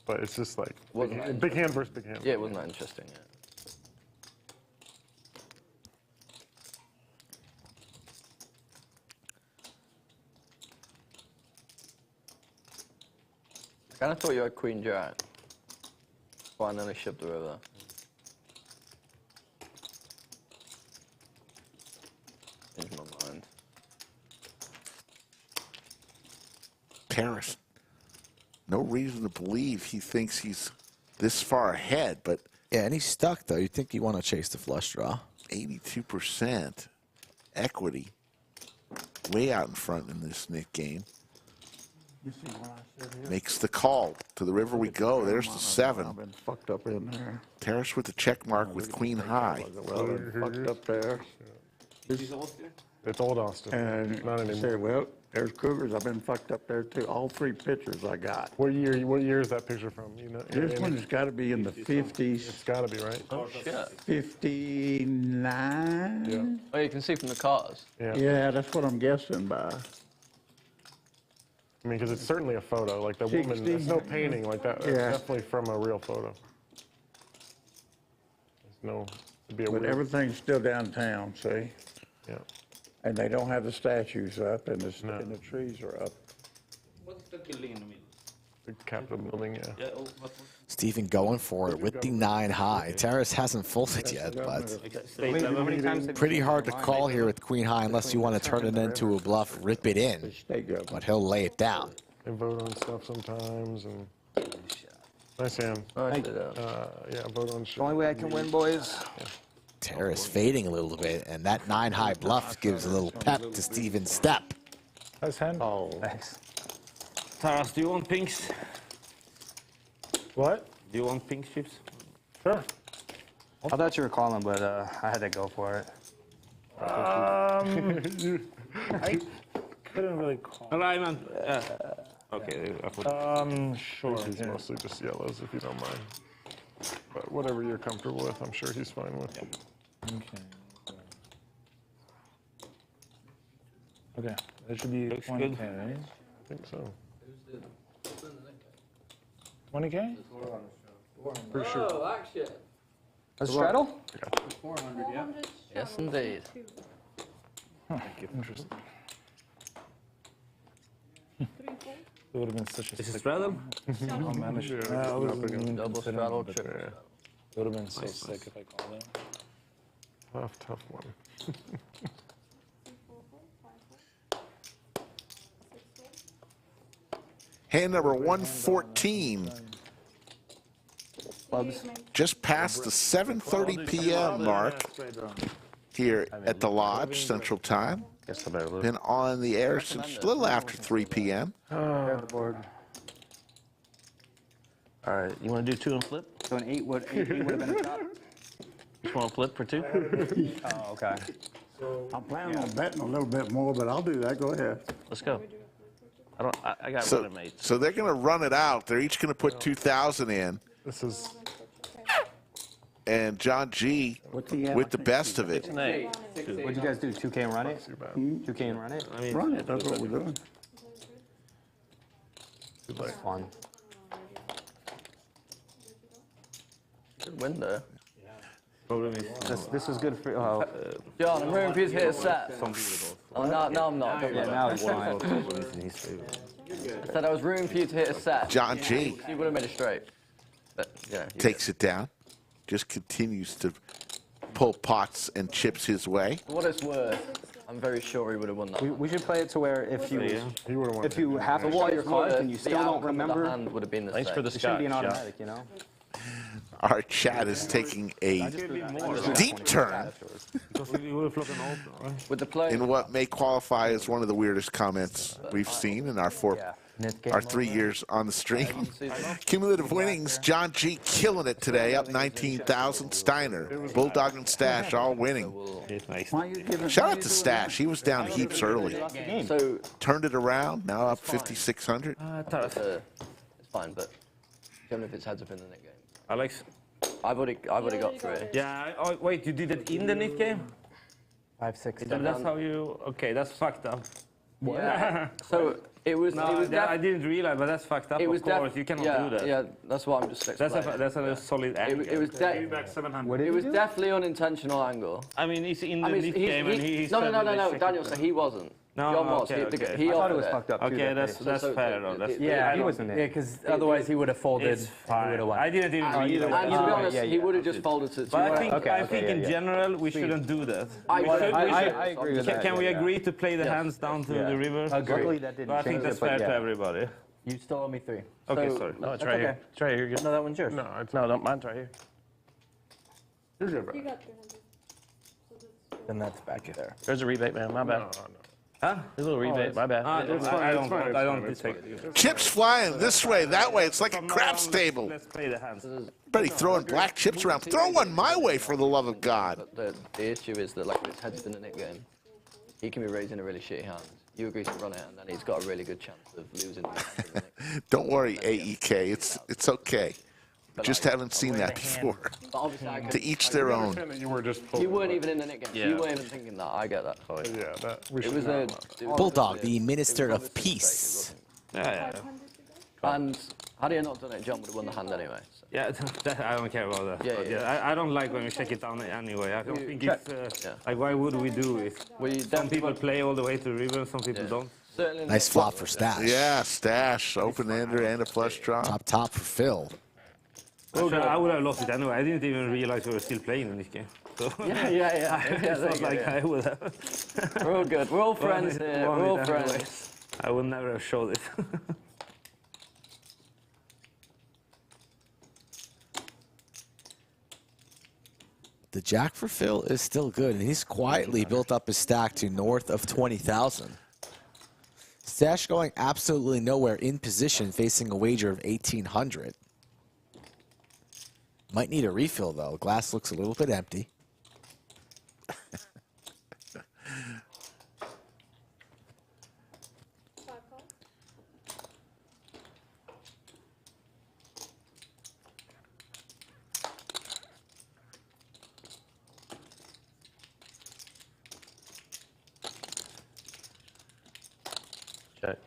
But it's just like Wasn't that big hand versus big hand. Yeah, it wasn't that interesting. Yeah. I kind of thought you had Queen Jack. But and then I shoved her over. Changed my mind. Taras. No reason to believe he thinks he's this far ahead, but Yeah, and he's stuck, though. You'd think you want to chase the flush draw. 82% equity. Way out in front in this Nick game. You see when I sit here? Makes the call. To the river we go. There's the I've 7. been fucked up in there. Taras with the check mark with Queen High. Well, I've been fucked up there. It's old Austin. And Not I anymore. said, well, there's cougars. I've been fucked up there too. All 3 pictures I got. What year is that picture from? You know, This one's got to be in the 50s. It's got to be right. Oh, shit. 59. Yeah. Oh, you can see from the cars. Yeah. Yeah, that's what I'm guessing by. I mean, because it's certainly a photo. Like the woman, 60. there's no painting like that. It's Yeah. definitely from a real photo. There's no, it'd be a But weird. everything's still downtown, see? Yeah. And they don't have the statues up, and the trees are up. What's the building in the middle? The Capitol building, yeah. Yeah, Stephen going for it with the 9 high. Taras hasn't folded yet, but how many times pretty hard to call here with Queen High unless you want to turn it into a bluff, rip it in. But he'll lay it down. They vote on stuff sometimes, and nice hand. Yeah, vote on shit. Only way I can win, boys. Taras fading a little bit, and that 9 high bluff gives a little pep to Stephen's step. Nice hand. Oh, Thanks. Taras, do you want pinks? What? Do you want pink chips? Sure. I thought you were calling, but I had to go for it. I couldn't really call. No, I meant, okay. Sure. He's mostly just yellows, if you don't mind. But whatever you're comfortable with, I'm sure he's fine with. Okay. Okay. That should be Looks 20K, good. right? I think so. 20K? For sure. Oh, action. A straddle? 400, yeah. Yes, indeed. Interesting. It would have been such a Is it sick straddle? one. Oh, man, I should Yeah, I wasn't nothing. even Double considering straddle, it, but triple. Yeah. It would have been so sick if I called it. Tough one. Hand number 114. Just past the 7:30 p.m. mark here at the Lodge, Central Time. Guess I better lose. Been on the air since a little after 3 p.m. Grab the board. All right, you want to do 2 and flip? So an 8 would have been a top. You want to flip for 2? Oh, okay. I'm planning on betting a little bit more, but I'll do that. Go ahead. Let's go. I got So, running mates. so they're going to run it out. They're each going to put 2,000 in. This is. And John G with the best of it. What'd you guys do? 2K and run it? 2K and run it? I mean, run it. That's what we're doing. It's fun. Good window. Problem is, this is good for. John, I'm rooting for you to hit a set. Oh, no, I'm not. Yeah, now he's fine. Said I was rooting for you to hit a set. John G. You would have made it straight. But, yeah, Takes it down. Just continues to pull pots and chips his way. For what it's worth, I'm very sure he would have won that. We should play it to where if you if you have to For show what your it's cards worth, and you the still don't outcome of the remember, hand would have been the Thanks same. for the it shouldn't be an scotch, automatic, you know. Our chat is taking a deep turn With the play. in what may qualify as one of the weirdest comments we've seen in our 3 years on the stream. Cumulative winnings, John G killing it today, up 19,000. Steiner, Bulldog and Stache all winning. Shout out to Stache. He was down heaps early. So Turned it around, now up 5,600. it's fine, but even if it's heads up in the net game. Alex? I've already got 3. Yeah, wait, you did it in the net game? 5-6. That's how you... Okay, that's fucked up. Yeah. So it was. No, it was I didn't realize, but that's fucked up. It was of course, you cannot do that. Yeah, that's what I'm just explaining. That's a solid angle. It was definitely unintentional angle. I mean, he's in the net game and he's... No, Daniel, so he wasn't. No, John was. okay. He I thought it offered was fucked up too. Okay, that's fair though. That's Yeah, he wasn't in. Yeah, because otherwise he would have folded. It's fine. I didn't even read it. And to be honest, he would have just folded to. But I think in general we shouldn't do that. I agree with that. Can we agree to play the hands down to the river? Luckily that didn't But I think that's fair to everybody. You still owe me 3. Okay, sorry. No, it's right here. It's right here. No, that one's yours. No, it's No, don't mine's right here. Here's your bet. You got 300. Then that's back there. There's a rebate, man. My bad. No. Huh? There's a little rebate. My bad. I don't take it. Chips flying this way, that way. It's like a craps table. Let's play the hands. Everybody throwing black chips around. Throw one my way, for the love of God. But the issue is that, like, when it's heads in the net game, he can be raising a really shitty hand. You agree to run it, and then he's got a really good chance of losing. Don't worry, AEK. It's okay. Just haven't seen that before. But obviously, I To each their own. You were just You weren't even in the net game. Yeah. You weren't even thinking that. I get that. Yeah, that we It should was know. a Bulldog, the Minister of Peace. Yeah. And had he not done it, John would have won the hand anyway. So. Yeah, I don't care about that. Yeah. I don't like when we check it down anyway. I don't think it's like, why would we do it? Some people play all the way to the river, some people don't. Certainly Nice flop for Stache. Yeah, Stache, open-ender and a flush draw. Top for Phil. Actually, I would have lost it anyway. I didn't even realize we were still playing in this game. So Yeah. it's not like I would have. We're all good. We're all friends here. We're all friends. I would never have showed it. The jack for Phil is still good, and he's quietly built up his stack to north of 20,000. Stache going absolutely nowhere in position, facing a wager of 1,800. Might need a refill, though. Glass looks a little bit empty. Check.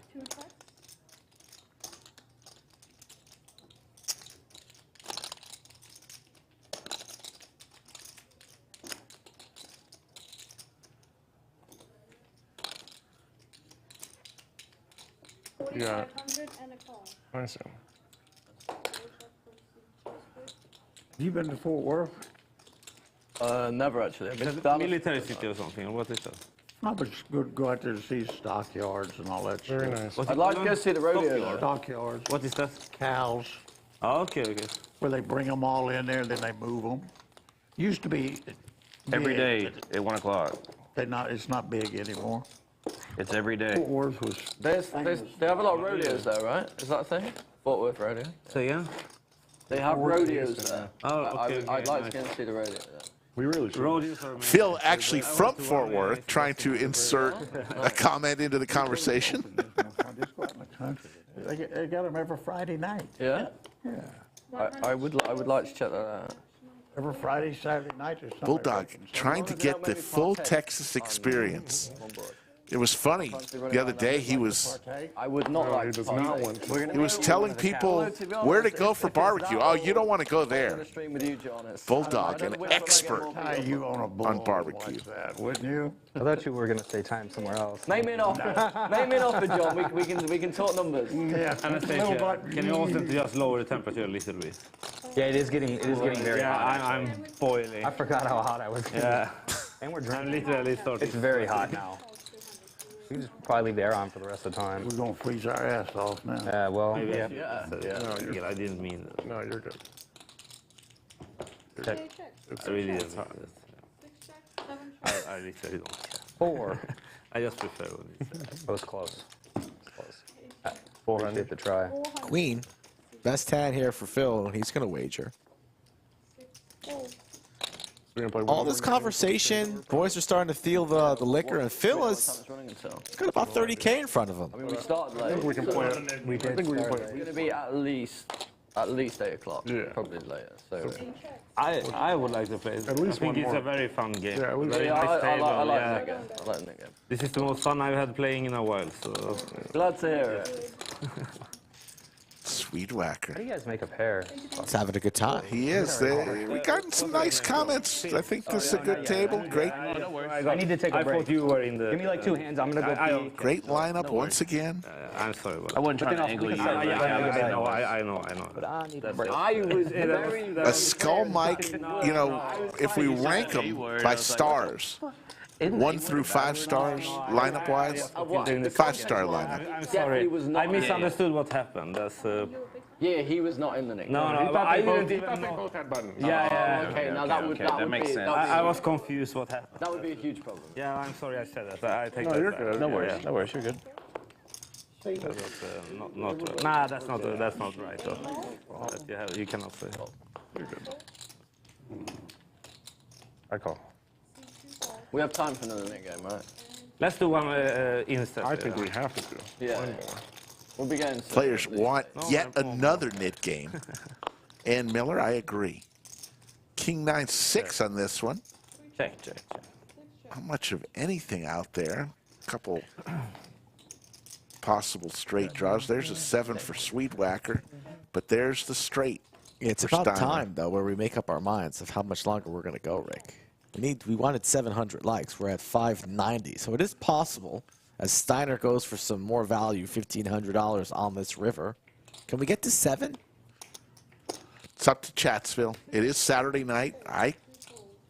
Yeah. 4,500 and a call. I see. You been to Fort Worth? Never actually. Is that military city or something? What is that? I was good go out there to see stockyards and all that stuff. Very nice. I'd like to go see the rodeo. though. Stockyards. What is that? Cows. Oh, okay. Where they bring them all in there, then they move them. Used to be Every big, day but at 1 o'clock. it's not big anymore. It's every day. Fort Worth was. They have a lot of rodeos there, right? Is that a thing? Fort Worth rodeo. So yeah. They have rodeos there. Oh, okay. I'd like to go and see the rodeo. We really should. Phil, actually from Fort Worth, trying to insert a comment into the conversation. They got them every Friday night. Yeah? Yeah. I would like to check that out. Every Friday, Saturday night or something. Bulldog trying to get the full Texas experience. It was funny. The other day he was I would not like he does not want to. he was telling people where to go for barbecue. Oh, you don't want to go there. Bulldog, an expert on barbecue. Like that, wouldn't you? I thought you were going to say time somewhere else. Name an offer. Name an offer, John. We can talk numbers. Yeah. Anastasia, can you also just lower the temperature a little bit? Yeah, it is getting very hot. I'm boiling. I forgot how hot I was. Yeah. And we're I'm drinking. literally starting. It's very hot now. We can just probably leave the air on for the rest of the time. We're going to freeze our ass off now. Well, Maybe yeah. No, I didn't mean that. No, you're good. Check. I really didn't mean that. I literally don't care. 4. I just prefer when it's That was close. Close. 400 to try. Queen, best hand here for Phil. He's going to wager. All this conversation, boys are starting to feel the liquor, and Phil has got about 30K in front of him. I mean, we started late. I think we can play it. We did. I think we can play It's it. going to be at least 8 o'clock. Yeah. Probably later. So. I would like to play it. At least I think one it's more. a very fun game. Yeah, at least very Yeah, nice I table. like Yeah. that game. I like that game. This is the most fun I've had playing in a while. So Glad to hear it. Swedewacker. How do you guys make a pair? He's having a good time. He is. We gotten some nice comments. I think this is a good table. Great, I need to take a I break. thought you were in the. Give me like 2 hands. I'm going to go pee. great lineup once again. I'm sorry. But I wasn't trying to angle you. I know. But I need a break. I was very. A skull mic, you know, if we rank them by stars, 1 through 5 stars, lineup-wise, 5-star lineup. I'm sorry. Was not I misunderstood what happened. That's. Yeah, he was not in the nick. No, I didn't even know. Both had buttons. Yeah. Okay, now that would makes be, sense. I was confused what happened. That would be a huge problem. Yeah, I'm sorry I said that. I take No, that you're back. good. No worries. No worries. You're good. That was not right. Nah, that's not right. Though. That you cannot say. You're good. I call. We have time for another nick game, right? Let's do one instead. I think we have to do Yeah. one more. We'll be going. Players want yet another knit game. And Miller, I agree. King 9-6 on this one. Check. Not much of anything out there. A couple possible straight draws. There's a 7 for Swedewacker, but there's the straight. It's for about Stiner. time, though, where we make up our minds of how much longer we're going to go, Rick. We wanted 700 likes. We're at 590. So it is possible, as Stiner goes for some more value, $1,500 on this river. Can we get to 7? It's up to Chatsville. It is Saturday night. I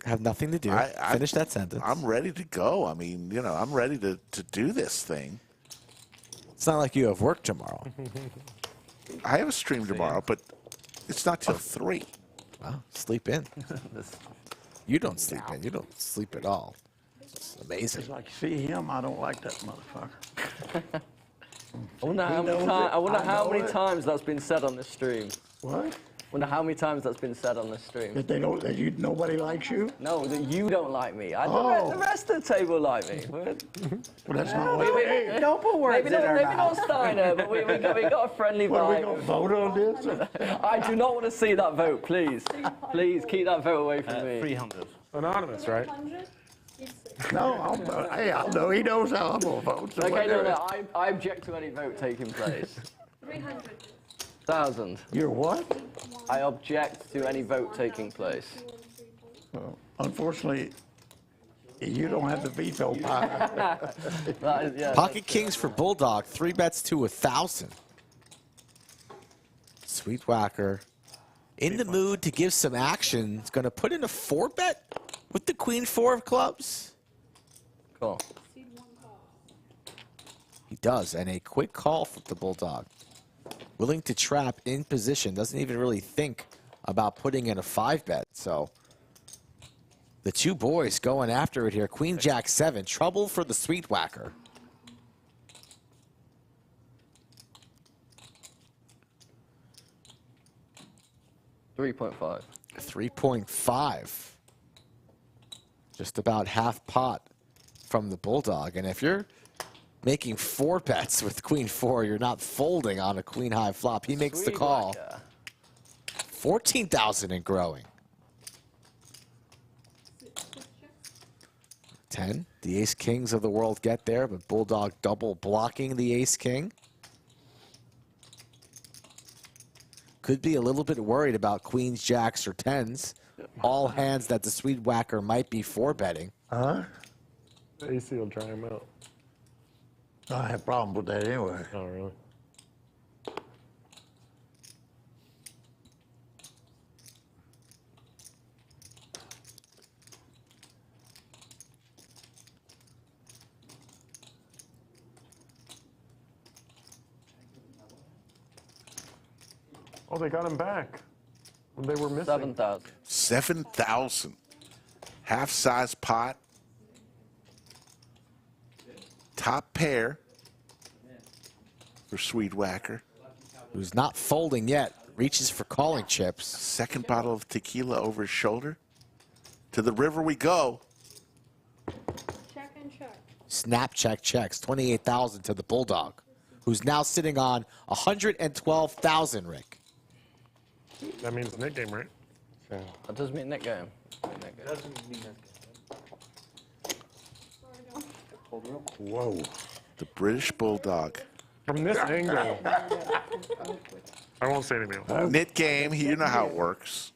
have nothing to do. Finish that sentence. I'm ready to go. I mean, you know, I'm ready to do this thing. It's not like you have work tomorrow. I have a stream tomorrow, but it's not till 3. Wow, sleep in. You don't sleep in. You don't sleep at all. It's amazing. It's like, see him, I don't like that motherfucker. I wonder how many times that's been said on this stream. What? I wonder how many times that's been said on this stream. That they don't, that nobody likes you? No, that you don't like me. The Oh. rest of the table like me. Well, that's not what Hey, don't put words maybe in our maybe not mouth. Steiner, but we got a friendly What, are we vibe. going to vote on this? I do not want to see that vote, please. Please keep that vote away from me. 300. Anonymous, right? No, hey, I know he knows how I'm going to vote. So Okay, no, whatever. I object to any vote taking place. 300,000. You're what? I object to any vote taking place. Well, unfortunately, you don't have the veto power. That is, yeah, Pocket Kings for Bulldog, 3 bets to 1,000. Swedewacker in the mood to give some action. He's going to put in a 4-bet with the Queen-4 of clubs. Cool. He does, and a quick call for the Bulldog. Willing to trap in position, doesn't even really think about putting in a 5-bet. So the two boys going after it here. Queen Jack 7, trouble for the Swedewacker. $3.5. 3.5. Just about half pot from the Bulldog. And if you're making 4 bets with Queen 4, you're not folding on a Queen high flop. He makes the call. 14,000 and growing. 10. The ace kings of the world get there, but Bulldog double blocking the ace king. Could be a little bit worried about queens, jacks, or 10s. All hands that the Swedewacker might be 4-betting. Huh? The AC will dry him out. I have problems with that anyway. Oh, really? Oh, they got him back. They were missing. 7,000. 7,000. Half-size pot. Top pair for Swedewacker. Who's not folding yet. Reaches for calling chips. Second bottle of tequila over his shoulder. To the river we go. Check and check. Snap check checks. 28,000 to the Bulldog, who's now sitting on 112,000, Rick. That means net game, right? Yeah. That does mean net game. Doesn't mean Whoa. The British Bulldog. From this angle. I won't say anything else. Knit game, you know how it works.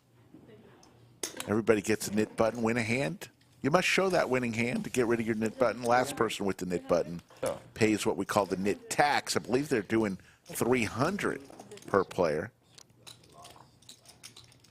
Everybody gets a knit button, win a hand. You must show that winning hand to get rid of your knit button. Last person with the knit button pays what we call the knit tax. I believe they're doing $300 per player.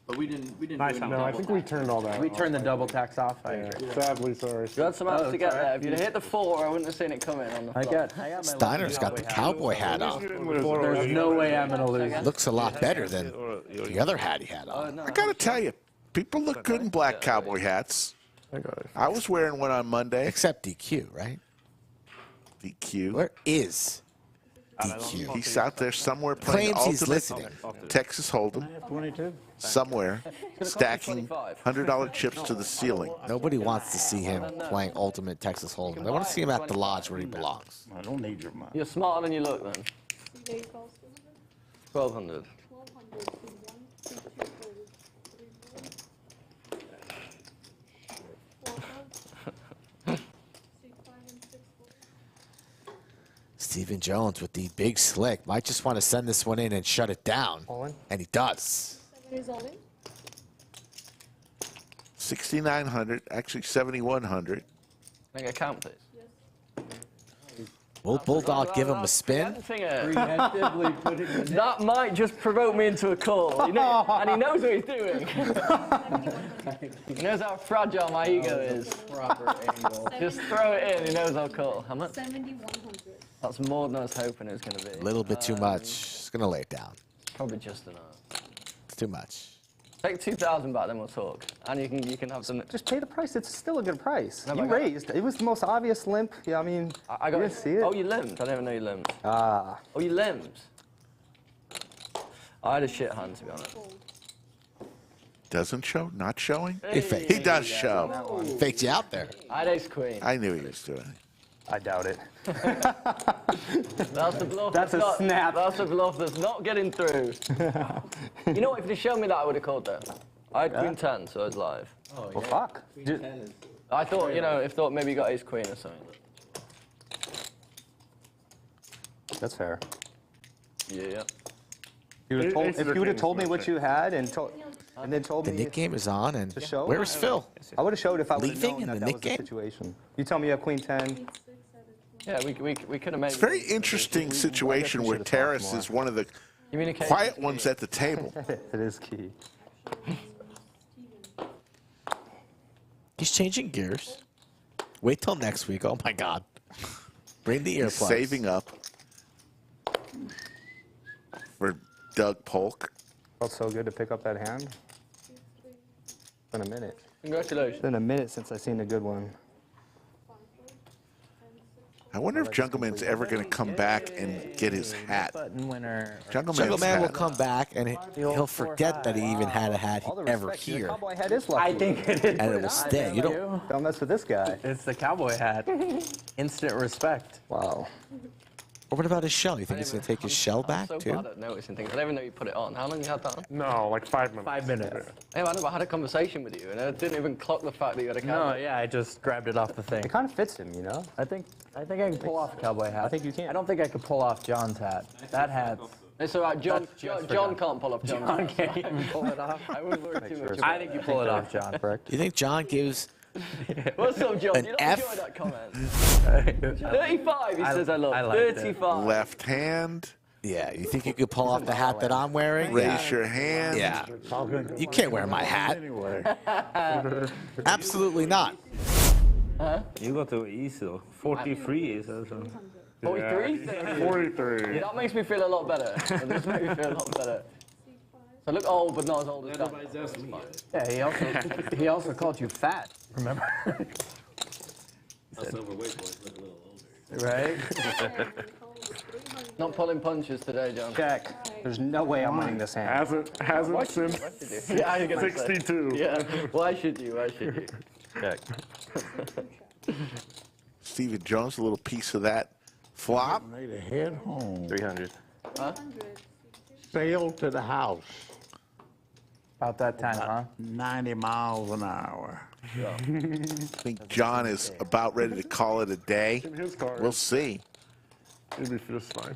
But we didn't Nice. No, I think we turned all that We off. turned the double tax off. I agree. Sadly, sorry. You had some odds to get there. If you'd hit the 4, I wouldn't have seen it coming on the flop. Steiner's got the cowboy hat on. There's no way I'm going to lose. Looks a lot better than the other hat he had on. I gotta tell you, people look good in black cowboy hats. I was wearing one on Monday. Except DQ, right? DQ. Where is DQ? He's out there somewhere playing Claims he's ultimate listening. Texas Hold'em. 22. Somewhere, stacking $100 chips to the ceiling. Nobody wants to see him playing ultimate Texas Hold'em. They want to see him at the lodge where he belongs. I don't need your money. You're smarter than you look, then. 1,200. Stephen Jones with the big slick. Might just want to send this one in and shut it down. And he does. 6,900, actually 7,100. Can I get a count, please? Will Bulldog give him a spin? That might just provoke me into a call. You know, and he knows what he's doing. He knows how fragile my ego is. Just throw it in, he knows I'll call. How much? 7,100. That's more than I was hoping it was going to be. A little bit too much. It's going to lay it down. Probably just enough. It's too much. Take 2,000 back, then we'll talk. And you can have some. Just pay the price. It's still a good price. No, You but I got- raised. It was the most obvious limp. Yeah, I mean, I got you didn't see it. Oh, you limped. I didn't even know you limped. Ah. Oh, you limped. I had a shit hand, to be honest. Doesn't show? Not showing? He faked. He does show. Faked you out there. I had ace queen. I knew he was doing it. I doubt it. That's the bluff. That's a not, snap. That's a bluff that's not getting through. You know what? If you showed me that, I would have called that. I had queen 10, so I was live. Oh, well, fuck. I thought, you know, maybe you got ace queen or something. That's fair. Yeah. If you would have told me what you had and then told The me Nick game is on, and to show, where's Phil? I would have showed if I would have Leaving known in that the that was Nick the game? situation. You tell me you have queen 10. Yeah, we could have made It's a very interesting situation where Taras is one of the quiet ones at the table. It is key. He's changing gears. Wait till next week. Oh, my God. Bring the earplugs. He's saving up for Doug Polk. Felt so good to pick up that hand. It's been a minute. Congratulations. It's been a minute since I've seen a good one. I wonder if Jungleman's ever going to come back and get his hat. Jungleman will come back and he'll forget that he even had a hat ever here. I think it is. And it will stay. You Don't mess with this guy. It's the cowboy hat. Instant respect. Wow. Or what about his shell? You think he's going to take his shell back, so too? bad at noticing things. I don't even know you put it on. How long you had that on? No, like 5 minutes. 5 minutes. Hey, I had a conversation with you, and I didn't even clock the fact that you had a cowboy. No, yeah, I just grabbed it off the thing. It kind of fits him, you know? I think I can pull off a cowboy hat. I think you can. I don't think I could pull off John's hat. That hat's... It's all right, John can't pull off John's John hat. can't. I can pull it off. I wouldn't worry too much. I think you pull it off, John, correct? Do you think John gives What's up, John? an You don't F? enjoy that comment. 35, he says I love. 35. Left hand. Yeah, you think you could pull off the hat that I'm wearing? Raise your hand. Yeah. You can't wear my hat. Absolutely not. Huh? You got to easy. 43 is also. 43? Yeah, 43. Yeah, that makes me feel a lot better. That does make me feel a lot better. So I look old, but not as old as that. Yeah, he also called you fat, remember? That's overweight boys look a little older. Right? Not pulling punches today, John. Check. There's no way I'm winning this hand. Hasn't since Yeah, I was gonna say. 62. Yeah. Why should you? Why should you? Check. Stephen Jones, a little piece of that flop. Made a head home. 300. Huh? Sail to the house. About that time, huh? 90 miles an hour. I think John is about ready to call it a day. His card. We'll see. Maybe just fine.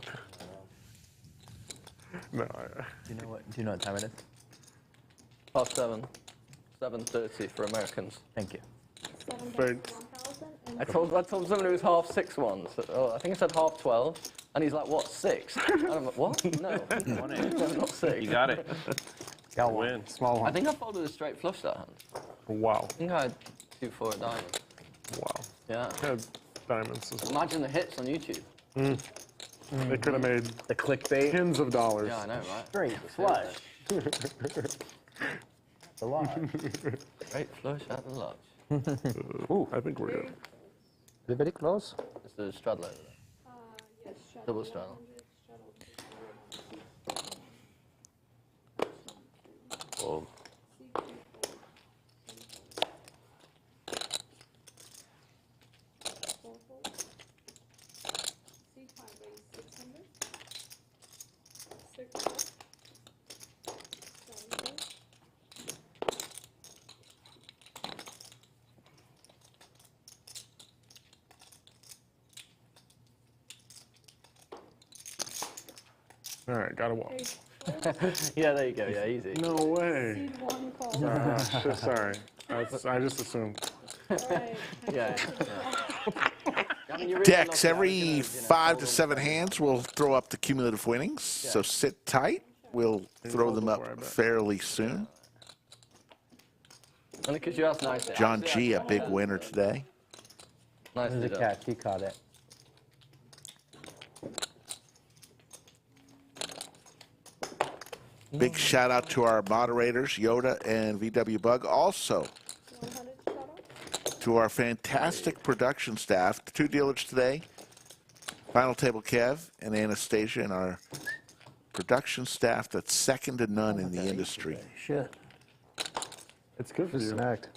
No. Do you know what time it is? 7:30. 7:30 for Americans. Thank you. Thanks. I told someone it was 6:30 once. I think I said 12:30, and he's like, "What, 6?" And I'm like, "What? No, no, not 6." You got it. Got one. Small one. I think I folded a straight flush that hand. Wow. I think I had 2-4 diamonds. Wow. Yeah. Had diamonds as well. Imagine the hits on YouTube. They could have made the clickbait tens of dollars. Yeah, I know, right? Straight flush. The lodge. Straight flush at the lodge. Ooh, I think we're good. Is it very close? It's the straddle over there. Double straddle. Oh. All right, got a wall. Yeah, there you go. Yeah, easy. No way. Sorry. I just assumed. Yeah. Decks every 5 to 7 hands will throw up the cumulative winnings. So sit tight. We'll throw them up fairly soon. Only because you asked nicely. John G, a big winner today. Nicely The done. catch. He caught it. Big shout out to our moderators, Yoda and VW Bug. Also to our fantastic production staff, the 2 dealers today, Final Table Kev and Anastasia, and our production staff that's second to none in the industry. Shit. It's good for you. Snacked.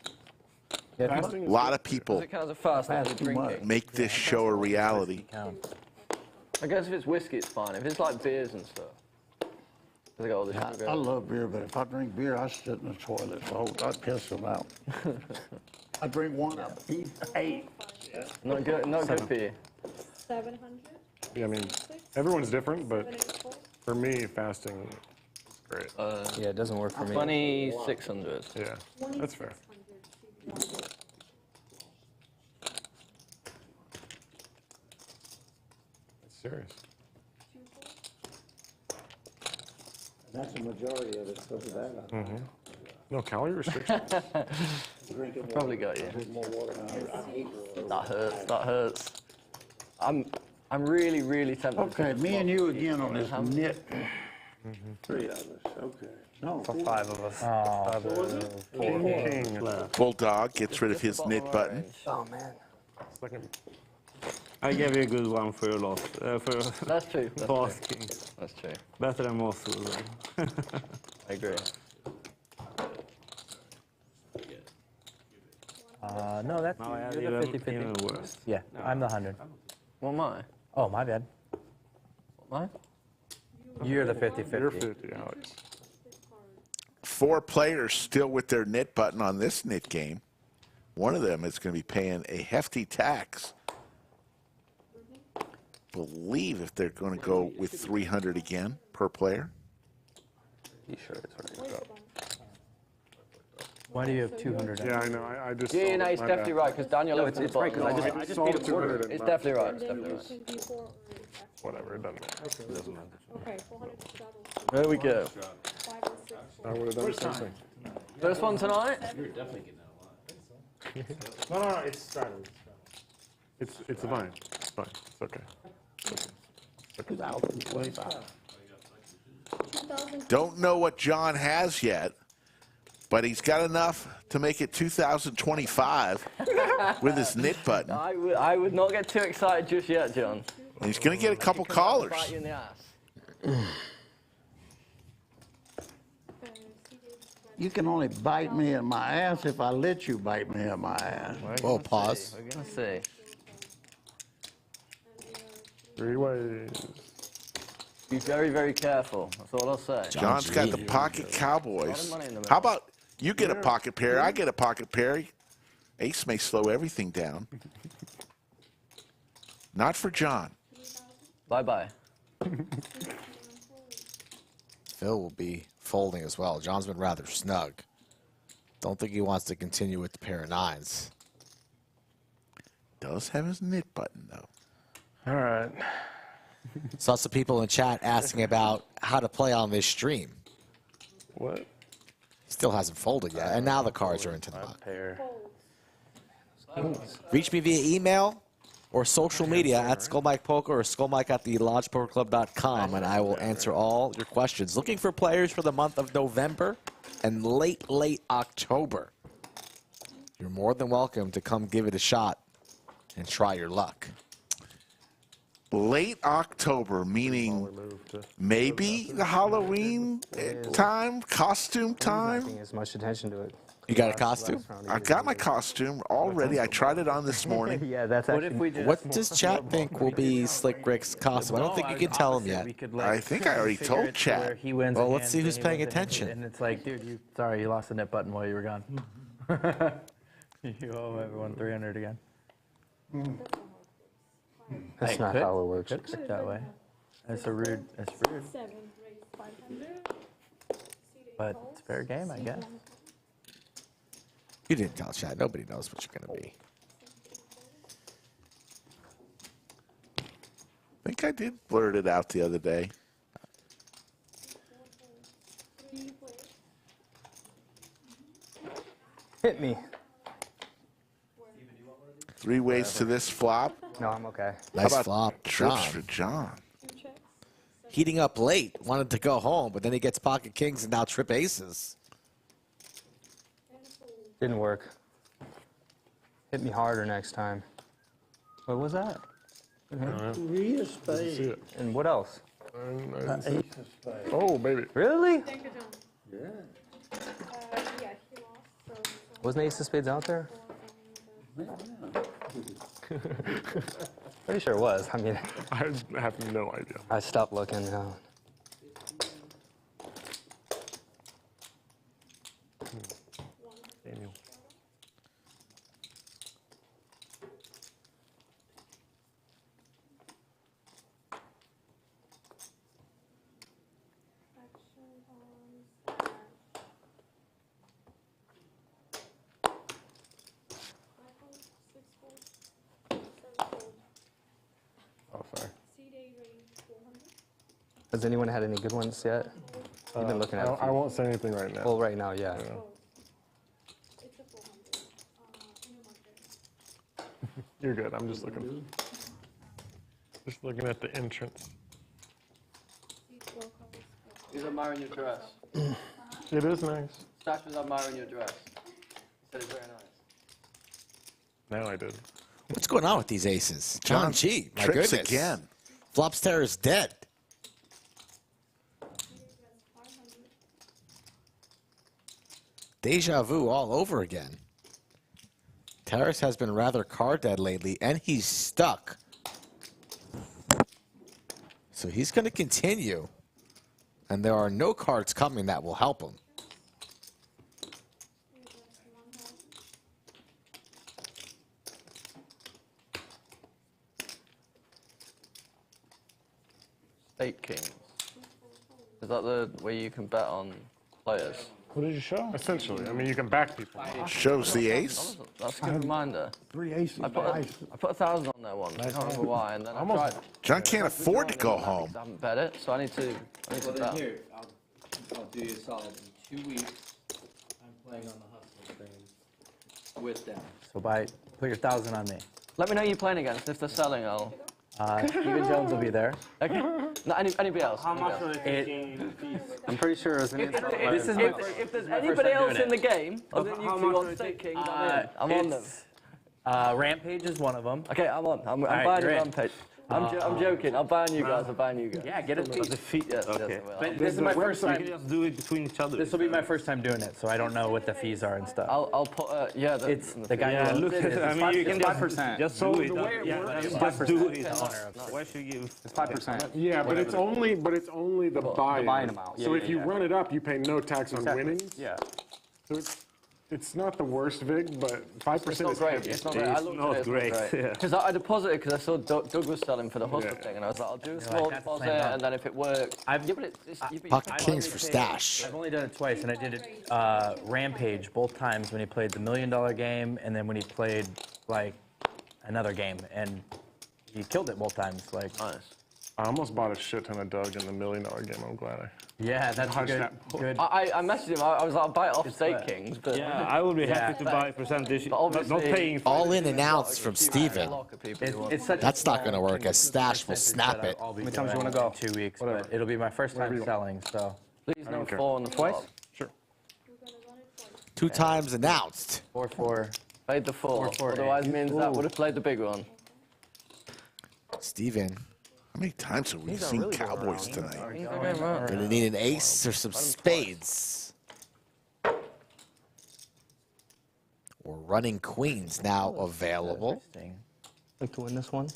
A lot of people It counts as fast as you're drinking. make this show a reality. I guess if it's whiskey, it's fine. If it's like beers and stuff. They got all this sugar. I love beer, but if I drink beer, I sit in the toilet, so I piss them out. I drink one, I eat 8. Not good for you. 700. Yeah, I mean, everyone's different, but for me, fasting is great. Yeah, it doesn't work for me. 2,600. Yeah, that's fair. It's serious. That's the majority of it, so that. No calorie restriction. Probably got you. That hurts. That hurts. I'm really, really tempted. Okay, me and you again on this knit. 3 of us, okay. No, 5 of us. Oh, King. Bulldog gets rid of his knit button. Oh man. I gave you a good one for your loss. That's true. That's Boss true. king. That's true. Better than Mosul. I agree. No, that's Now I have you're the even 50-50. worse. Yeah, I'm the 100. What am I? Oh, my bad. What am I? You're the 50-50. You're 50, Alex. 4 players still with their knit button on this knit game. One of them is going to be paying a hefty tax. Believe if they're going to go with 300 again per player. You sure it's right? Why do you have 200? Yeah, I know. I just. Yeah, saw no, it. it's My definitely bad. right because Daniel. No, it's right because I just saw beat a quarter. 200. It's definitely right. It's definitely right. Whatever, it doesn't matter. Okay, 400 straddles. There we go. 5 and 6. I would have done the same thing. First one tonight. You're definitely getting that a lot. No, it's straddles. It's fine. It's fine. It's okay. It's okay. 2000. Don't know what John has yet, but he's got enough to make it 2025 with his knit button. I would not get too excited just yet, John. And he's going to get a couple callers. Bite you in the ass. You can only bite me in my ass if I let you bite me in my ass. Whoa, pause. We're gonna see. 3 ways. Be very, very careful. That's all I'll say. John's got the pocket cowboys. How about you get a pocket pair, I get a pocket pair. Ace may slow everything down. Not for John. Bye-bye. Phil will be folding as well. John's been rather snug. Don't think he wants to continue with the pair of 9s. Does have his knit button, though. All right. Saw some people in chat asking about how to play on this stream. What? Still hasn't folded yet, and now the cards are into the box. Reach me via email or social media at Skullmike Poker or skullmike@thelodgepokerclub.com, and I will answer all your questions. Looking for players for the month of November and late October. You're more than welcome to come give it a shot and try your luck. Late October, meaning maybe the Halloween time, costume I'm not time. paying as much attention to it. You got a costume? I got my costume already. I tried it on this morning. Yeah, that's actually. What does chat think will be Slick Rick's costume? I don't think you can tell him yet. I think I already told chat. He wins. Well, a let's hand, see who's then he paying wins a hand, attention. And it's like, dude, sorry, you lost the net button while you were gone. You owe everyone 300 again. That's Hey, not could- how it works. could work that way. That's rude. 7 raise 500. But it's fair game, I guess. You didn't tell chat. Nobody knows what you're going to be. I think I did blurt it out the other day. Hit me. 3 ways to this flop. No, I'm okay. Nice How about flop, trips John. for John? Heating up late. Wanted to go home, but then he gets pocket kings and now trip aces. Didn't work. Hit me harder next time. What was that? Three of spades. And what else? Ace of spades. Oh, baby. Really? Thank you, John. Yeah. Yeah, he lost. So Wasn't Ace of Spades out there? Pretty sure it was. I mean, I have no idea. I stopped looking now. Daniel. Oh, sorry. Has anyone had any good ones yet? You've been looking at it. I won't say anything right now. Well, right now, yeah. You're good. I'm just looking. Just looking at the entrance. He's admiring your dress. It is nice. Stache was admiring your dress. He said it's very nice. Now I did. What's going on with these aces? John G. My trips goodness. again. Flops Terror's dead. Deja vu all over again. Taras has been rather card dead lately, and he's stuck. So he's going to continue. And there are no cards coming that will help him. Stache Kings. Is that the way you can bet on players? What did you show? Essentially, I mean, you can back people. Shows the ace. That's a good reminder. 3 aces. I put 1,000 on there once. I can't remember why, and then I tried. John can't afford to go home. I haven't bet it, so I need to bet. Here, I'll do you a solid. In 2 weeks, I'm playing on the Hustler stream with them. So put your 1,000 on me. Let me know who you're playing against. If they're selling, I'll. Steven Jones will be there. Okay. No, anybody else? How much are they taking? I'm pretty sure it was an If there's anybody else in the game, other than you two on Stache King, I'm on them. Rampage is one of them. Okay, I'm on. I'm right, buying you're in. Rampage. I'm joking. I'm buying you guys. I'm buying you guys. Yeah, get it. Yes, Okay. But this is my first You time. can just do it between each other. This will be my first time doing it, so I don't know what the fees are and stuff. I'll put. Yeah, It's the guy Yeah, who look, owns it. I mean, you can It's just 5%. just So do it. the way it works- Just do it. Owner. Why should you give? It's 5%. Yeah, but it's only the buy-in. buy-in amount. So Yeah, if you yeah. run it up, you pay no tax on Exactly. winnings. Yeah. So it's not the worst vig, but 5% It's not is great. heavy. It's not great. I looked at it. great, It's not yeah. great. Because I deposited because I saw Doug was selling for the hustler Yeah. thing, and I was like, I'll do a You're small like, that's the deposit, same and then if it works, yeah, but Pocket Kings for Stache. I've only done it twice, and I did it Rampage both times when he played the $1 million game, and then when he played like another game, and he killed it both times. Like, nice. I almost bought a shit ton of Doug in the $1 million game. I'm glad I. yeah, that's How's good. that? Good. I messaged him. I was like, I'll buy it off Stache Kings, but Yeah, I would be happy to buy percentage, But but not obviously- paying for All in and outs from Steven. It's such That's a not going to small work, as Stache will snap it. How many times you want to go? 2 weeks, but it'll be my first time selling, so. Please no care. 4 on the Twice? flop. Sure. 2 times announced. 4-4. Played the 4. 4-4, Otherwise means that would have played the big one. Steven, How many times have we seen Cowboys tonight? going to need an ace or some spades. Or running queens now available. Like to win this one?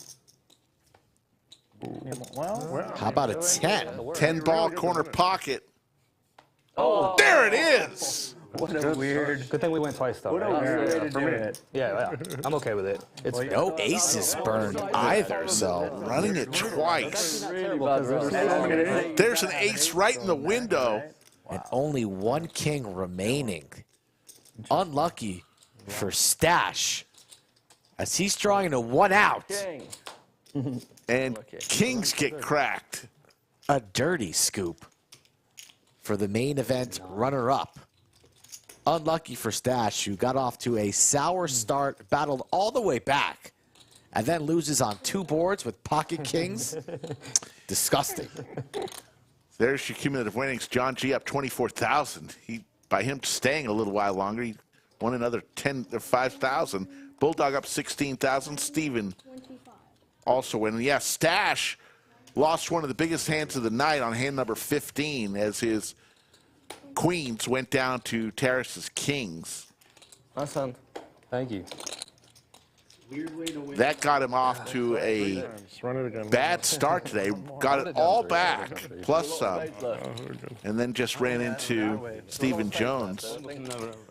Well, How about a 10? 10 ball corner pocket. Oh, There it is. what a weird. Good thing we went twice, though. What a right? weird way to do Yeah, it. yeah, I'm okay with it. It's No aces burned either, so Running it twice. really bad roll. There's an ace right in the window. and only 1 king remaining. Unlucky for Stache, as he's drawing a 1 out. King. And kings get cracked. A dirty scoop for the main event runner-up. Unlucky for Stache, who got off to a sour start, battled all the way back, and then loses on 2 boards with pocket kings. Disgusting. There's your cumulative winnings. John G up 24,000. By him staying a little while longer, he won another 5,000. Bulldog up 16,000. Steven also winning. Yeah, Stache lost one of the biggest hands of the night on hand number 15 as his queens went down to Terrace's kings. Nice hand. Thank you. That got him off to a bad start today. Got it all back, plus some. And then just ran into Steven Jones.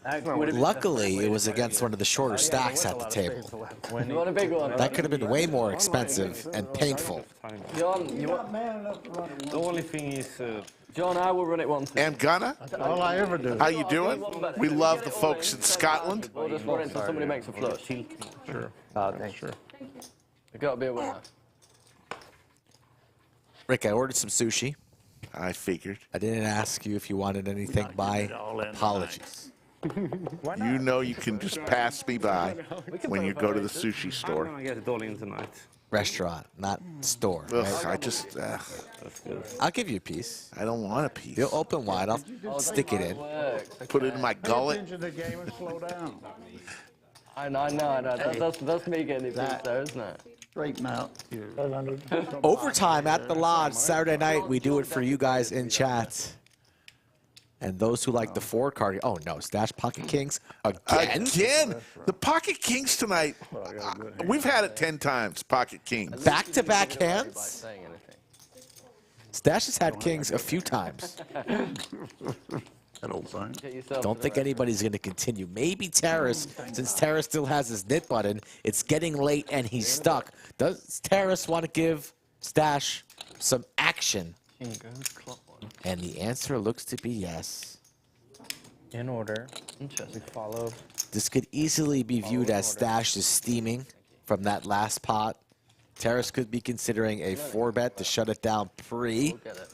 Luckily, it was against one of the shorter stacks at the table. You want a big one? That could have been way more expensive and painful. John, The only thing is, John, I will run it once. And Gunna, All I ever do. how you doing? We love the folks in Scotland. We'll just run it until somebody makes a flush. Sure. Thanks. Sure. There's got to be a winner. Rick, I ordered some sushi. I figured. I didn't ask you if you wanted anything. My apologies. You know you can just pass me by when you go to the sushi I'm store. gonna get it all in tonight. Restaurant, not store. Ugh, Right? I just, I'll give you a piece. I don't want a piece. You'll open wide. I'll stick it in. Put it in my gullet. Into the game and slow down. I know. That's me getting it beat there, isn't it? Straighten out. 500. Overtime at the Lodge Saturday night. We do it for you guys in chat. And those who like the 4 card. Oh no, Stache Pocket Kings again. Again, the Pocket Kings tonight. We've had it 10 times. Pocket Kings. Back-to-back hands. Stache has had kings a few times. That old sign. Don't think anybody's going to continue. Maybe Taras, since Taras still has his knit button. It's getting late and he's stuck. Does Taras want to give Stache some action? And the answer looks to be yes. In order. Interesting. We follow. This could easily be viewed as Stache is steaming from that last pot. Taras could be considering a 4-bet to shut it down pre. We'll get it.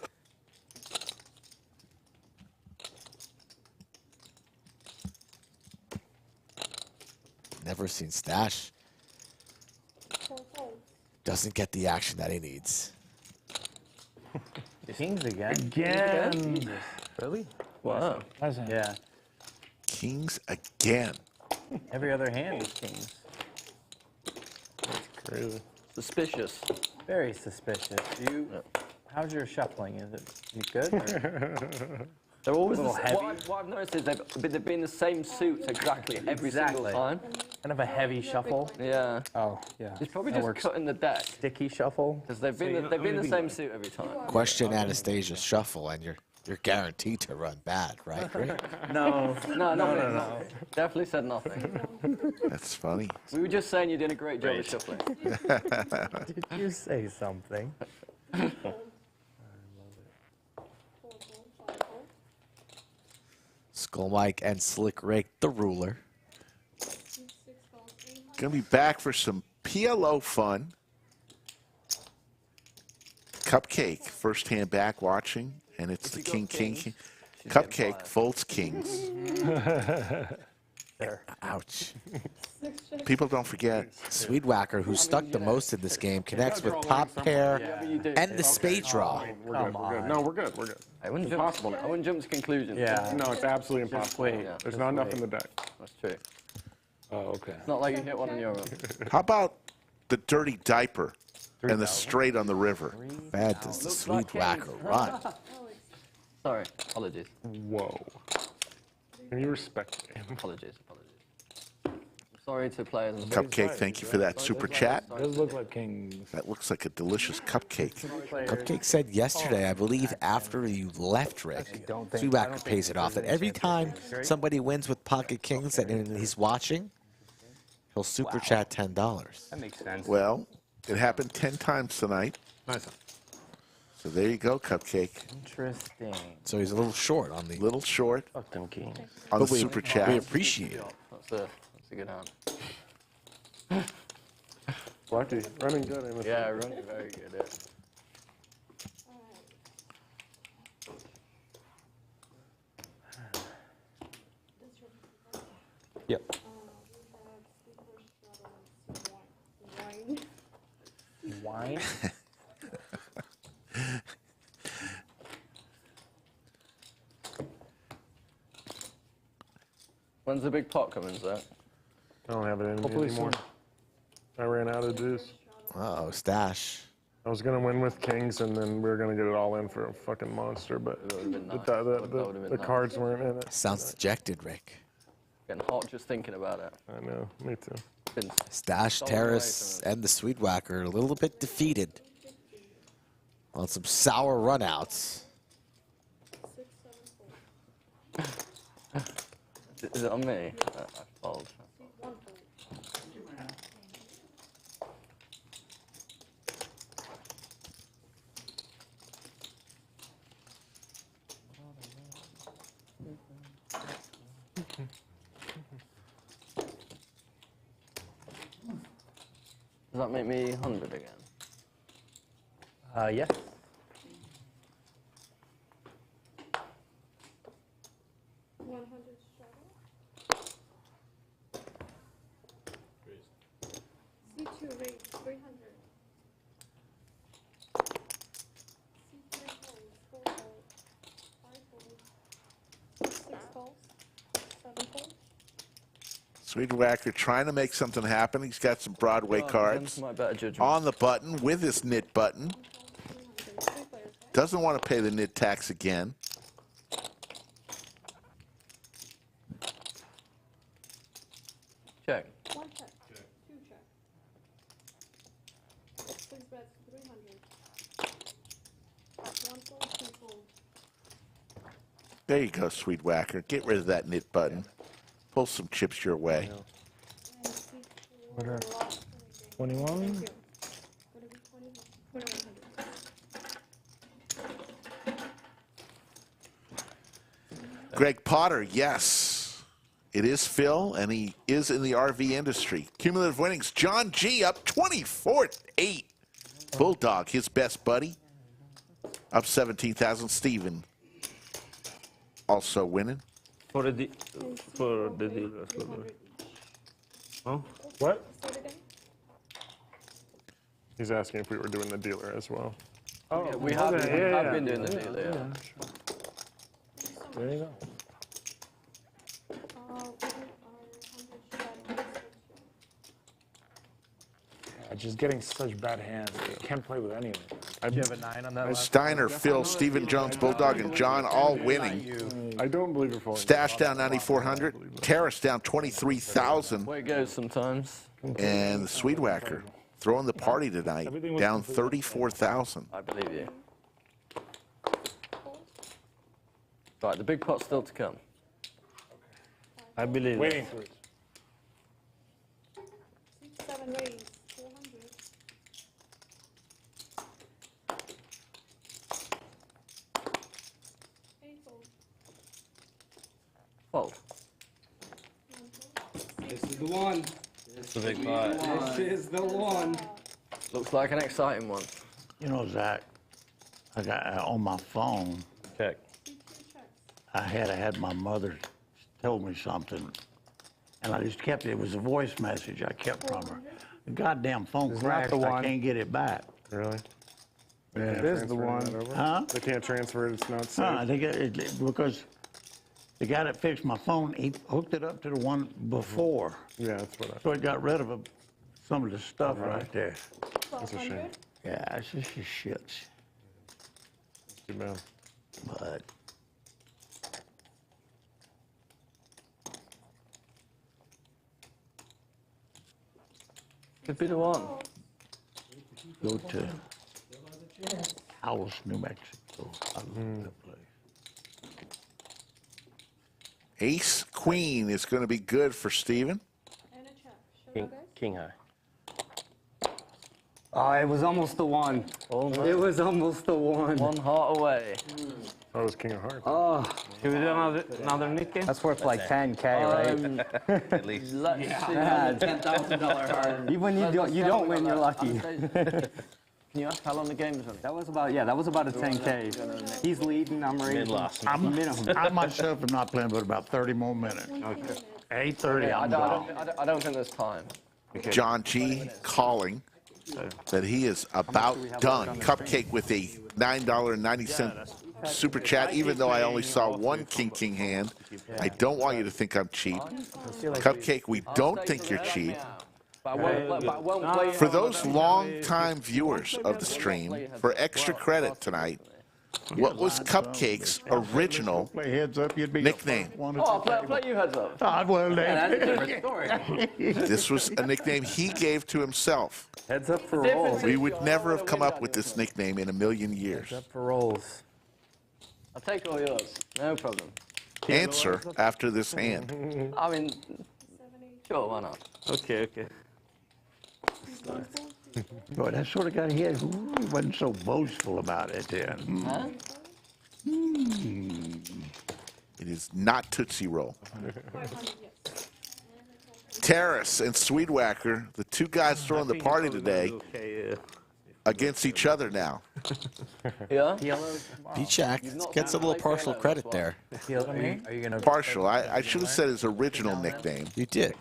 Never seen Stache. Doesn't get the action that he needs. Kings again. Again. Really? Wow. Yeah. Kings again. Every other hand is kings. That's crazy. Suspicious. Very suspicious. How's your shuffling? Is it good? Or? They're always a little heavy. What I've noticed is they've been the same suits exactly every single time. Kind of a heavy shuffle. Yeah. Oh, yeah. It's probably That just works. cutting the deck. Sticky shuffle. Because they've been the same suit every time. Question Anastasia's shuffle, and you're guaranteed to run bad, right? No. Definitely said nothing. That's funny. We were just saying you're doing a great job of shuffling. Did you say something? Skull Mike and Slick Rick, the ruler. Gonna be back for some PLO fun. Cupcake, first hand back watching, and it's the King. Cupcake folds kings. There. Ouch. People don't forget. Swedewacker, who stuck the most in this game, connects with top pair and the spade draw. We're good. No, we're good. I wouldn't jump to conclusions. Yeah. No, it's absolutely impossible. There's not enough in the deck. That's true. Oh, okay. It's not like you hit one on your own. How about the dirty diaper and the straight on the river? Bad does the Swedewacker run. Sorry. Apologies. Whoa. Can you respect me? Apologies. Sorry to players. Cupcake, thank you for that super chat. Does look like kings. That looks like a delicious cupcake. Cupcake said yesterday, I believe after you left, Rick, Swedewacker pays it off, that every time somebody wins with pocket kings and he's watching, he'll super chat $10. That makes sense. Well, it happened 10 times tonight. Nice. So there you go, Cupcake. Interesting. So he's a little short on the... Little short Fuck them kings. on the super chat. We appreciate it. That's a good hand. Lucky. Running good, Amos. Yeah, running very good. Yep. Wine? When's the big pot coming, Zach? I don't have it in me Hopefully anymore. I ran out of juice. Uh-oh, Stache. I was going to win with kings, and then we were going to get it all in for a fucking monster, but the cards weren't in it. Sounds dejected, Rick. Getting hot just thinking about it. I know, me too. Stache, Taras, and the Swedewacker a little bit defeated on some sour runouts. Is it on me? I fold. Does that make me 100 again? Yes. C2 rate 300. C3 folds, 4 folds, 5 folds, 6 folds, 7 folds. Swedewacker trying to make something happen. He's got some Broadway cards My better judgment. on the button with his knit button. Doesn't want to pay the knit tax again. Check. One check. Two check. Six bets, 300. One fold, two fold. There you go, Swedewacker. Get rid of that knit button. Pull some chips your way. 21. Greg Potter, yes. It is Phil, and he is in the RV industry. Cumulative winnings, John G. up 24-8. Bulldog, his best buddy, up 17,000. Steven also winning. For the dealers. Oh? What? He's asking if we were doing the dealer as well. Oh, yeah, we have been doing the dealer, yeah. There you go. Just getting such bad hands. You can't play with any of them. Do you have a 9 on that last Steiner, Phil, Stephen Jones, Bulldog, and John all winning. I don't believe you're falling. Stache down 9,400. Taras down 23,000. Way it goes sometimes. And the Swedewacker throwing the party tonight, down 34,000. I believe you. Right, the big pot's still to come. I believe. Waiting for it. 6, 7 raise, 400. Eight fold. Fold. This is the one. It's the big pot. This is the one. Looks like an exciting one. You know, Zach, I got on my phone. Check. I had my mother tell me something, and I just kept it. It was a voice message I kept from her. The goddamn phone It's crashed. not the I one. can't get it back. Really? Yeah. It is the one. Huh? They can't transfer it. It's not safe. I think because the guy that fixed my phone, he hooked it up to the one before. Yeah, that's what I. So it got rid of some of the stuff right there. That's a shame. Yeah, it's just a shit. Too bad. But Could be the one. go to Alice, New Mexico. I love that place. Ace Queen is going to be good for Steven. King high. Oh, it was almost the one. It was almost the one. One heart away. Oh, it was King of Hearts. Oh. Should we do another knit game? That's worth like 10K, right? At least. Yeah, $10,000 heart. Even you don't win, you're lucky. Can you ask how long the game was on? That was about a 10K. He's leading, I'm raising. I myself am not playing but about 30 more minutes. Okay. 8:30, I'm gone. I don't think there's time. John G. calling that he is about done. Cupcake with a $9.90 super chat, even though I only saw one king hand. I don't want you to think I'm cheap. Cupcake, we don't think you're cheap. For those long-time viewers of the stream, for extra credit tonight, what was Cupcake's original nickname? Oh, play you heads up. That's a different story. This was a nickname he gave to himself. Heads up for rolls. We would never have come up with this nickname in a million years. Heads up for rolls. I'll take all yours. No problem. Answer after this hand. I mean, sure, why not? Okay. Boy, that sort of guy he wasn't so boastful about it then. Huh? It is not Tootsie Roll. Taras and Swedewacker, the two guys throwing the party today, against each other now. Yeah? B-Jack gets a little partial credit there. Are you gonna Partial. I should have said his original nickname. You did.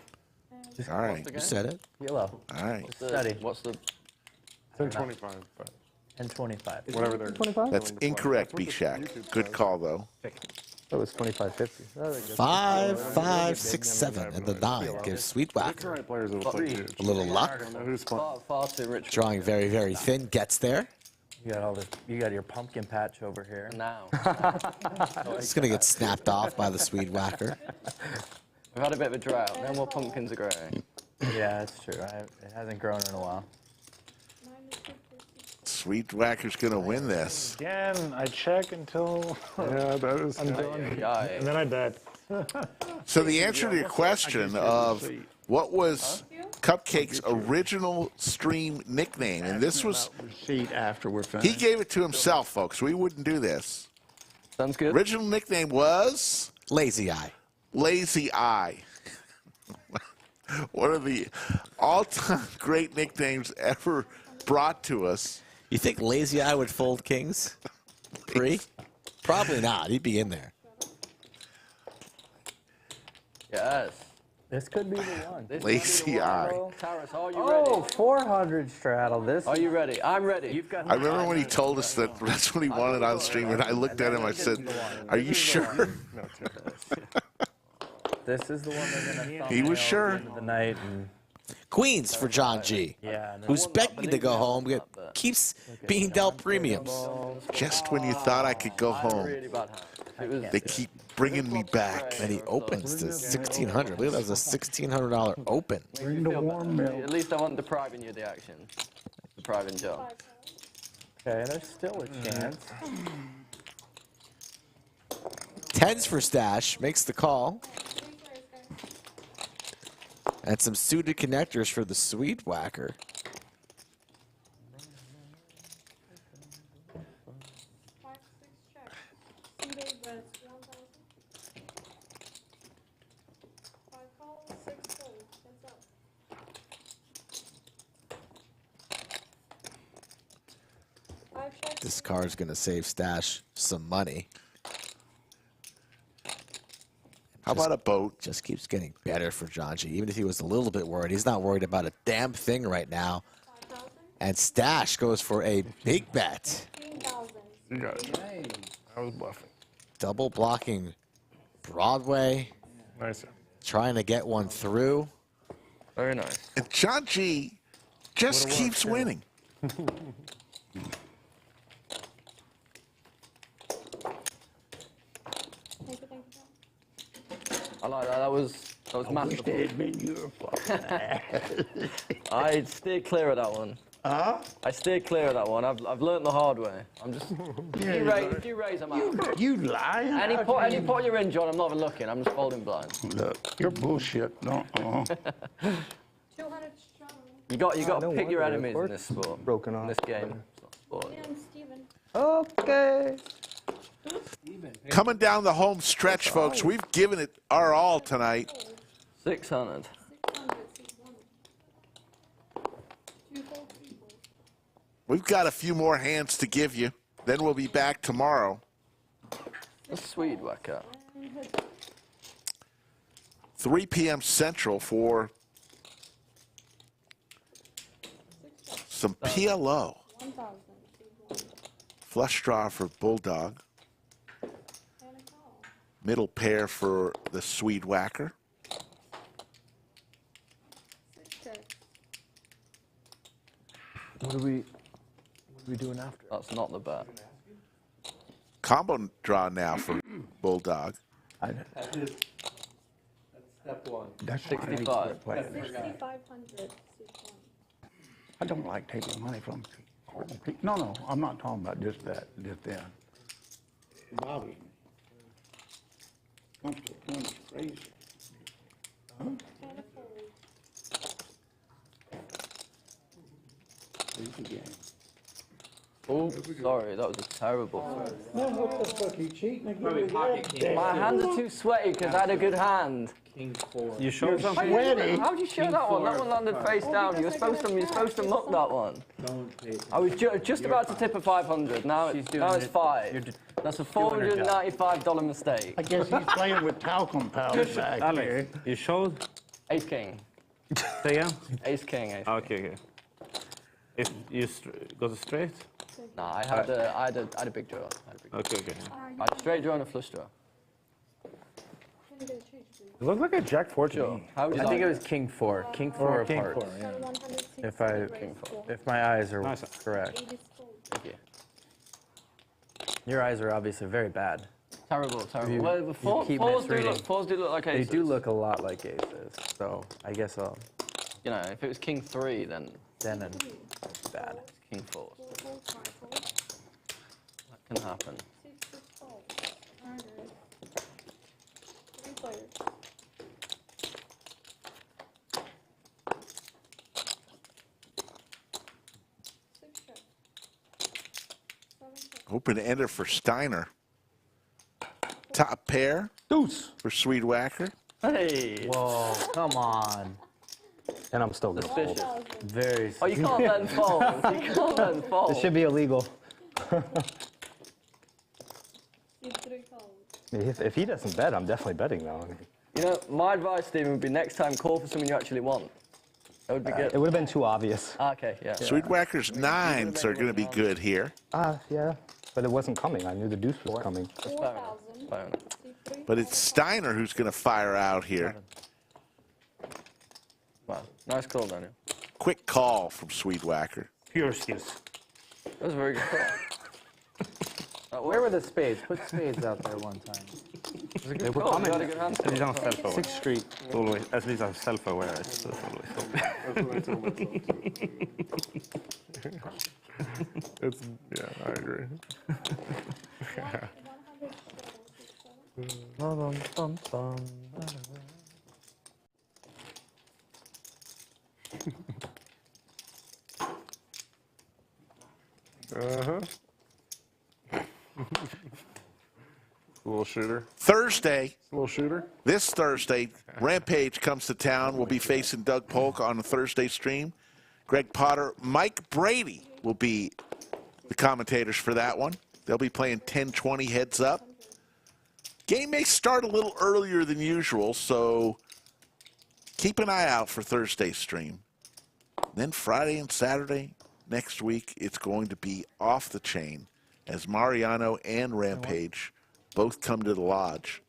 All right. You said it. Yellow. All right. Study. What's the... 1025, but 1025. whatever they're. That's incorrect, B-Shack. Good call, though. That was 25.50. 5, 5, 6, 7, and the 9 gives Swedewacker a little luck. Far too rich. Drawing very, very thin, gets there. You got all this. You got your pumpkin patch over here. Now. It's gonna get snapped off by the Swedewacker. We've had a bit of a drought. No more pumpkins are growing. Yeah, that's true. It hasn't grown in a while. Sweedwacker's gonna win this. Again, I check until Yeah, that is. I'm done, and then I bet. So the answer to your question of what was Cupcake's original stream nickname, and this was Receipt after we're finished. he gave it to himself, folks. We wouldn't do this. Sounds good. Original nickname was Lazy Eye. Lazy Eye. One of the all-time great nicknames ever brought to us. You think Lazy Eye would fold kings? Pre? Probably not. He'd be in there. Yes. This could be the one. Lazy Eye. Taras, are you ready? Oh, 400 straddle. This. Are you ready? I'm ready. You've got. I remember when he told us that that's what he wanted on stream, and I looked at him, I said, "Are you sure?" This is the one they're gonna. He was sure. The night and. Queens for John G, Yeah. who's begging to go home, but keeps being dealt premiums. Just when you thought I could go home, Really bad hand. they keep bringing me back. And he opens to 1,600. I believe that was a $1,600 open. Bring the warm milk. At least I wasn't depriving you of the action. Depriving John. Okay, there's still a chance. Tens for Stache, makes the call. And some suited connectors for the Swedewacker. This card's going to save Stache some money. How about a boat? Just keeps getting better for John G. Even if he was a little bit worried, he's not worried about a damn thing right now. And Stache goes for a big bet. You got it. I was bluffing. Double blocking Broadway. Nice. Trying to get one through. Very nice. And John G just keeps winning. I like that. That was masterful. I steered clear of that one. Huh? I steered clear of that one. I've learned the hard way. I'm just. If you raise, I'm out. You lying? Any pot you're in, John, I'm not even looking. I'm just folding blind. Look, you're bullshit. No. 200 You got to pick your enemies in this sport. Broken off. In this game. It's not sport. I'm Steven. Okay. Coming down the home stretch, folks. We've given it our all tonight. 600. We've got a few more hands to give you. Then we'll be back tomorrow. A Swedewacker. 3 p.m. Central for some PLO. Flush draw for Bulldog. Middle pair for the Swedewacker. What are we doing after? That's not the bet. Combo draw now for Bulldog. That's step one. That's 65. 6,500. I don't like taking money from people. No, I'm not talking about just that, just then. Bobby. Comes to a point, it's crazy. Huh? Easy game. Oh, sorry, that was a terrible throw. Man, what the fuck, you cheating again? My hands are too sweaty because I had a good hand. King 4. You showed something? How did you show that one? That one landed face down. You were supposed to muck that one. Don't pay. I was just about to tip a 500. Now it's 5. That's a $495 mistake. I guess he's playing with talcum powder back here. You showed? Ace king. Say again? Ace king. Ace. Okay. If you got it straight? No, I had a big draw. Okay. I had a straight draw and a flush draw. looked like a Jack 4 to me. How would you I think like it was King 4. King 4 King apart. 4, yeah. If my eyes are Nice. correct. Thank you. Your eyes are obviously very bad. Terrible, terrible. You- Well, you fours keep do misreading. look like aces. They do look a lot like aces, so I guess I'll. You know, if it was King 3, then it's bad. King 4. That can happen. Open ender for Stiner. Top pair. Deuce. For Swedewacker. Hey. Whoa, come on. And I'm still going to Suspicious. fold. Very. Oh, you can't let him fold. You can't let him fold. This should be illegal. If he doesn't bet, I'm definitely betting though. You know, my advice, Stephen, would be next time call for someone you actually want. That would be good. It would have been too obvious. Okay, yeah. Sweedewacker's nines are going to be good here. Yeah. But it wasn't coming. I knew the deuce was coming. That's fair enough. Fair enough. But it's Stiner who's going to fire out here. Wow. Nice call, Daniel. Quick call from Swedewacker. Pure skills. That was a very good call. Where were the spades? Put spades out there one time. They were call. coming. You had a good hand. At least I'm self-aware. 6th Street. Always, at least I'm self-aware. It's always It's, yeah, I agree. Uh-huh. Little shooter. Thursday. Little shooter. This Thursday, Rampage comes to town. We'll be facing Doug Polk on the Thursday stream. Greg Potter, Mike Brady will be the commentators for that one. They'll be playing 10-20 heads up. Game may start a little earlier than usual, so keep an eye out for Thursday's stream. Then Friday and Saturday next week, it's going to be off the chain as Mariano and Rampage both come to the lodge.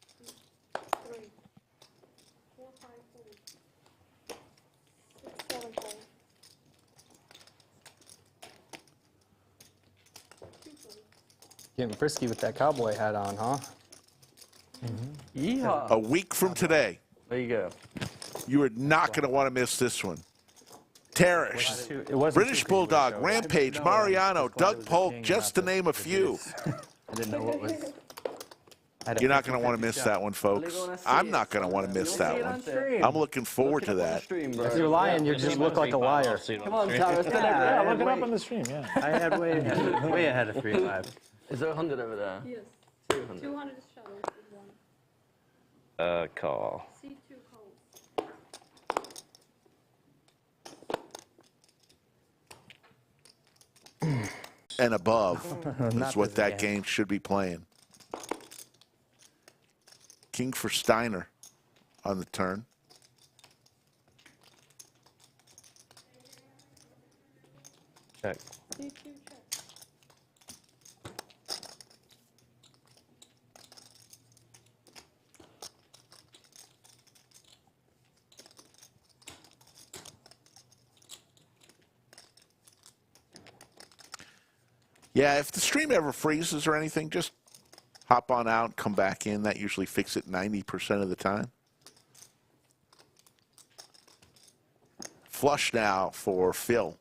Getting frisky with that cowboy hat on, huh? Yeehaw. A week from today. There you go. You are not going to want to miss this one. Terrace, It wasn't British too Bulldog, crazy, Rampage, Mariano, Doug Polk, just to name a few. I didn't know what was. You're not going to want to miss that one, folks. I'm not going to want to miss that one. I'm looking forward to that. If you're lying, you just look like a liar. Come on, Taras. Yeah, look it up on the stream, yeah. I had way ahead of 3-5. Is there 100 over there? Yes. 200. 200 is shadows with one. call. C2 calls. And above Not is what this that game. game should be playing. King for Stiner on the turn. Check. C2 check. Yeah, if the stream ever freezes or anything, just hop on out, come back in. That usually fixes it 90% of the time. Flush now for Phil.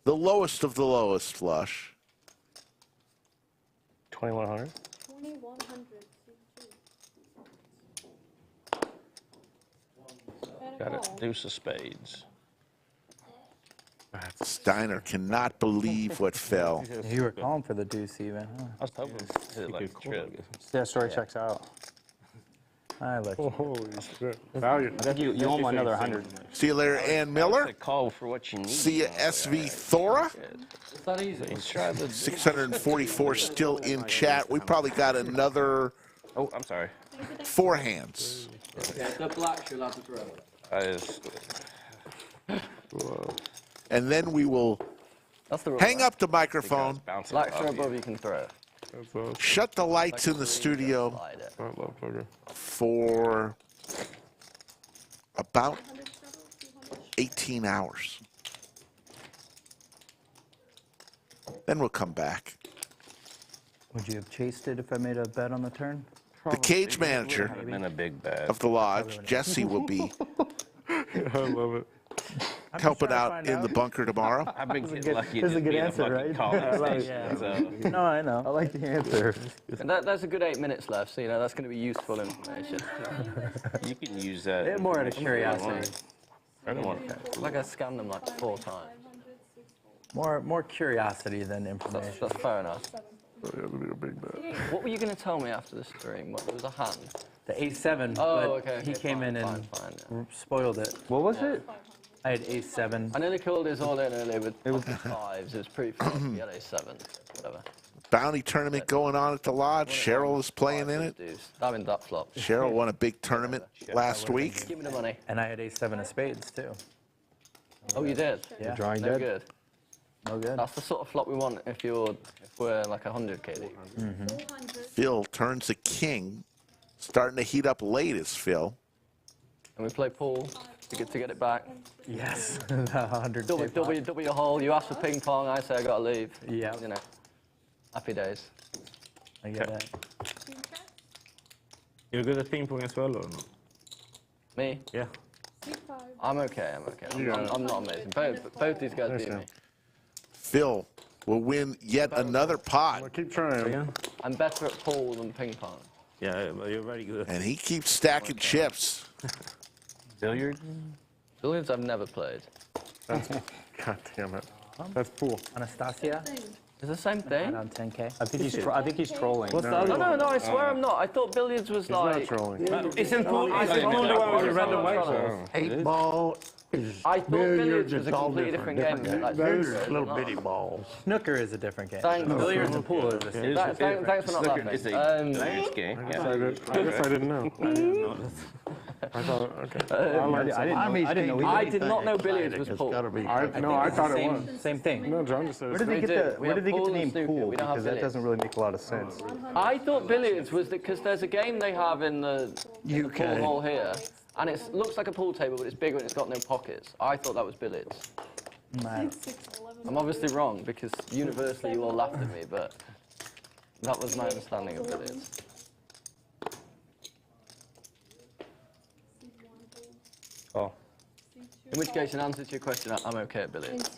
The lowest of the lowest flush. 2100. 2100 C2. Got it. Deuce of spades. Steiner cannot believe what fell. You were calling for the deuce even, huh? I was hoping to hit like a trip. Yeah, story checks out. I let you. Oh, holy shit. Value. I think you owe him another 100. See you later, Ann Miller. Call for what you need. See you, SV Thora. It's not easy. 644 still in chat. We probably got another Oh, I'm sorry. 4 hands. The black you'll have to throw. I just. And then we will That's the rule. hang up the microphone, Black throw above, you can throw it. That's awesome. shut the lights in the studio Slide it. I love poker. for about 18 hours. Then we'll come back. Would you have chased it if I made a bet on the turn? The cage manager Been a big bet. of the lodge, Jesse, will be I love it. helping out in the bunker tomorrow. I've been good- lucky that's to a good be in answer, fucking right? college I like station, it. so. No, I know. I like the answer. And that's a good 8 minutes left, so you know that's going to be useful information. You can use that. More out of information if you want. curiosity. I don't want Like I scanned them like 4 times. More curiosity than information. That's fair enough. So yeah, it'll be a big bet. What were you going to tell me after the stream? What, there was a hand. The 8-7, Oh, but okay, he okay, came fine, in and fine, yeah. spoiled it. What was it? I had 8-7. I nearly called his all in earlier with fives. It was pretty fun. He had a 7, whatever. Bounty tournament going on at the lodge. Cheryl is playing in it. I'm in that flop. Cheryl won a big tournament last week. Give me the money. And I had 8-7 of spades, too. Oh, you did? Yeah. Drawing No dead. good. No good. That's the sort of flop we want if we're like 100 KD. Phil turns a king. Starting to heat up late is Phil. And we play pool to get it back. Yes. 100 Double your hole. You ask for ping pong. I say I gotta leave. Yeah. You know. Happy days. I get that. You're good at ping pong as well, or no? Me? Yeah. I'm okay. I'm not amazing. Both these guys beat me. Phil will win yet another pot. Well, keep trying. I'm better at pool than ping pong. Yeah, but you're very good. And he keeps stacking chips. Billiard? Billiards I've never played. God damn it. That's pool. Anastasia? It's the same thing? On 10K? I think he's trolling. What's the other one? No, I swear I'm not. I thought billiards was He's not like... trolling. Isn't pool the one with the random white? 8 ball is I thought billiards was a it's all completely different game. Like Those snooker, little isn't bitty it? balls. Snooker is a different game. Thanks. Billiards and pool is the same. Thanks for not laughing. It's a nice game. I guess I didn't know. I thought, okay. I learned something. I did not know billiards was pool. I thought it was. Same thing. No, John just said Where did they get the name pool? We don't have Because that billiards. doesn't really make a lot of sense. I thought billiards was because there's a game they have in the pool hall here, and it looks like a pool table, but it's bigger and it's got no pockets. I thought that was billiards. Man. I'm obviously wrong because universally you all laughed at me, but that was my understanding of billiards. Oh. In which case, in answer to your question, I'm okay at billiards.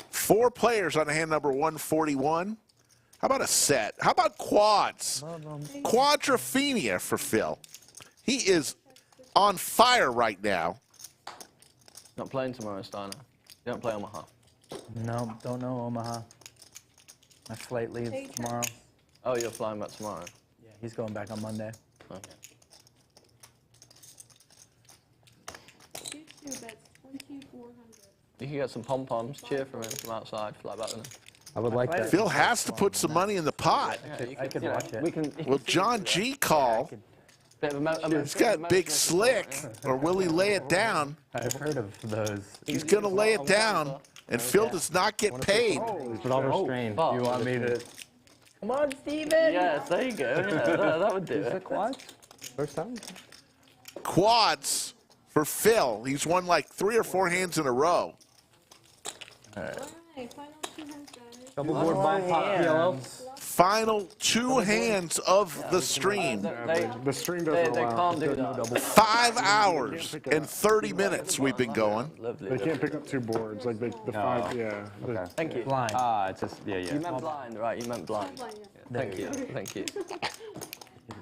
Four players on hand number 141. How about a set? How about quads? Quadrophenia for Phil. He is on fire right now. Not playing tomorrow, Stiner. You don't play Omaha. No, don't know Omaha. My flight leaves tomorrow. Oh, you're flying back tomorrow? Yeah, he's going back on Monday. Okay. You can get some pom-poms, cheer from him from outside, fly back with him. I would like that. Phil has to put some money in the pot. I could watch it. We can, Will John G call? He's got big slick, or will he lay it down? I've heard of those. He's going to lay it down, and Phil does not get paid. But all restrained. You want me to... Come on, Steven! Yes, there you go. Yeah, that would do it. First time? Quads for Phil. He's won like 3 or 4 hands in a row. Double board bomb pop yellow. Final 2 hands of the stream. The stream doesn't They allow. can't do that. 5 hours and 30 minutes we've been going. They can't pick up 2 boards. Like the 5, yeah. Okay. Thank you. Blind. It's just, yeah. You meant blind, right? You meant blind. Thank you. Thank you.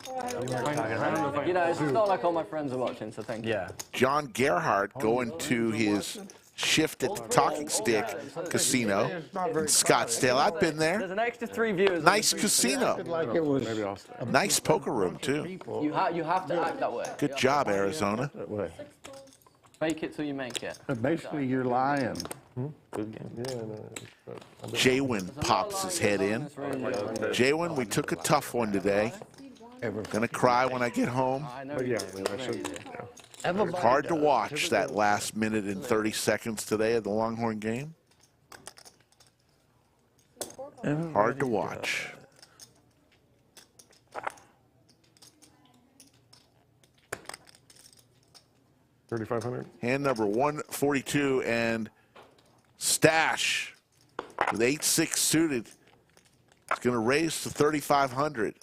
You know, it's not like all my friends are watching, so thank you. Yeah. John Gerhardt going to his shift at the Talking Stick Casino in Scottsdale. I've been There's there. an extra 3 viewers. Nice casino. Like it was Maybe I'll stay. Nice poker room, too. You have to act that way. Good job, Arizona. Fake it till you make it. basically you're lying. Good game. Jaywin pops his head in. Jaywin, we took a tough one today. Gonna cry when I get home. I know But you yeah, do. I mean, I should. Yeah. Hard to watch that last minute and 30 seconds today of the Longhorn game. Hard to watch. 3,500. Hand number 142, and Stache with 8-6 suited. It's going to raise to 3,500.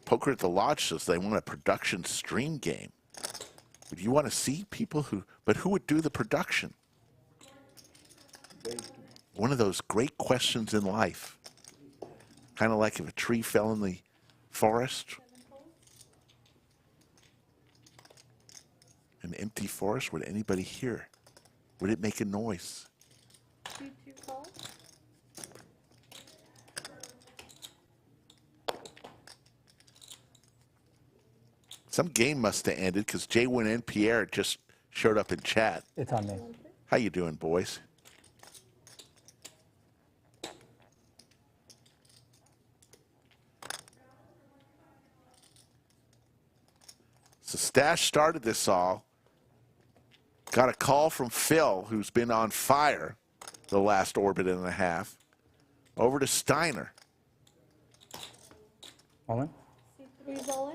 Poker at the Lodge says they want a production stream game. Would you want to see people who would do the production? One of those great questions in life. Kind of like if a tree fell in the forest. An empty forest, would anybody hear? Would it make a noise? 2-2 call. Some game must have ended because Jay Wynn and Pierre just showed up in chat. It's on me. How you doing, boys? So Stache started this all. Got a call from Phil, who's been on fire the last orbit and a half. Over to Stiner. All in?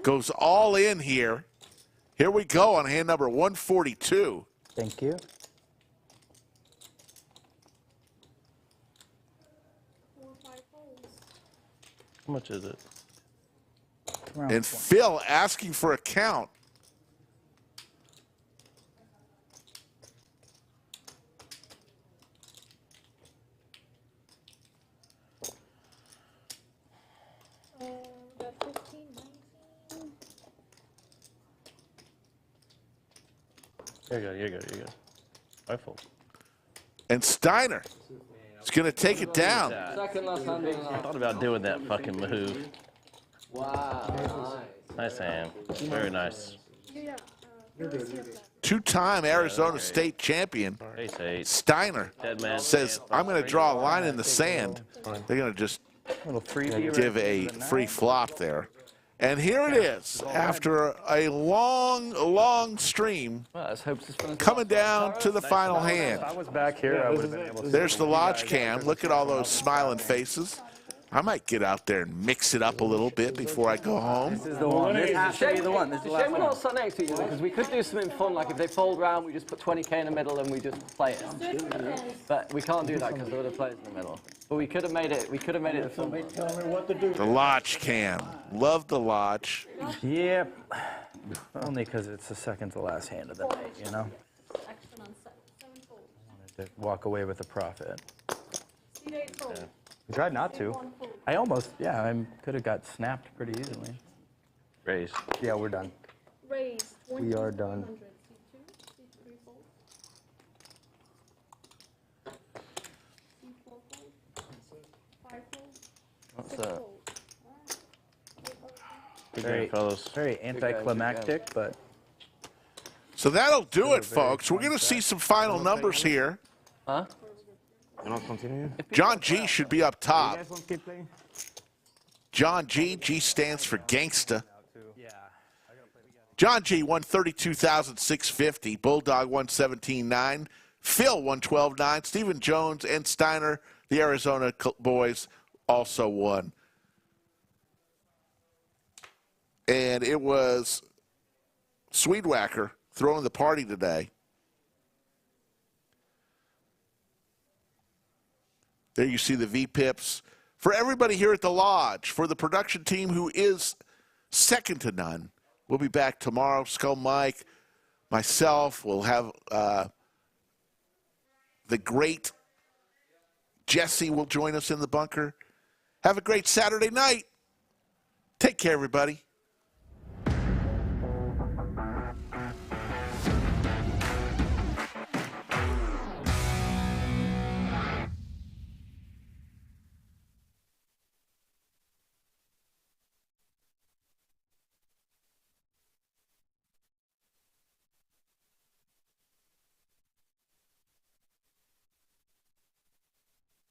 Goes all in here. Here we go on hand number 142. Thank you. How much is it? And Phil asking for a count. You're good, you're good, you're good. I fold. And Stiner is going to take it down. Second last hand. I thought about doing that fucking move. Wow. Nice hand. Very nice. Two-time Arizona State champion Stiner says, I'm going to draw a line in the sand. They're going to just give a free flop there. And here it is, after a long, long stream, coming down to the final hand. If I was back here, I would have been able to. There's the Lodge cam. Look at all those smiling faces. I might get out there and mix it up a little bit before I go home. This is the one. This has to be the one. This is the shame we're not sat next to each other, because we could do something fun, like if they fold round, we just put 20k in the middle and we just play it. But we can't do that because there are other players in the middle. But we could have made it. We could have made it a fun one. Tell me what to do. The Lodge cam. Love the Lodge. Yep. Only because it's the second to last hand of the night, you know? Wanted to walk away with a profit. I tried not to. I almost, yeah, I could have got snapped pretty easily. Raise. Yeah, we're done. Raise. We are done. What's that? Very anticlimactic, but. So that'll do it, folks. We're going to see some final numbers here. Huh? John G should be up top. John G. G stands for gangsta. John G won 32,650. Bulldog 117.9. Phil 112.9. Stephen Jones and Stiner, the Arizona boys, also won. And it was Swedewacker throwing the party today. There you see the V-pips. For everybody here at the Lodge, for the production team who is second to none, we'll be back tomorrow. Skull Mike, myself, we'll have the great Jesse will join us in the bunker. Have a great Saturday night. Take care, everybody.